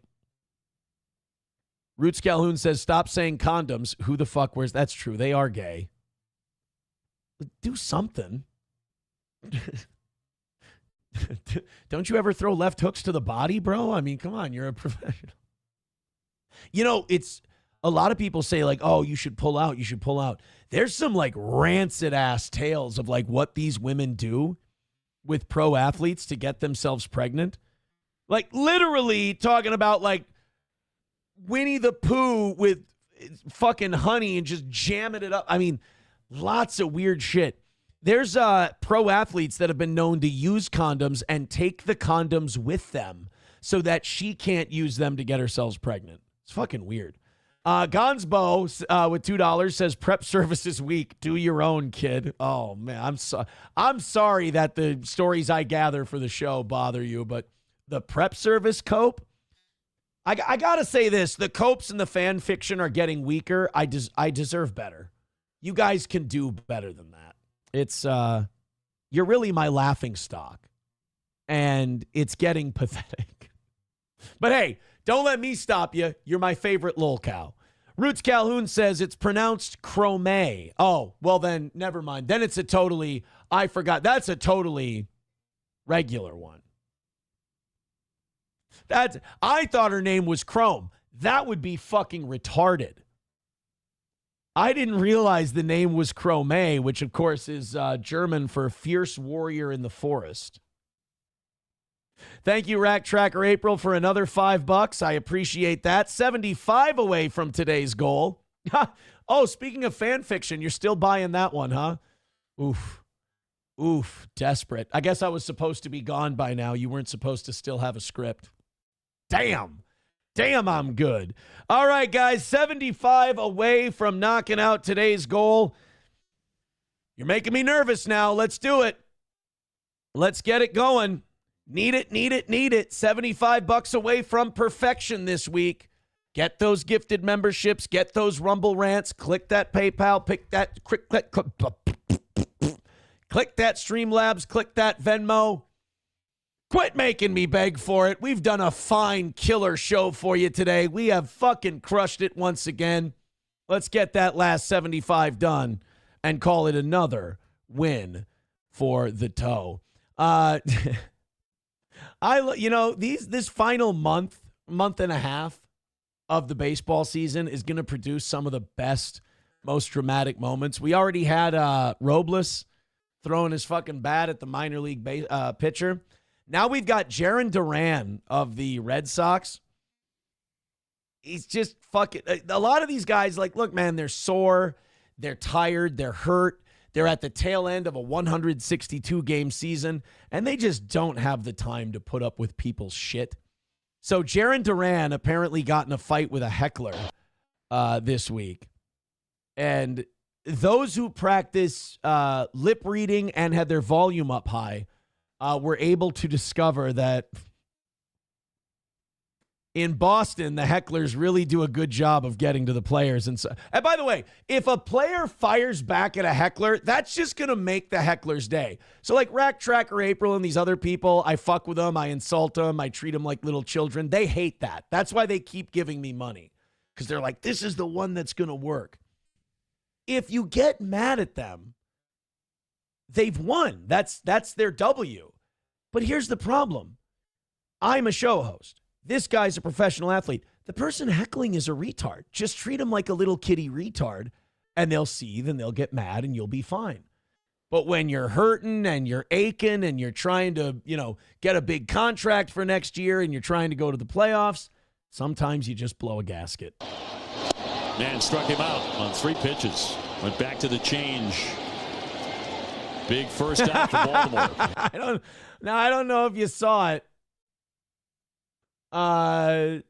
Roots Calhoun says, stop saying condoms. Who the fuck wears? That's true. They are gay. Do something. Don't you ever throw left hooks to the body, bro? I mean, come on. You're a professional. You know, it's a lot of people say like, oh, you should pull out. You should pull out. There's some like rancid ass tales of like what these women do with pro athletes to get themselves pregnant. Like literally talking about like Winnie the Pooh with fucking honey and just jamming it up. I mean, lots of weird shit. There's pro athletes that have been known to use condoms and take the condoms with them so that she can't use them to get herself pregnant. It's fucking weird. Gonsbo with $2 says prep service is weak. Do your own, kid. Oh man, I'm sorry that the stories I gather for the show bother you, but the prep service cope. I gotta say this: the copes and the fan fiction are getting weaker. I deserve better. You guys can do better than that. It's you're really my laughing stock, and it's getting pathetic. But hey, don't let me stop you. You're my favorite lol cow. Roots Calhoun says it's pronounced chrome. Oh, well then, never mind. Then it's a totally, I forgot. That's a totally regular one. I thought her name was Chrome. That would be fucking retarded. I didn't realize the name was Chrome, which of course is German for fierce warrior in the forest. Thank you, Rack Tracker April, for another $5. I appreciate that. 75 away from today's goal. Oh, speaking of fan fiction, you're still buying that one, huh? Oof, desperate. I guess I was supposed to be gone by now. You weren't supposed to still have a script. Damn, I'm good. All right, guys, 75 away from knocking out today's goal. You're making me nervous now. Let's do it. Let's get it going. Need it. $75 away from perfection this week. Get those gifted memberships. Get those Rumble rants. Click that PayPal. Click that Streamlabs. Click that Venmo. Quit making me beg for it. We've done a fine killer show for you today. We have fucking crushed it once again. Let's get that last 75 done and call it another win for the toe. This final month and a half of the baseball season is going to produce some of the best, most dramatic moments. We already had Robles throwing his fucking bat at the minor league pitcher. Now we've got Jarren Duran of the Red Sox. He's just fucking... A lot of these guys, like, look, man, they're sore, they're tired, they're hurt, they're at the tail end of a 162-game season, and they just don't have the time to put up with people's shit. So Jarren Duran apparently got in a fight with a heckler this week. And those who practice lip reading and had their volume up high were able to discover that in Boston, the hecklers really do a good job of getting to the players. And by the way, if a player fires back at a heckler, that's just going to make the heckler's day. So like Rack Tracker April and these other people, I fuck with them, I insult them, I treat them like little children. They hate that. That's why they keep giving me money, because they're like, this is the one that's going to work. If you get mad at them, they've won. That's their W. But here's the problem. I'm a show host. This guy's a professional athlete. The person heckling is a retard. Just treat him like a little kitty retard, and they'll seethe and they'll get mad and you'll be fine. But when you're hurting and you're aching and you're trying to, get a big contract for next year and you're trying to go to the playoffs, sometimes you just blow a gasket. Man struck him out on 3 pitches. Went back to the change. Big first out for Baltimore. I don't know if you saw it. $2.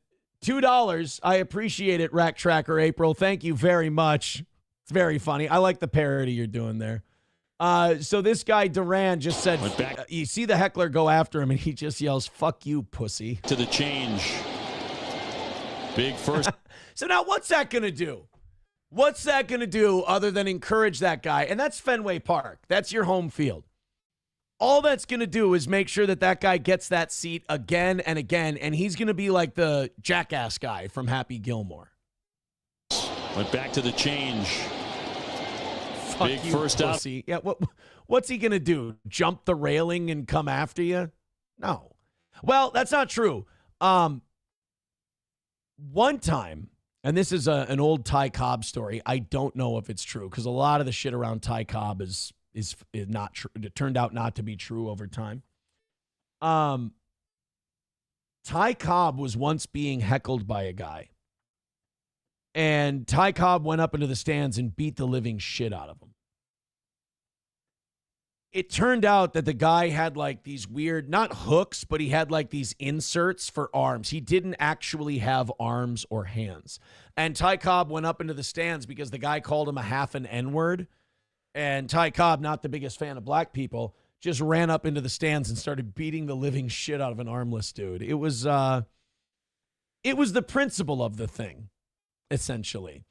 I appreciate it, Rack Tracker April. Thank you very much. It's very funny. I like the parody you're doing there. So this guy Duran just said, you see the heckler go after him, and he just yells, "Fuck you, pussy." To the change. Big first. So now what's that going to do? What's that going to do other than encourage that guy? And that's Fenway Park. That's your home field. All that's going to do is make sure that guy gets that seat again and again, and he's going to be like the jackass guy from Happy Gilmore. Went back to the change. Fuck Big you, first pussy. Yeah, what's he going to do? Jump the railing and come after you? No. Well, that's not true. One time, and this is an old Ty Cobb story. I don't know if it's true, because a lot of the shit around Ty Cobb is not true. It turned out not to be true over time. Ty Cobb was once being heckled by a guy, and Ty Cobb went up into the stands and beat the living shit out of him. It turned out that the guy had like these weird, not hooks, but he had like these inserts for arms. He didn't actually have arms or hands. And Ty Cobb went up into the stands because the guy called him a half an N-word. And Ty Cobb, not the biggest fan of black people, just ran up into the stands and started beating the living shit out of an armless dude. It was the principle of the thing, essentially.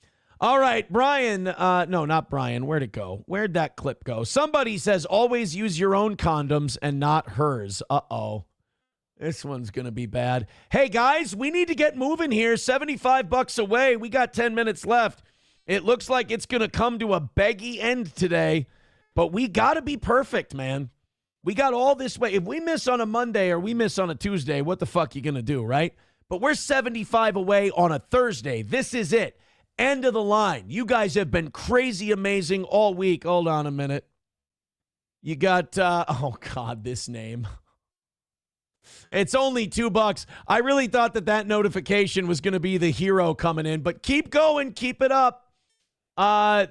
All right, Brian. No, not Brian. Where'd it go? Where'd that clip go? Somebody says, always use your own condoms and not hers. Uh-oh. This one's going to be bad. Hey, guys, we need to get moving here. $75 away. We got 10 minutes left. It looks like it's going to come to a beggy end today, but we got to be perfect, man. We got all this way. If we miss on a Monday or we miss on a Tuesday, what the fuck you going to do, right? But we're 75 away on a Thursday. This is it. End of the line. You guys have been crazy amazing all week. Hold on a minute. You got, oh God, this name. It's only $2. I really thought that notification was going to be the hero coming in, but keep going. Keep it up.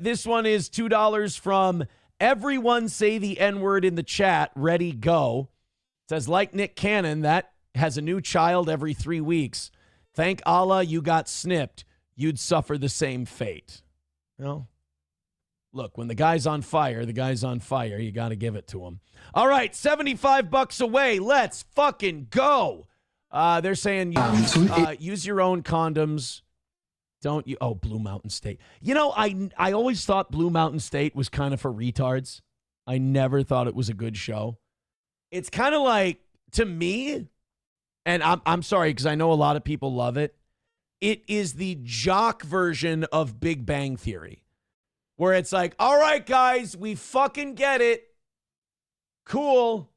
This one is $2 from Everyone Say the N-Word in the Chat. Ready, go. It says, like Nick Cannon, that has a new child every 3 weeks. Thank Allah you got snipped. You'd suffer the same fate. Well, look, when the guy's on fire, the guy's on fire. You got to give it to him. All right, $75 away. Let's fucking go. They're saying use your own condoms. Don't you? Oh, Blue Mountain State. You know, I always thought Blue Mountain State was kind of for retards. I never thought it was a good show. It's kind of like, to me, and I'm sorry because I know a lot of people love it, it is the jock version of Big Bang Theory, where it's like, all right, guys, we fucking get it. Cool.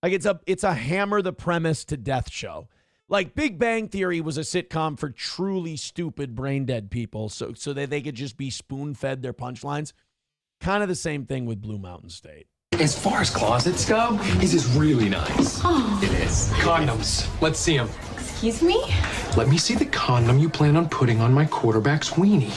Like it's a hammer the premise to death show. Like Big Bang Theory was a sitcom for truly stupid, brain dead people, so that they could just be spoon fed their punchlines. Kind of the same thing with Blue Mountain State. As far as closets go, his is really nice. Oh. It is. Condoms. Let's see them. Excuse me? Let me see the condom you plan on putting on my quarterback's weenie.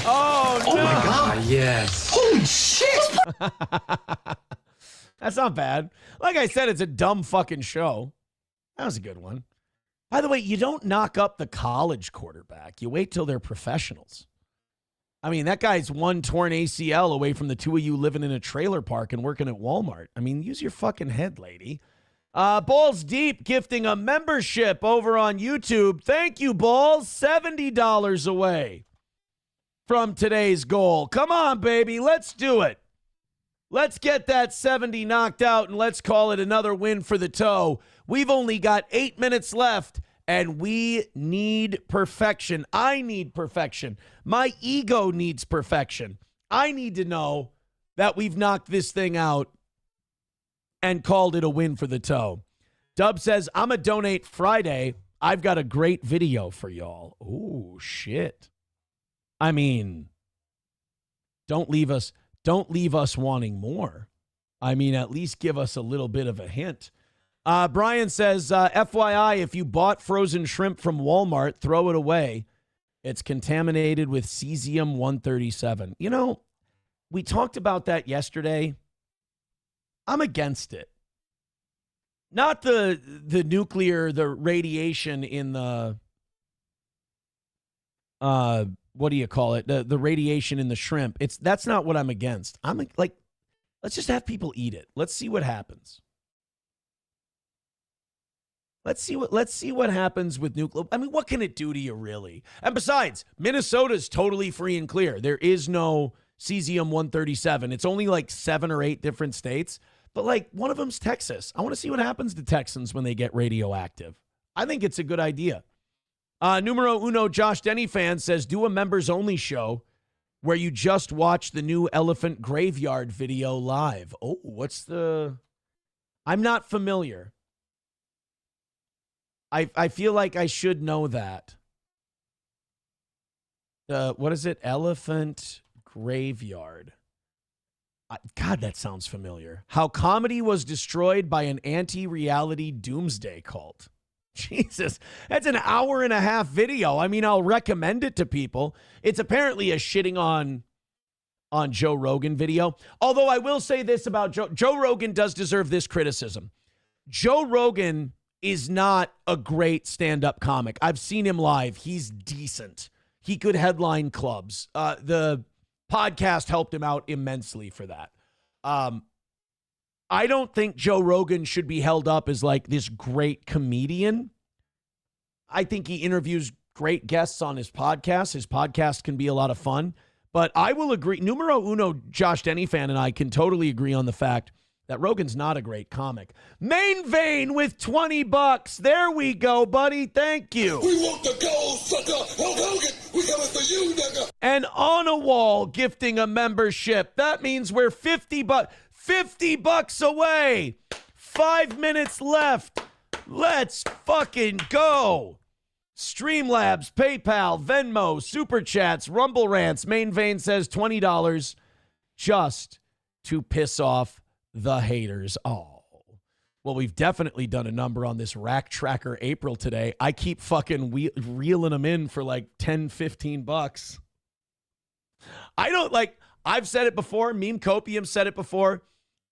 Oh, no. Oh, my God, yes. Holy shit! That's not bad. Like I said, it's a dumb fucking show. That was a good one. By the way, you don't knock up the college quarterback. You wait till they're professionals. I mean, that guy's one torn ACL away from the two of you living in a trailer park and working at Walmart. I mean, use your fucking head, lady. Balls Deep gifting a membership over on YouTube. Thank you, Balls. $70 away from today's goal. Come on, baby. Let's do it. Let's get that 70 knocked out and let's call it another win for the toe. We've only got 8 minutes left and we need perfection. I need perfection. My ego needs perfection. I need to know that we've knocked this thing out and called it a win for the toe. Dub says, I'm a donate Friday. I've got a great video for y'all. Oh, shit. I mean, don't leave us wanting more. I mean, at least give us a little bit of a hint. Brian says, FYI, if you bought frozen shrimp from Walmart, throw it away. It's contaminated with cesium-137. You know, we talked about that yesterday. I'm against it. Not the nuclear, the radiation in the, what do you call it? The radiation in the shrimp. That's not what I'm against. I'm like, let's just have people eat it. Let's see what happens. Let's see what happens with nuclear. I mean, what can it do to you, really? And besides, Minnesota's totally free and clear. There is no cesium-137. It's only like 7 or 8 different states. But like one of them's Texas. I want to see what happens to Texans when they get radioactive. I think it's a good idea. Numero uno Josh Denny fan says, do a members only show where you just watch the new elephant graveyard video live. Oh, I'm not familiar. I feel like I should know that. What is it? Elephant graveyard. God, that sounds familiar. How comedy was destroyed by an anti-reality doomsday cult. Jesus, that's an 1.5-hour video. I mean, I'll recommend it to people. It's apparently a shitting on Joe Rogan video. Although I will say this about Joe Rogan does deserve this criticism. Joe Rogan is not a great stand-up comic. I've seen him live. He's decent. He could headline clubs. The podcast helped him out immensely for that. I don't think Joe Rogan should be held up as like this great comedian. I think he interviews great guests on his podcast. His podcast can be a lot of fun. But I will agree. Numero uno Josh Denny fan and I can totally agree on the fact that Rogan's not a great comic. Main Vein with $20. There we go, buddy. Thank you. We want the gold, sucker. Hulk Hogan, we coming for you, nigga. And On a Wall gifting a membership. That means we're $50 away. 5 minutes left. Let's fucking go. Streamlabs, PayPal, Venmo, Super Chats, Rumble Rants. Main Vein says $20 just to piss off the haters. Oh, well, we've definitely done a number on this Rack Tracker April today. I keep fucking reeling them in for like $10-15. I don't like, I've said it before. Meme Copium said it before.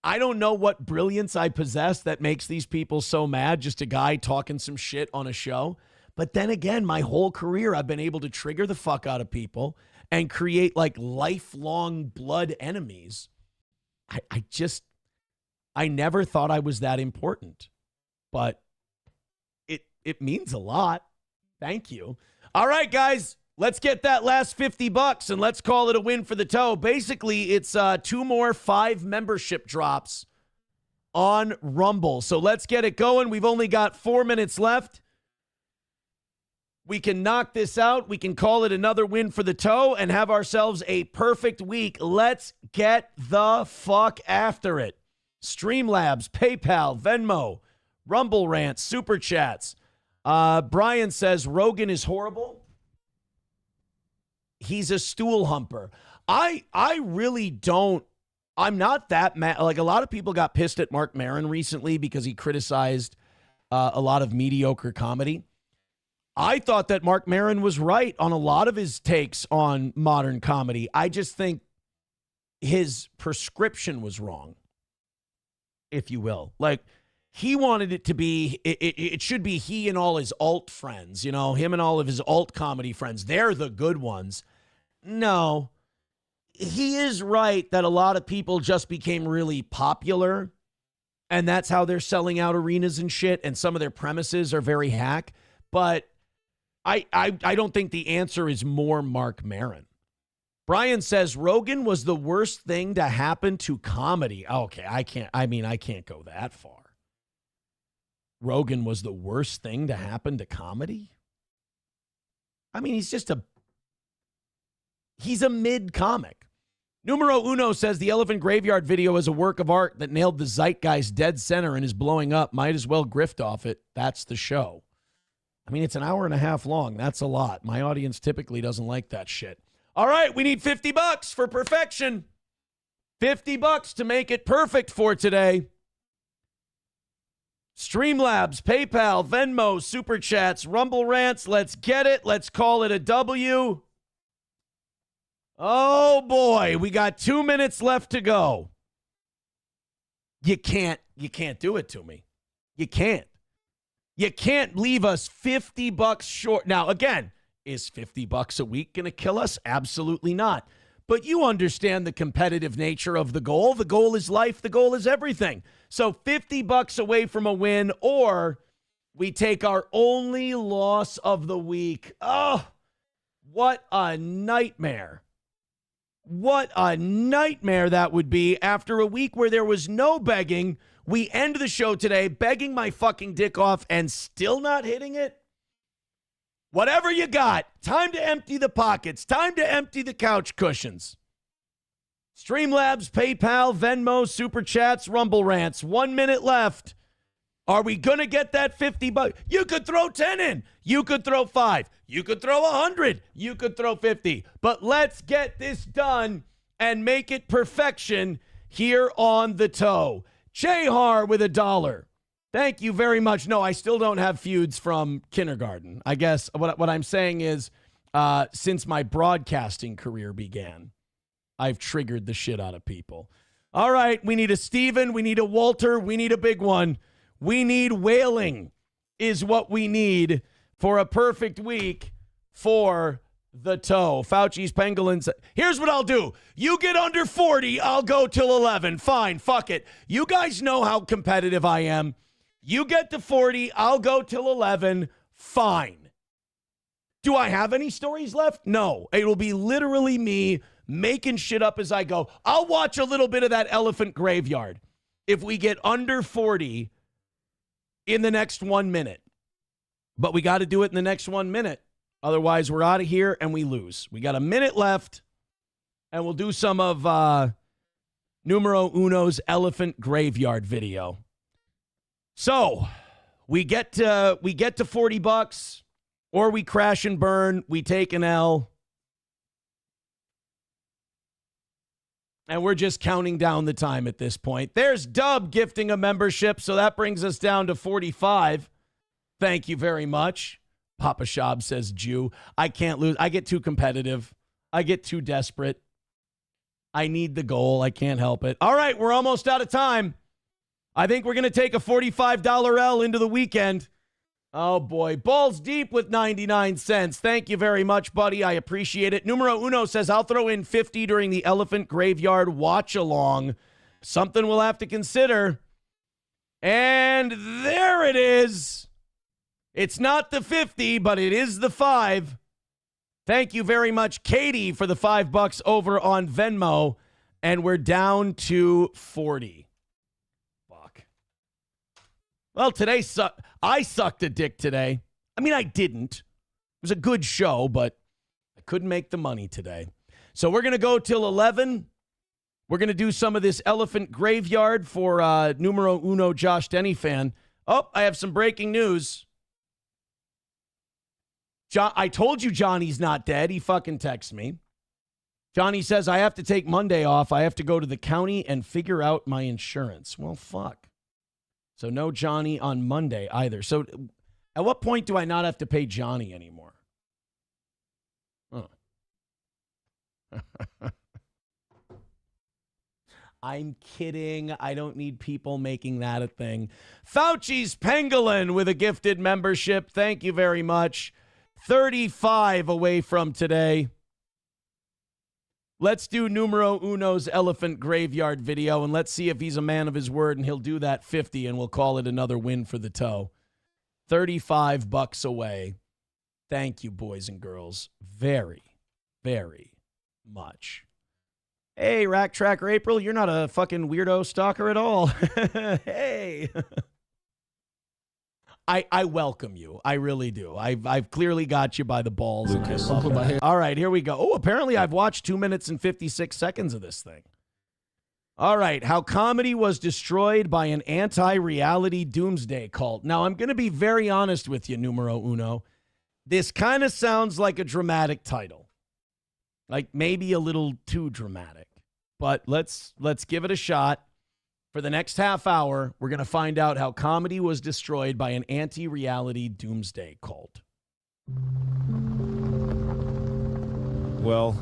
I don't know what brilliance I possess that makes these people so mad. Just a guy talking some shit on a show. But then again, my whole career, I've been able to trigger the fuck out of people and create like lifelong blood enemies. I never thought I was that important, but it means a lot. Thank you. All right, guys, let's get that last $50 and let's call it a win for the toe. Basically, it's 2 more 5 membership drops on Rumble. So let's get it going. We've only got 4 minutes left. We can knock this out. We can call it another win for the toe and have ourselves a perfect week. Let's get the fuck after it. Streamlabs, PayPal, Venmo, Rumble Rants, Super Chats. Brian says Rogan is horrible. He's a stool humper. I really don't. I'm not that mad. Like, a lot of people got pissed at Mark Maron recently because he criticized a lot of mediocre comedy. I thought that Mark Maron was right on a lot of his takes on modern comedy. I just think his prescription was wrong, if you will. Like, he wanted it to be, it should be he and all his alt friends, you know, him and all of his alt comedy friends. They're the good ones. No, he is right that a lot of people just became really popular, and that's how they're selling out arenas and shit, and some of their premises are very hack. But I don't think the answer is more Mark Maron. Brian says Rogan was the worst thing to happen to comedy. Okay, I can't go that far. Rogan was the worst thing to happen to comedy? I mean, he's a mid comic. Numero Uno says the Elephant Graveyard video is a work of art that nailed the zeitgeist dead center and is blowing up. Might as well grift off it. That's the show. I mean, it's an hour and a half long. That's a lot. My audience typically doesn't like that shit. All right, we need $50 for perfection. $50 to make it perfect for today. Streamlabs, PayPal, Venmo, Super Chats, Rumble Rants. Let's get it. Let's call it a W. Oh, boy. We got 2 minutes left to go. You can't do it to me. You can't. You can't leave us $50 short. Now, again, is $50 a week going to kill us? Absolutely not. But you understand the competitive nature of the goal. The goal is life. The goal is everything. So $50 away from a win, or we take our only loss of the week. Oh, what a nightmare. What a nightmare that would be after a week where there was no begging. We end the show today begging my fucking dick off and still not hitting it. Whatever you got, time to empty the pockets, time to empty the couch cushions. Streamlabs, PayPal, Venmo, Super Chats, Rumble Rants. 1 minute left. Are we going to get that $50? You could throw 10 in. You could throw 5. You could throw 100. You could throw 50. But let's get this done and make it perfection here on the toe. Jehar with $1. Thank you very much. No, I still don't have feuds from kindergarten. I guess what I'm saying is since my broadcasting career began, I've triggered the shit out of people. All right, we need a Steven. We need a Walter. We need a big one. We need whaling is what we need for a perfect week for the toe. Fauci's pangolins. Here's what I'll do. You get under 40, I'll go till 11. Fine, fuck it. You guys know how competitive I am. You get to 40, I'll go till 11. Fine. Do I have any stories left? No. It will be literally me making shit up as I go. I'll watch a little bit of that Elephant Graveyard. if we get under 40 in the next 1 minute. But we got to do it in the next 1 minute. Otherwise, we're out of here and we lose. We got a minute left, and we'll do some of Numero Uno's elephant graveyard video. So we get to $40, or we crash and burn. We take an L. And we're just counting down the time at this point. There's Dub gifting a membership, so that brings us down to 45. Thank you very much. Papa Shab says Jew. I can't lose. I get too competitive. I get too desperate. I need the goal. I can't help it. All right, we're almost out of time. I think we're going to take a $45 L into the weekend. Oh, boy. Balls deep with 99 cents. Thank you very much, buddy. I appreciate it. Numero Uno says, I'll throw in 50 during the Elephant Graveyard watch-along. Something we'll have to consider. And there it is. It's not the 50, but it is the 5. Thank you very much, Katie, for the $5 over on Venmo. And we're down to 40. Fuck. Well, today I sucked a dick today. I mean, I didn't. It was a good show, but I couldn't make the money today. So we're going to go till 11. We're going to do some of this Elephant Graveyard for Numero Uno Josh Denny fan. Oh, I have some breaking news. I told you Johnny's not dead. He fucking texts me. Johnny says, I have to take Monday off. I have to go to the county and figure out my insurance. Well, fuck. So no Johnny on Monday either. So at what point do I not have to pay Johnny anymore? Oh. I'm kidding. I don't need people making that a thing. Fauci's Pangolin with a gifted membership. Thank you very much. 35 away from today. Let's do Numero Uno's Elephant Graveyard video, and let's see if he's a man of his word, and he'll do that 50, and we'll call it another win for the toe. $35 away. Thank you, boys and girls, very, very much. Hey, Rack Tracker April, you're not a fucking weirdo stalker at all. Hey. I welcome you. I really do. I've clearly got you by the balls. Lucas, all right, here we go. Oh, apparently I've watched 2 minutes and 56 seconds of this thing. All right, how comedy was destroyed by an anti-reality doomsday cult. Now, I'm going to be very honest with you, Numero Uno. This kind of sounds like a dramatic title. Like maybe a little too dramatic. But let's give it a shot. For the next half hour, we're going to find out how comedy was destroyed by an anti-reality doomsday cult. Well,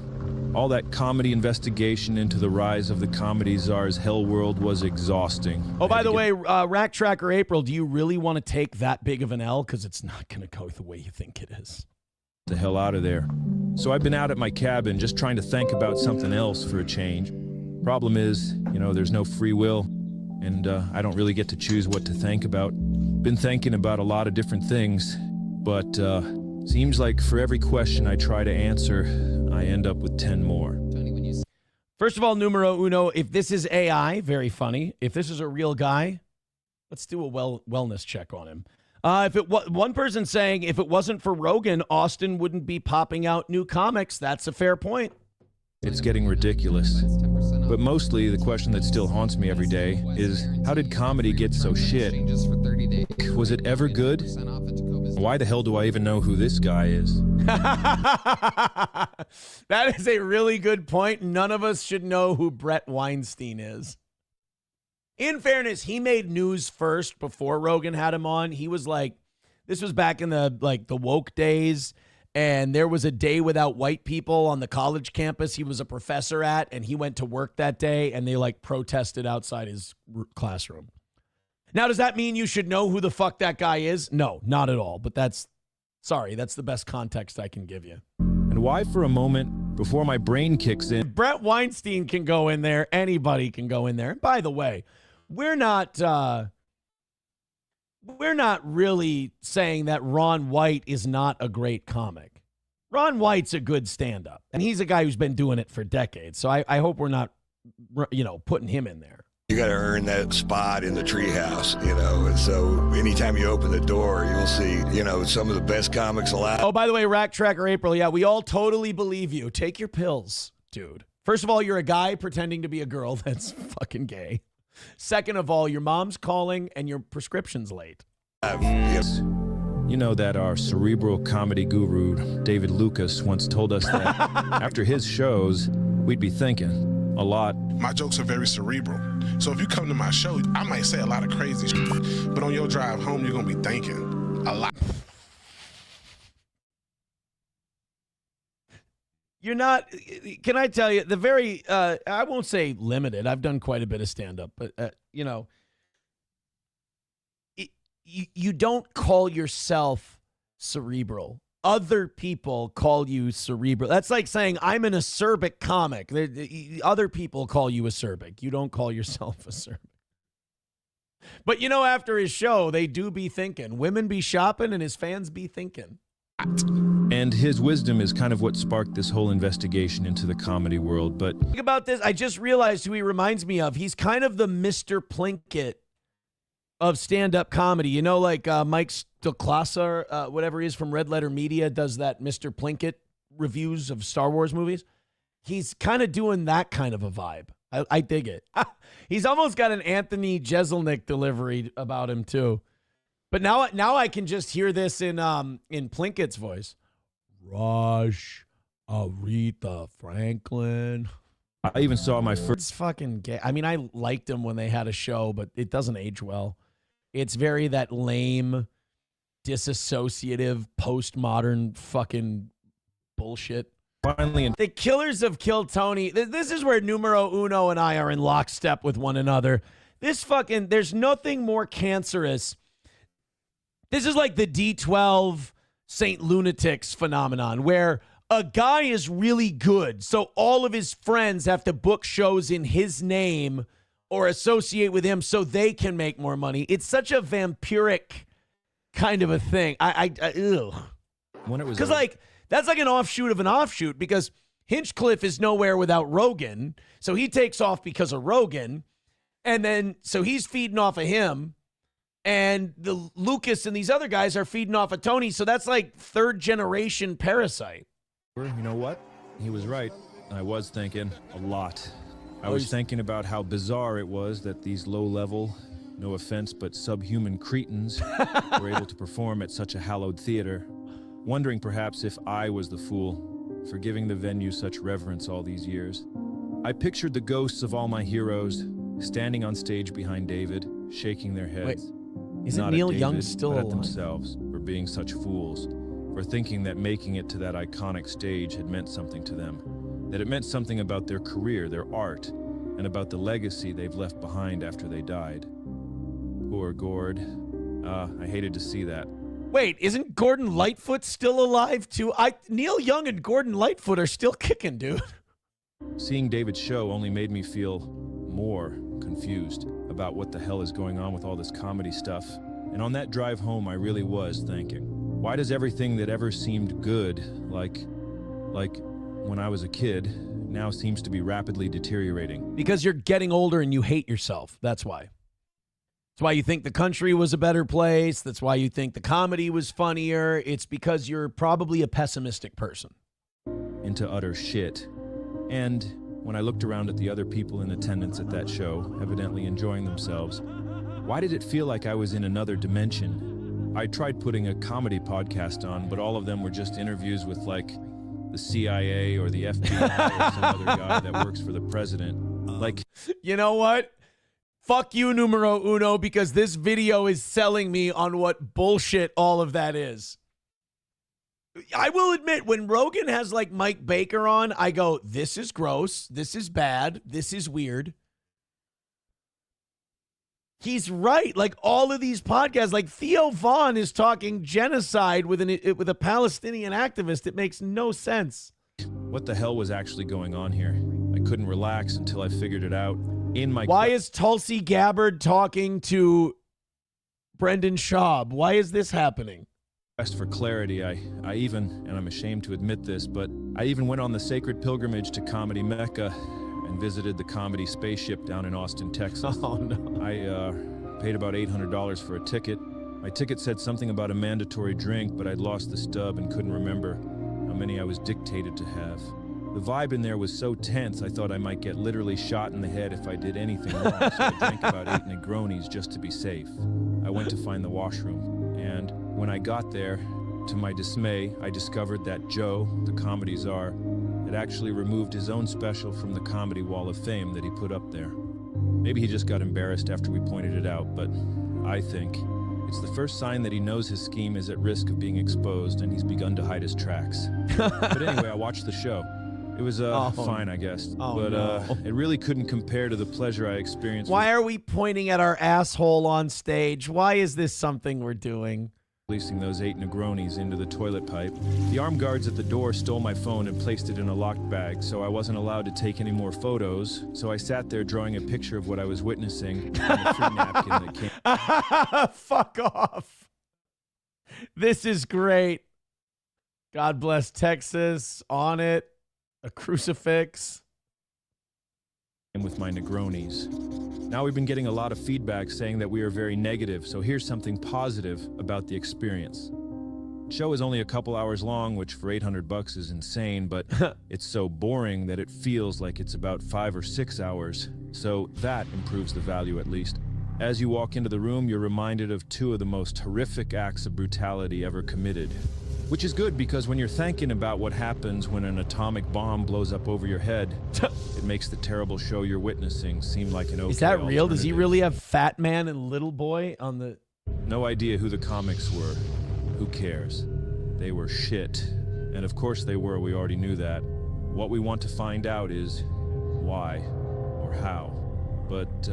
all that comedy investigation into the rise of the comedy czar's hell world was exhausting. Oh, by the way, Rack Tracker April, do you really want to take that big of an L? Because it's not going to go the way you think it is. The hell out of there. So I've been out at my cabin just trying to think about something else for a change. Problem is, there's no free will. And I don't really get to choose what to think about. Been thinking about a lot of different things, but seems like for every question I try to answer, I end up with 10 more. First of all, Numero Uno, if this is AI, very funny. If this is a real guy, let's do a wellness check on him. One person saying if it wasn't for Rogan, Austin wouldn't be popping out new comics. That's a fair point. It's getting ridiculous. But mostly the question that still haunts me every day is, how did comedy get so shit? Was it ever good? Why the hell do I even know who this guy is? That is a really good point. None of us should know who Brett Weinstein is. In fairness, he made news first before Rogan had him on. He was like, this was back in the woke days. And there was a day without white people on the college campus he was a professor at, and he went to work that day, and they protested outside his classroom. Now, does that mean you should know who the fuck that guy is? No, not at all. But that's the best context I can give you. And why for a moment, before my brain kicks in? Brett Weinstein can go in there. Anybody can go in there. And by the way, we're not really saying that Ron White is not a great comic. Ron White's a good stand-up, and he's a guy who's been doing it for decades. So I hope we're not, putting him in there. You got to earn that spot in the treehouse, you know. And so anytime you open the door, you'll see, you know, some of the best comics alive. Oh, by the way, Rack Tracker April, yeah, we all totally believe you. Take your pills, dude. First of all, you're a guy pretending to be a girl. That's fucking gay. Second of all, your mom's calling and your prescription's late. Yes. You know that our cerebral comedy guru, David Lucas, once told us that after his shows, we'd be thinking a lot. My jokes are very cerebral. So if you come to my show, I might say a lot of crazy shit, but on your drive home, you're going to be thinking a lot. You're not, can I tell you, the very, I won't say limited. I've done quite a bit of stand-up, but, you know, you don't call yourself cerebral. Other people call you cerebral. That's like saying I'm an acerbic comic. Other people call you acerbic. You don't call yourself acerbic. But, you know, after his show, they do be thinking. Women be shopping and his fans be thinking. And his wisdom is kind of what sparked this whole investigation into the comedy world. But think about this. I just realized who he reminds me of. He's kind of the Mr. Plinkett of stand-up comedy. You know, like Mike Stoklasa, whatever he is from Red Letter Media, does that Mr. Plinkett reviews of Star Wars movies. He's kind of doing that kind of a vibe. I dig it. He's almost got an Anthony Jeselnik delivery about him, too. But now I can just hear this in Plinkett's voice. Rush, Aretha Franklin. I even saw my first. It's fucking gay. I mean, I liked him when they had a show, but it doesn't age well. It's very that lame, disassociative, postmodern fucking bullshit. Finally, the Killers have killed Tony. This is where numero uno and I are in lockstep with one another. There's nothing more cancerous. This is like the D12 St. Lunatics phenomenon where a guy is really good, so all of his friends have to book shows in his name or associate with him so they can make more money. It's such a vampiric kind of a thing. Ugh. When it was because like that's like an offshoot of an offshoot because Hinchcliffe is nowhere without Rogan, so he takes off because of Rogan, and then so he's feeding off of him. And the Lucas and these other guys are feeding off of Tony. So that's like third generation parasite. You know what? He was right. I was thinking a lot. I was thinking about how bizarre it was that these low-level, no offense, but subhuman cretins were able to perform at such a hallowed theater. Wondering perhaps if I was the fool for giving the venue such reverence all these years. I pictured the ghosts of all my heroes standing on stage behind David, shaking their heads. Wait. Isn't Not Neil at David, Young still but at alive? themselves for being such fools, for thinking that making it to that iconic stage had meant something to them, that it meant something about their career, their art, and about the legacy they've left behind after they died. Poor Gord. I hated to see that. Wait, isn't Gordon Lightfoot still alive too? Neil Young and Gordon Lightfoot are still kicking, dude. Seeing David's show only made me feel more confused about what the hell is going on with all this comedy stuff. And on that drive home, I really was thinking, why does everything that ever seemed good, like when I was a kid, now seems to be rapidly deteriorating? Because you're getting older and you hate yourself. That's why. That's why you think the country was a better place. That's why you think the comedy was funnier. It's because you're probably a pessimistic person. Into utter shit. And when I looked around at the other people in attendance at that show, evidently enjoying themselves, why did it feel like I was in another dimension? I tried putting a comedy podcast on, but all of them were just interviews with, like, the CIA or the FBI or some other guy that works for the president. Like, you know what? Fuck you, numero uno, because this video is selling me on what bullshit all of that is. I will admit, when Rogan has like Mike Baker on, I go, this is gross. This is bad. This is weird. He's right. Like all of these podcasts, like Theo Vaughn is talking genocide with a Palestinian activist. It makes no sense. What the hell was actually going on here? I couldn't relax until I figured it out. Why is Tulsi Gabbard talking to Brendan Schaub? Why is this happening? Quest for clarity, I even, and I'm ashamed to admit this, but I even went on the sacred pilgrimage to Comedy Mecca, and visited the comedy spaceship down in Austin, Texas. Oh, no. I paid about $800 for a ticket. My ticket said something about a mandatory drink, but I'd lost the stub and couldn't remember how many I was dictated to have. The vibe in there was so tense, I thought I might get literally shot in the head if I did anything wrong, so I drank about 8 Negronis just to be safe. I went to find the washroom, and when I got there, to my dismay, I discovered that Joe, the comedy czar, had actually removed his own special from the Comedy Wall of Fame that he put up there. Maybe he just got embarrassed after we pointed it out, but I think it's the first sign that he knows his scheme is at risk of being exposed and he's begun to hide his tracks. But anyway, I watched the show. It was fine, I guess, but it really couldn't compare to the pleasure I experienced. Why are we pointing at our asshole on stage? Why is this something we're doing? Releasing those 8 Negronis into the toilet pipe. The armed guards at the door stole my phone and placed it in a locked bag, so I wasn't allowed to take any more photos. So I sat there drawing a picture of what I was witnessing on a free napkin that came. Fuck off. This is great. God bless Texas. On it. A crucifix. And with my Negronis. Now we've been getting a lot of feedback saying that we are very negative, so here's something positive about the experience. The show is only a couple hours long, which for $800 is insane, but it's so boring that it feels like it's about 5 or 6 hours, so that improves the value at least. As you walk into the room, you're reminded of 2 of the most horrific acts of brutality ever committed. Which is good because when you're thinking about what happens when an atomic bomb blows up over your head, it makes the terrible show you're witnessing seem like an okay Is that real? Does he alternative. really have Fat Man and Little Boy on the... No idea who the comics were. Who cares? They were shit. And of course they were, we already knew that. What we want to find out is why or how. But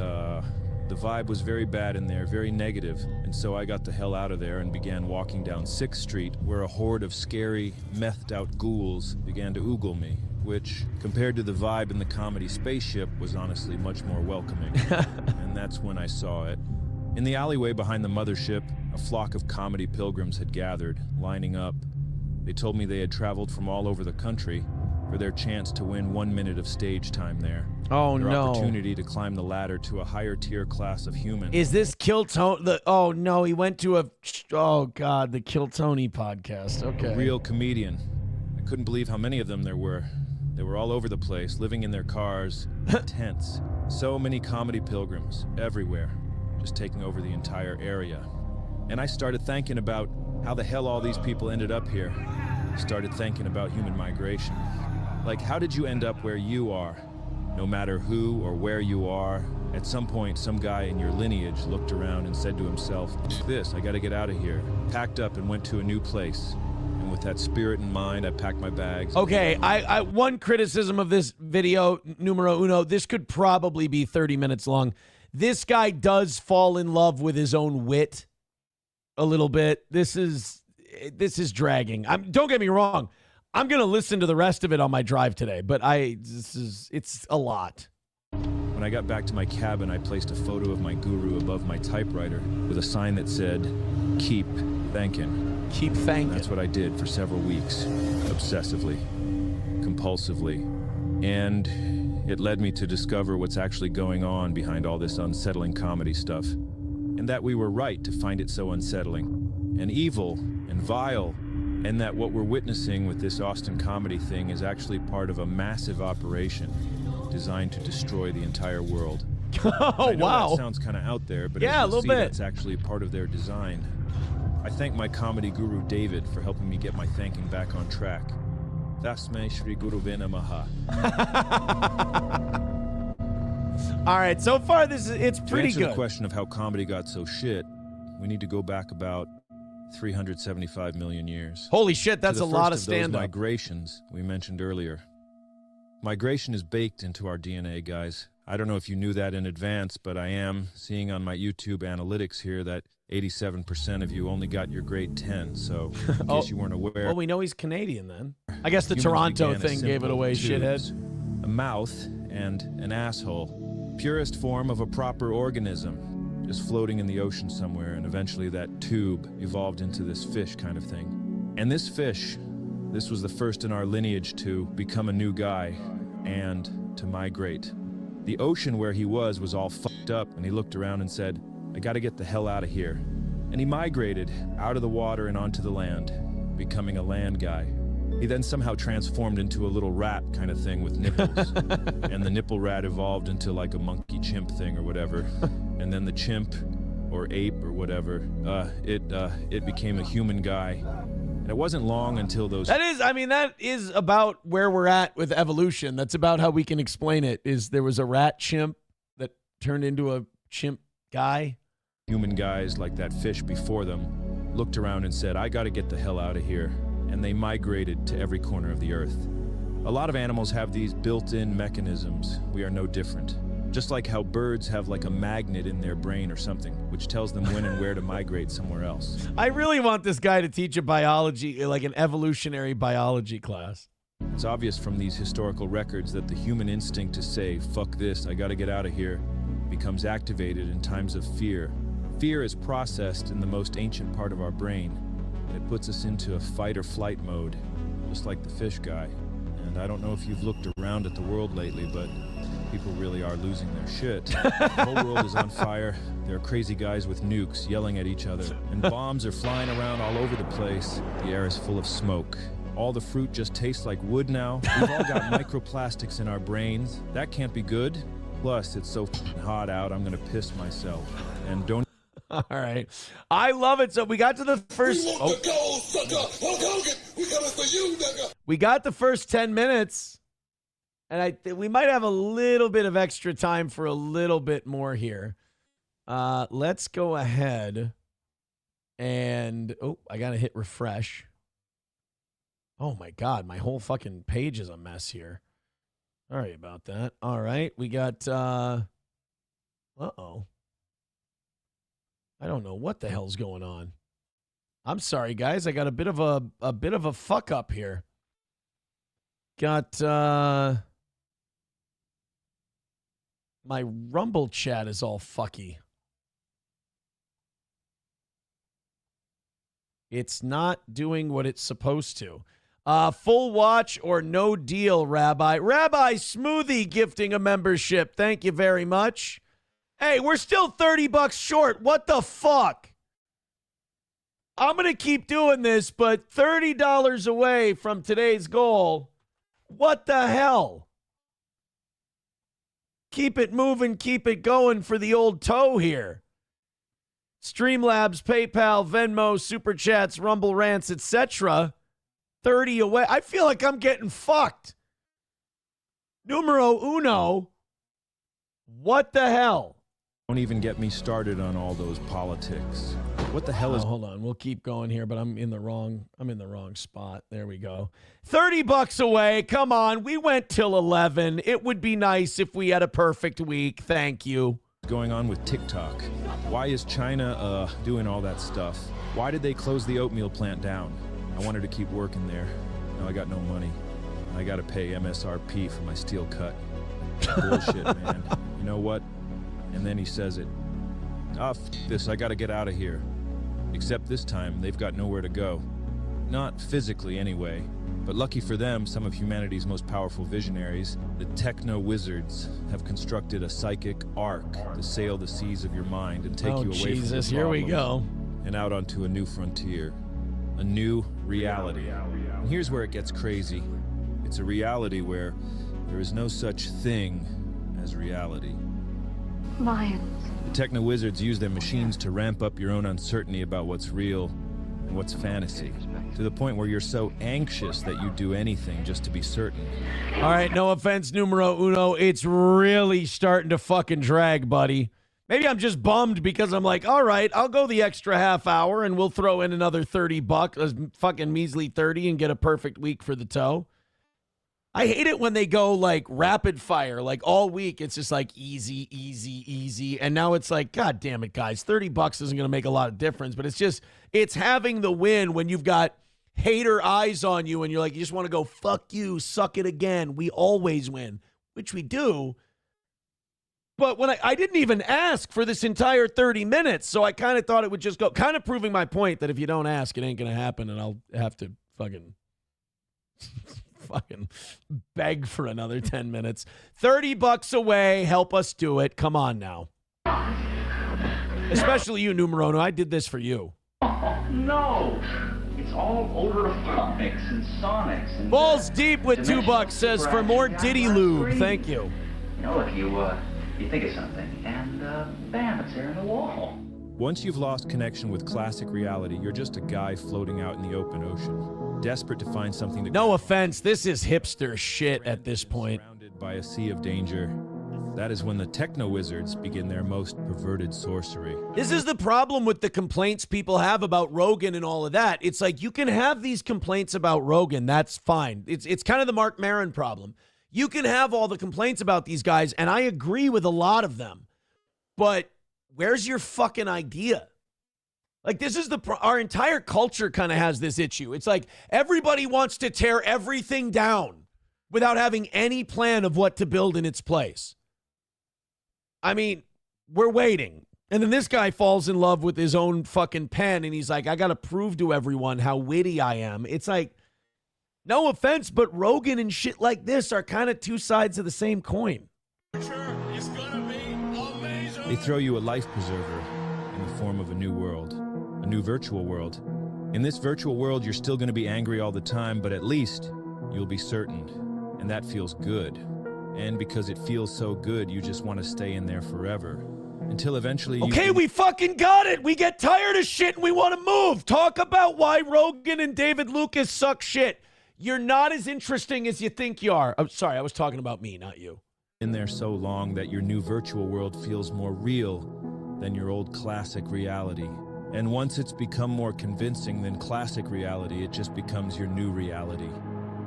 the vibe was very bad in there, very negative, and so I got the hell out of there and began walking down 6th Street, where a horde of scary, methed-out ghouls began to oogle me, which, compared to the vibe in the comedy spaceship, was honestly much more welcoming. And that's when I saw it. In the alleyway behind the mothership, a flock of comedy pilgrims had gathered, lining up. They told me they had traveled from all over the country for their chance to win 1 minute of stage time there. Oh, their no. opportunity to climb the ladder to a higher tier class of human. Is this Kill Tony? Oh, no, he went to oh, God, the Kill Tony podcast. Okay. A real comedian. I couldn't believe how many of them there were. They were all over the place, living in their cars, in tents. So many comedy pilgrims, everywhere, just taking over the entire area. And I started thinking about how the hell all these people ended up here. I started thinking about human migration. Like, how did you end up where you are? No matter who or where you are, at some point, some guy in your lineage looked around and said to himself, "This, I gotta get out of here." Packed up and went to a new place. And with that spirit in mind, I packed my bags. Okay, I one criticism of this video, numero uno, this could probably be 30 minutes long. This guy does fall in love with his own wit a little bit. This is dragging. Don't get me wrong. I'm going to listen to the rest of it on my drive today, but it's a lot. When I got back to my cabin, I placed a photo of my guru above my typewriter with a sign that said, "Keep thanking." Keep thanking. That's what I did for several weeks, obsessively, compulsively. And it led me to discover what's actually going on behind all this unsettling comedy stuff. And that we were right to find it so unsettling and evil and vile. And that what we're witnessing with this Austin comedy thing is actually part of a massive operation designed to destroy the entire world. Oh, wow. That sounds kind of out there, but yeah, as a little see, bit. That's actually part of their design. I thank my comedy guru David for helping me get my thinking back on track. Tasmay Shri Guru Namaha. All right, so far it's pretty to answer good. The question of how comedy got so shit, we need to go back about 375 million years. Holy shit, that's a lot of stand-up. Migrations we mentioned earlier. Migration is baked into our DNA, guys. I don't know if you knew that in advance, but I am seeing on my YouTube analytics here that 87% of you only got your grade 10, so in case you weren't aware. Well, we know he's Canadian then. I guess the Humans Toronto began as thing gave it simple away, tubes, shithead. A mouth and an asshole. Purest form of a proper organism. Just floating in the ocean somewhere, and eventually that tube evolved into this fish kind of thing. And this fish, this was the first in our lineage to become a new guy, and to migrate. The ocean where he was all fucked up, and he looked around and said, I gotta get the hell out of here. And he migrated out of the water and onto the land, becoming a land guy. He then somehow transformed into a little rat kind of thing with nipples. And the nipple rat evolved into like a monkey chimp thing or whatever. And then the chimp or ape or whatever, it became a human guy. And it wasn't long until those... That is about where we're at with evolution. That's about how we can explain it, is there was a rat chimp that turned into a chimp guy. Human guys like that fish before them looked around and said, I gotta get the hell out of here. And they migrated to every corner of the earth. A lot of animals have these built-in mechanisms. We are no different. Just like how birds have like a magnet in their brain or something, which tells them when and where to migrate somewhere else. I really want this guy to teach a biology, like an evolutionary biology class. It's obvious from these historical records that the human instinct to say, fuck this, I gotta get out of here, becomes activated in times of fear. Fear is processed in the most ancient part of our brain. It puts us into a fight or flight mode, just like the fish guy. And I don't know if you've looked around at the world lately, but people really are losing their shit. The whole world is on fire. There are crazy guys with nukes yelling at each other, and bombs are flying around all over the place. The air is full of smoke. All the fruit just tastes like wood now. We've all got microplastics in our brains. That can't be good. Plus, it's so hot out, I'm gonna piss myself. And don't... All right. I love it. So we got to the first... We got the first 10 minutes. And we might have a little bit of extra time for a little bit more here. Let's go ahead and... Oh, I got to hit refresh. Oh, my God. My whole fucking page is a mess here. Sorry about that. All right. We got... Uh-oh. I don't know what the hell's going on. I'm sorry, guys. I got a bit of a fuck up here. Got my Rumble chat is all fucky. It's not doing what it's supposed to. Full watch or no deal, Rabbi. Rabbi Smoothie gifting a membership. Thank you very much. Hey, we're still $30 short. What the fuck? I'm going to keep doing this, but $30 away from today's goal. What the hell? Keep it moving, keep it going for the old toe here. Streamlabs, PayPal, Venmo, Super Chats, Rumble Rants, etc. 30 away. I feel like I'm getting fucked. Numero uno. What the hell? Don't even get me started on all those politics. What the hell is... Hold on, we'll keep going here, but I'm in the wrong spot. There we go. $30 away. Come on, we went till 11. It would be nice if we had a perfect week. Thank you. Going on with TikTok? Why is China doing all that stuff? Why did they close the oatmeal plant down? I wanted to keep working there. Now I got no money. I got to pay MSRP for my steel cut. Bullshit, man. You know what? And then he says it. F this, I gotta get out of here. Except this time, they've got nowhere to go. Not physically, anyway. But lucky for them, some of humanity's most powerful visionaries, the techno-wizards, have constructed a psychic ark to sail the seas of your mind and take you away from your here we go. And out onto a new frontier. A new reality. And here's where it gets crazy. It's a reality where there is no such thing as reality. Lions. The techno-wizards use their machines to ramp up your own uncertainty about what's real and what's fantasy, to the point where you're so anxious that you do anything just to be certain. All right, no offense, numero uno. It's really starting to fucking drag, buddy. Maybe I'm just bummed because I'm like, all right, I'll go the extra half hour and we'll throw in another $30, a fucking measly 30, and get a perfect week for the toe. I hate it when they go like rapid fire, like all week. It's just like easy, easy, easy. And now it's like, God damn it, guys. $30 isn't going to make a lot of difference. But it's having the win when you've got hater eyes on you and you're like, you just want to go, fuck you, suck it again. We always win, which we do. But when I didn't even ask for this entire 30 minutes. So I kind of thought it would just go, kind of proving my point that if you don't ask, it ain't going to happen. And I'll have to fucking fucking beg for another 10 minutes. $30 away. Help us do it. Come on now. Especially you, Numero Uno. I did this for you. Oh, no. It's all over the phonics and sonics. And, Balls Deep with $2 says, for more Diddy lube. Thank you. You know, if you think of something, and bam, it's there in the wall. Once you've lost connection with classic reality, you're just a guy floating out in the open ocean, desperate to find something to... No offense, this is hipster shit at this point. Surrounded by a sea of danger. That is when the techno-wizards begin their most perverted sorcery. This is the problem with the complaints people have about Rogan and all of that. It's like, you can have these complaints about Rogan, that's fine. It's kind of the Mark Maron problem. You can have all the complaints about these guys, and I agree with a lot of them. But where's your fucking idea? Like, this is our entire culture kind of has this issue. It's like everybody wants to tear everything down without having any plan of what to build in its place. I mean, we're waiting. And then this guy falls in love with his own fucking pen, and he's like, I got to prove to everyone how witty I am. It's like, no offense, but Rogan and shit like this are kind of two sides of the same coin. They throw you a life preserver in the form of a new world, a new virtual world. In this virtual world, you're still going to be angry all the time, but at least you'll be certain, and that feels good. And because it feels so good, you just want to stay in there forever. Until eventually Okay, we fucking got it. We get tired of shit and we want to move. Talk about why Rogan and David Lucas suck shit. You're not as interesting as you think you are. I'm sorry, I was talking about me, not you. In there so long that your new virtual world feels more real than your old classic reality. And once it's become more convincing than classic reality, it just becomes your new reality.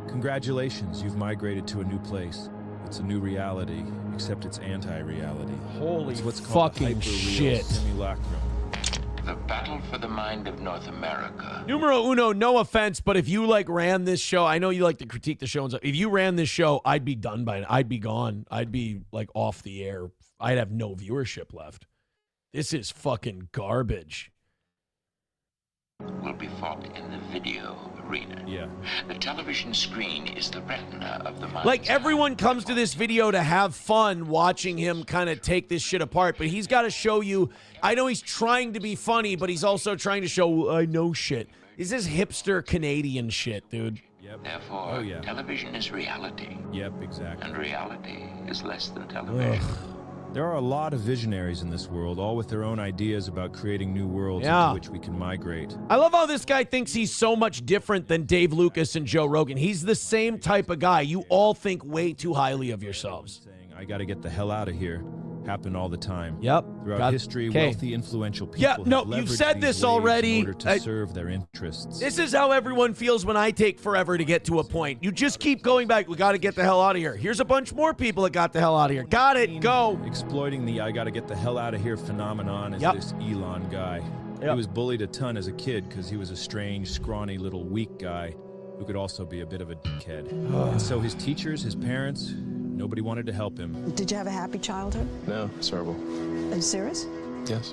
Congratulations, you've migrated to a new place. It's a new reality, except it's anti-reality. Holy it's what's called fucking shit. Simulacrum. The battle for the mind of North America. Numero uno, no offense, but if you like ran this show, I know you like to critique the show and stuff. If you ran this show, I'd be done by it. I'd be gone. I'd be like off the air. I'd have no viewership left. This is fucking garbage. Will be fought in the video arena. Yeah. The television screen is the retina of the mind. Like, everyone comes to this video to have fun watching him kind of take this shit apart, but he's got to show you. I know he's trying to be funny, but he's also trying to show I know shit. This is hipster Canadian shit, dude. Yep. Therefore, television is reality. Yep, exactly. And reality is less than television. There are a lot of visionaries in this world, all with their own ideas about creating new worlds into which we can migrate. I love how this guy thinks he's so much different than Dave Lucas and Joe Rogan. He's the same type of guy. You all think way too highly of yourselves. Saying, I got to get the hell out of here. Happened all the time. Yep. Throughout history, wealthy, influential people have you've said these this ways already. in order to serve their interests. This is how everyone feels when I take forever to get to a point. You just keep going back. We got to get the hell out of here. Here's a bunch more people that got the hell out of here. Got it. Go. Exploiting the I got to get the hell out of here phenomenon is this Elon guy. He was bullied a ton as a kid because he was a strange, scrawny, little weak guy who could also be a bit of a dickhead. And so his teachers, his parents, nobody wanted to help him. Did you have a happy childhood? No, it's horrible. Are you serious? Yes.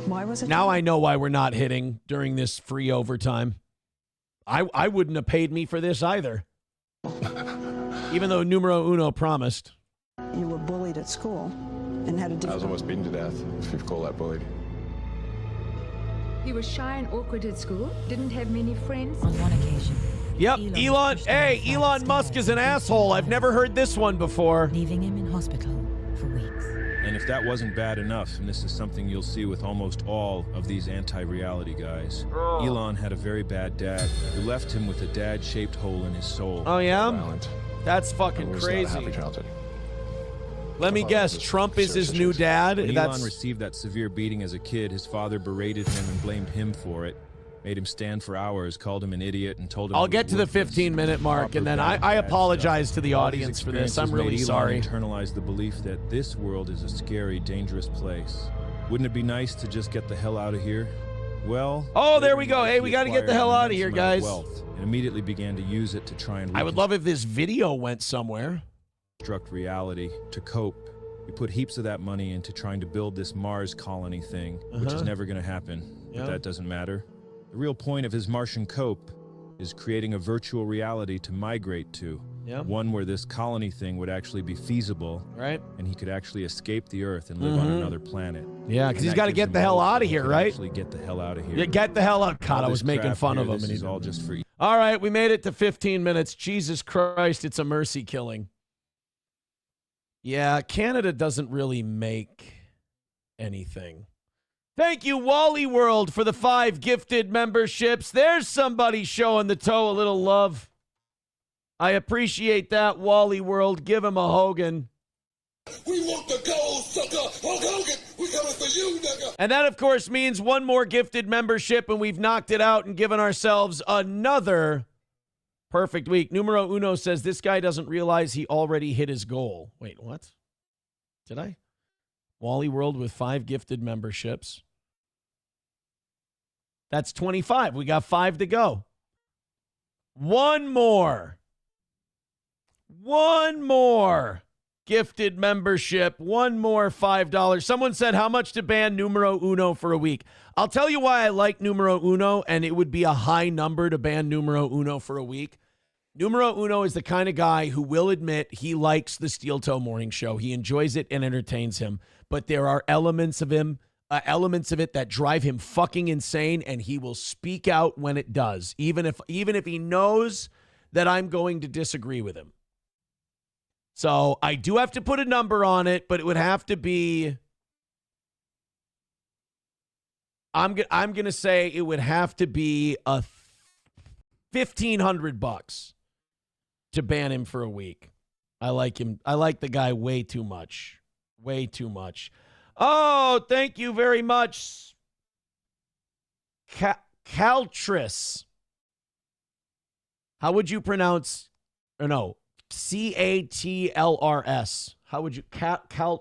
Why was it? Now I know why we're not hitting during this free overtime. I wouldn't have paid me for this either. Even though Numero Uno promised. You were bullied at school and had a difficult... I was almost beaten to death, if you call that bullied. He was shy and awkward at school, didn't have many friends. On one occasion. Yep, Elon. Hey, Elon Musk is an asshole. I've never heard this one before. Leaving him in hospital for weeks. And if that wasn't bad enough, and this is something you'll see with almost all of these anti-reality guys, Elon had a very bad dad who left him with a dad-shaped hole in his soul. Oh, yeah? Violent. That's fucking It was crazy. not a happy childhood. Let me guess, Trump is his new dad? When Elon received that severe beating as a kid, his father berated him and blamed him for it. Made him stand for hours, called him an idiot, and told him... I'll get to the 15-minute mark, and then I apologize to the audience for this. I'm really sorry. Internalized the belief that this world is a scary, dangerous place. Wouldn't it be nice to just get the hell out of here? Well... Oh, there we go. Hey, we got to get the hell out of here, guys. And immediately began to use it to try and... I would love if this video went somewhere. ...construct reality. To cope, we put heaps of that money into trying to build this Mars colony thing, which is never going to happen. But that doesn't matter. The real point of his Martian cope is creating a virtual reality to migrate to. Yeah. One where this colony thing would actually be feasible. Right. And he could actually escape the Earth and live on another planet. Yeah, because And he's that got to gives get him the hell hope out that of he here, could right? Actually get the hell out of here. Yeah, get the hell out. God, All I was this making crap fun here, of him. This and he is all didn't. just for All right, we made it to 15 minutes. Jesus Christ, it's a mercy killing. Yeah, Canada doesn't really make anything. Thank you, Wally World, for the 5 gifted memberships. There's somebody showing the toe a little love. I appreciate that, Wally World. Give him a Hogan. We want the gold, sucker. Hulk Hogan, we coming for you, nigga. And that, of course, means one more gifted membership, and we've knocked it out and given ourselves another perfect week. Numero Uno says this guy doesn't realize he already hit his goal. Wait, what? Did I? Wally World with 5 gifted memberships. That's 25. We got 5 to go. One more gifted membership. One more $5. Someone said, how much to ban Numero Uno for a week? I'll tell you why I like Numero Uno, and it would be a high number to ban Numero Uno for a week. Numero Uno is the kind of guy who will admit he likes the Steel Toe Morning Show. He enjoys it and entertains him. But there are elements of it that drive him fucking insane, and he will speak out when it does, even if he knows that I'm going to disagree with him. So I do have to put a number on it, but it would have to be. I'm gonna say it would have to be a $1,500 to ban him for a week. I like him. I like the guy way too much. Way too much. Oh, thank you very much, Caltris. How would you pronounce? Or no, Catlrs. How would you Catlrs?